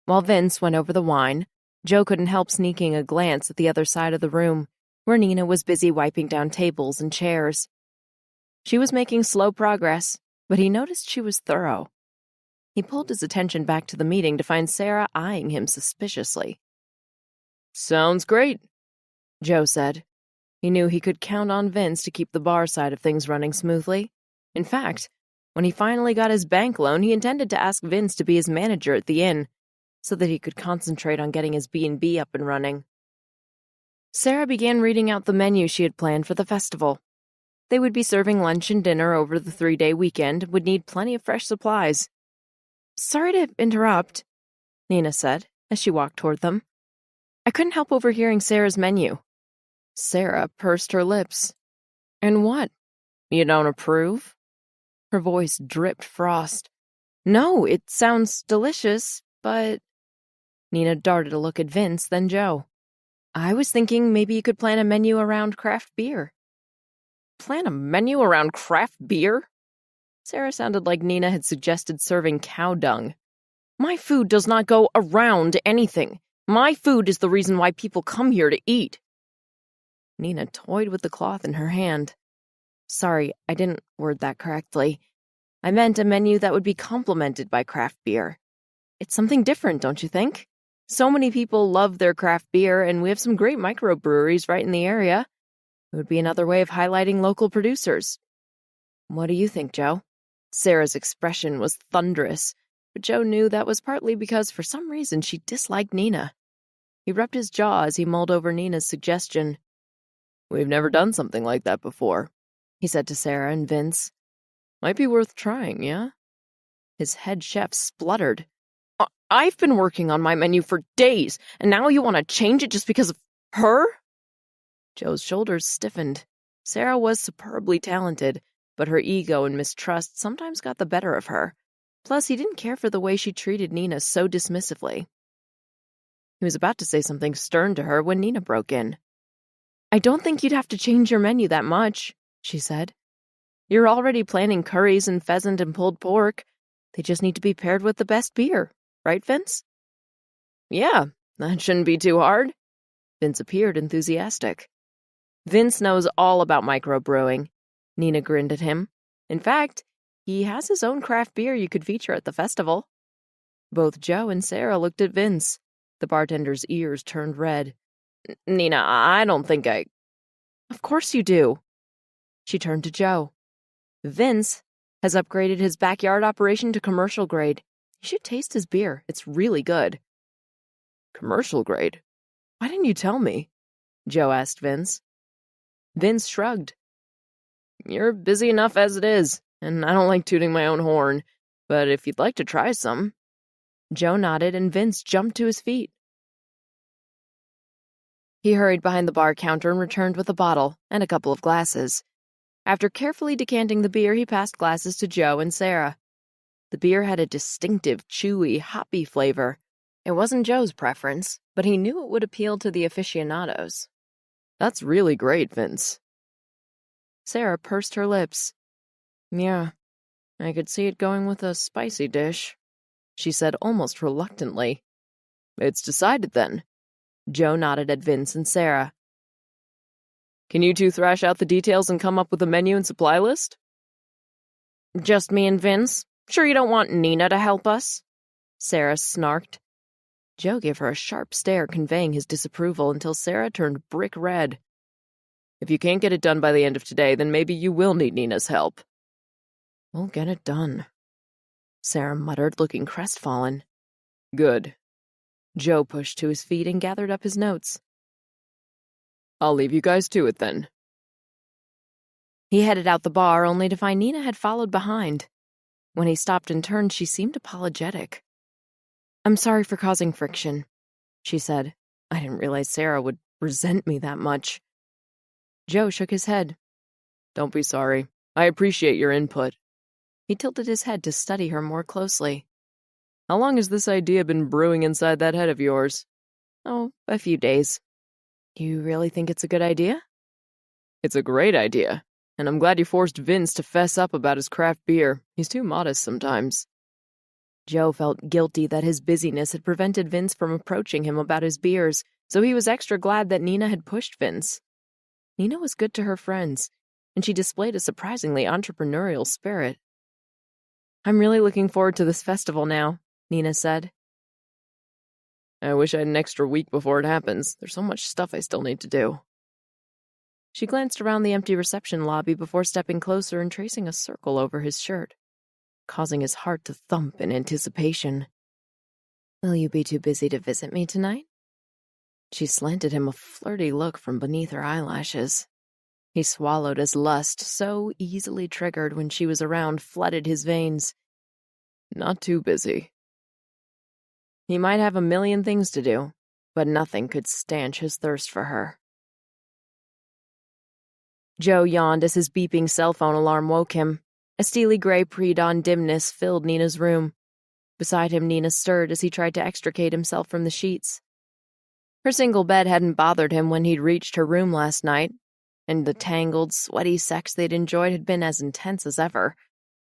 While Vince went over the wine, Joe couldn't help sneaking a glance at the other side of the room, where Nina was busy wiping down tables and chairs. She was making slow progress, but he noticed she was thorough. He pulled his attention back to the meeting to find Sarah eyeing him suspiciously. "Sounds great," Joe said. He knew he could count on Vince to keep the bar side of things running smoothly. In fact, when he finally got his bank loan, he intended to ask Vince to be his manager at the inn, so that he could concentrate on getting his B&B up and running. Sarah began reading out the menu she had planned for the festival. They would be serving lunch and dinner over the 3-day weekend and would need plenty of fresh supplies. "Sorry to interrupt," Nina said as she walked toward them. "I couldn't help overhearing Sarah's menu." Sarah pursed her lips. "And what? You don't approve?" Her voice dripped frost. "No, it sounds delicious, but—" Nina darted a look at Vince, then Joe. "I was thinking maybe you could plan a menu around craft beer." "Plan a menu around craft beer?" Sarah sounded like Nina had suggested serving cow dung. "My food does not go around anything. My food is the reason why people come here to eat." Nina toyed with the cloth in her hand. "Sorry, I didn't word that correctly. I meant a menu that would be complemented by craft beer. It's something different, don't you think? So many people love their craft beer, and we have some great microbreweries right in the area. It would be another way of highlighting local producers. What do you think, Joe?" Sarah's expression was thunderous, but Joe knew that was partly because for some reason she disliked Nina. He rubbed his jaw as he mulled over Nina's suggestion. "We've never done something like that before," he said to Sarah and Vince. "Might be worth trying, yeah?" His head chef spluttered. "I've been working on my menu for days, and now you want to change it just because of her?" Joe's shoulders stiffened. Sarah was superbly talented, but her ego and mistrust sometimes got the better of her. Plus, he didn't care for the way she treated Nina so dismissively. He was about to say something stern to her when Nina broke in. "I don't think you'd have to change your menu that much," she said. "You're already planning curries and pheasant and pulled pork. They just need to be paired with the best beer. Right, Vince?" "Yeah, that shouldn't be too hard." Vince appeared enthusiastic. "Vince knows all about microbrewing." Nina grinned at him. "In fact, he has his own craft beer you could feature at the festival." Both Joe and Sarah looked at Vince. The bartender's ears turned red. "Nina, I don't think I—" "Of course you do." She turned to Joe. "Vince, has upgraded his backyard operation to commercial grade. You should taste his beer. It's really good. Commercial grade? Why didn't you tell me? Joe asked Vince. Vince shrugged. You're busy enough as it is, and I don't like tooting my own horn, but if you'd like to try some. Joe nodded, and Vince jumped to his feet. He hurried behind the bar counter and returned with a bottle and a couple of glasses. After carefully decanting the beer, he passed glasses to Joe and Sarah. The beer had a distinctive, chewy, hoppy flavor. It wasn't Joe's preference, but he knew it would appeal to the aficionados. That's really great, Vince. Sarah pursed her lips. Yeah, I could see it going with a spicy dish, she said almost reluctantly. It's decided then. Joe nodded at Vince and Sarah. Can you two thrash out the details and come up with a menu and supply list? Just me and Vince? Sure you don't want Nina to help us? Sarah snarked. Joe gave her a sharp stare conveying his disapproval until Sarah turned brick red. If you can't get it done by the end of today, then maybe you will need Nina's help. We'll get it done, Sarah muttered, looking crestfallen. Good. Joe pushed to his feet and gathered up his notes. I'll leave you guys to it then. He headed out the bar only to find Nina had followed behind. When he stopped and turned, she seemed apologetic. I'm sorry for causing friction, she said. I didn't realize Sarah would resent me that much. Joe shook his head. Don't be sorry. I appreciate your input. He tilted his head to study her more closely. How long has this idea been brewing inside that head of yours? Oh, a few days. You really think it's a good idea? It's a great idea, and I'm glad you forced Vince to fess up about his craft beer. He's too modest sometimes. Joe felt guilty that his busyness had prevented Vince from approaching him about his beers, so he was extra glad that Nina had pushed Vince. Nina was good to her friends, and she displayed a surprisingly entrepreneurial spirit. I'm really looking forward to this festival now, Nina said. I wish I had an extra week before it happens. There's so much stuff I still need to do. She glanced around the empty reception lobby before stepping closer and tracing a circle over his shirt, causing his heart to thump in anticipation. Will you be too busy to visit me tonight? She slanted him a flirty look from beneath her eyelashes. He swallowed as lust, so easily triggered when she was around, flooded his veins. Not too busy. He might have a million things to do, but nothing could stanch his thirst for her. Joe yawned as his beeping cell phone alarm woke him. A steely gray pre-dawn dimness filled Nina's room. Beside him, Nina stirred as he tried to extricate himself from the sheets. Her single bed hadn't bothered him when he'd reached her room last night, and the tangled, sweaty sex they'd enjoyed had been as intense as ever,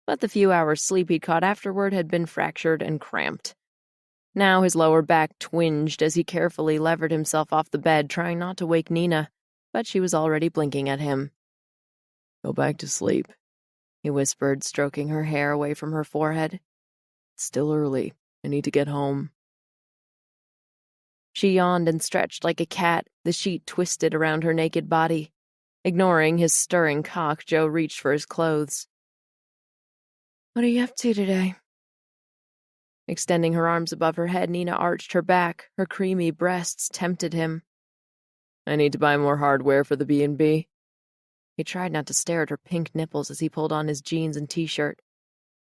but the few hours' sleep he'd caught afterward had been fractured and cramped. Now his lower back twinged as he carefully levered himself off the bed, trying not to wake Nina, but she was already blinking at him. Go back to sleep, he whispered, stroking her hair away from her forehead. It's still early. I need to get home. She yawned and stretched like a cat, the sheet twisted around her naked body. Ignoring his stirring cock, Joe reached for his clothes. What are you up to today? Extending her arms above her head, Nina arched her back. Her creamy breasts tempted him. I need to buy more hardware for the B&B. He tried not to stare at her pink nipples as he pulled on his jeans and t-shirt.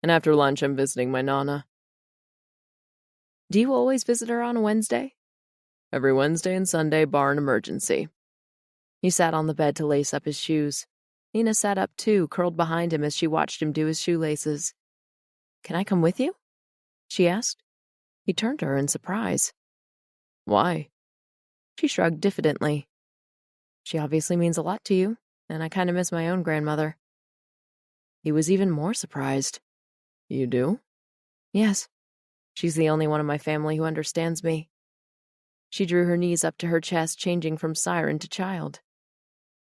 And after lunch, I'm visiting my Nana. Do you always visit her on a Wednesday? Every Wednesday and Sunday, bar an emergency. He sat on the bed to lace up his shoes. Nina sat up too, curled behind him as she watched him do his shoelaces. Can I come with you? She asked. He turned to her in surprise. Why? She shrugged diffidently. She obviously means a lot to you, and I kind of miss my own grandmother. He was even more surprised. You do? Yes. She's the only one in my family who understands me. She drew her knees up to her chest, changing from siren to child.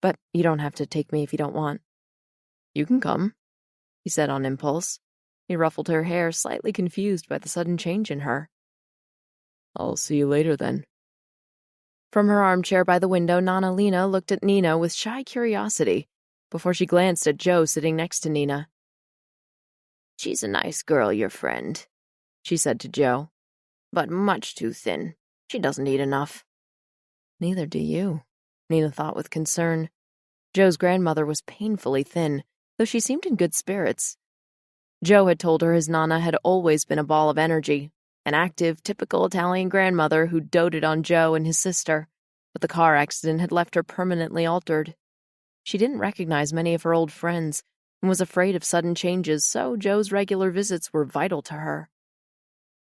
But you don't have to take me if you don't want. You can come, he said on impulse. He ruffled her hair, slightly confused by the sudden change in her. I'll see you later then. From her armchair by the window, Nana Lena looked at Nina with shy curiosity before she glanced at Joe sitting next to Nina. "She's a nice girl, your friend," she said to Joe, "but much too thin. She doesn't eat enough." Neither do you, Nina thought with concern. Joe's grandmother was painfully thin, though she seemed in good spirits. Joe had told her his Nana had always been a ball of energy, an active, typical Italian grandmother who doted on Joe and his sister, but the car accident had left her permanently altered. She didn't recognize many of her old friends and was afraid of sudden changes, so Joe's regular visits were vital to her.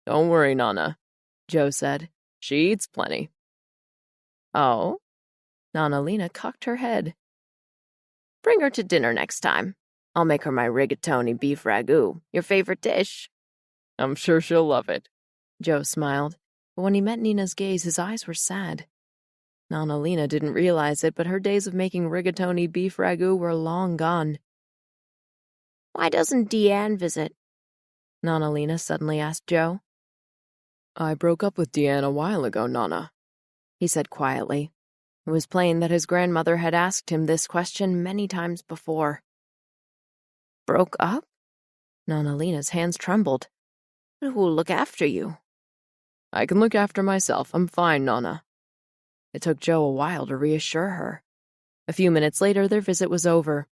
"Don't worry, Nana," Joe said. "She eats plenty." "Oh?" Nana Lena cocked her head. "Bring her to dinner next time. I'll make her my rigatoni beef ragu, your favorite dish." "I'm sure she'll love it." Joe smiled, but when he met Nina's gaze, his eyes were sad. Nana Lena didn't realize it, but her days of making rigatoni beef ragu were long gone. "Why doesn't Deanne visit?" Nana Lena suddenly asked Joe. "I broke up with Deanne a while ago, Nana," he said quietly. It was plain that his grandmother had asked him this question many times before. "Broke up?" Nana Lena's hands trembled. "Who'll look after you?" "I can look after myself. I'm fine, Nana." It took Joe a while to reassure her. A few minutes later, their visit was over.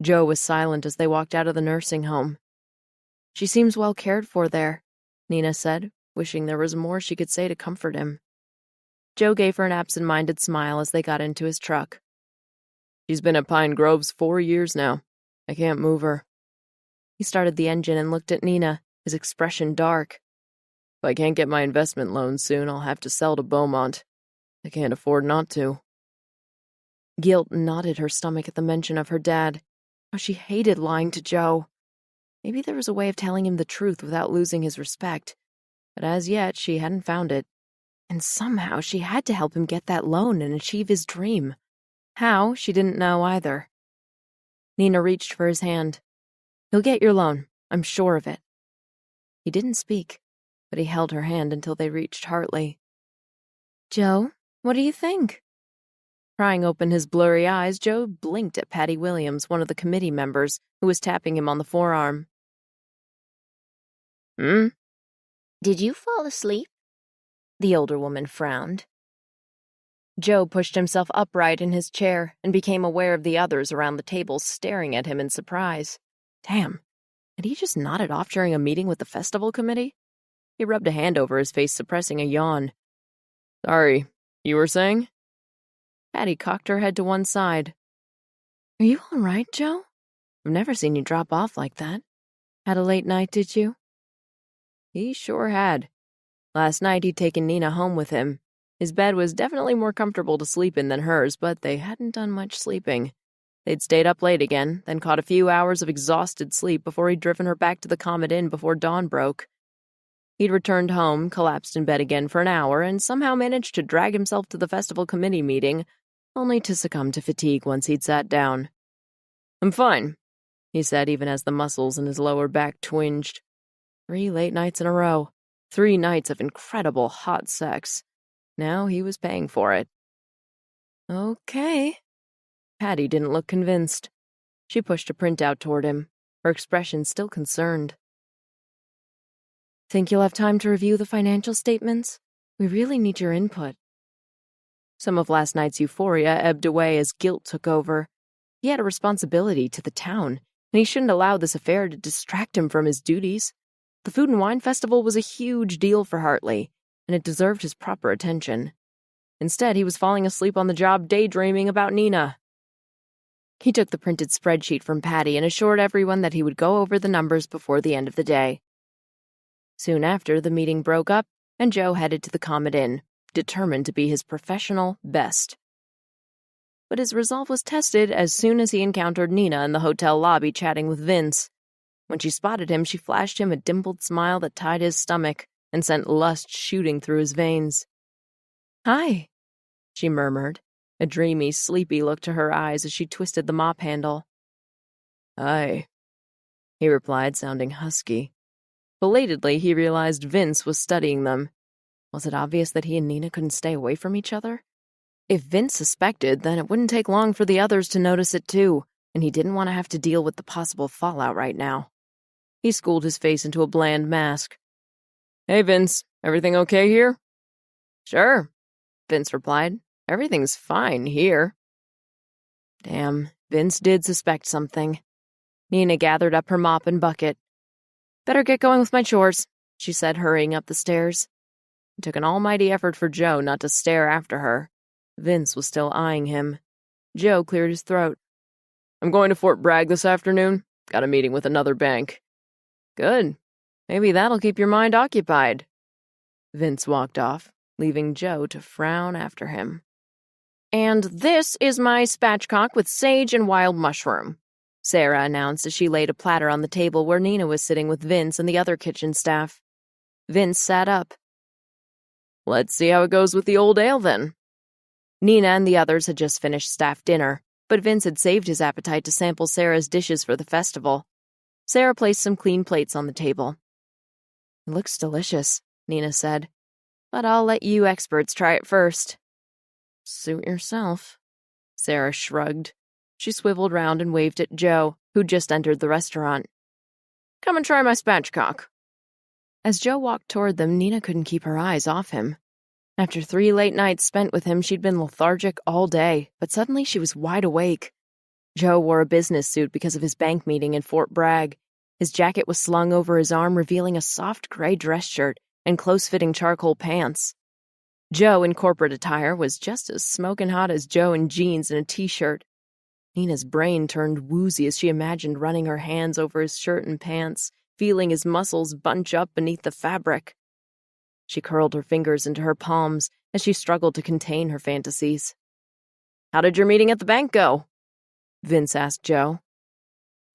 Joe was silent as they walked out of the nursing home. "She seems well cared for there," Nina said, wishing there was more she could say to comfort him. Joe gave her an absent-minded smile as they got into his truck. "She's been at Pine Groves 4 years now. I can't move her." He started the engine and looked at Nina, his expression dark. "If I can't get my investment loan soon, I'll have to sell to Beaumont. I can't afford not to." Guilt knotted her stomach at the mention of her dad. How she hated lying to Joe. Maybe there was a way of telling him the truth without losing his respect, but as yet she hadn't found it. And somehow she had to help him get that loan and achieve his dream. How, she didn't know either. Nina reached for his hand. "You'll get your loan. I'm sure of it." He didn't speak, but he held her hand until they reached Hartley. "Joe, what do you think?" Prying open his blurry eyes, Joe blinked at Patty Williams, one of the committee members, who was tapping him on the forearm.
"Did you fall asleep?" The older woman frowned.
Joe pushed himself upright in his chair and became aware of the others around the table staring at him in surprise. Damn, had he just nodded off during a meeting with the festival committee? He rubbed a hand over his face, suppressing a yawn. "Sorry, you were saying?" Patty cocked her head to one side. "Are you all right, Joe? I've never seen you drop off like that. Had a late night, did you?" He sure had. Last night he'd taken Nina home with him. His bed was definitely more comfortable to sleep in than hers, but they hadn't done much sleeping. They'd stayed up late again, then caught a few hours of exhausted sleep before he'd driven her back to the Comet Inn before dawn broke. He'd returned home, collapsed in bed again for an hour, and somehow managed to drag himself to the festival committee meeting, only to succumb to fatigue once he'd sat down. "I'm fine," he said, even as the muscles in his lower back twinged. 3 late nights in a row. 3 nights of incredible hot sex. Now he was paying for it. "Okay." Patty didn't look convinced. She pushed a printout toward him, her expression still concerned. "Think you'll have time to review the financial statements? We really need your input." Some of last night's euphoria ebbed away as guilt took over. He had a responsibility to the town, and he shouldn't allow this affair to distract him from his duties. The Food and Wine Festival was a huge deal for Hartley, and it deserved his proper attention. Instead, he was falling asleep on the job daydreaming about Nina. He took the printed spreadsheet from Patty and assured everyone that he would go over the numbers before the end of the day. Soon after, the meeting broke up, and Joe headed to the Comet Inn, determined to be his professional best. But his resolve was tested as soon as he encountered Nina in the hotel lobby chatting with Vince. When she spotted him, she flashed him a dimpled smile that tied his stomach and sent lust shooting through his veins. "Hi," she murmured, a dreamy, sleepy look to her eyes as she twisted the mop handle. "Hi," he replied, sounding husky. Belatedly, he realized Vince was studying them. Was it obvious that he and Nina couldn't stay away from each other? If Vince suspected, then it wouldn't take long for the others to notice it too, and he didn't want to have to deal with the possible fallout right now. He schooled his face into a bland mask. "Hey, Vince, everything okay here?" "Sure," Vince replied. "Everything's fine here." Damn, Vince did suspect something. Nina gathered up her mop and bucket. "Better get going with my chores," she said, hurrying up the stairs. It took an almighty effort for Joe not to stare after her. Vince was still eyeing him. Joe cleared his throat. "I'm going to Fort Bragg this afternoon. Got a meeting with another bank." "Good. Maybe that'll keep your mind occupied." Vince walked off, leaving Joe to frown after him. "And this is my spatchcock with sage and wild mushroom," Sarah announced as she laid a platter on the table where Nina was sitting with Vince and the other kitchen staff. Vince sat up. "Let's see how it goes with the old ale, then." Nina and the others had just finished staff dinner, but Vince had saved his appetite to sample Sarah's dishes for the festival. Sarah placed some clean plates on the table. "It looks delicious," Nina said, "but I'll let you experts try it first." "Suit yourself." Sarah shrugged. She swiveled round and waved at Joe, who'd just entered the restaurant. "Come and try my spatchcock." As Joe walked toward them, Nina couldn't keep her eyes off him. After 3 late nights spent with him, she'd been lethargic all day, but suddenly she was wide awake. Joe wore a business suit because of his bank meeting in Fort Bragg. His jacket was slung over his arm, revealing a soft gray dress shirt and close-fitting charcoal pants. Joe, in corporate attire, was just as smoking hot as Joe in jeans and a t-shirt. Nina's brain turned woozy as she imagined running her hands over his shirt and pants, feeling his muscles bunch up beneath the fabric. She curled her fingers into her palms as she struggled to contain her fantasies. "How did your meeting at the bank go?" Vince asked Joe.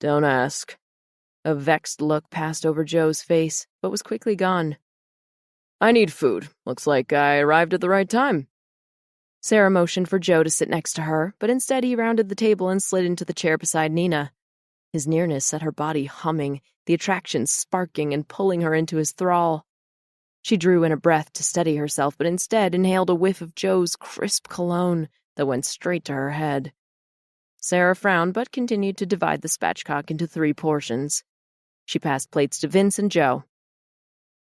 "Don't ask." A vexed look passed over Joe's face, but was quickly gone. "I need food. Looks like I arrived at the right time." Sarah motioned for Joe to sit next to her, but instead he rounded the table and slid into the chair beside Nina. His nearness set her body humming, the attraction sparking and pulling her into his thrall. She drew in a breath to steady herself, but instead inhaled a whiff of Joe's crisp cologne that went straight to her head. Sarah frowned, but continued to divide the spatchcock into 3 portions. She passed plates to Vince and Joe.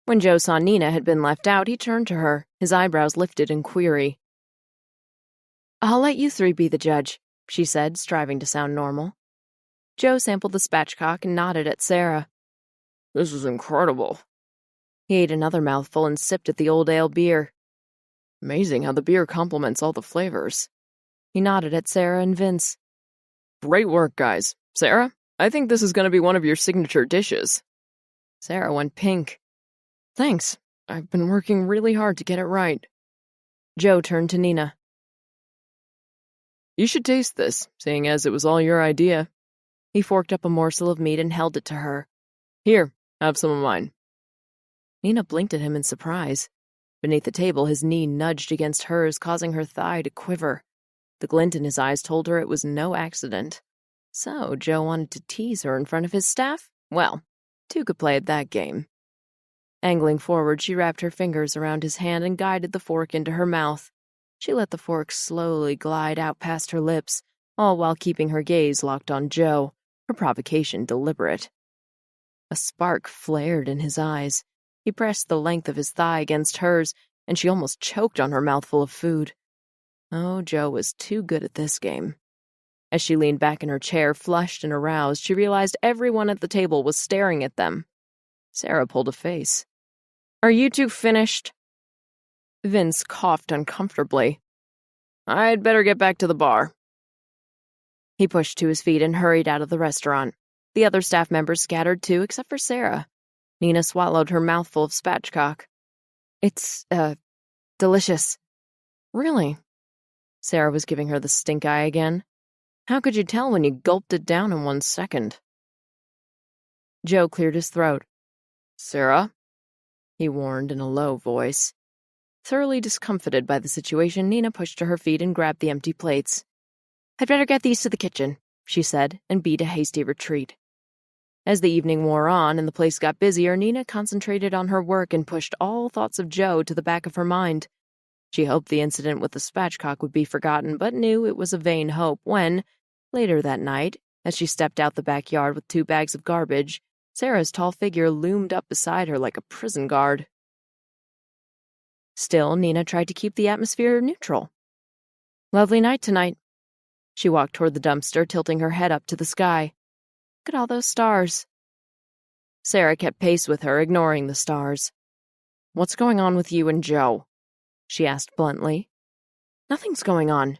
When Joe saw Nina had been left out, he turned to her, his eyebrows lifted in query. "I'll let you 3 be the judge," she said, striving to sound normal. Joe sampled the spatchcock and nodded at Sarah. "This is incredible." He ate another mouthful and sipped at the old ale beer. "Amazing how the beer complements all the flavors." He nodded at Sarah and Vince. "Great work, guys. Sarah, I think this is going to be one of your signature dishes." Sarah went pink. "Thanks. I've been working really hard to get it right." Joe turned to Nina. "You should taste this, seeing as it was all your idea." He forked up a morsel of meat and held it to her. "Here, have some of mine." Nina blinked at him in surprise. Beneath the table, his knee nudged against hers, causing her thigh to quiver. The glint in his eyes told her it was no accident. So Joe wanted to tease her in front of his staff? Well, 2 could play at that game. Angling forward, she wrapped her fingers around his hand and guided the fork into her mouth. She let the fork slowly glide out past her lips, all while keeping her gaze locked on Joe, her provocation deliberate. A spark flared in his eyes. He pressed the length of his thigh against hers, and she almost choked on her mouthful of food. Oh, Joe was too good at this game. As she leaned back in her chair, flushed and aroused, she realized everyone at the table was staring at them. Sarah pulled a face. "Are you 2 finished?" Vince coughed uncomfortably. "I'd better get back to the bar." He pushed to his feet and hurried out of the restaurant. The other staff members scattered too, except for Sarah. Nina swallowed her mouthful of spatchcock. "It's, delicious." "Really?" Sarah was giving her the stink eye again. "How could you tell when you gulped it down in 1 second?" Joe cleared his throat. "Sarah?" he warned in a low voice. Thoroughly discomfited by the situation, Nina pushed to her feet and grabbed the empty plates. "I'd better get these to the kitchen," she said, and beat a hasty retreat. As the evening wore on and the place got busier, Nina concentrated on her work and pushed all thoughts of Joe to the back of her mind. She hoped the incident with the spatchcock would be forgotten, but knew it was a vain hope when, later that night, as she stepped out the backyard with 2 bags of garbage, Sarah's tall figure loomed up beside her like a prison guard. Still, Nina tried to keep the atmosphere neutral. Lovely night tonight. She walked toward the dumpster, tilting her head up to the sky. Look at all those stars. Sarah kept pace with her, ignoring the stars. What's going on with you and Joe? She asked bluntly. Nothing's going on,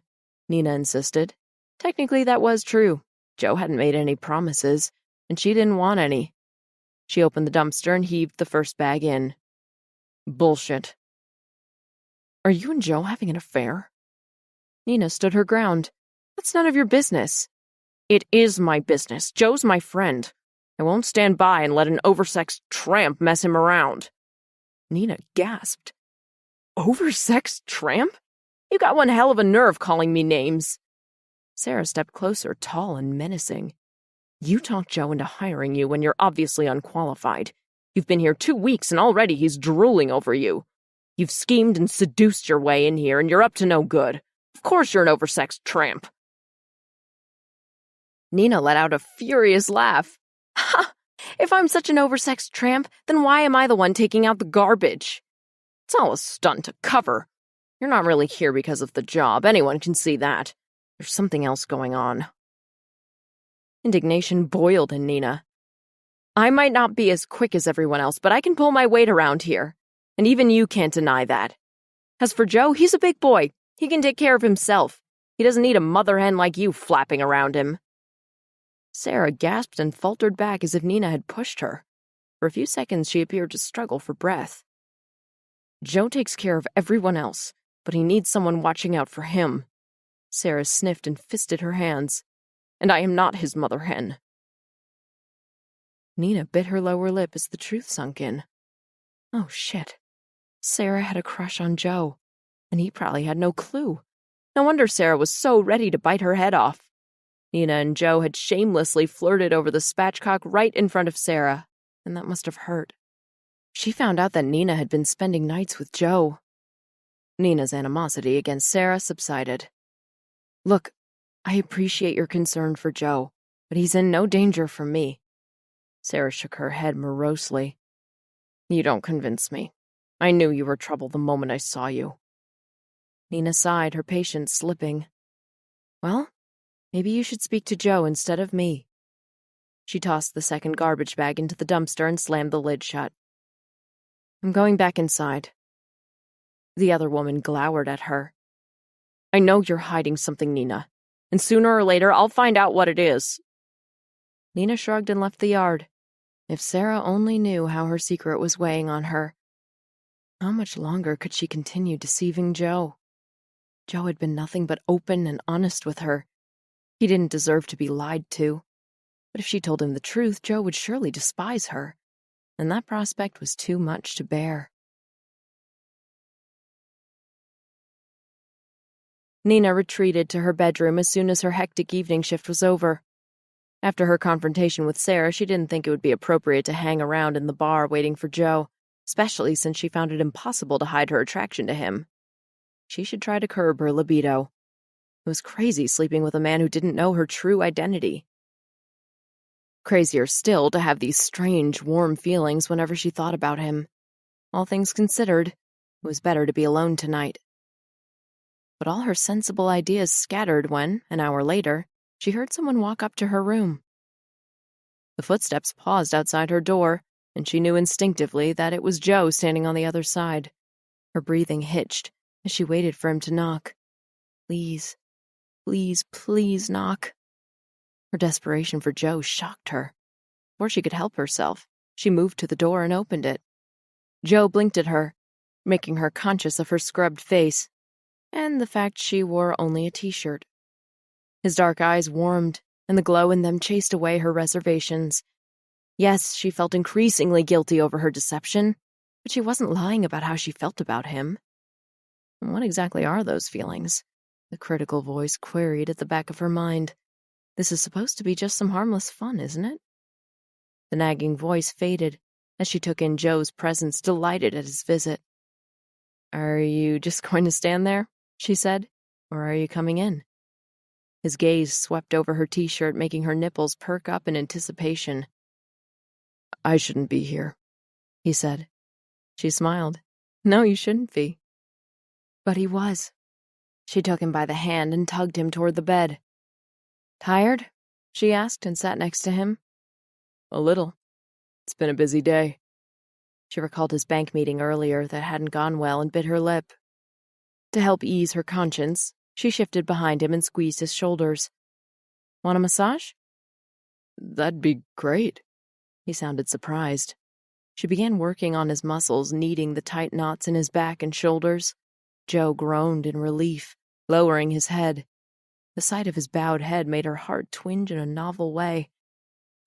Nina insisted. Technically, that was true. Joe hadn't made any promises, and she didn't want any. She opened the dumpster and heaved the first bag in. Bullshit. Are you and Joe having an affair? Nina stood her ground. That's none of your business. It is my business. Joe's my friend. I won't stand by and let an oversexed tramp mess him around. Nina gasped. Oversexed tramp? You got one hell of a nerve calling me names. Sarah stepped closer, tall and menacing. You talked Joe into hiring you when you're obviously unqualified. You've been here 2 weeks and already he's drooling over you. You've schemed and seduced your way in here and you're up to no good. Of course you're an oversexed tramp. Nina let out a furious laugh. Ha! If I'm such an oversexed tramp, then why am I the one taking out the garbage? It's all a stunt to cover. You're not really here because of the job. Anyone can see that. There's something else going on. Indignation boiled in Nina. I might not be as quick as everyone else, but I can pull my weight around here. And even you can't deny that. As for Joe, he's a big boy. He can take care of himself. He doesn't need a mother hen like you flapping around him. Sarah gasped and faltered back as if Nina had pushed her. For a few seconds, she appeared to struggle for breath. Joe takes care of everyone else, but he needs someone watching out for him. Sarah sniffed and fisted her hands. And I am not his mother hen. Nina bit her lower lip as the truth sunk in. Oh, shit. Sarah had a crush on Joe, and he probably had no clue. No wonder Sarah was so ready to bite her head off. Nina and Joe had shamelessly flirted over the spatchcock right in front of Sarah, and that must have hurt. She found out that Nina had been spending nights with Joe. Nina's animosity against Sarah subsided. Look, I appreciate your concern for Joe, but he's in no danger from me. Sarah shook her head morosely. You don't convince me. I knew you were trouble the moment I saw you. Nina sighed, her patience slipping. Well, maybe you should speak to Joe instead of me. She tossed the second garbage bag into the dumpster and slammed the lid shut. I'm going back inside. The other woman glowered at her. I know you're hiding something, Nina, and sooner or later I'll find out what it is. Nina shrugged and left the yard. If Sarah only knew how her secret was weighing on her. How much longer could she continue deceiving Joe? Joe had been nothing but open and honest with her. He didn't deserve to be lied to. But if she told him the truth, Joe would surely despise her, and that prospect was too much to bear. Nina retreated to her bedroom as soon as her hectic evening shift was over. After her confrontation with Sarah, she didn't think it would be appropriate to hang around in the bar waiting for Joe, especially since she found it impossible to hide her attraction to him. She should try to curb her libido. It was crazy sleeping with a man who didn't know her true identity. Crazier still to have these strange, warm feelings whenever she thought about him. All things considered, it was better to be alone tonight. But all her sensible ideas scattered when, an hour later, she heard someone walk up to her room. The footsteps paused outside her door, and she knew instinctively that it was Joe standing on the other side. Her breathing hitched as she waited for him to knock. Please, please, please knock. Her desperation for Joe shocked her. Before she could help herself, she moved to the door and opened it. Joe blinked at her, making her conscious of her scrubbed face, and the fact she wore only a t-shirt. His dark eyes warmed, and the glow in them chased away her reservations. Yes, she felt increasingly guilty over her deception, but she wasn't lying about how she felt about him. And what exactly are those feelings? The critical voice queried at the back of her mind. This is supposed to be just some harmless fun, isn't it? The nagging voice faded as she took in Joe's presence, delighted at his visit. Are you just going to stand there? She said. Or are you coming in? His gaze swept over her t-shirt, making her nipples perk up in anticipation. I shouldn't be here, he said. She smiled. No, you shouldn't be. But he was. She took him by the hand and tugged him toward the bed. Tired? She asked and sat next to him. A little. It's been a busy day. She recalled his bank meeting earlier that hadn't gone well and bit her lip. To help ease her conscience, she shifted behind him and squeezed his shoulders. Want a massage? That'd be great. He sounded surprised. She began working on his muscles, kneading the tight knots in his back and shoulders. Joe groaned in relief, lowering his head. The sight of his bowed head made her heart twinge in a novel way.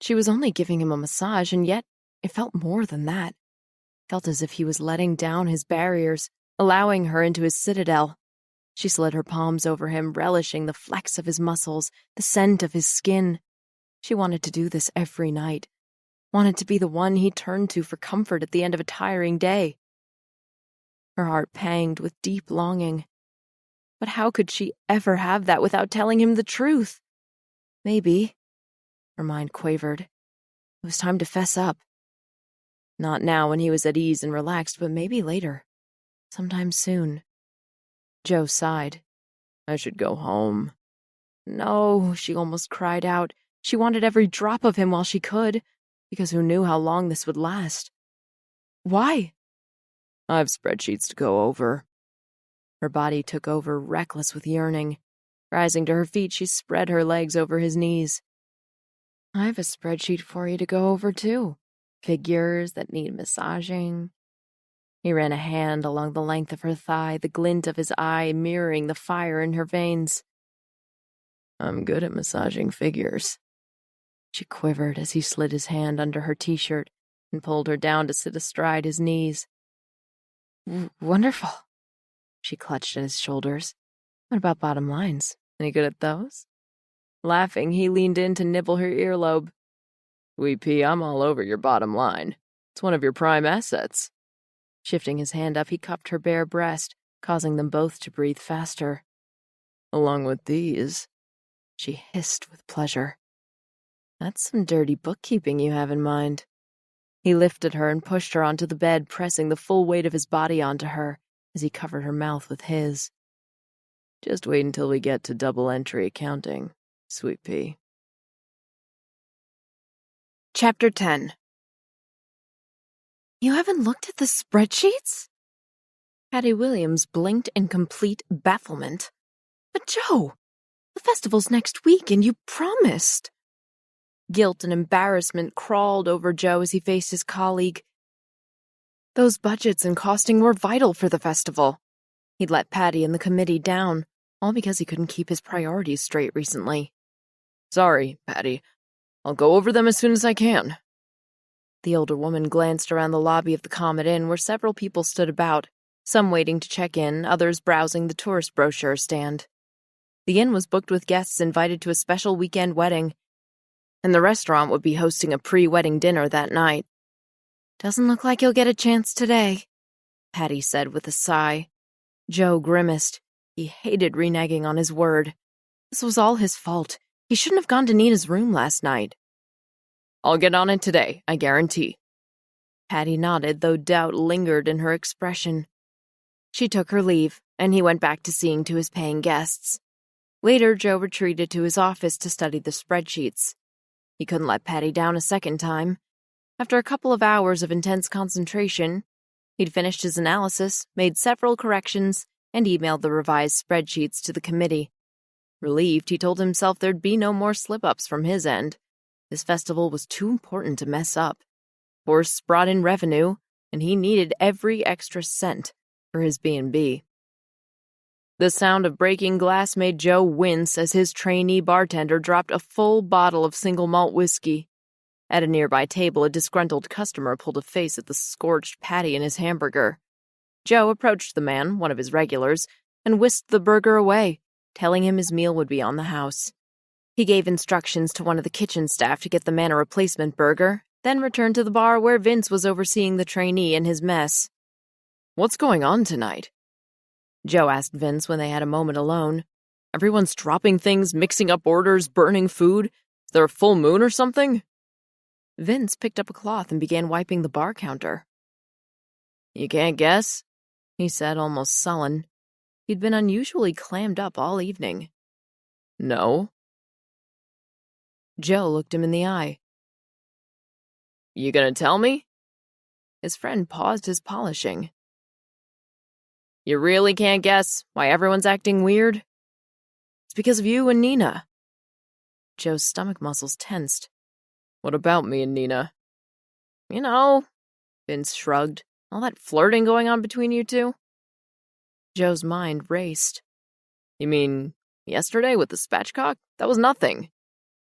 She was only giving him a massage, and yet it felt more than that. It felt as if he was letting down his barriers, allowing her into his citadel. She slid her palms over him, relishing the flex of his muscles, the scent of his skin. She wanted to do this every night, wanted to be the one he turned to for comfort at the end of a tiring day. Her heart panged with deep longing. But how could she ever have that without telling him the truth? Maybe, her mind quavered, it was time to fess up. Not now when he was at ease and relaxed, but maybe later, sometime soon. Joe sighed. I should go home. No, she almost cried out. She wanted every drop of him while she could, because who knew how long this would last? Why? I've spreadsheets to go over. Her body took over, reckless with yearning. Rising to her feet, she spread her legs over his knees. I have a spreadsheet for you to go over, too. Figures that need massaging. He ran a hand along the length of her thigh, the glint of his eye mirroring the fire in her veins. I'm good at massaging figures. She quivered as he slid his hand under her t-shirt and pulled her down to sit astride his knees. Wonderful. She clutched at his shoulders. What about bottom lines? Any good at those? Laughing, he leaned in to nibble her earlobe. Sweet pea, I'm all over your bottom line. It's one of your prime assets. Shifting his hand up, he cupped her bare breast, causing them both to breathe faster. Along with these, she hissed with pleasure. That's some dirty bookkeeping you have in mind. He lifted her and pushed her onto the bed, pressing the full weight of his body onto her as he covered her mouth with his. Just wait until we get to double-entry accounting, sweet pea. Chapter 10. You haven't looked at the spreadsheets? Patty Williams blinked in complete bafflement. But Joe, the festival's next week and you promised. Guilt and embarrassment crawled over Joe as he faced his colleague. Those budgets and costing were vital for the festival. He'd let Patty and the committee down, all because he couldn't keep his priorities straight recently. Sorry, Patty. I'll go over them as soon as I can. The older woman glanced around the lobby of the Comet Inn where several people stood about, some waiting to check in, others browsing the tourist brochure stand. The inn was booked with guests invited to a special weekend wedding, and the restaurant would be hosting a pre-wedding dinner that night. Doesn't look like you'll get a chance today, Patty said with a sigh. Joe grimaced. He hated reneging on his word. This was all his fault. He shouldn't have gone to Nina's room last night. I'll get on it today, I guarantee. Patty nodded, though doubt lingered in her expression. She took her leave, and he went back to seeing to his paying guests. Later, Joe retreated to his office to study the spreadsheets. He couldn't let Patty down a second time. After a couple of hours of intense concentration, he'd finished his analysis, made several corrections, and emailed the revised spreadsheets to the committee. Relieved, he told himself there'd be no more slip-ups from his end. This festival was too important to mess up. Horse brought in revenue, and he needed every extra cent for his B&B. The sound of breaking glass made Joe wince as his trainee bartender dropped a full bottle of single malt whiskey. At a nearby table, a disgruntled customer pulled a face at the scorched patty in his hamburger. Joe approached the man, one of his regulars, and whisked the burger away, telling him his meal would be on the house. He gave instructions to one of the kitchen staff to get the man a replacement burger, then returned to the bar where Vince was overseeing the trainee and his mess. What's going on tonight? Joe asked Vince when they had a moment alone. Everyone's dropping things, mixing up orders, burning food. Is there a full moon or something? Vince picked up a cloth and began wiping the bar counter. "You can't guess?" he said, almost sullen. He'd been unusually clammed up all evening. "No." Joe looked him in the eye. "You gonna tell me?" His friend paused his polishing. "You really can't guess why everyone's acting weird?" "It's because of you and Nina." Joe's stomach muscles tensed. "What about me and Nina?" "You know," Vince shrugged. "All that flirting going on between you two?" Joe's mind raced. "You mean yesterday with the spatchcock? That was nothing."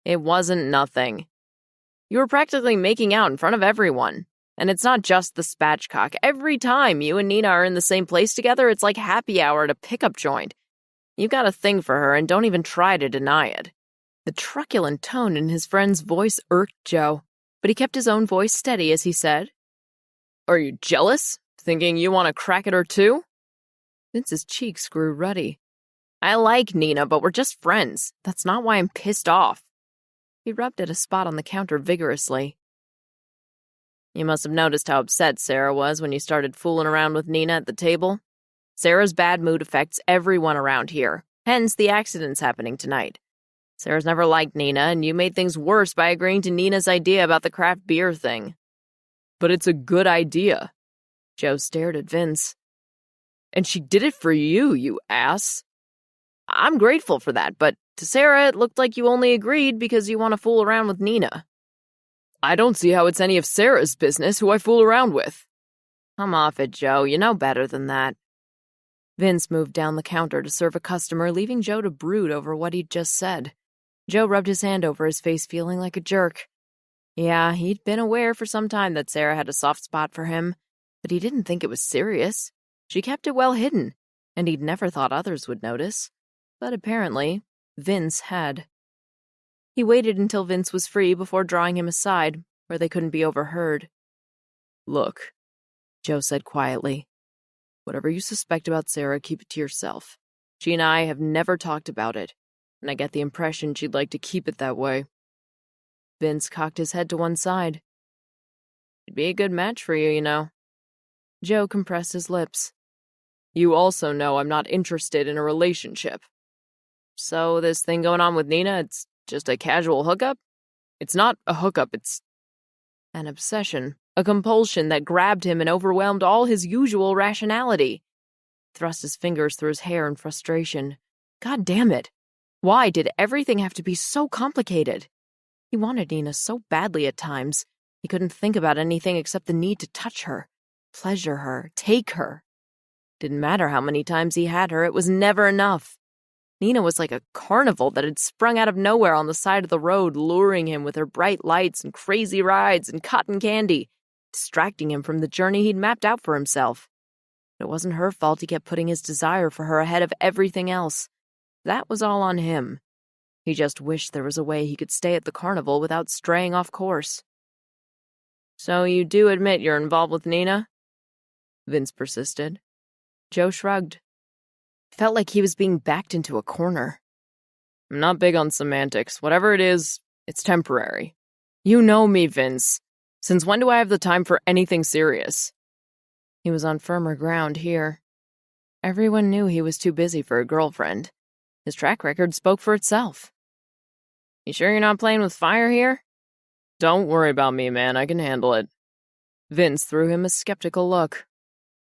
"It wasn't nothing. You were practically making out in front of everyone. And it's not just the spatchcock. Every time you and Nina are in the same place together, it's like happy hour at a pickup joint. You've got a thing for her, and don't even try to deny it." The truculent tone in his friend's voice irked Joe, but he kept his own voice steady as he said, "Are you jealous? Thinking you want to crack at her too?" Vince's cheeks grew ruddy. "I like Nina, but we're just friends. That's not why I'm pissed off." He rubbed at a spot on the counter vigorously. "You must have noticed how upset Sarah was when you started fooling around with Nina at the table. Sarah's bad mood affects everyone around here, hence the accidents happening tonight. Sarah's never liked Nina, and you made things worse by agreeing to Nina's idea about the craft beer thing." "But it's a good idea." Joe stared at Vince. "And she did it for you, you ass." "I'm grateful for that, but to Sarah it looked like you only agreed because you want to fool around with Nina." "I don't see how it's any of Sarah's business who I fool around with." "Come off it, Joe. You know better than that." Vince moved down the counter to serve a customer, leaving Joe to brood over what he'd just said. Joe rubbed his hand over his face, feeling like a jerk. Yeah, he'd been aware for some time that Sarah had a soft spot for him, but he didn't think it was serious. She kept it well hidden, and he'd never thought others would notice. But apparently, Vince had. He waited until Vince was free before drawing him aside, where they couldn't be overheard. "Look," Joe said quietly, "whatever you suspect about Sarah, keep it to yourself. She and I have never talked about it, and I get the impression she'd like to keep it that way." Vince cocked his head to one side. "It'd be a good match for you, you know." Joe compressed his lips. "You also know I'm not interested in a relationship." "So this thing going on with Nina, it's just a casual hookup?" "It's not a hookup, it's an obsession, a compulsion that grabbed him and overwhelmed all his usual rationality." He thrust his fingers through his hair in frustration. God damn it. Why did everything have to be so complicated? He wanted Nina so badly at times. He couldn't think about anything except the need to touch her, pleasure her, take her. Didn't matter how many times he had her, it was never enough. Nina was like a carnival that had sprung out of nowhere on the side of the road, luring him with her bright lights and crazy rides and cotton candy, distracting him from the journey he'd mapped out for himself. It wasn't her fault he kept putting his desire for her ahead of everything else. That was all on him. He just wished there was a way he could stay at the carnival without straying off course. "So you do admit you're involved with Nina?" Vince persisted. Joe shrugged. Felt like he was being backed into a corner. "I'm not big on semantics. Whatever it is, it's temporary. You know me, Vince. Since when do I have the time for anything serious?" He was on firmer ground here. Everyone knew he was too busy for a girlfriend. His track record spoke for itself. "You sure you're not playing with fire here?" "Don't worry about me, man. I can handle it." Vince threw him a skeptical look.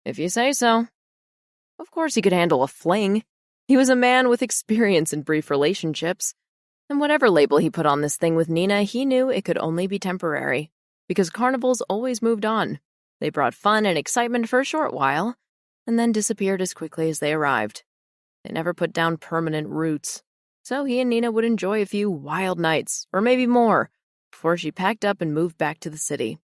"If you say so." Of course he could handle a fling. He was a man with experience in brief relationships. And whatever label he put on this thing with Nina, he knew it could only be temporary. Because carnivals always moved on. They brought fun and excitement for a short while, and then disappeared as quickly as they arrived. They never put down permanent roots. So he and Nina would enjoy a few wild nights, or maybe more, before she packed up and moved back to the city.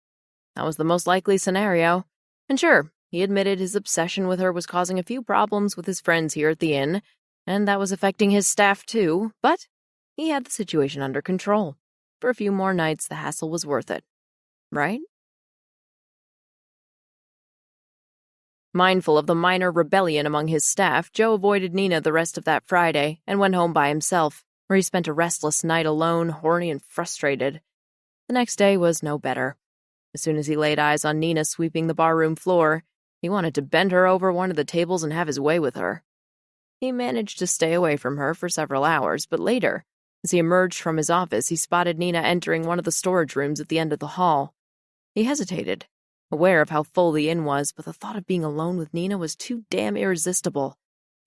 That was the most likely scenario. And sure, he admitted his obsession with her was causing a few problems with his friends here at the inn, and that was affecting his staff too, but he had the situation under control. For a few more nights, the hassle was worth it. Right? Mindful of the minor rebellion among his staff, Joe avoided Nina the rest of that Friday and went home by himself, where he spent a restless night alone, horny and frustrated. The next day was no better. As soon as he laid eyes on Nina sweeping the barroom floor, he wanted to bend her over one of the tables and have his way with her. He managed to stay away from her for several hours, but later, as he emerged from his office, he spotted Nina entering one of the storage rooms at the end of the hall. He hesitated, aware of how full the inn was, but the thought of being alone with Nina was too damn irresistible.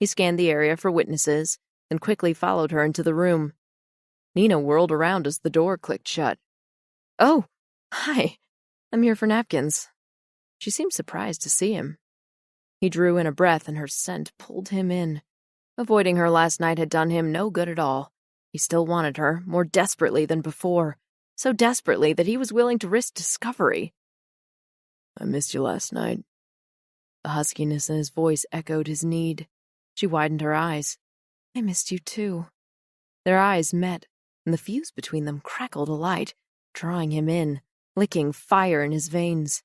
He scanned the area for witnesses, then quickly followed her into the room. Nina whirled around as the door clicked shut. "Oh, hi. I'm here for napkins." She seemed surprised to see him. He drew in a breath, and her scent pulled him in. Avoiding her last night had done him no good at all. He still wanted her, more desperately than before, so desperately that he was willing to risk discovery. "I missed you last night." The huskiness in his voice echoed his need. She widened her eyes. "I missed you too." Their eyes met, and the fuse between them crackled alight, drawing him in, licking fire in his veins.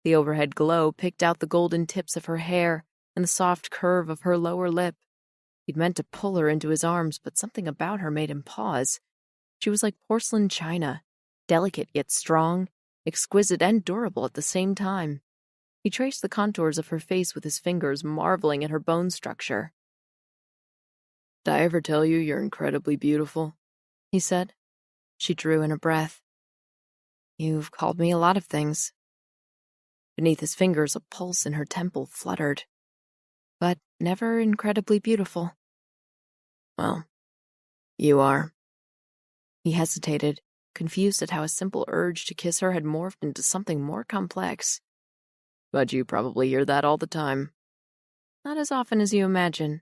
The overhead glow picked out the golden tips of her hair and the soft curve of her lower lip. He'd meant to pull her into his arms, but something about her made him pause. She was like porcelain china, delicate yet strong, exquisite and durable at the same time. He traced the contours of her face with his fingers, marveling at her bone structure. "Did I ever tell you you're incredibly beautiful?" he said. She drew in a breath. "You've called me a lot of things." Beneath his fingers, a pulse in her temple fluttered. "But never incredibly beautiful." "Well, you are." He hesitated, confused at how a simple urge to kiss her had morphed into something more complex. "But you probably hear that all the time." "Not as often as you imagine."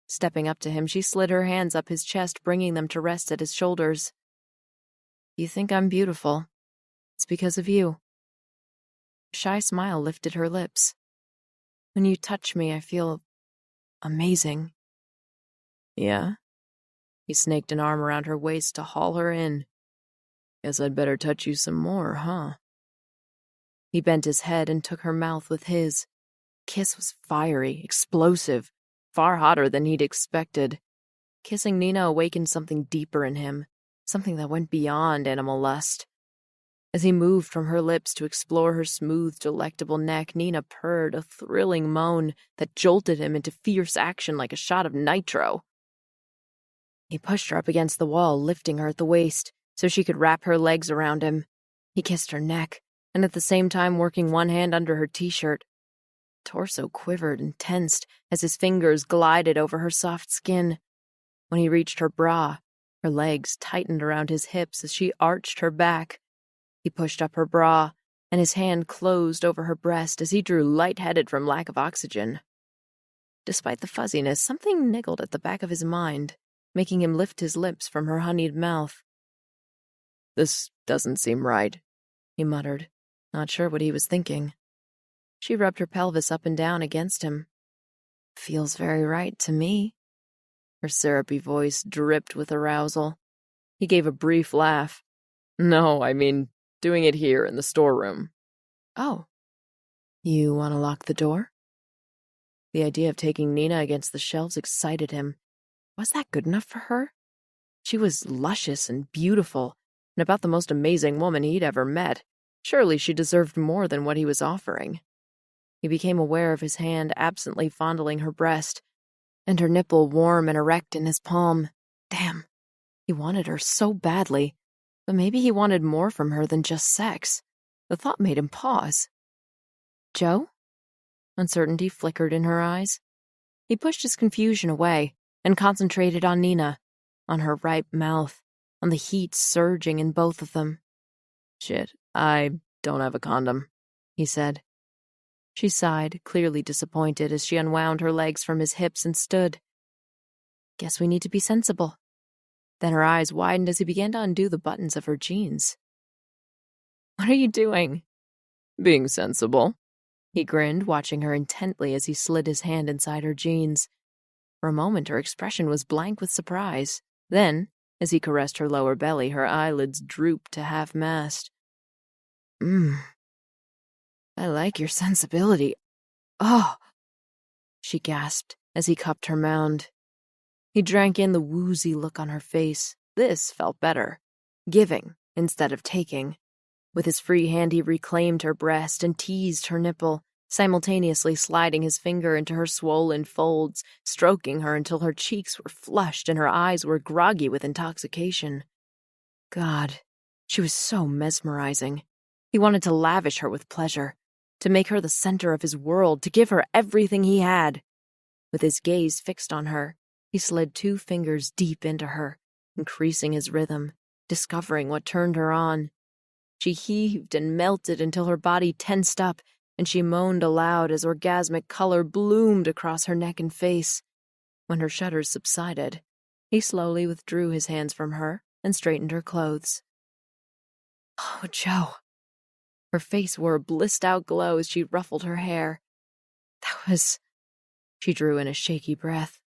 Stepping up to him, she slid her hands up his chest, bringing them to rest at his shoulders. "You think I'm beautiful. It's because of you." A shy smile lifted her lips. "When you touch me, I feel amazing." "Yeah?" He snaked an arm around her waist to haul her in. "Guess I'd better touch you some more, huh?" He bent his head and took her mouth with his. The kiss was fiery, explosive, far hotter than he'd expected. Kissing Nina awakened something deeper in him, something that went beyond animal lust. As he moved from her lips to explore her smooth, delectable neck, Nina purred a thrilling moan that jolted him into fierce action like a shot of nitro. He pushed her up against the wall, lifting her at the waist so she could wrap her legs around him. He kissed her neck, and at the same time working one hand under her t-shirt. Torso quivered and tensed as his fingers glided over her soft skin. When he reached her bra, her legs tightened around his hips as she arched her back. He pushed up her bra, and his hand closed over her breast as he drew lightheaded from lack of oxygen. Despite the fuzziness, something niggled at the back of his mind, making him lift his lips from her honeyed mouth. "This doesn't seem right," he muttered, not sure what he was thinking. She rubbed her pelvis up and down against him. "Feels very right to me." Her syrupy voice dripped with arousal. He gave a brief laugh. "No, I mean, doing it here in the storeroom." "Oh. You want to lock the door?" The idea of taking Nina against the shelves excited him. Was that good enough for her? She was luscious and beautiful, and about the most amazing woman he'd ever met. Surely she deserved more than what he was offering. He became aware of his hand absently fondling her breast, and her nipple warm and erect in his palm. Damn, he wanted her so badly, but maybe he wanted more from her than just sex. The thought made him pause. "Joe?" Uncertainty flickered in her eyes. He pushed his confusion away and concentrated on Nina, on her ripe mouth, on the heat surging in both of them. "Shit, I don't have a condom," he said. She sighed, clearly disappointed, as she unwound her legs from his hips and stood. "Guess we need to be sensible." Then her eyes widened as he began to undo the buttons of her jeans. "What are you doing?" "Being sensible." He grinned, watching her intently as he slid his hand inside her jeans. For a moment, her expression was blank with surprise. Then, as he caressed her lower belly, her eyelids drooped to half-mast. I like your sensibility. Oh!" she gasped as he cupped her mound. He drank in the woozy look on her face. This felt better. Giving, instead of taking. With his free hand, he reclaimed her breast and teased her nipple, simultaneously sliding his finger into her swollen folds, stroking her until her cheeks were flushed and her eyes were groggy with intoxication. God, she was so mesmerizing. He wanted to lavish her with pleasure, to make her the center of his world, to give her everything he had. With his gaze fixed on her, he slid 2 fingers deep into her, increasing his rhythm, discovering what turned her on. She heaved and melted until her body tensed up, and she moaned aloud as orgasmic color bloomed across her neck and face. When her shudders subsided, he slowly withdrew his hands from her and straightened her clothes. Oh, Joe. Her face wore a blissed-out glow as she ruffled her hair. That was... She drew in a shaky breath.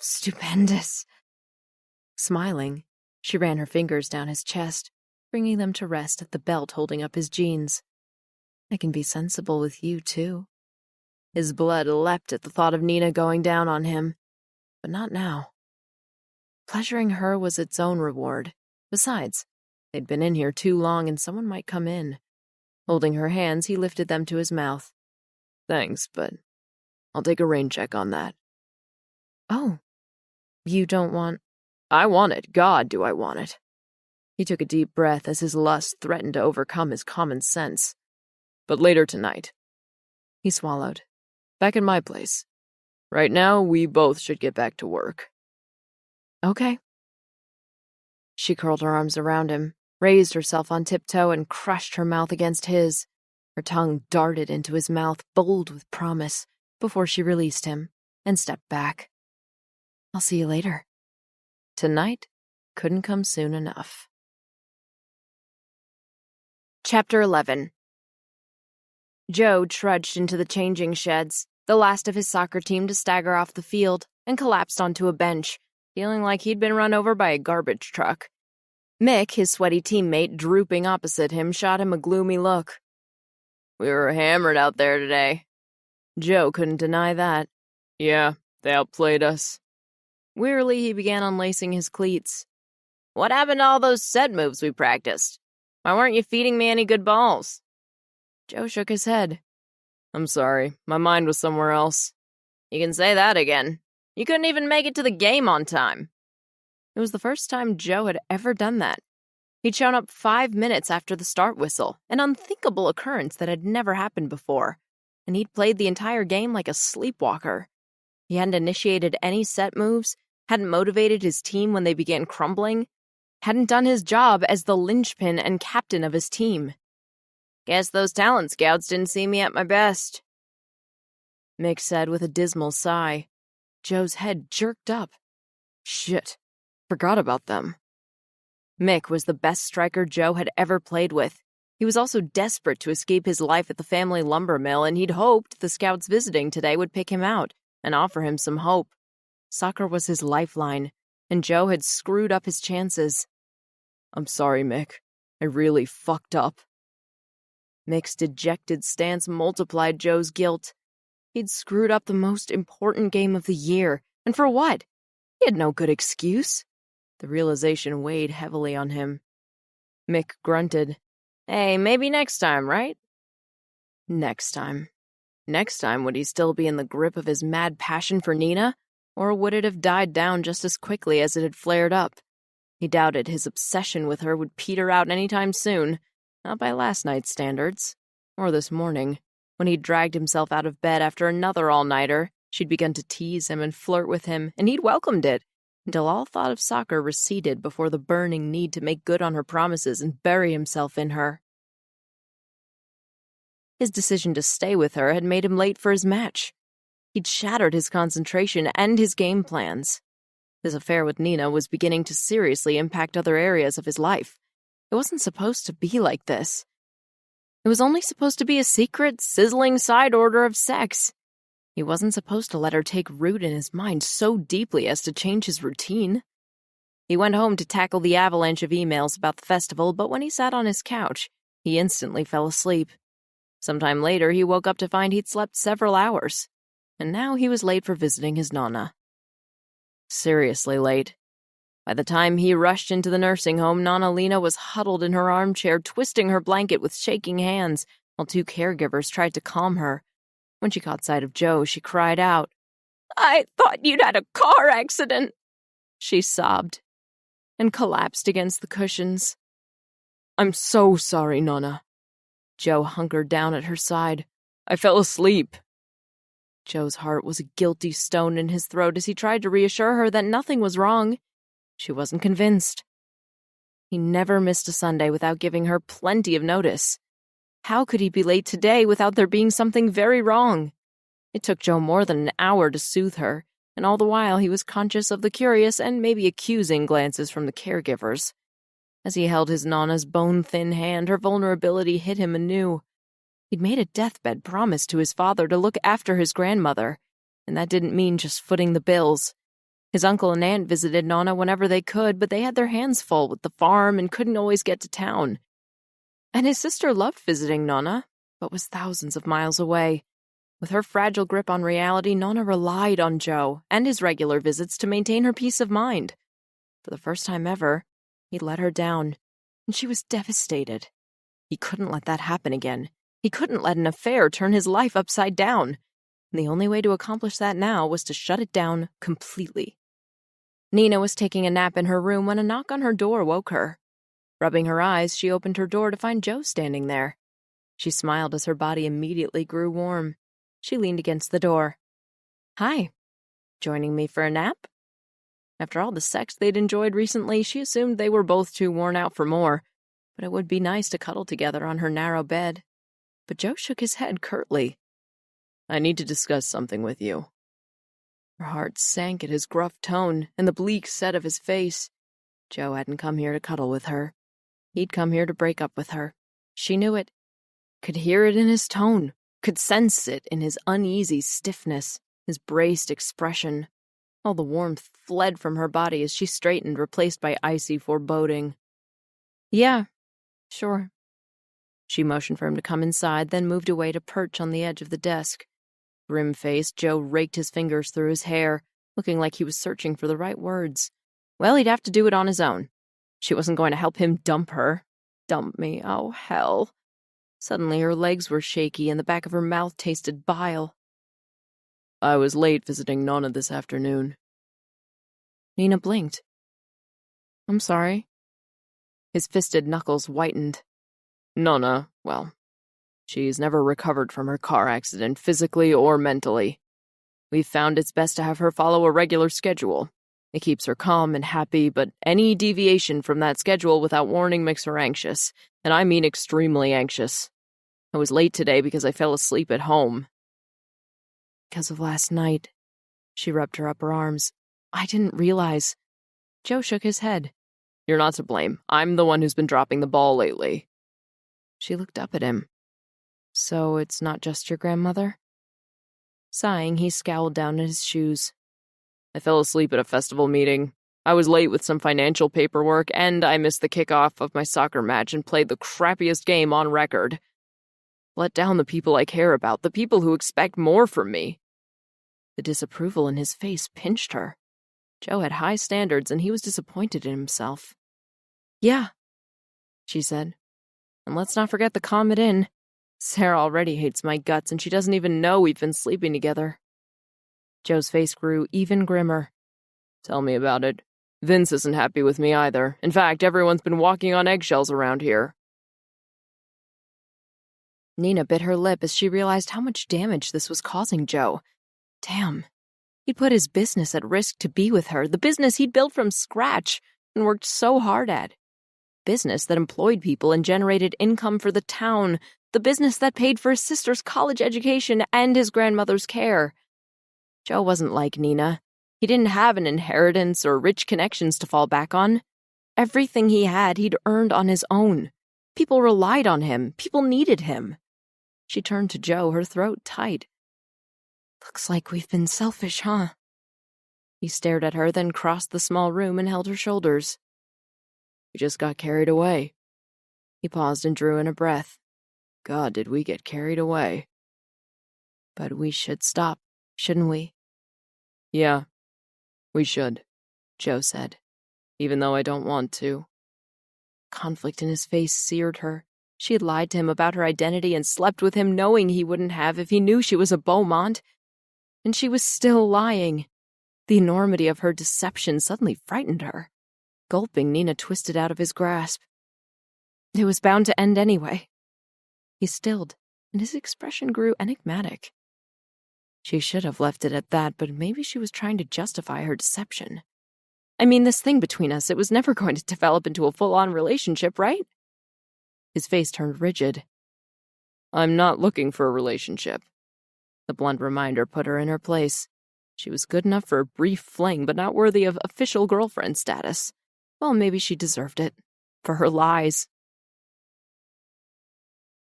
Stupendous. Smiling, she ran her fingers down his chest, bringing them to rest at the belt holding up his jeans. I can be sensible with you, too. His blood leapt at the thought of Nina going down on him, but not now. Pleasuring her was its own reward. Besides, they'd been in here too long and someone might come in. Holding her hands, he lifted them to his mouth. Thanks, but I'll take a rain check on that. Oh, you don't want... I want it. God, do I want it. He took a deep breath as his lust threatened to overcome his common sense. But later tonight. He swallowed. Back in my place. Right now, we both should get back to work. Okay. She curled her arms around him, raised herself on tiptoe, and crushed her mouth against his. Her tongue darted into his mouth, bold with promise, before she released him and stepped back. I'll see you later. Tonight couldn't come soon enough. Chapter 11. Joe trudged into the changing sheds, the last of his soccer team to stagger off the field, and collapsed onto a bench, feeling like he'd been run over by a garbage truck. Mick, his sweaty teammate, drooping opposite him, shot him a gloomy look. We were hammered out there today. Joe couldn't deny that. Yeah, they outplayed us. Wearily, he began unlacing his cleats. What happened to all those set moves we practiced? Why weren't you feeding me any good balls? Joe shook his head. I'm sorry, my mind was somewhere else. You can say that again. You couldn't even make it to the game on time. It was the first time Joe had ever done that. He'd shown up 5 minutes after the start whistle, an unthinkable occurrence that had never happened before, and he'd played the entire game like a sleepwalker. He hadn't initiated any set moves, hadn't motivated his team when they began crumbling, hadn't done his job as the linchpin and captain of his team. Guess those talent scouts didn't see me at my best, Mick said with a dismal sigh. Joe's head jerked up. Shit, forgot about them. Mick was the best striker Joe had ever played with. He was also desperate to escape his life at the family lumber mill, and he'd hoped the scouts visiting today would pick him out and offer him some hope. Soccer was his lifeline, and Joe had screwed up his chances. I'm sorry, Mick. I really fucked up. Mick's dejected stance multiplied Joe's guilt. He'd screwed up the most important game of the year, and for what? He had no good excuse. The realization weighed heavily on him. Mick grunted. Hey, maybe next time, right? Next time. Next time, would he still be in the grip of his mad passion for Nina, or would it have died down just as quickly as it had flared up? He doubted his obsession with her would peter out anytime soon, not by last night's standards, or this morning. When he dragged himself out of bed after another all-nighter, she'd begun to tease him and flirt with him, and he'd welcomed it, until all thought of soccer receded before the burning need to make good on her promises and bury himself in her. His decision to stay with her had made him late for his match. He'd shattered his concentration and his game plans. His affair with Nina was beginning to seriously impact other areas of his life. It wasn't supposed to be like this. It was only supposed to be a secret, sizzling side order of sex. He wasn't supposed to let her take root in his mind so deeply as to change his routine. He went home to tackle the avalanche of emails about the festival, but when he sat on his couch, he instantly fell asleep. Sometime later, he woke up to find he'd slept several hours, and now he was late for visiting his nonna. Seriously late. By the time he rushed into the nursing home, Nonna Lena was huddled in her armchair, twisting her blanket with shaking hands, while two caregivers tried to calm her. When she caught sight of Joe, she cried out, "I thought you'd had a car accident," she sobbed, and collapsed against the cushions. "I'm so sorry, Nonna." Joe hunkered down at her side. "I fell asleep." Joe's heart was a guilty stone in his throat as he tried to reassure her that nothing was wrong. She wasn't convinced. He never missed a Sunday without giving her plenty of notice. How could he be late today without there being something very wrong? It took Joe more than an hour to soothe her, and all the while he was conscious of the curious and maybe accusing glances from the caregivers. As he held his Nonna's bone-thin hand, her vulnerability hit him anew. He'd made a deathbed promise to his father to look after his grandmother, and that didn't mean just footing the bills. His uncle and aunt visited Nonna whenever they could, but they had their hands full with the farm and couldn't always get to town. And his sister loved visiting Nonna, but was thousands of miles away. With her fragile grip on reality, Nonna relied on Joe and his regular visits to maintain her peace of mind. For the first time ever, he'd let her down, and she was devastated. He couldn't let that happen again. He couldn't let an affair turn his life upside down. And the only way to accomplish that now was to shut it down completely. Nina was taking a nap in her room when a knock on her door woke her. Rubbing her eyes, she opened her door to find Joe standing there. She smiled as her body immediately grew warm. She leaned against the door. "Hi. Joining me for a nap?" After all the sex they'd enjoyed recently, she assumed they were both too worn out for more, but it would be nice to cuddle together on her narrow bed. But Joe shook his head curtly. "I need to discuss something with you." Her heart sank at his gruff tone and the bleak set of his face. Joe hadn't come here to cuddle with her. He'd come here to break up with her. She knew it. Could hear it in his tone. Could sense it in his uneasy stiffness, his braced expression. All the warmth fled from her body as she straightened, replaced by icy foreboding. "Yeah, sure." She motioned for him to come inside, then moved away to perch on the edge of the desk. Grim-faced, Joe raked his fingers through his hair, looking like he was searching for the right words. Well, he'd have to do it on his own. She wasn't going to help him dump her. Dump me, oh hell. Suddenly her legs were shaky and the back of her mouth tasted bile. "I was late visiting Nonna this afternoon." Nina blinked. "I'm sorry." His fisted knuckles whitened. "Nonna, well, she's never recovered from her car accident, physically or mentally. We've found it's best to have her follow a regular schedule. It keeps her calm and happy, but any deviation from that schedule without warning makes her anxious, and I mean extremely anxious. I was late today because I fell asleep at home." "Because of last night." She rubbed her upper arms. "I didn't realize." Joe shook his head. "You're not to blame. I'm the one who's been dropping the ball lately." She looked up at him. "So it's not just your grandmother?" Sighing, he scowled down at his shoes. "I fell asleep at a festival meeting. I was late with some financial paperwork, and I missed the kickoff of my soccer match and played the crappiest game on record. Let down the people I care about, the people who expect more from me." The disapproval in his face pinched her. Joe had high standards, and he was disappointed in himself. "Yeah," she said. "And let's not forget the Comet Inn. Sarah already hates my guts, and she doesn't even know we've been sleeping together." Joe's face grew even grimmer. "Tell me about it. Vince isn't happy with me either. In fact, everyone's been walking on eggshells around here." Nina bit her lip as she realized how much damage this was causing Joe. Damn. He'd put his business at risk to be with her, the business he'd built from scratch and worked so hard at. Business that employed people and generated income for the town, the business that paid for his sister's college education and his grandmother's care. Joe wasn't like Nina. He didn't have an inheritance or rich connections to fall back on. Everything he had, he'd earned on his own. People relied on him. People needed him. She turned to Joe, her throat tight. "Looks like we've been selfish, huh?" He stared at her, then crossed the small room and held her shoulders. "We just got carried away." He paused and drew in a breath. God, did we get carried away. "But we should stop, shouldn't we?" "Yeah, we should," Joe said. even though I don't want to. Conflict in his face seared her. She had lied to him about her identity and slept with him knowing he wouldn't have if he knew she was a Beaumont. And she was still lying. The enormity of her deception suddenly frightened her. Gulping, Nina twisted out of his grasp. It was bound to end anyway. He stilled, and his expression grew enigmatic. She should have left it at that, but maybe she was trying to justify her deception. I mean, this thing between us, it was never going to develop into a full-on relationship, right? His face turned rigid. I'm not looking for a relationship. The blunt reminder put her in her place. She was good enough for a brief fling, but not worthy of official girlfriend status. Well, maybe she deserved it. For her lies.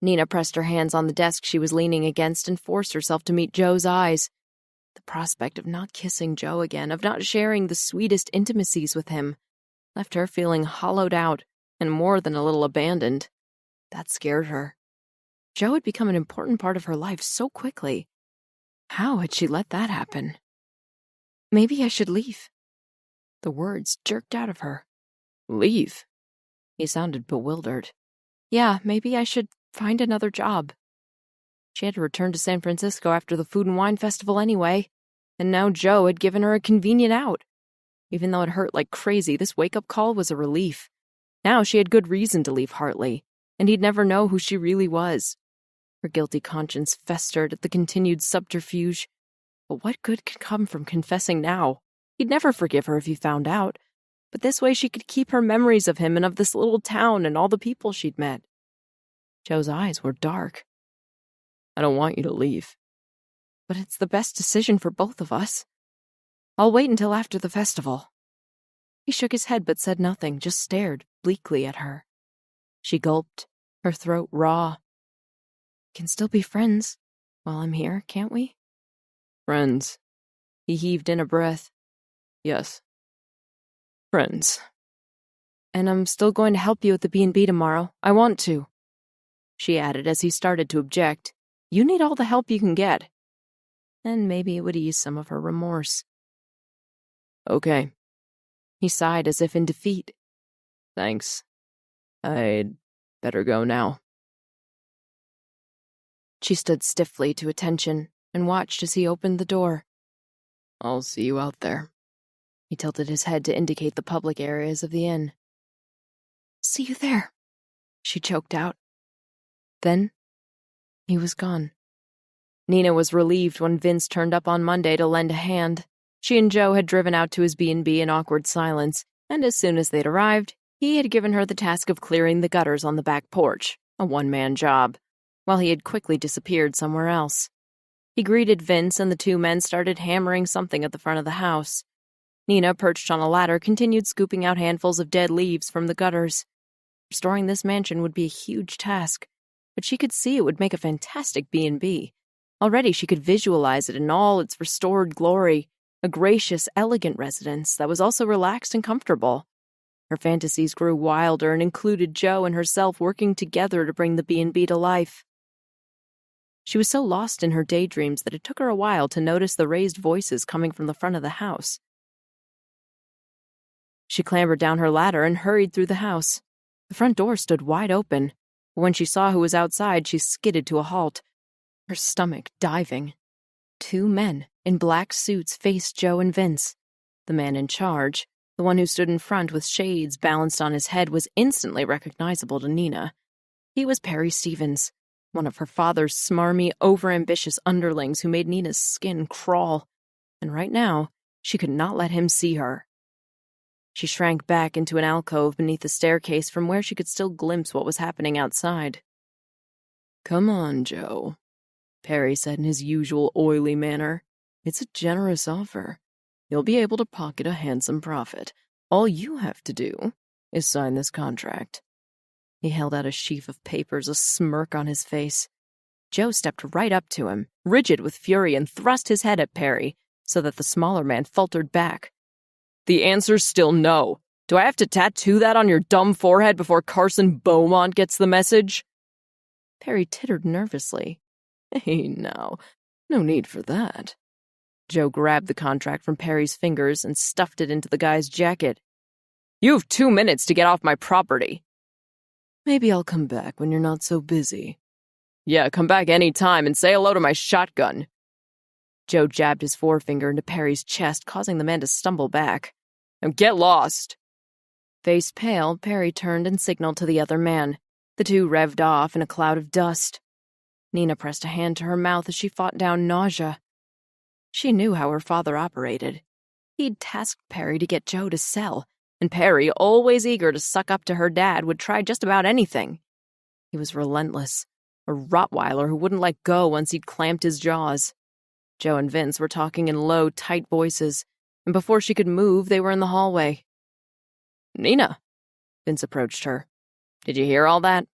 Nina pressed her hands on the desk she was leaning against and forced herself to meet Joe's eyes. The prospect of not kissing Joe again, of not sharing the sweetest intimacies with him, left her feeling hollowed out and more than a little abandoned. That scared her. Joe had become an important part of her life so quickly. How had she let that happen? Maybe I should leave. The words jerked out of her. Leave? He sounded bewildered. Yeah, maybe I should find another job. She had to return to San Francisco after the Food and Wine Festival anyway, and now Joe had given her a convenient out. Even though it hurt like crazy, this wake-up call was a relief. Now she had good reason to leave Hartley, and he'd never know who she really was. Her guilty conscience festered at the continued subterfuge. But what good could come from confessing now? He'd never forgive her if he found out. But this way she could keep her memories of him and of this little town and all the people she'd met. Joe's eyes were dark. I don't want you to leave. But it's the best decision for both of us. I'll wait until after the festival. He shook his head but said nothing, just stared bleakly at her. She gulped, her throat raw. We can still be friends while I'm here, can't we? Friends. He heaved in a breath. Yes. Friends. And I'm still going to help you at the B&B tomorrow. I want to. She added as he started to object. You need all the help you can get. And maybe it would ease some of her remorse. Okay. He sighed as if in defeat. Thanks. I'd better go now. She stood stiffly to attention and watched as he opened the door. I'll see you out there. He tilted his head to indicate the public areas of the inn. See you there, she choked out. Then, he was gone. Nina was relieved when Vince turned up on Monday to lend a hand. She and Joe had driven out to his B&B in awkward silence, and as soon as they'd arrived, he had given her the task of clearing the gutters on the back porch, a one-man job, while he had quickly disappeared somewhere else. He greeted Vince, and the two men started hammering something at the front of the house. Nina, perched on a ladder, continued scooping out handfuls of dead leaves from the gutters. Restoring this mansion would be a huge task, but she could see it would make a fantastic B&B. Already she could visualize it in all its restored glory, a gracious, elegant residence that was also relaxed and comfortable. Her fantasies grew wilder and included Joe and herself working together to bring the B&B to life. She was so lost in her daydreams that it took her a while to notice the raised voices coming from the front of the house. She clambered down her ladder and hurried through the house. The front door stood wide open, but when she saw who was outside, she skidded to a halt, her stomach diving. Two men in black suits faced Joe and Vince. The man in charge, the one who stood in front with shades balanced on his head, was instantly recognizable to Nina. He was Perry Stevens, one of her father's smarmy, overambitious underlings who made Nina's skin crawl, and right now, she could not let him see her. She shrank back into an alcove beneath the staircase from where she could still glimpse what was happening outside. Come on, Joe, Perry said in his usual oily manner. It's a generous offer. You'll be able to pocket a handsome profit. All you have to do is sign this contract. He held out a sheaf of papers, a smirk on his face. Joe stepped right up to him, rigid with fury, and thrust his head at Perry, so that the smaller man faltered back. The answer's still no. Do I have to tattoo that on your dumb forehead before Carson Beaumont gets the message? Perry tittered nervously. Hey, now, no need for that. Joe grabbed the contract from Perry's fingers and stuffed it into the guy's jacket. You have 2 minutes to get off my property. Maybe I'll come back when you're not so busy. Yeah, come back any time and say hello to my shotgun. Joe jabbed his forefinger into Perry's chest, causing the man to stumble back. Now get lost. Face pale, Perry turned and signaled to the other man. The two revved off in a cloud of dust. Nina pressed a hand to her mouth as she fought down nausea. She knew how her father operated. He'd tasked Perry to get Joe to sell, and Perry, always eager to suck up to her dad, would try just about anything. He was relentless, a Rottweiler who wouldn't let go once he'd clamped his jaws. Joe and Vince were talking in low, tight voices, and before she could move, they were in the hallway. Nina, Vince approached her. Did you hear all that?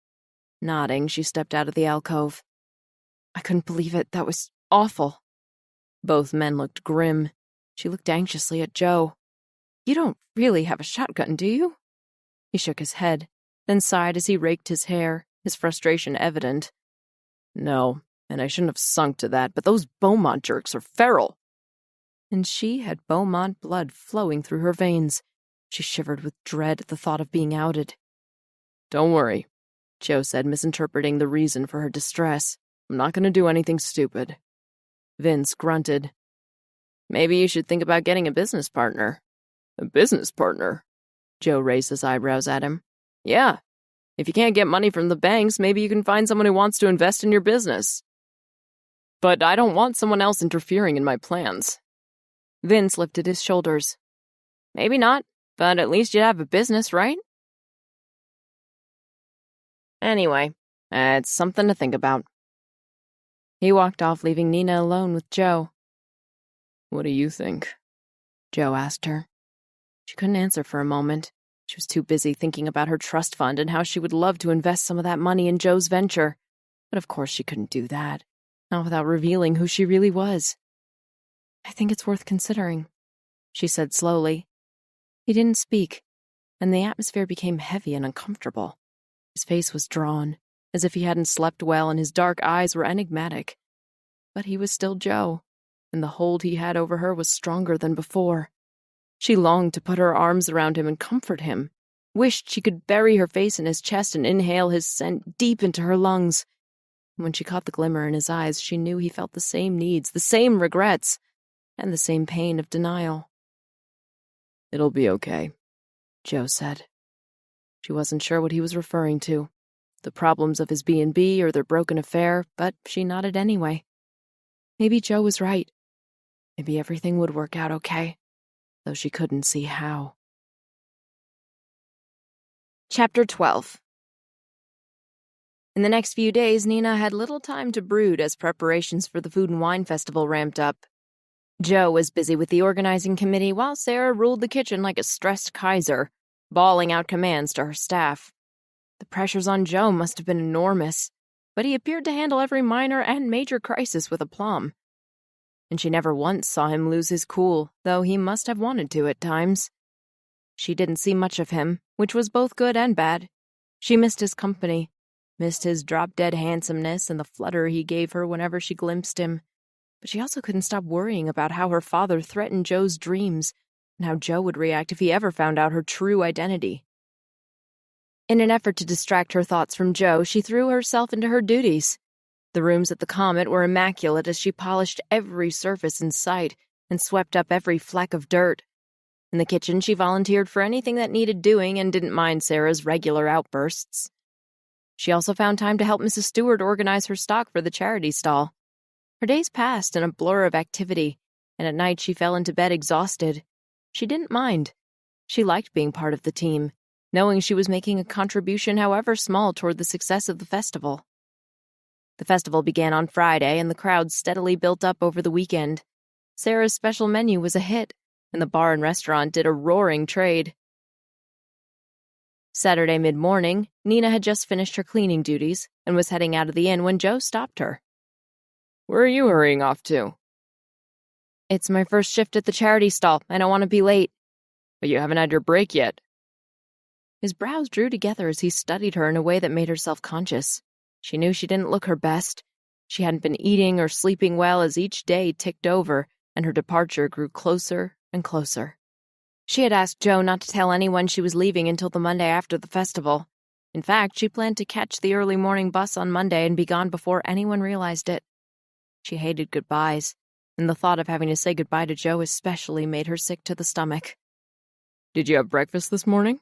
Nodding, she stepped out of the alcove. I couldn't believe it. That was awful. Both men looked grim. She looked anxiously at Joe. You don't really have a shotgun, do you? He shook his head, then sighed as he raked his hair, his frustration evident. No, and I shouldn't have sunk to that, but those Beaumont jerks are feral. And she had Beaumont blood flowing through her veins. She shivered with dread at the thought of being outed. Don't worry, Joe said, misinterpreting the reason for her distress. I'm not going to do anything stupid. Vince grunted. Maybe you should think about getting a business partner. A business partner? Joe raised his eyebrows at him. Yeah. If you can't get money from the banks, maybe you can find someone who wants to invest in your business. But I don't want someone else interfering in my plans. Vince lifted his shoulders. Maybe not, but at least you'd have a business, right? Anyway, it's something to think about. He walked off, leaving Nina alone with Joe. What do you think? Joe asked her. She couldn't answer for a moment. She was too busy thinking about her trust fund and how she would love to invest some of that money in Joe's venture. But of course she couldn't do that, not without revealing who she really was. I think it's worth considering, she said slowly. He didn't speak, and the atmosphere became heavy and uncomfortable. His face was drawn, as if he hadn't slept well, and his dark eyes were enigmatic. But he was still Joe, and the hold he had over her was stronger than before. She longed to put her arms around him and comfort him, wished she could bury her face in his chest and inhale his scent deep into her lungs. When she caught the glimmer in his eyes, she knew he felt the same needs, the same regrets, and the same pain of denial. It'll be okay, Joe said. She wasn't sure what he was referring to, the problems of his B&B or their broken affair, but she nodded anyway. Maybe Joe was right. Maybe everything would work out okay, though she couldn't see how. Chapter 12. In the next few days, Nina had little time to brood as preparations for the Food and Wine Festival ramped up. Joe was busy with the organizing committee while Sarah ruled the kitchen like a stressed Kaiser, bawling out commands to her staff. The pressures on Joe must have been enormous, but he appeared to handle every minor and major crisis with aplomb. And she never once saw him lose his cool, though he must have wanted to at times. She didn't see much of him, which was both good and bad. She missed his company, missed his drop-dead handsomeness and the flutter he gave her whenever she glimpsed him. But she also couldn't stop worrying about how her father threatened Joe's dreams, and how Joe would react if he ever found out her true identity. In an effort to distract her thoughts from Joe, she threw herself into her duties. The rooms at the Comet were immaculate as she polished every surface in sight and swept up every fleck of dirt. In the kitchen, she volunteered for anything that needed doing and didn't mind Sarah's regular outbursts. She also found time to help Mrs. Stewart organize her stock for the charity stall. Her days passed in a blur of activity, and at night she fell into bed exhausted. She didn't mind. She liked being part of the team, knowing she was making a contribution, however small, toward the success of the festival. The festival began on Friday, and the crowd steadily built up over the weekend. Sarah's special menu was a hit, and the bar and restaurant did a roaring trade. Saturday mid-morning, Nina had just finished her cleaning duties and was heading out of the inn when Joe stopped her. Where are you hurrying off to? It's my first shift at the charity stall. I don't want to be late. But you haven't had your break yet. His brows drew together as he studied her in a way that made her self-conscious. She knew she didn't look her best. She hadn't been eating or sleeping well as each day ticked over, and her departure grew closer and closer. She had asked Joe not to tell anyone she was leaving until the Monday after the festival. In fact, she planned to catch the early morning bus on Monday and be gone before anyone realized it. She hated goodbyes, and the thought of having to say goodbye to Joe especially made her sick to the stomach. "Did you have breakfast this morning?"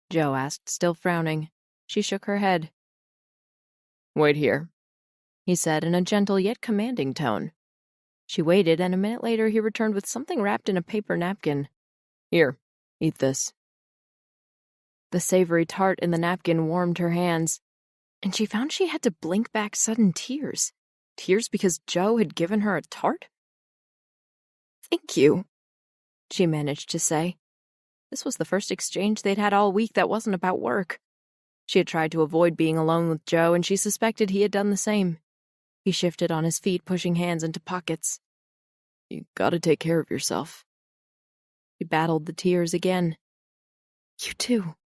Joe asked, still frowning. She shook her head. "Wait here," he said in a gentle yet commanding tone. She waited, and a minute later he returned with something wrapped in a paper napkin. "Here, eat this." The savory tart in the napkin warmed her hands, and she found she had to blink back sudden tears. Tears because Joe had given her a tart? "Thank you," she managed to say. This was the first exchange they'd had all week that wasn't about work. She had tried to avoid being alone with Joe, and she suspected he had done the same. He shifted on his feet, pushing hands into pockets. "You gotta take care of yourself." She battled the tears again. "You too."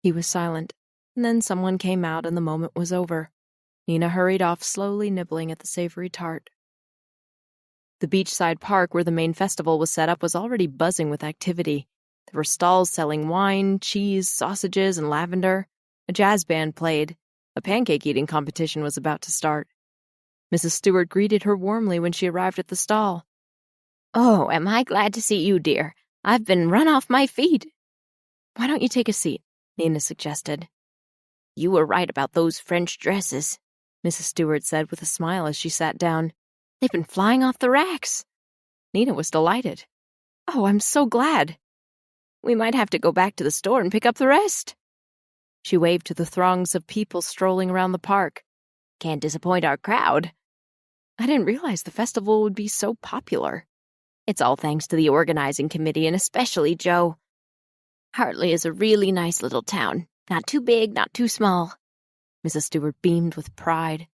He was silent, and then someone came out and the moment was over. Nina hurried off, slowly nibbling at the savory tart. The beachside park where the main festival was set up was already buzzing with activity. There were stalls selling wine, cheese, sausages, and lavender. A jazz band played. A pancake-eating competition was about to start. Mrs. Stewart greeted her warmly when she arrived at the stall.
"Oh, am I glad to see you, dear. I've been run off my feet."
"Why don't you take a seat?" Nina suggested.
"You were right about those French dresses,"
Mrs. Stewart said with a smile as she sat down.
"They've been flying off the racks."
Nina was delighted. "Oh, I'm so glad."
"We might have to go back to the store and pick up the rest."
She waved to the throngs of people strolling around the park.
"Can't disappoint our crowd."
"I didn't realize the festival would be so popular."
"It's all thanks to the organizing committee and especially Joe. Hartley is a really nice little town. Not too big, not too small."
Mrs. Stewart beamed with pride.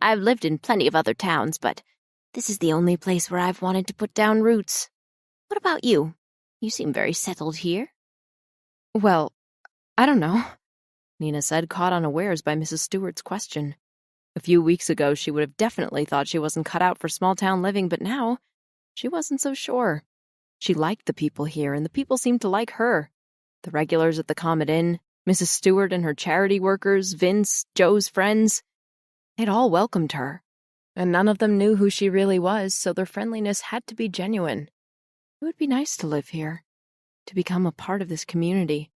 "I've lived in plenty of other towns, but this is the only place where I've wanted to put down roots. What about you? You seem very settled here."
"Well, I don't know," Nina said, caught unawares by Mrs. Stewart's question. A few weeks ago, she would have definitely thought she wasn't cut out for small-town living, but now she wasn't so sure. She liked the people here, and the people seemed to like her. The regulars at the Comet Inn, Mrs. Stewart and her charity workers, Vince, Joe's friends. They'd all welcomed her, and none of them knew who she really was, so their friendliness had to be genuine. It would be nice to live here, to become a part of this community.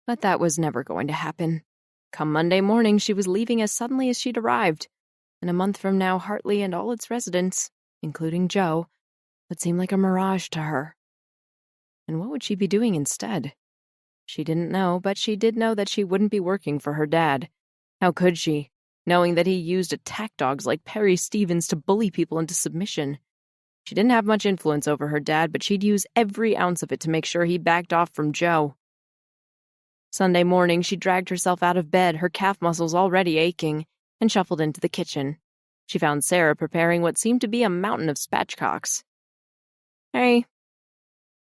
But that was never going to happen. Come Monday morning, she was leaving as suddenly as she'd arrived, and a month from now, Hartley and all its residents, including Joe, would seem like a mirage to her. And what would she be doing instead? She didn't know, but she did know that she wouldn't be working for her dad. How could she, knowing that he used attack dogs like Perry Stevens to bully people into submission? She didn't have much influence over her dad, but she'd use every ounce of it to make sure he backed off from Joe. Sunday morning, she dragged herself out of bed, her calf muscles already aching, and shuffled into the kitchen. She found Sarah preparing what seemed to be a mountain of spatchcocks. "Hey,"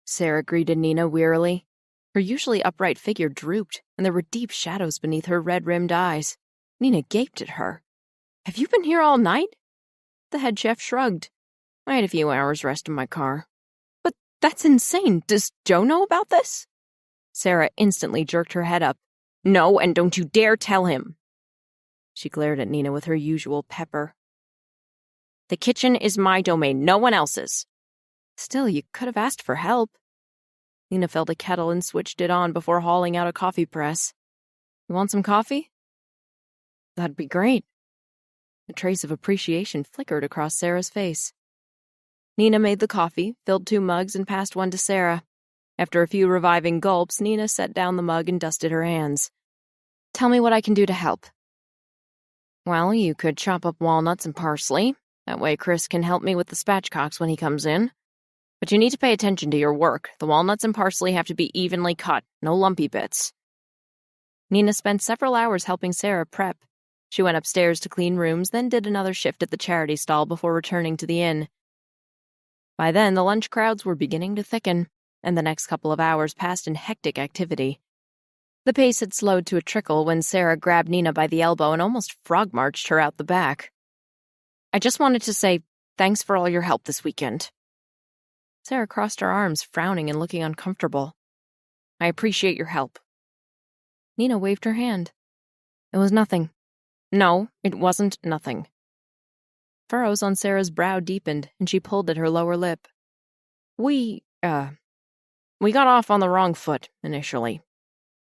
Sarah greeted Nina wearily. Her usually upright figure drooped, and there were deep shadows beneath her red-rimmed eyes. Nina gaped at her. "Have you been here all night?" The head chef shrugged. "I had a few hours rest in my car." "But that's insane. Does Joe know about this?" Sarah instantly jerked her head up. "No, and don't you dare tell him." She glared at Nina with her usual pepper. "The kitchen is my domain, no one else's." "Still, you could have asked for help." Nina filled a kettle and switched it on before hauling out a coffee press. "You want some coffee?" "That'd be great." A trace of appreciation flickered across Sarah's face. Nina made the coffee, filled 2 mugs, and passed one to Sarah. After a few reviving gulps, Nina set down the mug and dusted her hands. "Tell me what I can do to help." "Well, you could chop up walnuts and parsley. That way Chris can help me with the spatchcocks when he comes in. But you need to pay attention to your work. The walnuts and parsley have to be evenly cut, no lumpy bits." Nina spent several hours helping Sarah prep. She went upstairs to clean rooms, then did another shift at the charity stall before returning to the inn. By then, the lunch crowds were beginning to thicken, and the next couple of hours passed in hectic activity. The pace had slowed to a trickle when Sarah grabbed Nina by the elbow and almost frog-marched her out the back. "I just wanted to say thanks for all your help this weekend." Sarah crossed her arms, frowning and looking uncomfortable. I appreciate your help. Nina waved her hand. It was nothing. No, it wasn't nothing. Furrows on Sarah's brow deepened, and she pulled at her lower lip. We got off on the wrong foot, initially.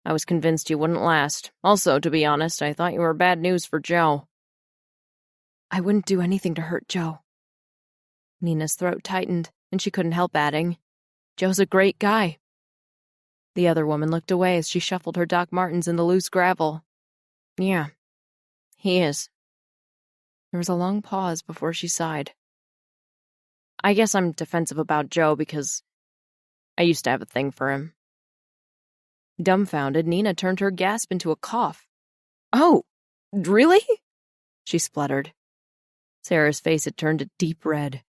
I was convinced you wouldn't last. Also, to be honest, I thought you were bad news for Joe. I wouldn't do anything to hurt Joe. Nina's throat tightened, and she couldn't help adding, Joe's a great guy. The other woman looked away as she shuffled her Doc Martens in the loose gravel. Yeah, he is. There was a long pause before she sighed. I guess I'm defensive about Joe because I used to have a thing for him. Dumbfounded, Nina turned her gasp into a cough. Oh, really? She spluttered. Sarah's face had turned a deep red.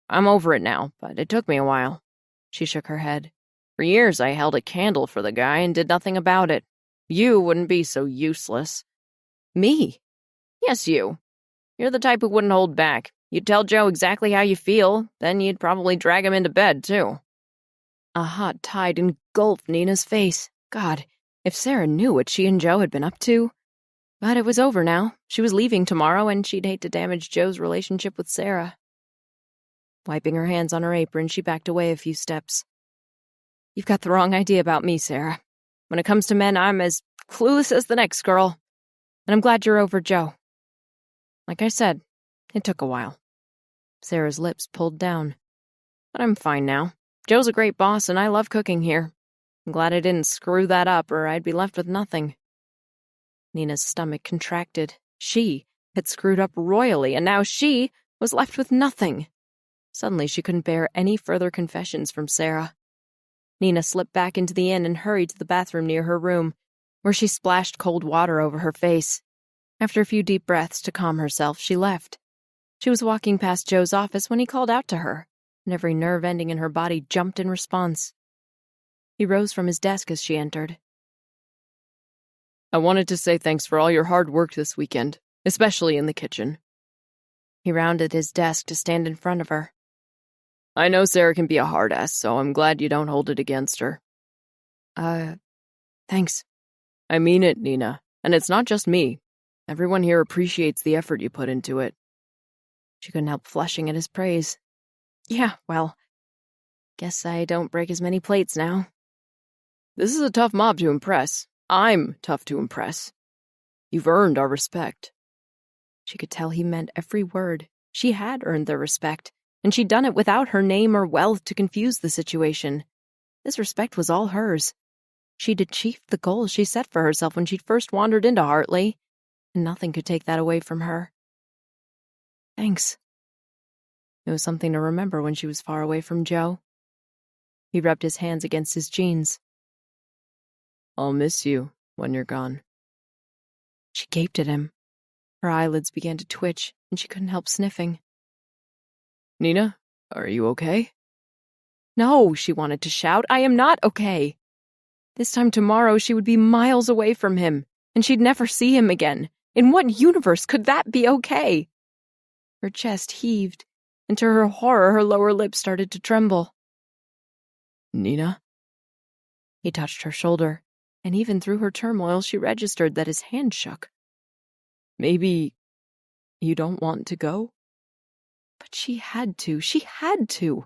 I'm over it now, but it took me a while. She shook her head. For years I held a candle for the guy and did nothing about it. You wouldn't be so useless. Me? Yes, you. You're the type who wouldn't hold back. You'd tell Joe exactly how you feel, then you'd probably drag him into bed, too. A hot tide engulfed Nina's face. God, if Sarah knew what she and Joe had been up to. But it was over now. She was leaving tomorrow, and she'd hate to damage Joe's relationship with Sarah. Wiping her hands on her apron, she backed away a few steps. You've got the wrong idea about me, Sarah. When it comes to men, I'm as clueless as the next girl. And I'm glad you're over Joe. Like I said, it took a while. Sarah's lips pulled down. But I'm fine now. Joe's a great boss, and I love cooking here. I'm glad I didn't screw that up, or I'd be left with nothing. Nina's stomach contracted. She had screwed up royally, and now she was left with nothing. Suddenly, she couldn't bear any further confessions from Sarah. Nina slipped back into the inn and hurried to the bathroom near her room, where she splashed cold water over her face. After a few deep breaths to calm herself, she left. She was walking past Joe's office when he called out to her, and every nerve ending in her body jumped in response. He rose from his desk as she entered. I wanted to say thanks for all your hard work this weekend, especially in the kitchen. He rounded his desk to stand in front of her. I know Sarah can be a hard ass, so I'm glad you don't hold it against her. Thanks. I mean it, Nina, and it's not just me. Everyone here appreciates the effort you put into it. She couldn't help flushing at his praise. Yeah, well, guess I don't break as many plates now. This is a tough mob to impress. I'm tough to impress. You've earned our respect. She could tell he meant every word. She had earned their respect, and she'd done it without her name or wealth to confuse the situation. This respect was all hers. She'd achieved the goals she set for herself when she'd first wandered into Hartley, and nothing could take that away from her. Thanks. It was something to remember when she was far away from Joe. He rubbed his hands against his jeans. I'll miss you when you're gone. She gaped at him. Her eyelids began to twitch, and she couldn't help sniffing. Nina, are you okay? No, she wanted to shout. I am not okay. This time tomorrow she would be miles away from him, and she'd never see him again. In what universe could that be okay? Her chest heaved, and to her horror her lower lip started to tremble. Nina? He touched her shoulder, and even through her turmoil she registered that his hand shook. Maybe you don't want to go? But she had to. She had to.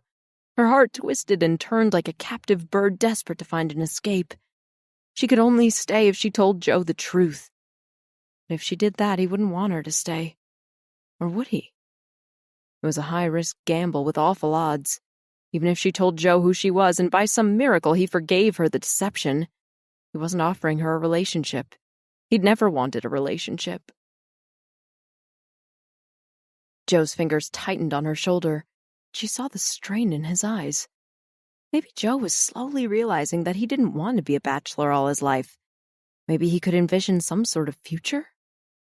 Her heart twisted and turned like a captive bird desperate to find an escape. She could only stay if she told Joe the truth. But if she did that, he wouldn't want her to stay. Or would he? It was a high-risk gamble with awful odds. Even if she told Joe who she was, and by some miracle he forgave her the deception, he wasn't offering her a relationship. He'd never wanted a relationship. Joe's fingers tightened on her shoulder. She saw the strain in his eyes. Maybe Joe was slowly realizing that he didn't want to be a bachelor all his life. Maybe he could envision some sort of future?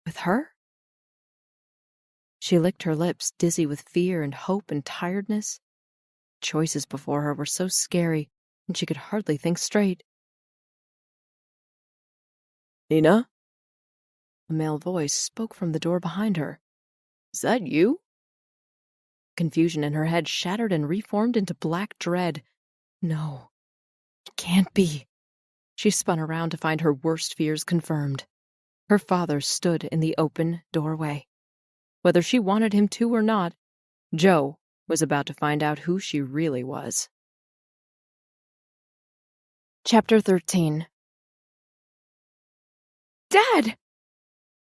With her? She licked her lips, dizzy with fear and hope and tiredness. Choices before her were so scary, and she could hardly think straight. Nina? A male voice spoke from the door behind her. Is that you? confusion in her head shattered and reformed into black dread. No, it can't be. She spun around to find her worst fears confirmed. Her father stood in the open doorway. Whether she wanted him to or not, Joe was about to find out who she really was. Chapter 13. Dad!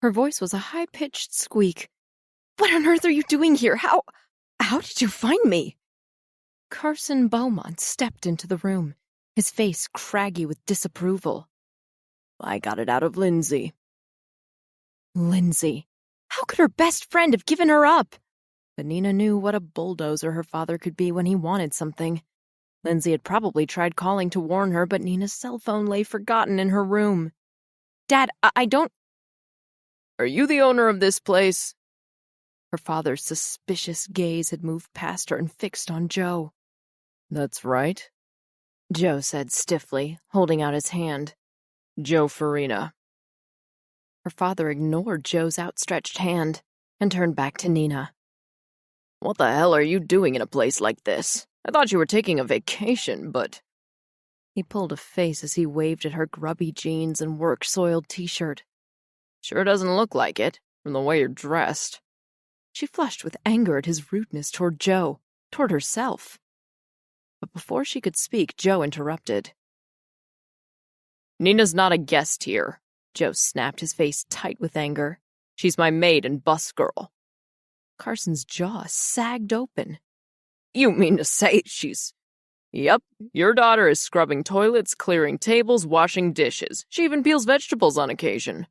Her voice was a high-pitched squeak. What on earth are you doing here? How did you find me? Carson Beaumont stepped into the room, his face craggy with disapproval. I got it out of Lindsay. Lindsay. How could her best friend have given her up? But Nina knew what a bulldozer her father could be when he wanted something. Lindsay had probably tried calling to warn her, but Nina's cell phone lay forgotten in her room. Dad, I don't... Are you the owner of this place? Her father's suspicious gaze had moved past her and fixed on Joe. That's right, Joe said stiffly, holding out his hand. Joe Farina. Her father ignored Joe's outstretched hand and turned back to Nina. What the hell are you doing in a place like this? I thought you were taking a vacation, but... He pulled a face as he waved at her grubby jeans and work-soiled t-shirt. Sure doesn't look like it, from the way you're dressed. She flushed with anger at his rudeness toward Joe, toward herself. But before she could speak, Joe interrupted. Nina's not a guest here. Joe snapped, his face tight with anger. She's my maid and bus girl. Carson's jaw sagged open. You mean to say she's... Yep, your daughter is scrubbing toilets, clearing tables, washing dishes. She even peels vegetables on occasion.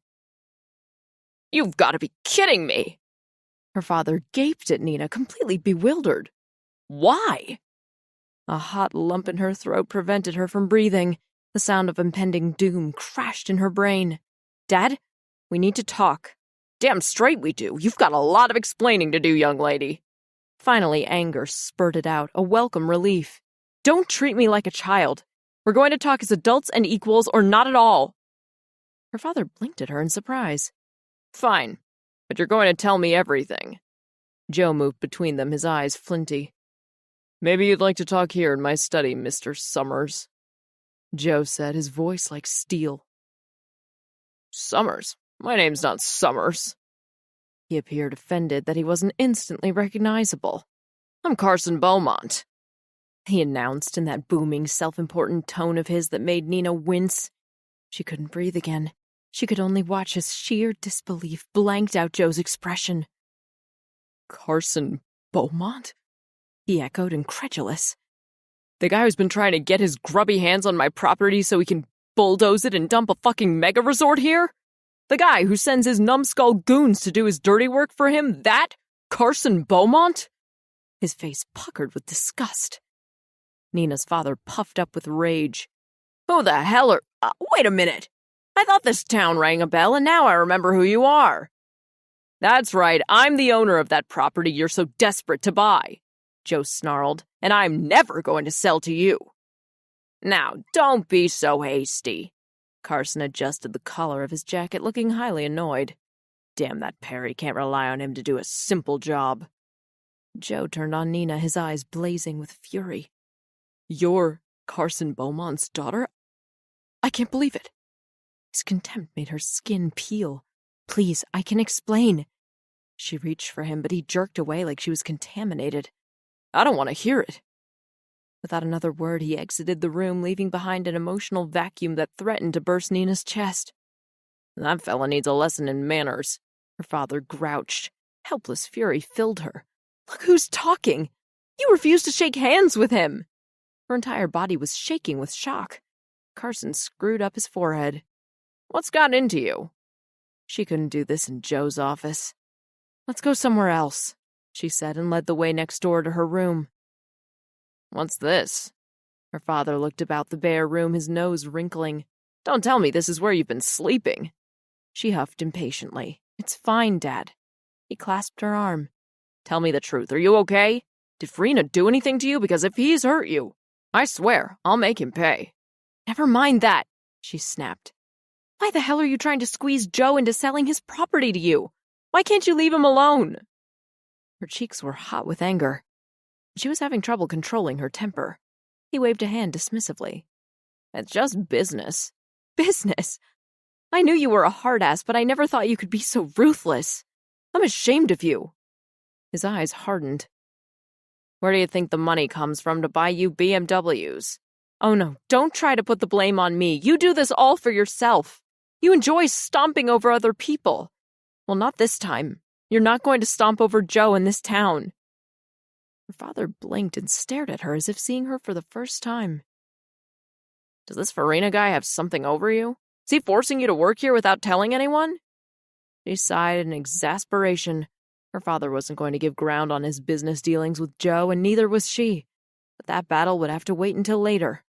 You've got to be kidding me! Her father gaped at Nina, completely bewildered. Why? A hot lump in her throat prevented her from breathing. The sound of impending doom crashed in her brain. Dad, we need to talk. Damn straight we do. You've got a lot of explaining to do, young lady. Finally, anger spurted out, a welcome relief. Don't treat me like a child. We're going to talk as adults and equals or not at all. Her father blinked at her in surprise. Fine, but you're going to tell me everything. Joe moved between them, his eyes flinty. Maybe you'd like to talk here in my study, Mr. Summers. Joe said, his voice like steel. Summers? My name's not Summers. He appeared offended that he wasn't instantly recognizable. I'm Carson Beaumont, he announced in that booming, self-important tone of his that made Nina wince. She couldn't breathe again. She could only watch as sheer disbelief blanked out Joe's expression. Carson Beaumont? He echoed, incredulous. The guy who's been trying to get his grubby hands on my property so he can bulldoze it and dump a fucking mega resort here? The guy who sends his numbskull goons to do his dirty work for him? That Carson Beaumont? His face puckered with disgust. Nina's father puffed up with rage. Who the hell are... wait a minute! I thought this town rang a bell, and now I remember who you are. That's right, I'm the owner of that property you're so desperate to buy, Joe snarled, and I'm never going to sell to you. Now, don't be so hasty. Carson adjusted the collar of his jacket, looking highly annoyed. Damn that Perry can't rely on him to do a simple job. Joe turned on Nina, his eyes blazing with fury. You're Carson Beaumont's daughter? I can't believe it. His contempt made her skin peel. Please, I can explain. She reached for him, but he jerked away like she was contaminated. I don't want to hear it. Without another word, he exited the room, leaving behind an emotional vacuum that threatened to burst Nina's chest. That fella needs a lesson in manners, her father grouched. Helpless fury filled her. Look who's talking! You refused to shake hands with him! Her entire body was shaking with shock. Carson screwed up his forehead. What's got into you? She couldn't do this in Joe's office. Let's go somewhere else, she said, and led the way next door to her room. What's this? Her father looked about the bare room, his nose wrinkling. Don't tell me this is where you've been sleeping. She huffed impatiently. It's fine, Dad. He clasped her arm. Tell me the truth. Are you okay? Did Farina do anything to you? Because if he's hurt you, I swear, I'll make him pay. Never mind that, she snapped. Why the hell are you trying to squeeze Joe into selling his property to you? Why can't you leave him alone? Her cheeks were hot with anger. She was having trouble controlling her temper. He waved a hand dismissively. It's just business. Business? I knew you were a hard-ass, but I never thought you could be so ruthless. I'm ashamed of you. His eyes hardened. Where do you think the money comes from to buy you BMWs? Oh no, don't try to put the blame on me. You do this all for yourself. You enjoy stomping over other people. Well, not this time. You're not going to stomp over Joe in this town. Her father blinked and stared at her as if seeing her for the first time. Does this Farina guy have something over you? Is he forcing you to work here without telling anyone? She sighed in exasperation. Her father wasn't going to give ground on his business dealings with Joe, and neither was she. But that battle would have to wait until later.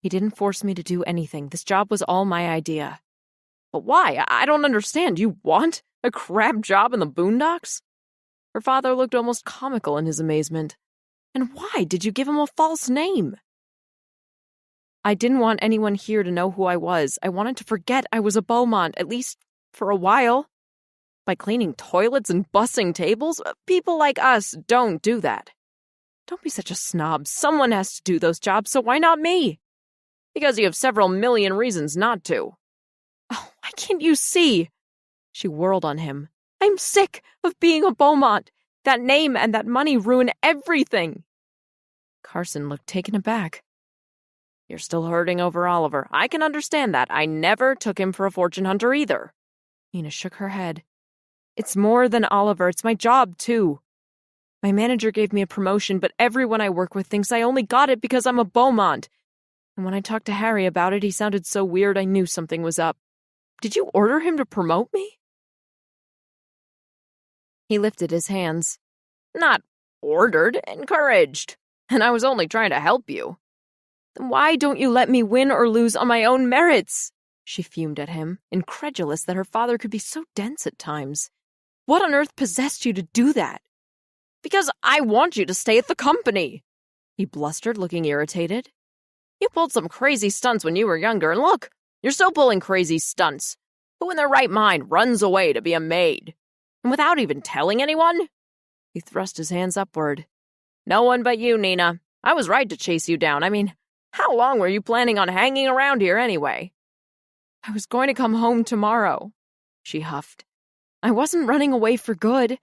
He didn't force me to do anything. This job was all my idea. But why? I don't understand. You want a crap job in the boondocks? Her father looked almost comical in his amazement. And why did you give him a false name? I didn't want anyone here to know who I was. I wanted to forget I was a Beaumont, at least for a while. By cleaning toilets and bussing tables, people like us don't do that. Don't be such a snob. Someone has to do those jobs, so why not me? Because you have several million reasons not to. Oh, why can't you see? She whirled on him. I'm sick of being a Beaumont. That name and that money ruin everything. Carson looked taken aback. You're still hurting over Oliver. I can understand that. I never took him for a fortune hunter either. Nina shook her head. It's more than Oliver. It's my job, too. My manager gave me a promotion, but everyone I work with thinks I only got it because I'm a Beaumont. And when I talked to Harry about it, he sounded so weird I knew something was up. Did you order him to promote me? He lifted his hands. Not ordered, encouraged. And I was only trying to help you. Then why don't you let me win or lose on my own merits? She fumed at him, incredulous that her father could be so dense at times. What on earth possessed you to do that? Because I want you to stay at the company, he blustered, looking irritated. You pulled some crazy stunts when you were younger, and look, you're still pulling crazy stunts. Who in their right mind runs away to be a maid? And without even telling anyone? He thrust his hands upward. No one but you, Nina. I was right to chase you down. I mean, how long were you planning on hanging around here anyway? I was going to come home tomorrow, she huffed. I wasn't running away for good.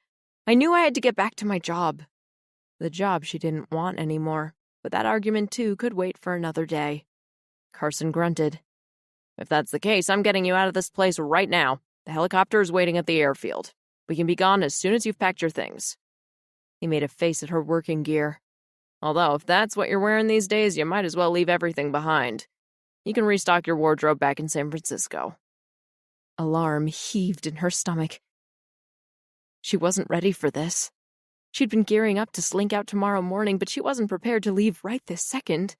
I knew I had to get back to my job. The job she didn't want anymore, but that argument, too, could wait for another day. Carson grunted. If that's the case, I'm getting you out of this place right now. The helicopter is waiting at the airfield. We can be gone as soon as you've packed your things. He made a face at her working gear. Although, if that's what you're wearing these days, you might as well leave everything behind. You can restock your wardrobe back in San Francisco. Alarm heaved in her stomach. She wasn't ready for this. She'd been gearing up to slink out tomorrow morning, but she wasn't prepared to leave right this second.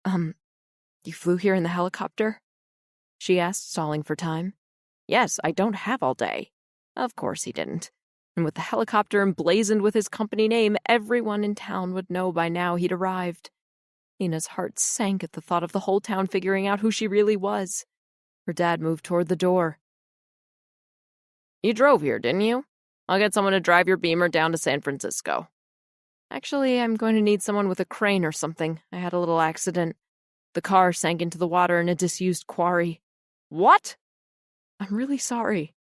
You flew here in the helicopter? She asked, stalling for time. Yes, I don't have all day. Of course he didn't. And with the helicopter emblazoned with his company name, everyone in town would know by now he'd arrived. Nina's heart sank at the thought of the whole town figuring out who she really was. Her dad moved toward the door. You drove here, didn't you? I'll get someone to drive your Beamer down to San Francisco. Actually, I'm going to need someone with a crane or something. I had a little accident. The car sank into the water in a disused quarry. What? I'm really sorry.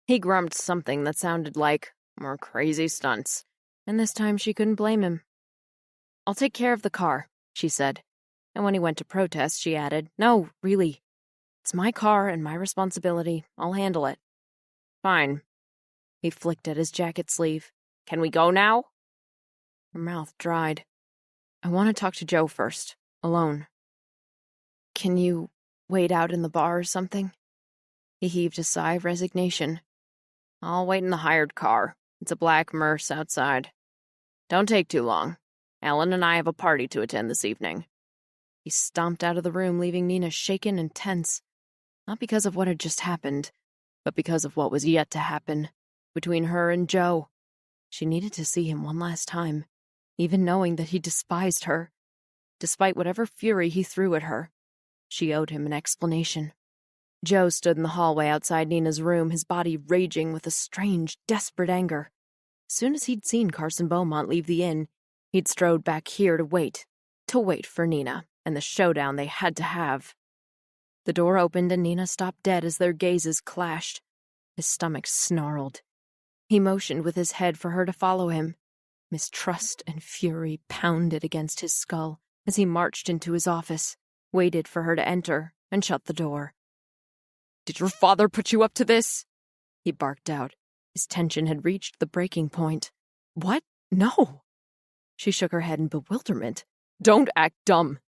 He grumped something that sounded like more crazy stunts, and this time she couldn't blame him. I'll take care of the car, she said. And when he went to protest, she added, No, really. It's my car and my responsibility. I'll handle it. Fine. He flicked at his jacket sleeve. Can we go now? Her mouth dried. I want to talk to Joe first, alone. Can you wait out in the bar or something? He heaved a sigh of resignation. I'll wait in the hired car. It's a black Merce outside. Don't take too long. Ellen and I have a party to attend this evening. He stomped out of the room, leaving Nina shaken and tense. Not because of what had just happened, but because of what was yet to happen. Between her and Joe. She needed to see him one last time, even knowing that he despised her. Despite whatever fury he threw at her, she owed him an explanation. Joe stood in the hallway outside Nina's room, his body raging with a strange, desperate anger. As soon as he'd seen Carson Beaumont leave the inn, he'd strode back here to wait for Nina and the showdown they had to have. The door opened and Nina stopped dead as their gazes clashed. His stomach snarled. He motioned with his head for her to follow him. Mistrust and fury pounded against his skull as he marched into his office, waited for her to enter, and shut the door. "Did your father put you up to this?" he barked out. His tension had reached the breaking point. "What? No." She shook her head in bewilderment. "Don't act dumb.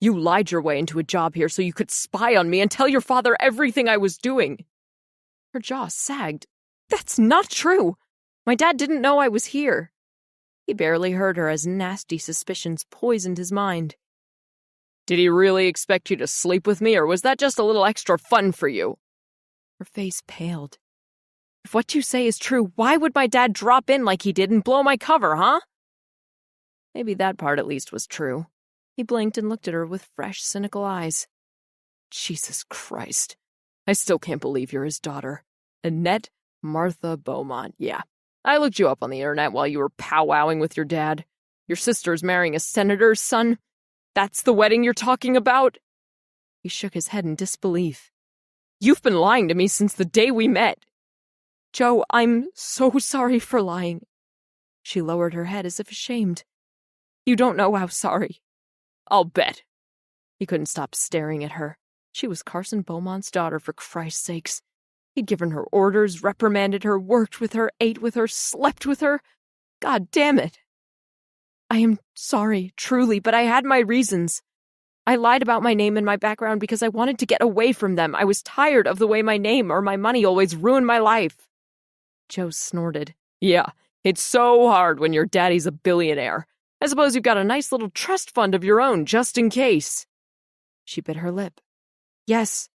You lied your way into a job here so you could spy on me and tell your father everything I was doing." Her jaw sagged. "That's not true. My dad didn't know I was here." He barely heard her as nasty suspicions poisoned his mind. "Did he really expect you to sleep with me, or was that just a little extra fun for you?" Her face paled. "If what you say is true, why would my dad drop in like he did and blow my cover, huh?" Maybe that part at least was true. He blinked and looked at her with fresh, cynical eyes. "Jesus Christ. I still can't believe you're his daughter. Annette Martha Beaumont, yeah. I looked you up on the internet while you were powwowing with your dad. Your sister's marrying a senator's son? That's the wedding you're talking about?" He shook his head in disbelief. "You've been lying to me since the day we met." "Joe, I'm so sorry for lying." She lowered her head as if ashamed. "You don't know how sorry." "I'll bet." He couldn't stop staring at her. She was Carson Beaumont's daughter, for Christ's sakes. He'd given her orders, reprimanded her, worked with her, ate with her, slept with her. God damn it. "I am sorry, truly, but I had my reasons. I lied about my name and my background because I wanted to get away from them. I was tired of the way my name or my money always ruined my life." Joe snorted. "Yeah, it's so hard when your daddy's a billionaire. I suppose you've got a nice little trust fund of your own, just in case." She bit her lip. "Yes,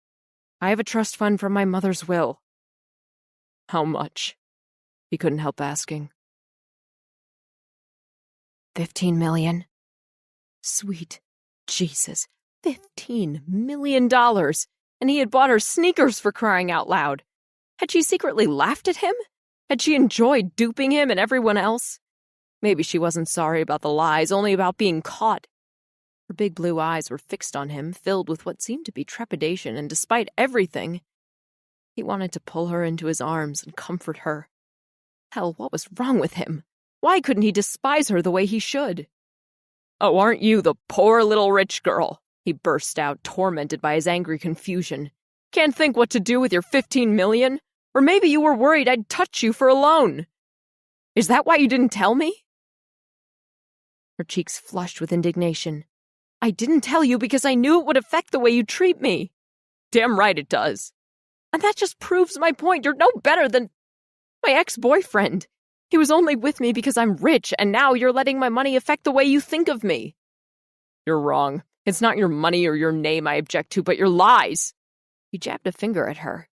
I have a trust fund from my mother's will." "How much?" He couldn't help asking. 15 million. Sweet Jesus, $15 million! And he had bought her sneakers, for crying out loud. Had she secretly laughed at him? Had she enjoyed duping him and everyone else? Maybe she wasn't sorry about the lies, only about being caught. Her big blue eyes were fixed on him, filled with what seemed to be trepidation, and despite everything, he wanted to pull her into his arms and comfort her. Hell, what was wrong with him? Why couldn't he despise her the way he should? "Oh, aren't you the poor little rich girl?" he burst out, tormented by his angry confusion. "Can't think what to do with your 15 million? Or maybe you were worried I'd touch you for a loan. Is that why you didn't tell me?" Her cheeks flushed with indignation. "I didn't tell you because I knew it would affect the way you treat me." "Damn right it does. And that just proves my point. You're no better than my ex-boyfriend. He was only with me because I'm rich, and now you're letting my money affect the way you think of me." "You're wrong. It's not your money or your name I object to, but your lies." He jabbed a finger at her.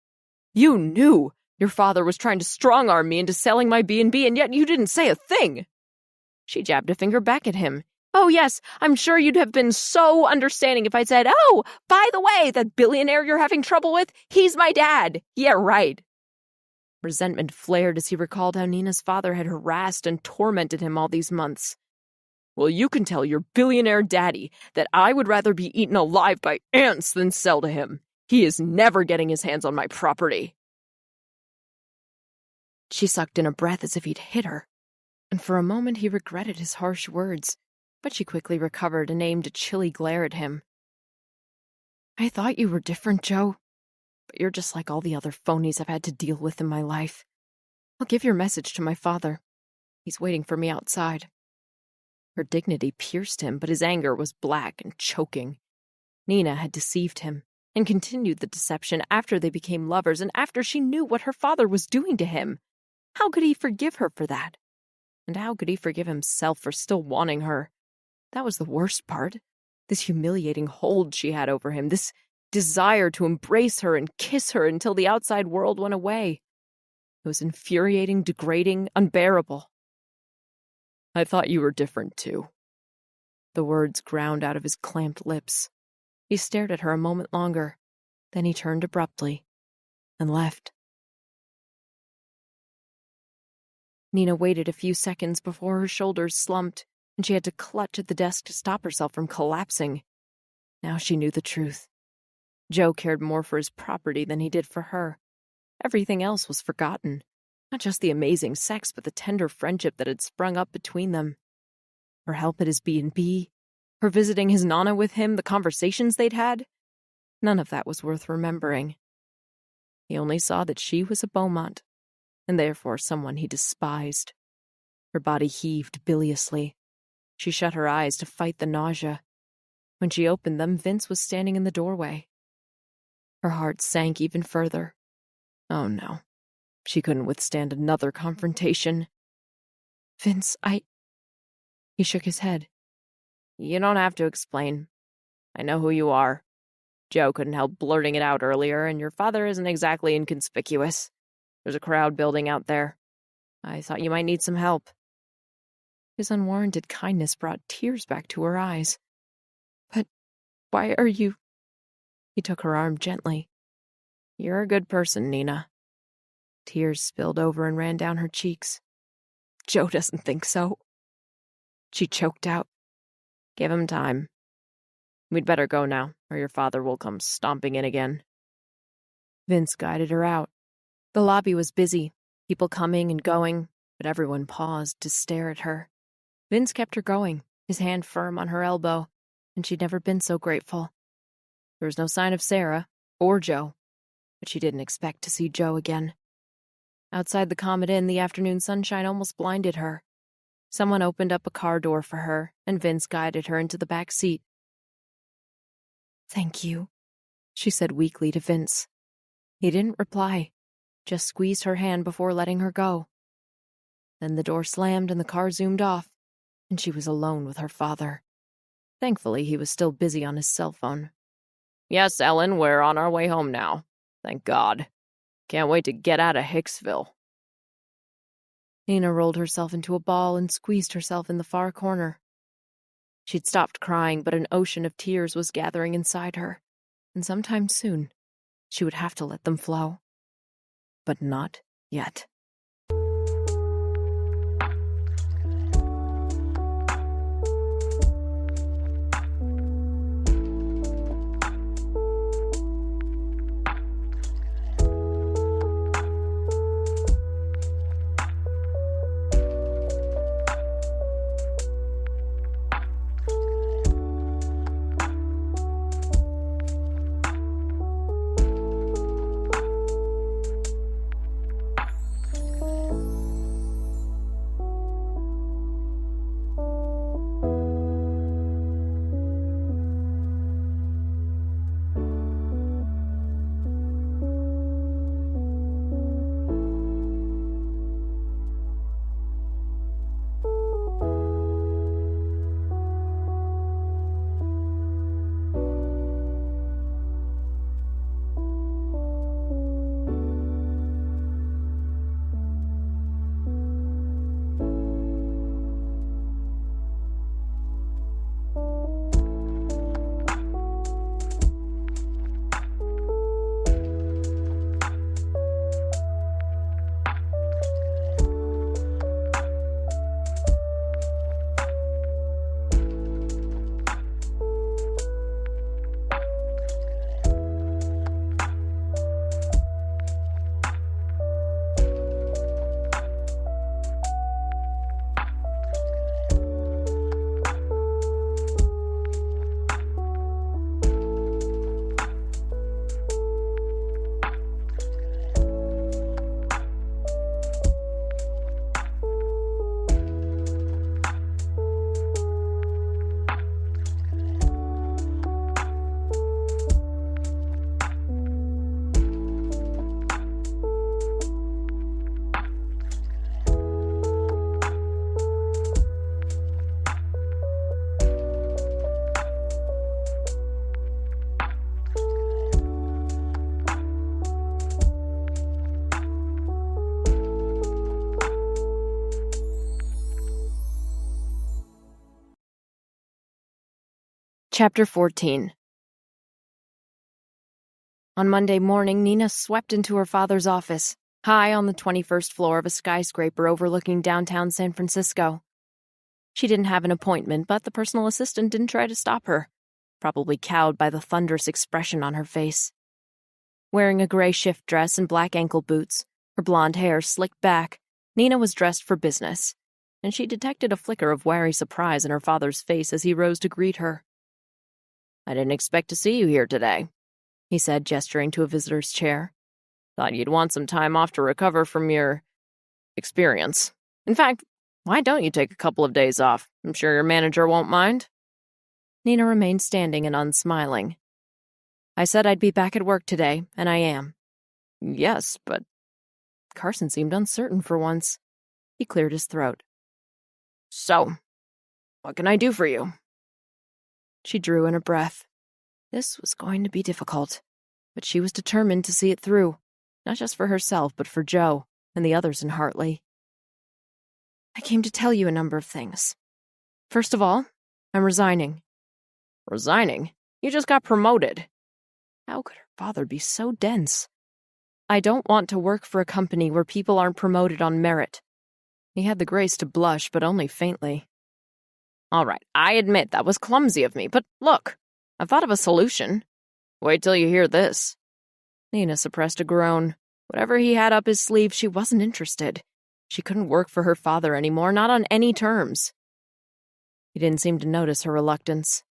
"You knew your father was trying to strong-arm me into selling my B&B, and yet you didn't say a thing." She jabbed a finger back at him. "Oh, yes, I'm sure you'd have been so understanding if I'd said, 'Oh, by the way, that billionaire you're having trouble with, he's my dad.' Yeah, right." Resentment flared as he recalled how Nina's father had harassed and tormented him all these months. "Well, you can tell your billionaire daddy that I would rather be eaten alive by ants than sell to him. He is never getting his hands on my property." She sucked in a breath as if he'd hit her, and for a moment he regretted his harsh words, but she quickly recovered and aimed a chilly glare at him. "I thought you were different, Joe. But you're just like all the other phonies I've had to deal with in my life. I'll give your message to my father. He's waiting for me outside." Her dignity pierced him, but his anger was black and choking. Nina had deceived him, and continued the deception after they became lovers and after she knew what her father was doing to him. How could he forgive her for that? And how could he forgive himself for still wanting her? That was the worst part. This humiliating hold she had over him, this desire to embrace her and kiss her until the outside world went away. It was infuriating, degrading, unbearable. "I thought you were different, too." The words ground out of his clamped lips. He stared at her a moment longer. Then he turned abruptly and left. Nina waited a few seconds before her shoulders slumped, and she had to clutch at the desk to stop herself from collapsing. Now she knew the truth. Joe cared more for his property than he did for her. Everything else was forgotten. Not just the amazing sex, but the tender friendship that had sprung up between them. Her help at his B&B, her visiting his Nana with him, the conversations they'd had. None of that was worth remembering. He only saw that she was a Beaumont, and therefore someone he despised. Her body heaved biliously. She shut her eyes to fight the nausea. When she opened them, Vince was standing in the doorway. Her heart sank even further. Oh no. She couldn't withstand another confrontation. Vince, He shook his head. You don't have to explain. I know who you are. Joe couldn't help blurting it out earlier, and your father isn't exactly inconspicuous. There's a crowd building out there. I thought you might need some help. His unwarranted kindness brought tears back to her eyes. But why are you... He took her arm gently. You're a good person, Nina. Tears spilled over and ran down her cheeks. Joe doesn't think so. She choked out. Give him time. We'd better go now, or your father will come stomping in again. Vince guided her out. The lobby was busy, people coming and going, but everyone paused to stare at her. Vince kept her going, his hand firm on her elbow, and she'd never been so grateful. There was no sign of Sarah, or Joe, but she didn't expect to see Joe again. Outside the Comet Inn, the afternoon sunshine almost blinded her. Someone opened up a car door for her, and Vince guided her into the back seat. Thank you, she said weakly to Vince. He didn't reply, just squeezed her hand before letting her go. Then the door slammed and the car zoomed off, and she was alone with her father. Thankfully, he was still busy on his cell phone. Yes, Ellen, we're on our way home now. Thank God. Can't wait to get out of Hicksville. Nina rolled herself into a ball and squeezed herself in the far corner. She'd stopped crying, but an ocean of tears was gathering inside her, and sometime soon she would have to let them flow. But not yet. Chapter 14. On Monday morning, Nina swept into her father's office. high on the 21st floor of a skyscraper overlooking downtown San Francisco. She didn't have an appointment, but the personal assistant didn't try to stop her, probably cowed by the thunderous expression on her face. Wearing a gray shift dress and black ankle boots, her blonde hair slicked back, Nina was dressed for business, and she detected a flicker of wary surprise in her father's face as he rose to greet her. "I didn't expect to see you here today," he said, gesturing to a visitor's chair. "Thought you'd want some time off to recover from your experience. In fact, why don't you take a couple of days off? I'm sure your manager won't mind." Nina remained standing and unsmiling. "I said I'd be back at work today, and I am." "Yes, but—" Carson seemed uncertain for once. He cleared his throat. "So, what can I do for you?" She drew in a breath. This was going to be difficult, but she was determined to see it through, not just for herself, but for Joe and the others in Hartley. "I came to tell you a number of things. First of all, I'm resigning." "Resigning? You just got promoted." How could her father be so dense? "I don't want to work for a company where people aren't promoted on merit." He had the grace to blush, but only faintly. "All right, I admit that was clumsy of me, but look, I've thought of a solution. Wait till you hear this." Nina suppressed a groan. Whatever he had up his sleeve, she wasn't interested. She couldn't work for her father anymore, not on any terms. He didn't seem to notice her reluctance.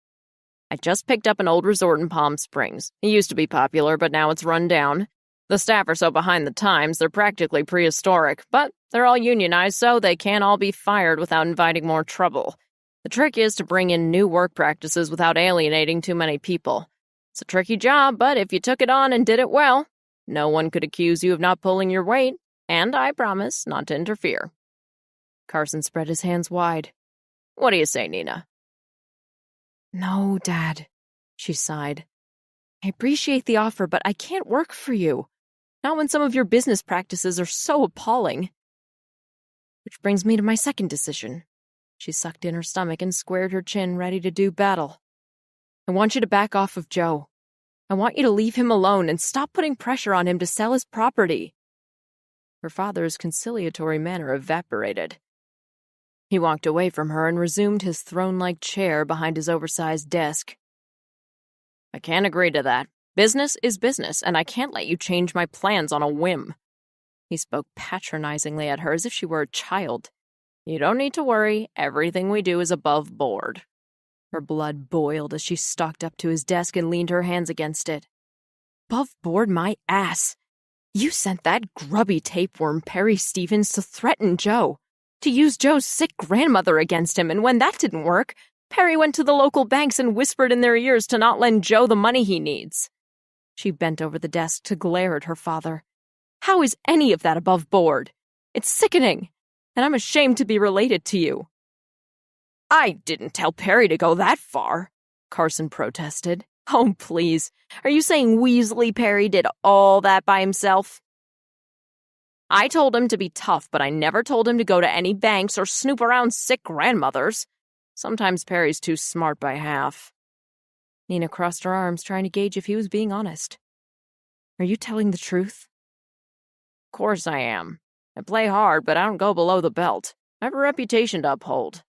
"I just picked up an old resort in Palm Springs. It used to be popular, but now it's run down. The staff are so behind the times, they're practically prehistoric, but they're all unionized, so they can't all be fired without inviting more trouble. The trick is to bring in new work practices without alienating too many people. It's a tricky job, but if you took it on and did it well, no one could accuse you of not pulling your weight, and I promise not to interfere." Carson spread his hands wide. "What do you say, Nina?" "No, Dad," she sighed. "I appreciate the offer, but I can't work for you. Not when some of your business practices are so appalling." Which brings me to my second decision. She sucked in her stomach and squared her chin, ready to do battle. "I want you to back off of Joe. I want you to leave him alone and stop putting pressure on him to sell his property." Her father's conciliatory manner evaporated. He walked away from her and resumed his throne-like chair behind his oversized desk. "I can't agree to that. Business is business, and I can't let you change my plans on a whim." He spoke patronizingly at her as if she were a child. "You don't need to worry. Everything we do is above board." Her blood boiled as she stalked up to his desk and leaned her hands against it. "Above board my ass. You sent that grubby tapeworm Perry Stevens to threaten Joe, to use Joe's sick grandmother against him, and when that didn't work, Perry went to the local banks and whispered in their ears to not lend Joe the money he needs." She bent over the desk to glare at her father. "How is any of that above board? It's sickening, and I'm ashamed to be related to you." "I didn't tell Perry to go that far," Carson protested. "Oh, please. Are you saying Weasley Perry did all that by himself?" "I told him to be tough, but I never told him to go to any banks or snoop around sick grandmothers. Sometimes Perry's too smart by half." Nina crossed her arms, trying to gauge if he was being honest. "Are you telling the truth?" "Of course I am. I play hard, but I don't go below the belt. I have a reputation to uphold."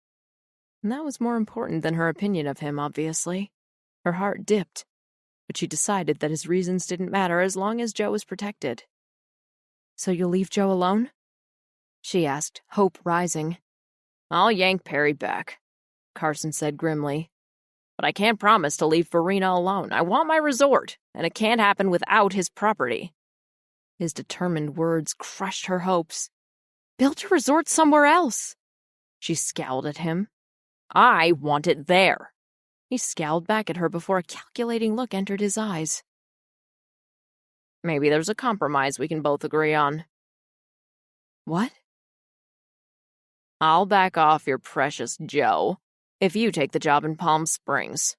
And that was more important than her opinion of him, obviously. Her heart dipped, but she decided that his reasons didn't matter as long as Joe was protected. "So you'll leave Joe alone?" she asked, hope rising. "I'll yank Perry back," Carson said grimly. "But I can't promise to leave Verena alone. I want my resort, and it can't happen without his property." His determined words crushed her hopes. "Build your resort somewhere else." She scowled at him. "I want it there." He scowled back at her before a calculating look entered his eyes. "Maybe there's a compromise we can both agree on." "What?" "I'll back off your precious Joe if you take the job in Palm Springs."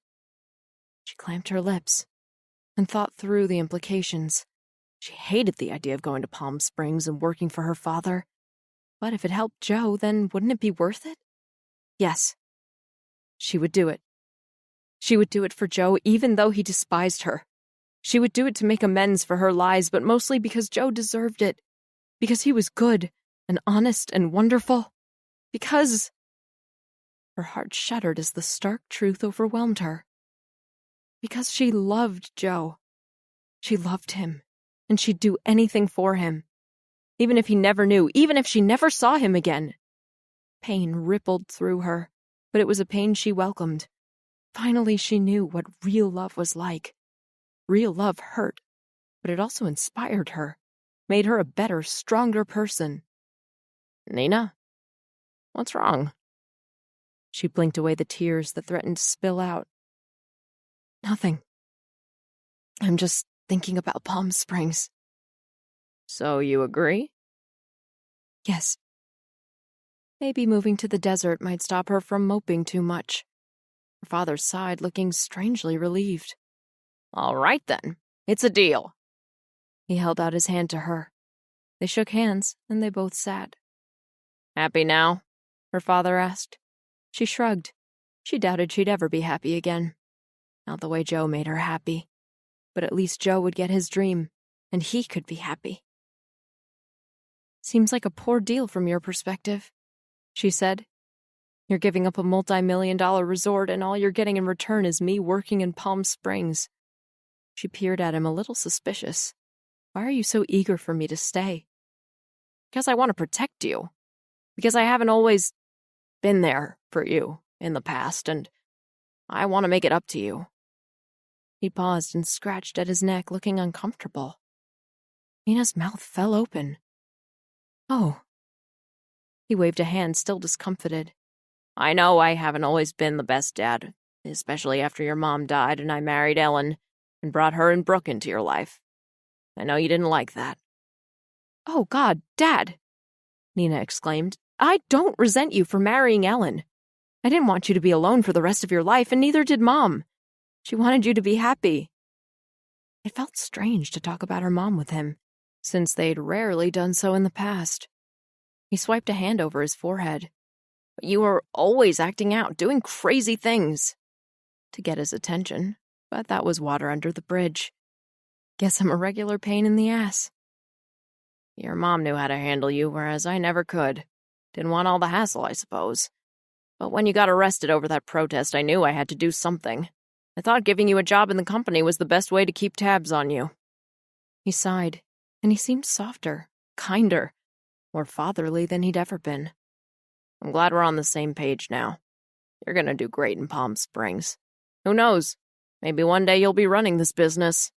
She clamped her lips and thought through the implications. She hated the idea of going to Palm Springs and working for her father. But if it helped Joe, then wouldn't it be worth it? Yes. She would do it. She would do it for Joe even though he despised her. She would do it to make amends for her lies, but mostly because Joe deserved it. Because he was good and honest and wonderful. Because... Her heart shuddered as the stark truth overwhelmed her. Because she loved Joe. She loved him, and she'd do anything for him. Even if he never knew, even if she never saw him again. Pain rippled through her, but it was a pain she welcomed. Finally, she knew what real love was like. Real love hurt, but it also inspired her, made her a better, stronger person. Nina? What's wrong? She blinked away the tears that threatened to spill out. Nothing. I'm just thinking about Palm Springs. So you agree? Yes. Maybe moving to the desert might stop her from moping too much. Her father sighed, looking strangely relieved. All right, then. It's a deal. He held out his hand to her. They shook hands, and they both sat. Happy now? Her father asked. She shrugged. She doubted she'd ever be happy again. Not the way Joe made her happy. But at least Joe would get his dream, and he could be happy. Seems like a poor deal from your perspective, she said. You're giving up a multi-million-dollar resort, and all you're getting in return is me working in Palm Springs. She peered at him a little suspicious. Why are you so eager for me to stay? Because I want to protect you. Because I haven't always been there for you in the past, and I want to make it up to you. He paused and scratched at his neck, looking uncomfortable. Nina's mouth fell open. Oh. He waved a hand, still discomfited. I know I haven't always been the best dad, especially after your mom died and I married Ellen and brought her and Brooke into your life. I know you didn't like that. Oh, God, Dad, Nina exclaimed. I don't resent you for marrying Ellen. I didn't want you to be alone for the rest of your life, and neither did Mom. She wanted you to be happy. It felt strange to talk about her mom with him, since they'd rarely done so in the past. He swiped a hand over his forehead. But you were always acting out, doing crazy things. To get his attention, but that was water under the bridge. Guess I'm a regular pain in the ass. Your mom knew how to handle you, whereas I never could. Didn't want all the hassle, I suppose. But when you got arrested over that protest, I knew I had to do something. I thought giving you a job in the company was the best way to keep tabs on you. He sighed, and he seemed softer, kinder, more fatherly than he'd ever been. I'm glad we're on the same page now. You're gonna do great in Palm Springs. Who knows? Maybe one day you'll be running this business.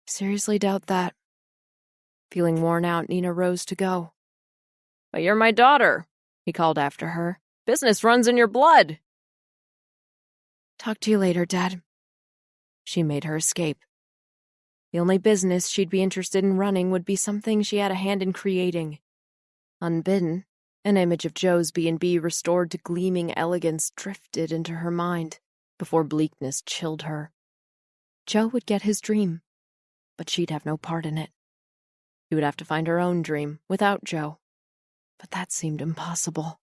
Seriously doubt that. Feeling worn out, Nina rose to go. But you're my daughter, he called after her. Business runs in your blood. Talk to you later, Dad. She made her escape. The only business she'd be interested in running would be something she had a hand in creating. Unbidden, an image of Joe's B&B restored to gleaming elegance drifted into her mind before bleakness chilled her. Joe would get his dream, but she'd have no part in it. She would have to find her own dream without Joe, but that seemed impossible.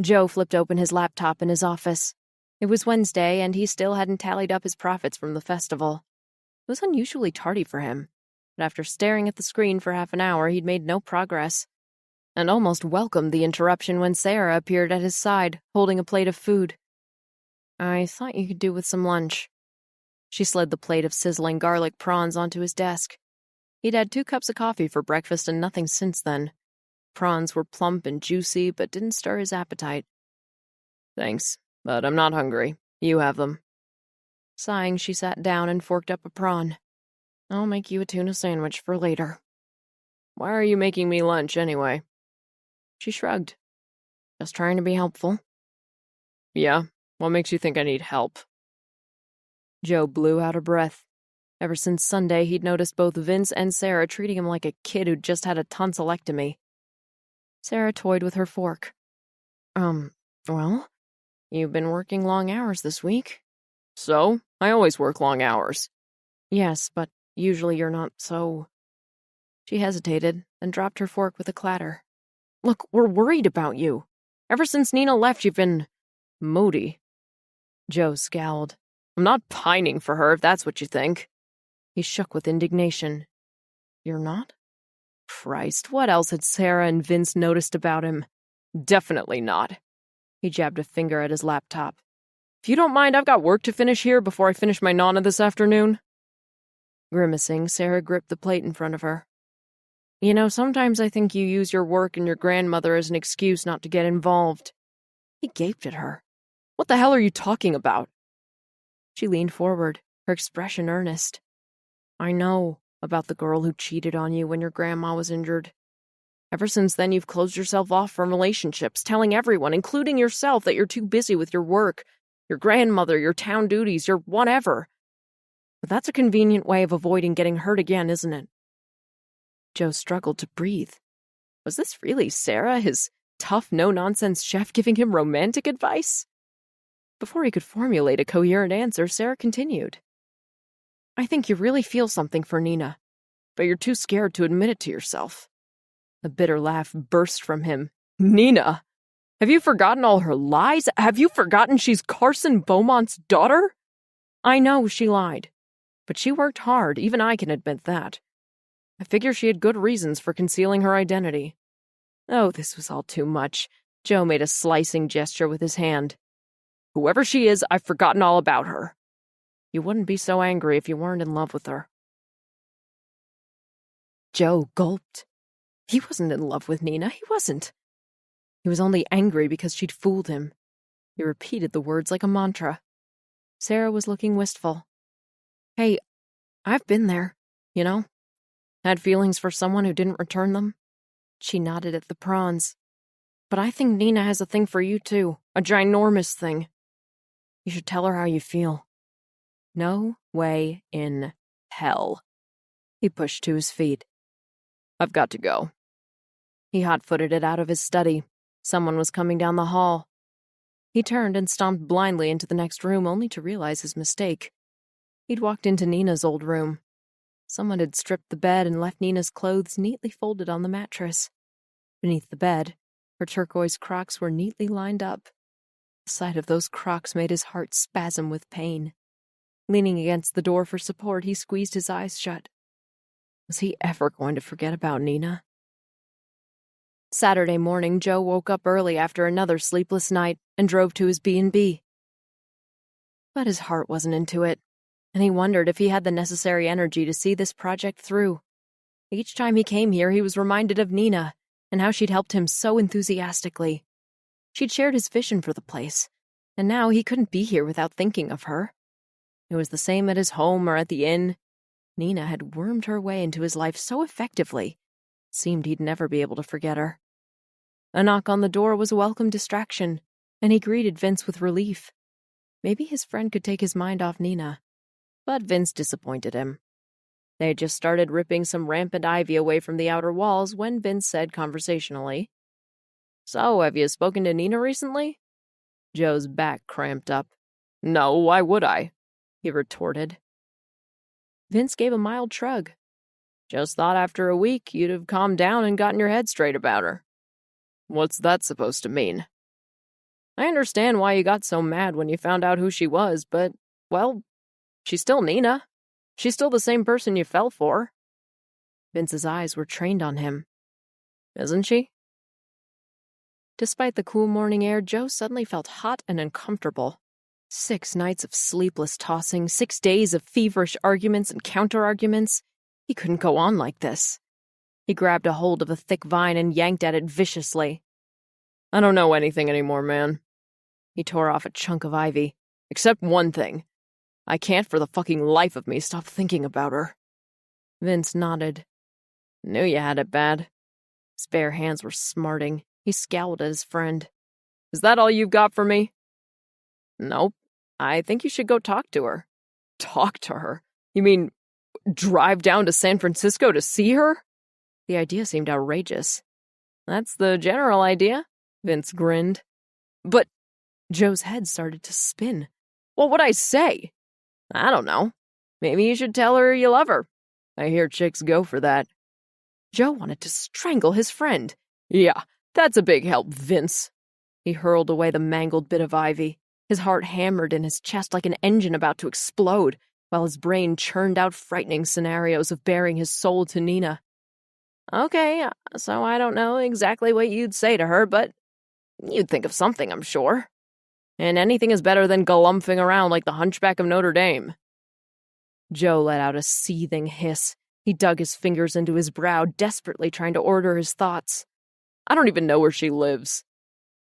Joe flipped open his laptop in his office. It was Wednesday, and he still hadn't tallied up his profits from the festival. It was unusually tardy for him, but after staring at the screen for half an hour, he'd made no progress, and almost welcomed the interruption when Sarah appeared at his side, holding a plate of food. I thought you could do with some lunch. She slid the plate of sizzling garlic prawns onto his desk. He'd had 2 cups of coffee for breakfast and nothing since then. Prawns were plump and juicy, but didn't stir his appetite. Thanks, but I'm not hungry. You have them. Sighing, she sat down and forked up a prawn. I'll make you a tuna sandwich for later. Why are you making me lunch, anyway? She shrugged. Just trying to be helpful. Yeah? What makes you think I need help? Joe blew out a breath. Ever since Sunday, he'd noticed both Vince and Sarah treating him like a kid who'd just had a tonsillectomy. Sarah toyed with her fork. Well, you've been working long hours this week. So? I always work long hours. Yes, but usually you're not so... She hesitated, then dropped her fork with a clatter. Look, we're worried about you. Ever since Nina left, you've been... moody. Joe scowled. I'm not pining for her, if that's what you think. He shook with indignation. You're not? Christ, what else had Sarah and Vince noticed about him? Definitely not. He jabbed a finger at his laptop. If you don't mind, I've got work to finish here before I finish my nana this afternoon. Grimacing, Sarah gripped the plate in front of her. You know, sometimes I think you use your work and your grandmother as an excuse not to get involved. He gaped at her. What the hell are you talking about? She leaned forward, her expression earnest. I know about the girl who cheated on you when your grandma was injured. Ever since then, you've closed yourself off from relationships, telling everyone, including yourself, that you're too busy with your work, your grandmother, your town duties, your whatever. But that's a convenient way of avoiding getting hurt again, isn't it? Joe struggled to breathe. Was this really Sarah, his tough, no-nonsense chef, giving him romantic advice? Before he could formulate a coherent answer, Sarah continued. I think you really feel something for Nina, but you're too scared to admit it to yourself. A bitter laugh burst from him. Nina? Have you forgotten all her lies? Have you forgotten she's Carson Beaumont's daughter? I know she lied, but she worked hard, even I can admit that. I figure she had good reasons for concealing her identity. Oh, this was all too much. Joe made a slicing gesture with his hand. Whoever she is, I've forgotten all about her. You wouldn't be so angry if you weren't in love with her. Joe gulped. He wasn't in love with Nina, he wasn't. He was only angry because she'd fooled him. He repeated the words like a mantra. Sarah was looking wistful. Hey, I've been there, you know? Had feelings for someone who didn't return them? She nodded at the prawns. But I think Nina has a thing for you too, a ginormous thing. You should tell her how you feel. No way in hell. He pushed to his feet. I've got to go. He hot-footed it out of his study. Someone was coming down the hall. He turned and stomped blindly into the next room, only to realize his mistake. He'd walked into Nina's old room. Someone had stripped the bed and left Nina's clothes neatly folded on the mattress. Beneath the bed, her turquoise Crocs were neatly lined up. The sight of those Crocs made his heart spasm with pain. Leaning against the door for support, he squeezed his eyes shut. Was he ever going to forget about Nina? Saturday morning, Joe woke up early after another sleepless night and drove to his B&B. But his heart wasn't into it, and he wondered if he had the necessary energy to see this project through. Each time he came here, he was reminded of Nina and how she'd helped him so enthusiastically. She'd shared his vision for the place, and now he couldn't be here without thinking of her. It was the same at his home or at the inn. Nina had wormed her way into his life so effectively, it seemed he'd never be able to forget her. A knock on the door was a welcome distraction, and he greeted Vince with relief. Maybe his friend could take his mind off Nina. But Vince disappointed him. They had just started ripping some rampant ivy away from the outer walls when Vince said conversationally, So, have you spoken to Nina recently? Joe's back cramped up. No, why would I? He retorted. Vince gave a mild shrug. Just thought after a week you'd have calmed down and gotten your head straight about her. What's that supposed to mean? I understand why you got so mad when you found out who she was, but, well, she's still Nina. She's still the same person you fell for. Vince's eyes were trained on him. Isn't she? Despite the cool morning air, Joe suddenly felt hot and uncomfortable. 6 nights of sleepless tossing, 6 days of feverish arguments and counter-arguments. He couldn't go on like this. He grabbed a hold of a thick vine and yanked at it viciously. I don't know anything anymore, man. He tore off a chunk of ivy. Except one thing. I can't for the fucking life of me stop thinking about her. Vince nodded. Knew you had it bad. His bare hands were smarting. He scowled at his friend. Is that all you've got for me? Nope. I think you should go talk to her. Talk to her? You mean drive down to San Francisco to see her? The idea seemed outrageous. That's the general idea, Vince grinned. But Joe's head started to spin. What would I say? I don't know. Maybe you should tell her you love her. I hear chicks go for that. Joe wanted to strangle his friend. Yeah, that's a big help, Vince. He hurled away the mangled bit of ivy. His heart hammered in his chest like an engine about to explode. while his brain churned out frightening scenarios of baring his soul to Nina. Okay, so I don't know exactly what you'd say to her, but you'd think of something, I'm sure. And anything is better than galumphing around like the Hunchback of Notre Dame. Joe let out a seething hiss. He dug his fingers into his brow, desperately trying to order his thoughts. I don't even know where she lives.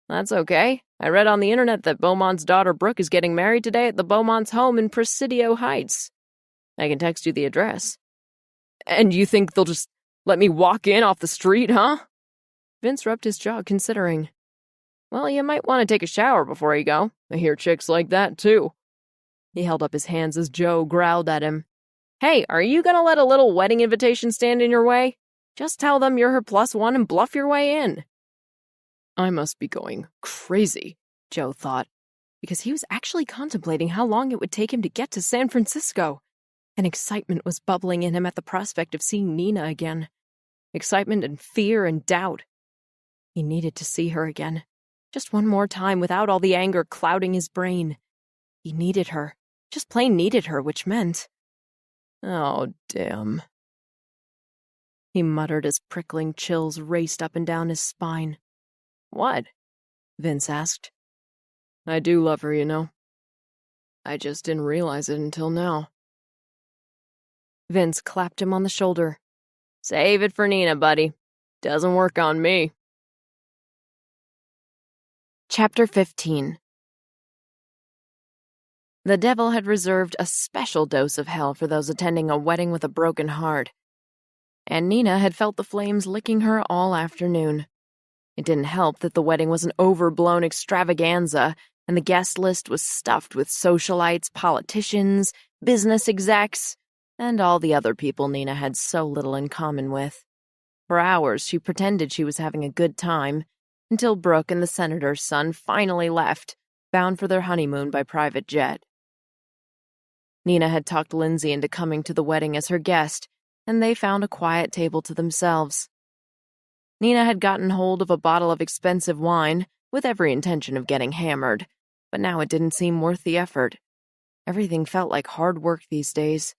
That's okay. I read on the internet that Beaumont's daughter Brooke is getting married today at the Beaumont's home in Presidio Heights. I can text you the address. And you think they'll just let me walk in off the street, huh? Vince rubbed his jaw, considering. Well, you might want to take a shower before you go. I hear chicks like that, too. He held up his hands as Joe growled at him. Hey, are you gonna let a little wedding invitation stand in your way? Just tell them you're her +1 and bluff your way in. I must be going crazy, Joe thought, because he was actually contemplating how long it would take him to get to San Francisco. And excitement was bubbling in him at the prospect of seeing Nina again. Excitement and fear and doubt. He needed to see her again. Just one more time without all the anger clouding his brain. He needed her. Just plain needed her, which meant... Oh, damn. He muttered as prickling chills raced up and down his spine. What? Vince asked. I do love her, you know. I just didn't realize it until now. Vince clapped him on the shoulder. Save it for Nina, buddy. Doesn't work on me. Chapter 15. The devil had reserved a special dose of hell for those attending a wedding with a broken heart. And Nina had felt the flames licking her all afternoon. It didn't help that the wedding was an overblown extravaganza, and the guest list was stuffed with socialites, politicians, business execs, and all the other people Nina had so little in common with. For hours, she pretended she was having a good time, until Brooke and the senator's son finally left, bound for their honeymoon by private jet. Nina had talked Lindsay into coming to the wedding as her guest, and they found a quiet table to themselves. Nina had gotten hold of a bottle of expensive wine, with every intention of getting hammered, but now it didn't seem worth the effort. Everything felt like hard work these days.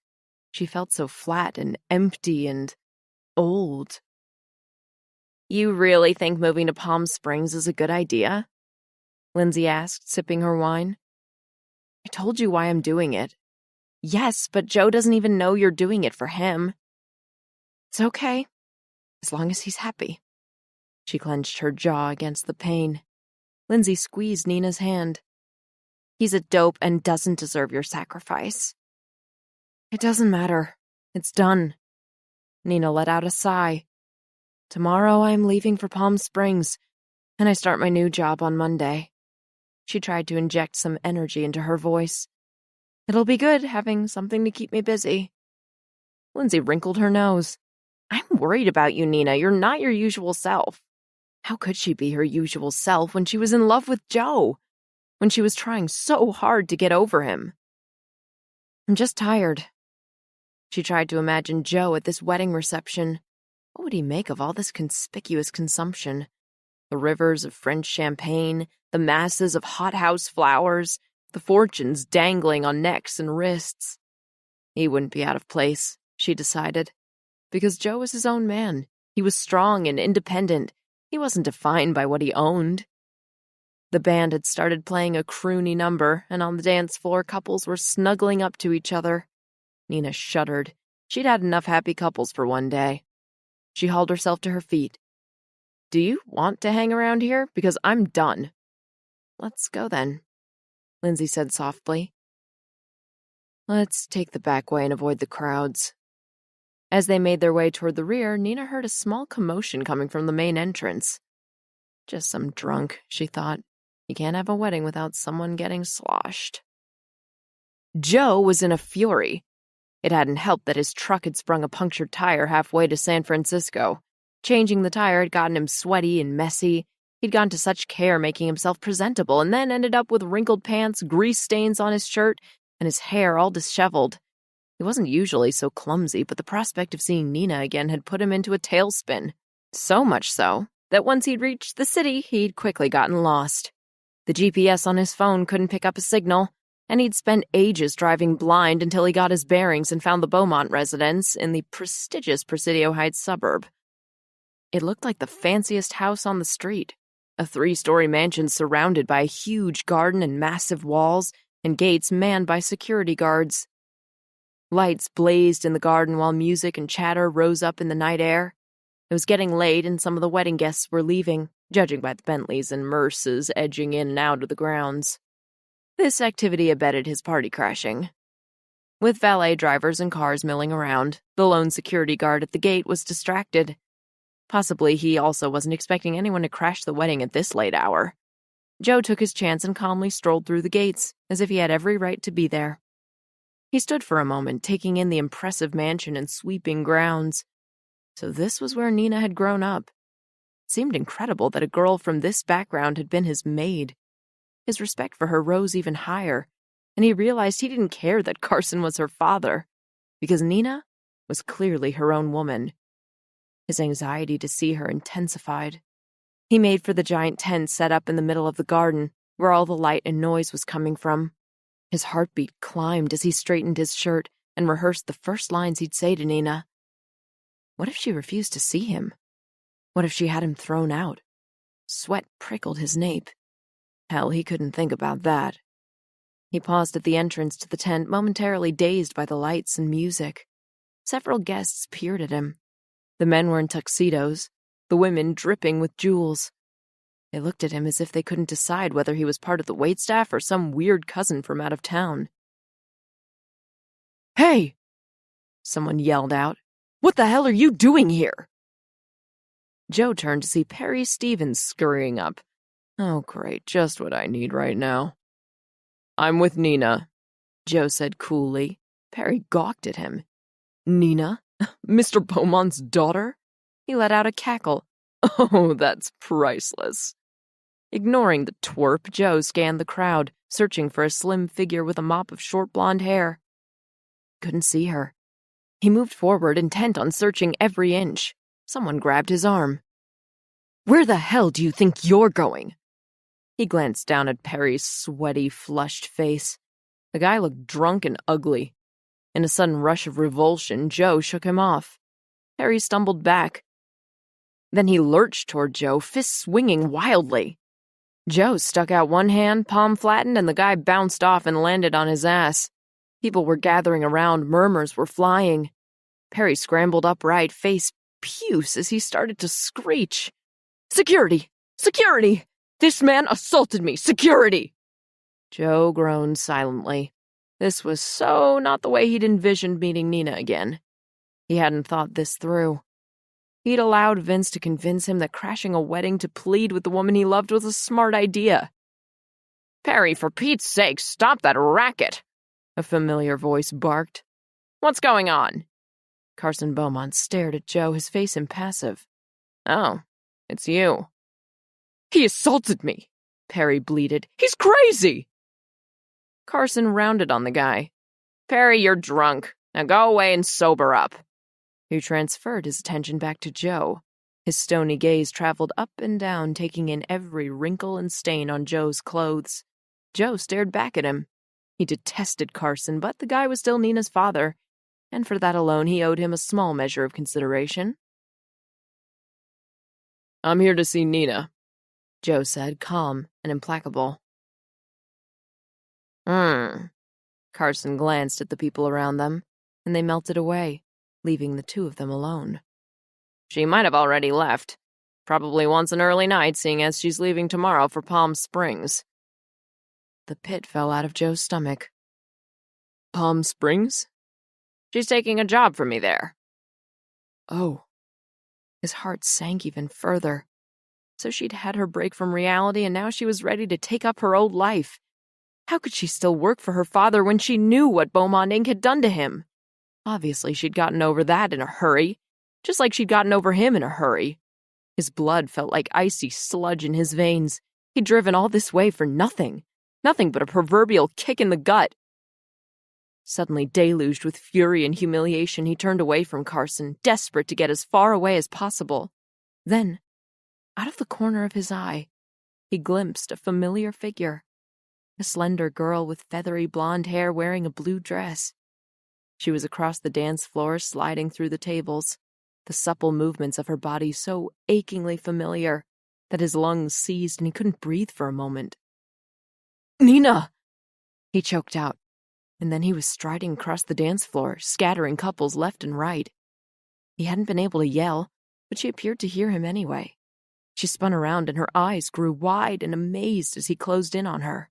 She felt so flat and empty and old. You really think moving to Palm Springs is a good idea? Lindsay asked, sipping her wine. I told you why I'm doing it. Yes, but Joe doesn't even know you're doing it for him. It's okay, as long as he's happy. She clenched her jaw against the pain. Lindsay squeezed Nina's hand. He's a dope and doesn't deserve your sacrifice. It doesn't matter. It's done. Nina let out a sigh. Tomorrow I am leaving for Palm Springs, and I start my new job on Monday. She tried to inject some energy into her voice. It'll be good having something to keep me busy. Lindsay wrinkled her nose. I'm worried about you, Nina. You're not your usual self. How could she be her usual self when she was in love with Joe? When she was trying so hard to get over him? I'm just tired. She tried to imagine Joe at this wedding reception. What would he make of all this conspicuous consumption? The rivers of French champagne, the masses of hothouse flowers, the fortunes dangling on necks and wrists. He wouldn't be out of place, she decided, because Joe was his own man. He was strong and independent. He wasn't defined by what he owned. The band had started playing a croony number, and on the dance floor couples were snuggling up to each other. Nina shuddered. She'd had enough happy couples for one day. She hauled herself to her feet. Do you want to hang around here? Because I'm done. Let's go then, Lindsay said softly. Let's take the back way and avoid the crowds. As they made their way toward the rear, Nina heard a small commotion coming from the main entrance. Just some drunk, she thought. You can't have a wedding without someone getting sloshed. Joe was in a fury. It hadn't helped that his truck had sprung a punctured tire halfway to San Francisco. Changing the tire had gotten him sweaty and messy. He'd gone to such care making himself presentable and then ended up with wrinkled pants, grease stains on his shirt, and his hair all disheveled. He wasn't usually so clumsy, but the prospect of seeing Nina again had put him into a tailspin. So much so that once he'd reached the city, he'd quickly gotten lost. The GPS on his phone couldn't pick up a signal, and he'd spent ages driving blind until he got his bearings and found the Beaumont residence in the prestigious Presidio Heights suburb. It looked like the fanciest house on the street, a 3-story mansion surrounded by a huge garden and massive walls and gates manned by security guards. Lights blazed in the garden while music and chatter rose up in the night air. It was getting late and some of the wedding guests were leaving, judging by the Bentleys and Merces edging in and out of the grounds. This activity abetted his party crashing. With valet drivers and cars milling around, the lone security guard at the gate was distracted. Possibly he also wasn't expecting anyone to crash the wedding at this late hour. Joe took his chance and calmly strolled through the gates, as if he had every right to be there. He stood for a moment, taking in the impressive mansion and sweeping grounds. So this was where Nina had grown up. It seemed incredible that a girl from this background had been his maid. His respect for her rose even higher, and he realized he didn't care that Carson was her father, because Nina was clearly her own woman. His anxiety to see her intensified. He made for the giant tent set up in the middle of the garden, where all the light and noise was coming from. His heartbeat climbed as he straightened his shirt and rehearsed the first lines he'd say to Nina. What if she refused to see him? What if she had him thrown out? Sweat prickled his nape. Hell, he couldn't think about that. He paused at the entrance to the tent, momentarily dazed by the lights and music. Several guests peered at him. The men were in tuxedos, the women dripping with jewels. They looked at him as if they couldn't decide whether he was part of the waitstaff or some weird cousin from out of town. "Hey!" someone yelled out. "What the hell are you doing here?" Joe turned to see Perry Stevens scurrying up. Oh, great, just what I need right now. "I'm with Nina," Joe said coolly. Perry gawked at him. "Nina? Mr. Beaumont's daughter?" He let out a cackle. "Oh, that's priceless." Ignoring the twerp, Joe scanned the crowd, searching for a slim figure with a mop of short blonde hair. Couldn't see her. He moved forward, intent on searching every inch. Someone grabbed his arm. "Where the hell do you think you're going?" He glanced down at Perry's sweaty, flushed face. The guy looked drunk and ugly. In a sudden rush of revulsion, Joe shook him off. Perry stumbled back. Then he lurched toward Joe, fists swinging wildly. Joe stuck out one hand, palm flattened, and the guy bounced off and landed on his ass. People were gathering around, murmurs were flying. Perry scrambled upright, face puce as he started to screech. "Security! Security! This man assaulted me! Security!" Joe groaned silently. This was so not the way he'd envisioned meeting Nina again. He hadn't thought this through. He'd allowed Vince to convince him that crashing a wedding to plead with the woman he loved was a smart idea. "Perry, for Pete's sake, stop that racket!" a familiar voice barked. "What's going on?" Carson Beaumont stared at Joe, his face impassive. "Oh, it's you." "He assaulted me," Perry bleated. "He's crazy!" Carson rounded on the guy. "Perry, you're drunk. Now go away and sober up." He transferred his attention back to Joe. His stony gaze traveled up and down, taking in every wrinkle and stain on Joe's clothes. Joe stared back at him. He detested Carson, but the guy was still Nina's father, and for that alone he owed him a small measure of consideration. "I'm here to see Nina," Joe said, calm and implacable. Carson glanced at the people around them, and they melted away, leaving the two of them alone. "She might have already left. Probably wants an early night, seeing as she's leaving tomorrow for Palm Springs." The pit fell out of Joe's stomach. "Palm Springs?" "She's taking a job for me there." Oh. His heart sank even further. So she'd had her break from reality, and now she was ready to take up her old life. How could she still work for her father when she knew what Beaumont Inc. had done to him? Obviously, she'd gotten over that in a hurry, just like she'd gotten over him in a hurry. His blood felt like icy sludge in his veins. He'd driven all this way for nothing. Nothing but a proverbial kick in the gut. Suddenly deluged with fury and humiliation, he turned away from Carson, desperate to get as far away as possible. Then, out of the corner of his eye, he glimpsed a familiar figure. a slender girl with feathery blonde hair wearing a blue dress. She was across the dance floor, sliding through the tables, the supple movements of her body so achingly familiar that his lungs seized and he couldn't breathe for a moment. "Nina!" he choked out, and then he was striding across the dance floor, scattering couples left and right. He hadn't been able to yell, but she appeared to hear him anyway. She spun around and her eyes grew wide and amazed as he closed in on her.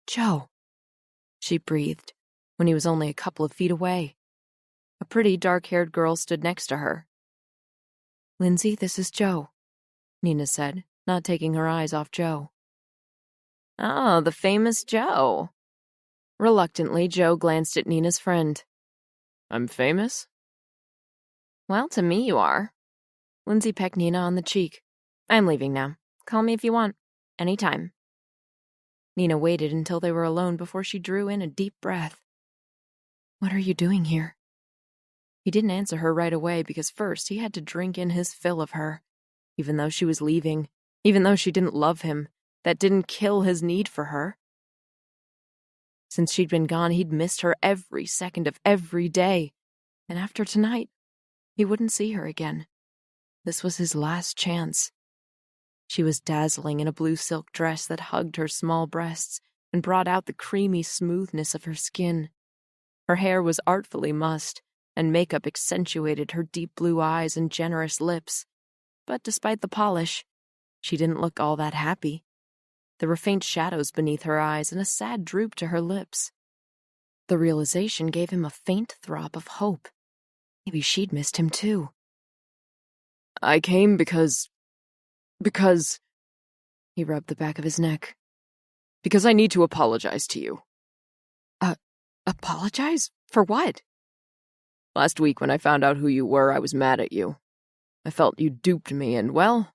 "Joe," she breathed, when he was only a couple of feet away. A pretty dark-haired girl stood next to her. "Lindsay, this is Joe," Nina said, not taking her eyes off Joe. "Oh, the famous Joe." Reluctantly, Joe glanced at Nina's friend. "I'm famous?" "Well, to me you are." Lindsay pecked Nina on the cheek. "I'm leaving now. Call me if you want. Anytime." Nina waited until they were alone before she drew in a deep breath. "What are you doing here?" He didn't answer her right away because first he had to drink in his fill of her. Even though she was leaving, even though she didn't love him, that didn't kill his need for her. Since she'd been gone, he'd missed her every second of every day. And after tonight, he wouldn't see her again. This was his last chance. She was dazzling in a blue silk dress that hugged her small breasts and brought out the creamy smoothness of her skin. Her hair was artfully mussed, and makeup accentuated her deep blue eyes and generous lips. But despite the polish, she didn't look all that happy. There were faint shadows beneath her eyes and a sad droop to her lips. The realization gave him a faint throb of hope. Maybe she'd missed him too. "I came because... He rubbed the back of his neck. "Because I need to apologize to you." Apologize? For what?" "Last week when I found out who you were, I was mad at you. I felt you duped me and, well,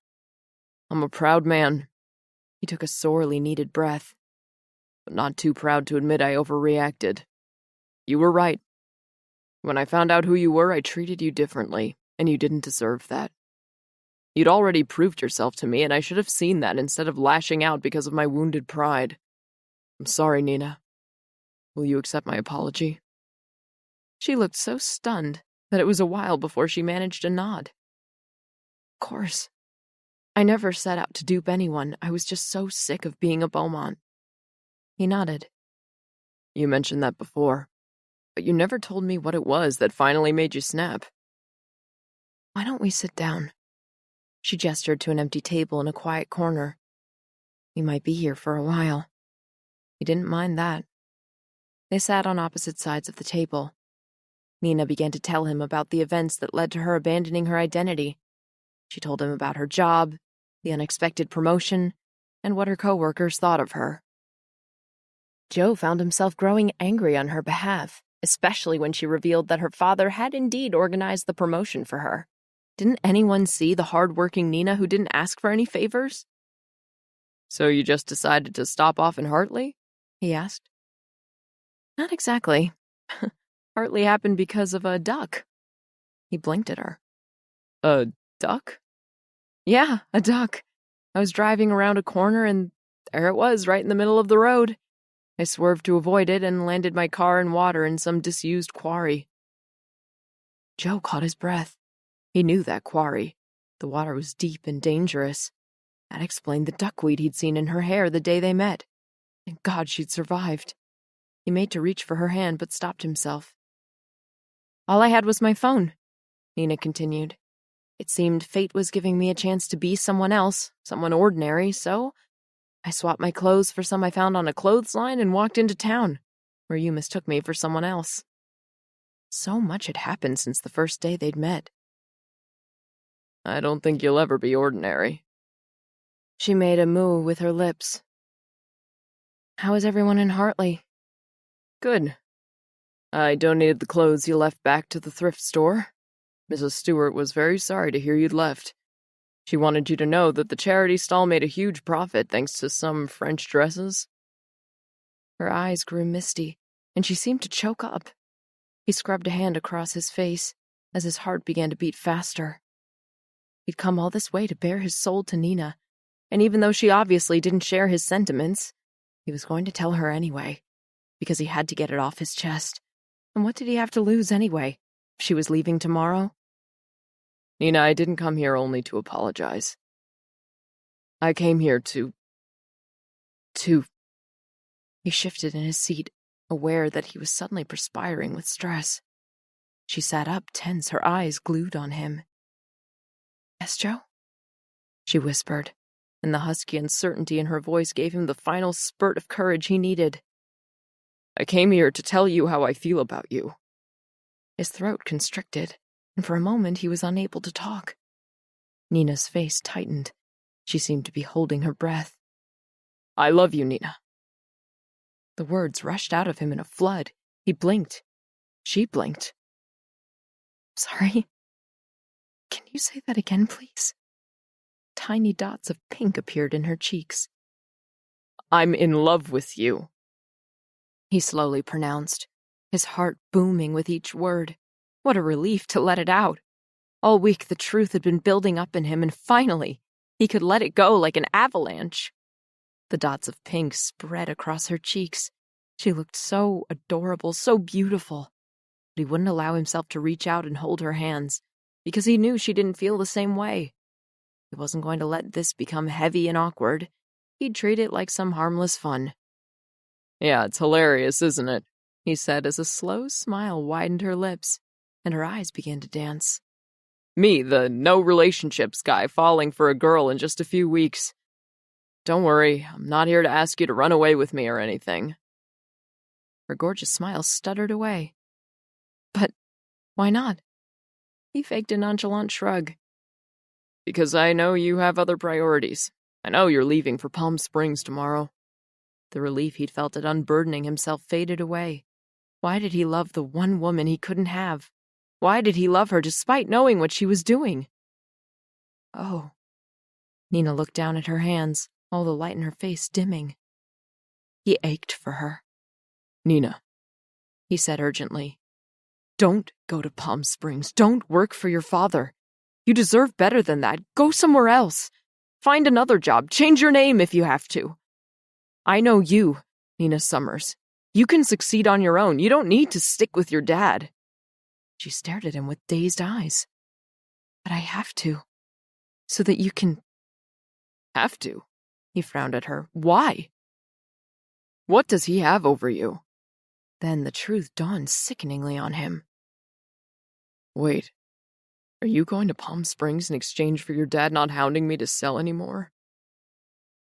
I'm a proud man." He took a sorely needed breath. "But not too proud to admit I overreacted. You were right. When I found out who you were, I treated you differently, and you didn't deserve that. You'd already proved yourself to me, and I should have seen that instead of lashing out because of my wounded pride. I'm sorry, Nina. Will you accept my apology?" She looked so stunned that it was a while before she managed a nod. "Of course. I never set out to dupe anyone. I was just so sick of being a Beaumont." He nodded. "You mentioned that before, but you never told me what it was that finally made you snap." "Why don't we sit down?" She gestured to an empty table in a quiet corner. "We might be here for a while." He didn't mind that. They sat on opposite sides of the table. Nina began to tell him about the events that led to her abandoning her identity. She told him about her job, the unexpected promotion, and what her coworkers thought of her. Joe found himself growing angry on her behalf, especially when she revealed that her father had indeed organized the promotion for her. Didn't anyone see the hard-working Nina who didn't ask for any favors? "So you just decided to stop off in Hartley?" he asked. "Not exactly. Hartley happened because of a duck." He blinked at her. "A duck?" "Yeah, a duck. I was driving around a corner and there it was, right in the middle of the road. I swerved to avoid it and landed my car in water in some disused quarry." Joe caught his breath. He knew that quarry. The water was deep and dangerous. That explained the duckweed he'd seen in her hair the day they met. Thank God she'd survived. He made to reach for her hand but stopped himself. "All I had was my phone," Nina continued. "It seemed fate was giving me a chance to be someone else, someone ordinary, so I swapped my clothes for some I found on a clothesline and walked into town, where you mistook me for someone else." So much had happened since the first day they'd met. "I don't think you'll ever be ordinary." She made a moue with her lips. "How is everyone in Hartley?" "Good. I donated the clothes you left back to the thrift store. Mrs. Stewart was very sorry to hear you'd left. She wanted you to know that the charity stall made a huge profit thanks to some French dresses." Her eyes grew misty, and she seemed to choke up. He scrubbed a hand across his face as his heart began to beat faster. He'd come all this way to bare his soul to Nina, And even though she obviously didn't share his sentiments, he was going to tell her anyway, because he had to get it off his chest. And what did he have to lose anyway? If she was leaving tomorrow? Nina, I didn't come here only to apologize. I came here to... He shifted in his seat, aware that he was suddenly perspiring with stress. She sat up, tense, her eyes glued on him. Yes, Joe? She whispered, and the husky uncertainty in her voice gave him the final spurt of courage he needed. I came here to tell you how I feel about you. His throat constricted, and for a moment he was unable to talk. Nina's face tightened. She seemed to be holding her breath. I love you, Nina. The words rushed out of him in a flood. He blinked. She blinked. Sorry. Can you say that again, please? Tiny dots of pink appeared in her cheeks. I'm in love with you, he slowly pronounced, his heart booming with each word. What a relief to let it out. All week the truth had been building up in him, and finally, he could let it go like an avalanche. The dots of pink spread across her cheeks. She looked so adorable, so beautiful. But he wouldn't allow himself to reach out and hold her hands, because he knew she didn't feel the same way. He wasn't going to let this become heavy and awkward. He'd treat it like some harmless fun. Yeah, it's hilarious, isn't it? He said as a slow smile widened her lips, and her eyes began to dance. Me, the no-relationships guy, falling for a girl in just a few weeks. Don't worry, I'm not here to ask you to run away with me or anything. Her gorgeous smile stuttered away. But why not? He faked a nonchalant shrug. Because I know you have other priorities. I know you're leaving for Palm Springs tomorrow. The relief he'd felt at unburdening himself faded away. Why did he love the one woman he couldn't have? Why did he love her despite knowing what she was doing? Oh. Nina looked down at her hands, all the light in her face dimming. He ached for her. Nina, he said urgently, don't go to Palm Springs. Don't work for your father. You deserve better than that. Go somewhere else. Find another job. Change your name if you have to. I know you, Nina Summers. You can succeed on your own. You don't need to stick with your dad. She stared at him with dazed eyes. But I have to. So that you can... Have to? He frowned at her. Why? What does he have over you? Then the truth dawned sickeningly on him. Wait, are you going to Palm Springs in exchange for your dad not hounding me to sell anymore?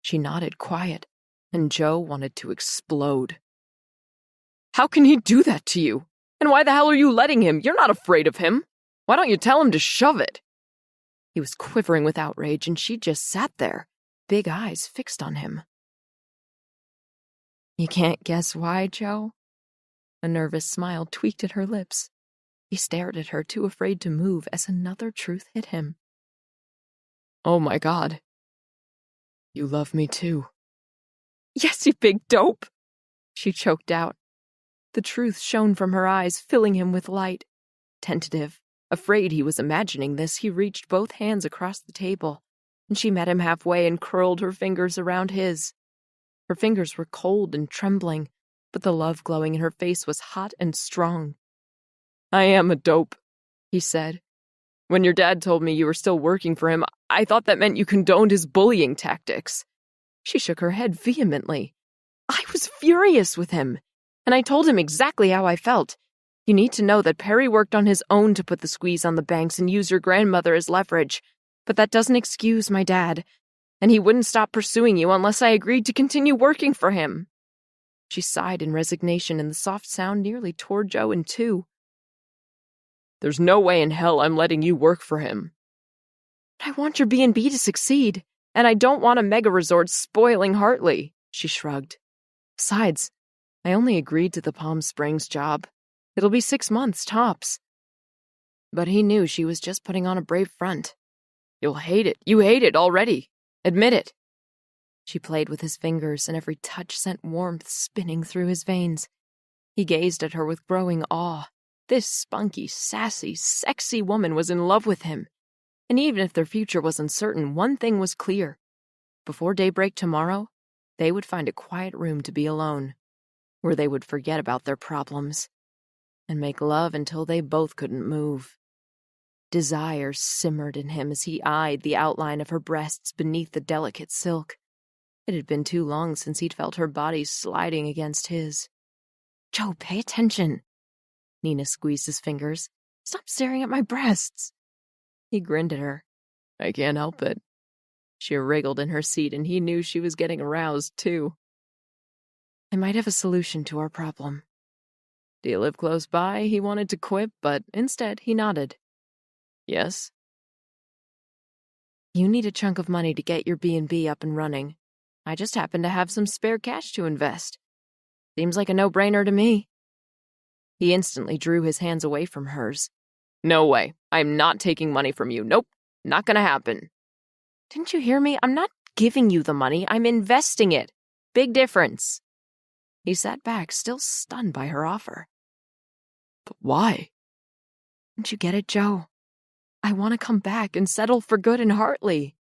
She nodded, quiet, and Joe wanted to explode. How can he do that to you? And why the hell are you letting him? You're not afraid of him. Why don't you tell him to shove it? He was quivering with outrage, and she just sat there, big eyes fixed on him. You can't guess why, Joe? A nervous smile tweaked at her lips. He stared at her, too afraid to move, as another truth hit him. Oh my God. You love me too. Yes, you big dope, she choked out. The truth shone from her eyes, filling him with light. Tentative, afraid he was imagining this, he reached both hands across the table, and she met him halfway and curled her fingers around his. Her fingers were cold and trembling, but the love glowing in her face was hot and strong. I am a dope, he said. When your dad told me you were still working for him, I thought that meant you condoned his bullying tactics. She shook her head vehemently. I was furious with him, and I told him exactly how I felt. You need to know that Perry worked on his own to put the squeeze on the banks and use your grandmother as leverage, but that doesn't excuse my dad, and he wouldn't stop pursuing you unless I agreed to continue working for him. She sighed in resignation, and the soft sound nearly tore Joe in two. There's no way in hell I'm letting you work for him. But I want your B&B to succeed, and I don't want a mega resort spoiling Hartley, she shrugged. Besides, I only agreed to the Palm Springs job. It'll be 6 months, tops. But he knew she was just putting on a brave front. You'll hate it. You hate it already. Admit it. She played with his fingers, and every touch sent warmth spinning through his veins. He gazed at her with growing awe. This spunky, sassy, sexy woman was in love with him. And even if their future was uncertain, one thing was clear. before daybreak tomorrow, they would find a quiet room to be alone, where they would forget about their problems and make love until they both couldn't move. Desire simmered in him as he eyed the outline of her breasts beneath the delicate silk. It had been too long since he'd felt her body sliding against his. "Joe, pay attention." Nina squeezed his fingers. "Stop staring at my breasts." He grinned at her. "I can't help it." She wriggled in her seat, and he knew she was getting aroused, too. "I might have a solution to our problem." "Do you live close by?" He wanted to quip, but instead he nodded. "Yes?" "You need a chunk of money to get your B&B up and running. I just happen to have some spare cash to invest. Seems like a no-brainer to me." He instantly drew his hands away from hers. "No way. I'm not taking money from you. Nope. Not gonna happen." "Didn't you hear me? I'm not giving you the money. I'm investing it. Big difference." He sat back, still stunned by her offer. "But why?" "Don't you get it, Joe? I want to come back and settle for good in Hartley."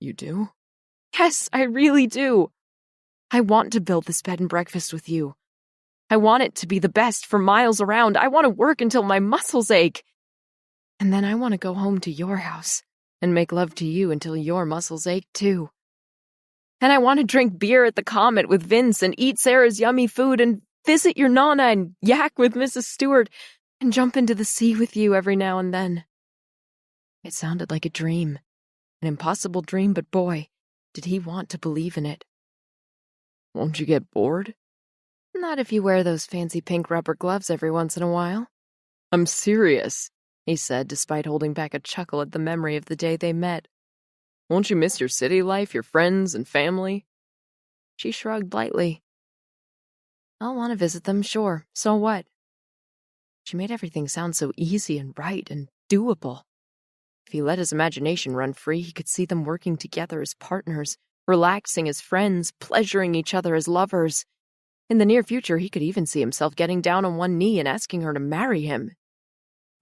"You do?" "Yes, I really do. I want to build this bed and breakfast with you. I want it to be the best for miles around. I want to work until my muscles ache. And then I want to go home to your house and make love to you until your muscles ache too. And I want to drink beer at the Comet with Vince and eat Sarah's yummy food and visit your Nana and yak with Mrs. Stewart and jump into the sea with you every now and then." It sounded like a dream, an impossible dream, but boy, did he want to believe in it. "Won't you get bored?" "Not if you wear those fancy pink rubber gloves every once in a while." "I'm serious," he said, despite holding back a chuckle at the memory of the day they met. "Won't you miss your city life, your friends and family?" She shrugged lightly. "I'll want to visit them, sure. So what?" She made everything sound so easy and right and doable. If he let his imagination run free, he could see them working together as partners, relaxing as friends, pleasuring each other as lovers. In the near future, he could even see himself getting down on one knee and asking her to marry him.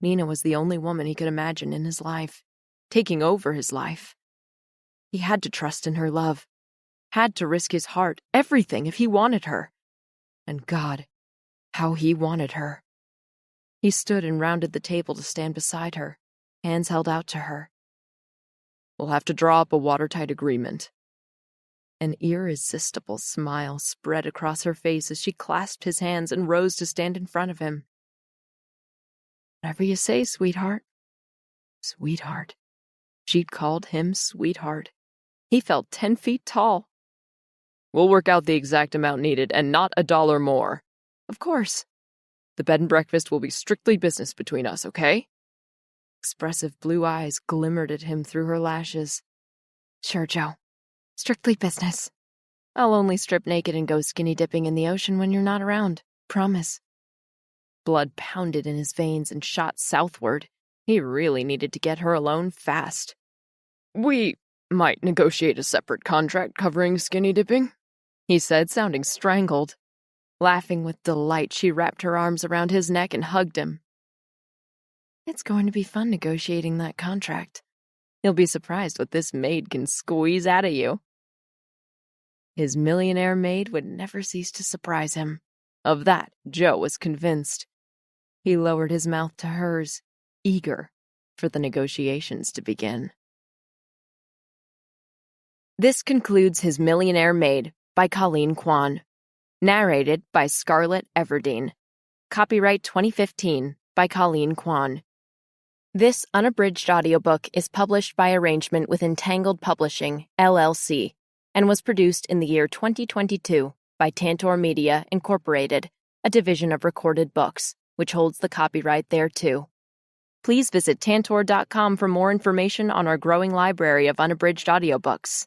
Nina was the only woman he could imagine in his life, taking over his life. He had to trust in her love, had to risk his heart, everything if he wanted her. And God, how he wanted her. He stood and rounded the table to stand beside her, hands held out to her. "We'll have to draw up a watertight agreement." An irresistible smile spread across her face as she clasped his hands and rose to stand in front of him. "Whatever you say, sweetheart." Sweetheart. She'd called him sweetheart. He felt 10 feet tall. "We'll work out the exact amount needed, and not $1 more." "Of course." "The bed and breakfast will be strictly business between us, okay?" Expressive blue eyes glimmered at him through her lashes. "Sure, Joe. Strictly business. I'll only strip naked and go skinny dipping in the ocean when you're not around. Promise." Blood pounded in his veins and shot southward. He really needed to get her alone fast. "We might negotiate a separate contract covering skinny dipping," he said, sounding strangled. Laughing with delight, she wrapped her arms around his neck and hugged him. "It's going to be fun negotiating that contract. You'll be surprised what this maid can squeeze out of you." His millionaire maid would never cease to surprise him. Of that, Joe was convinced. He lowered his mouth to hers, eager for the negotiations to begin. This concludes His Millionaire Maid by Colleen Kwan. Narrated by Scarlett Everdeen. Copyright 2015 by Colleen Kwan. This unabridged audiobook is published by arrangement with Entangled Publishing, LLC, and was produced in the year 2022 by Tantor Media, Incorporated, a division of Recorded Books, which holds the copyright thereto. Please visit Tantor.com for more information on our growing library of unabridged audiobooks.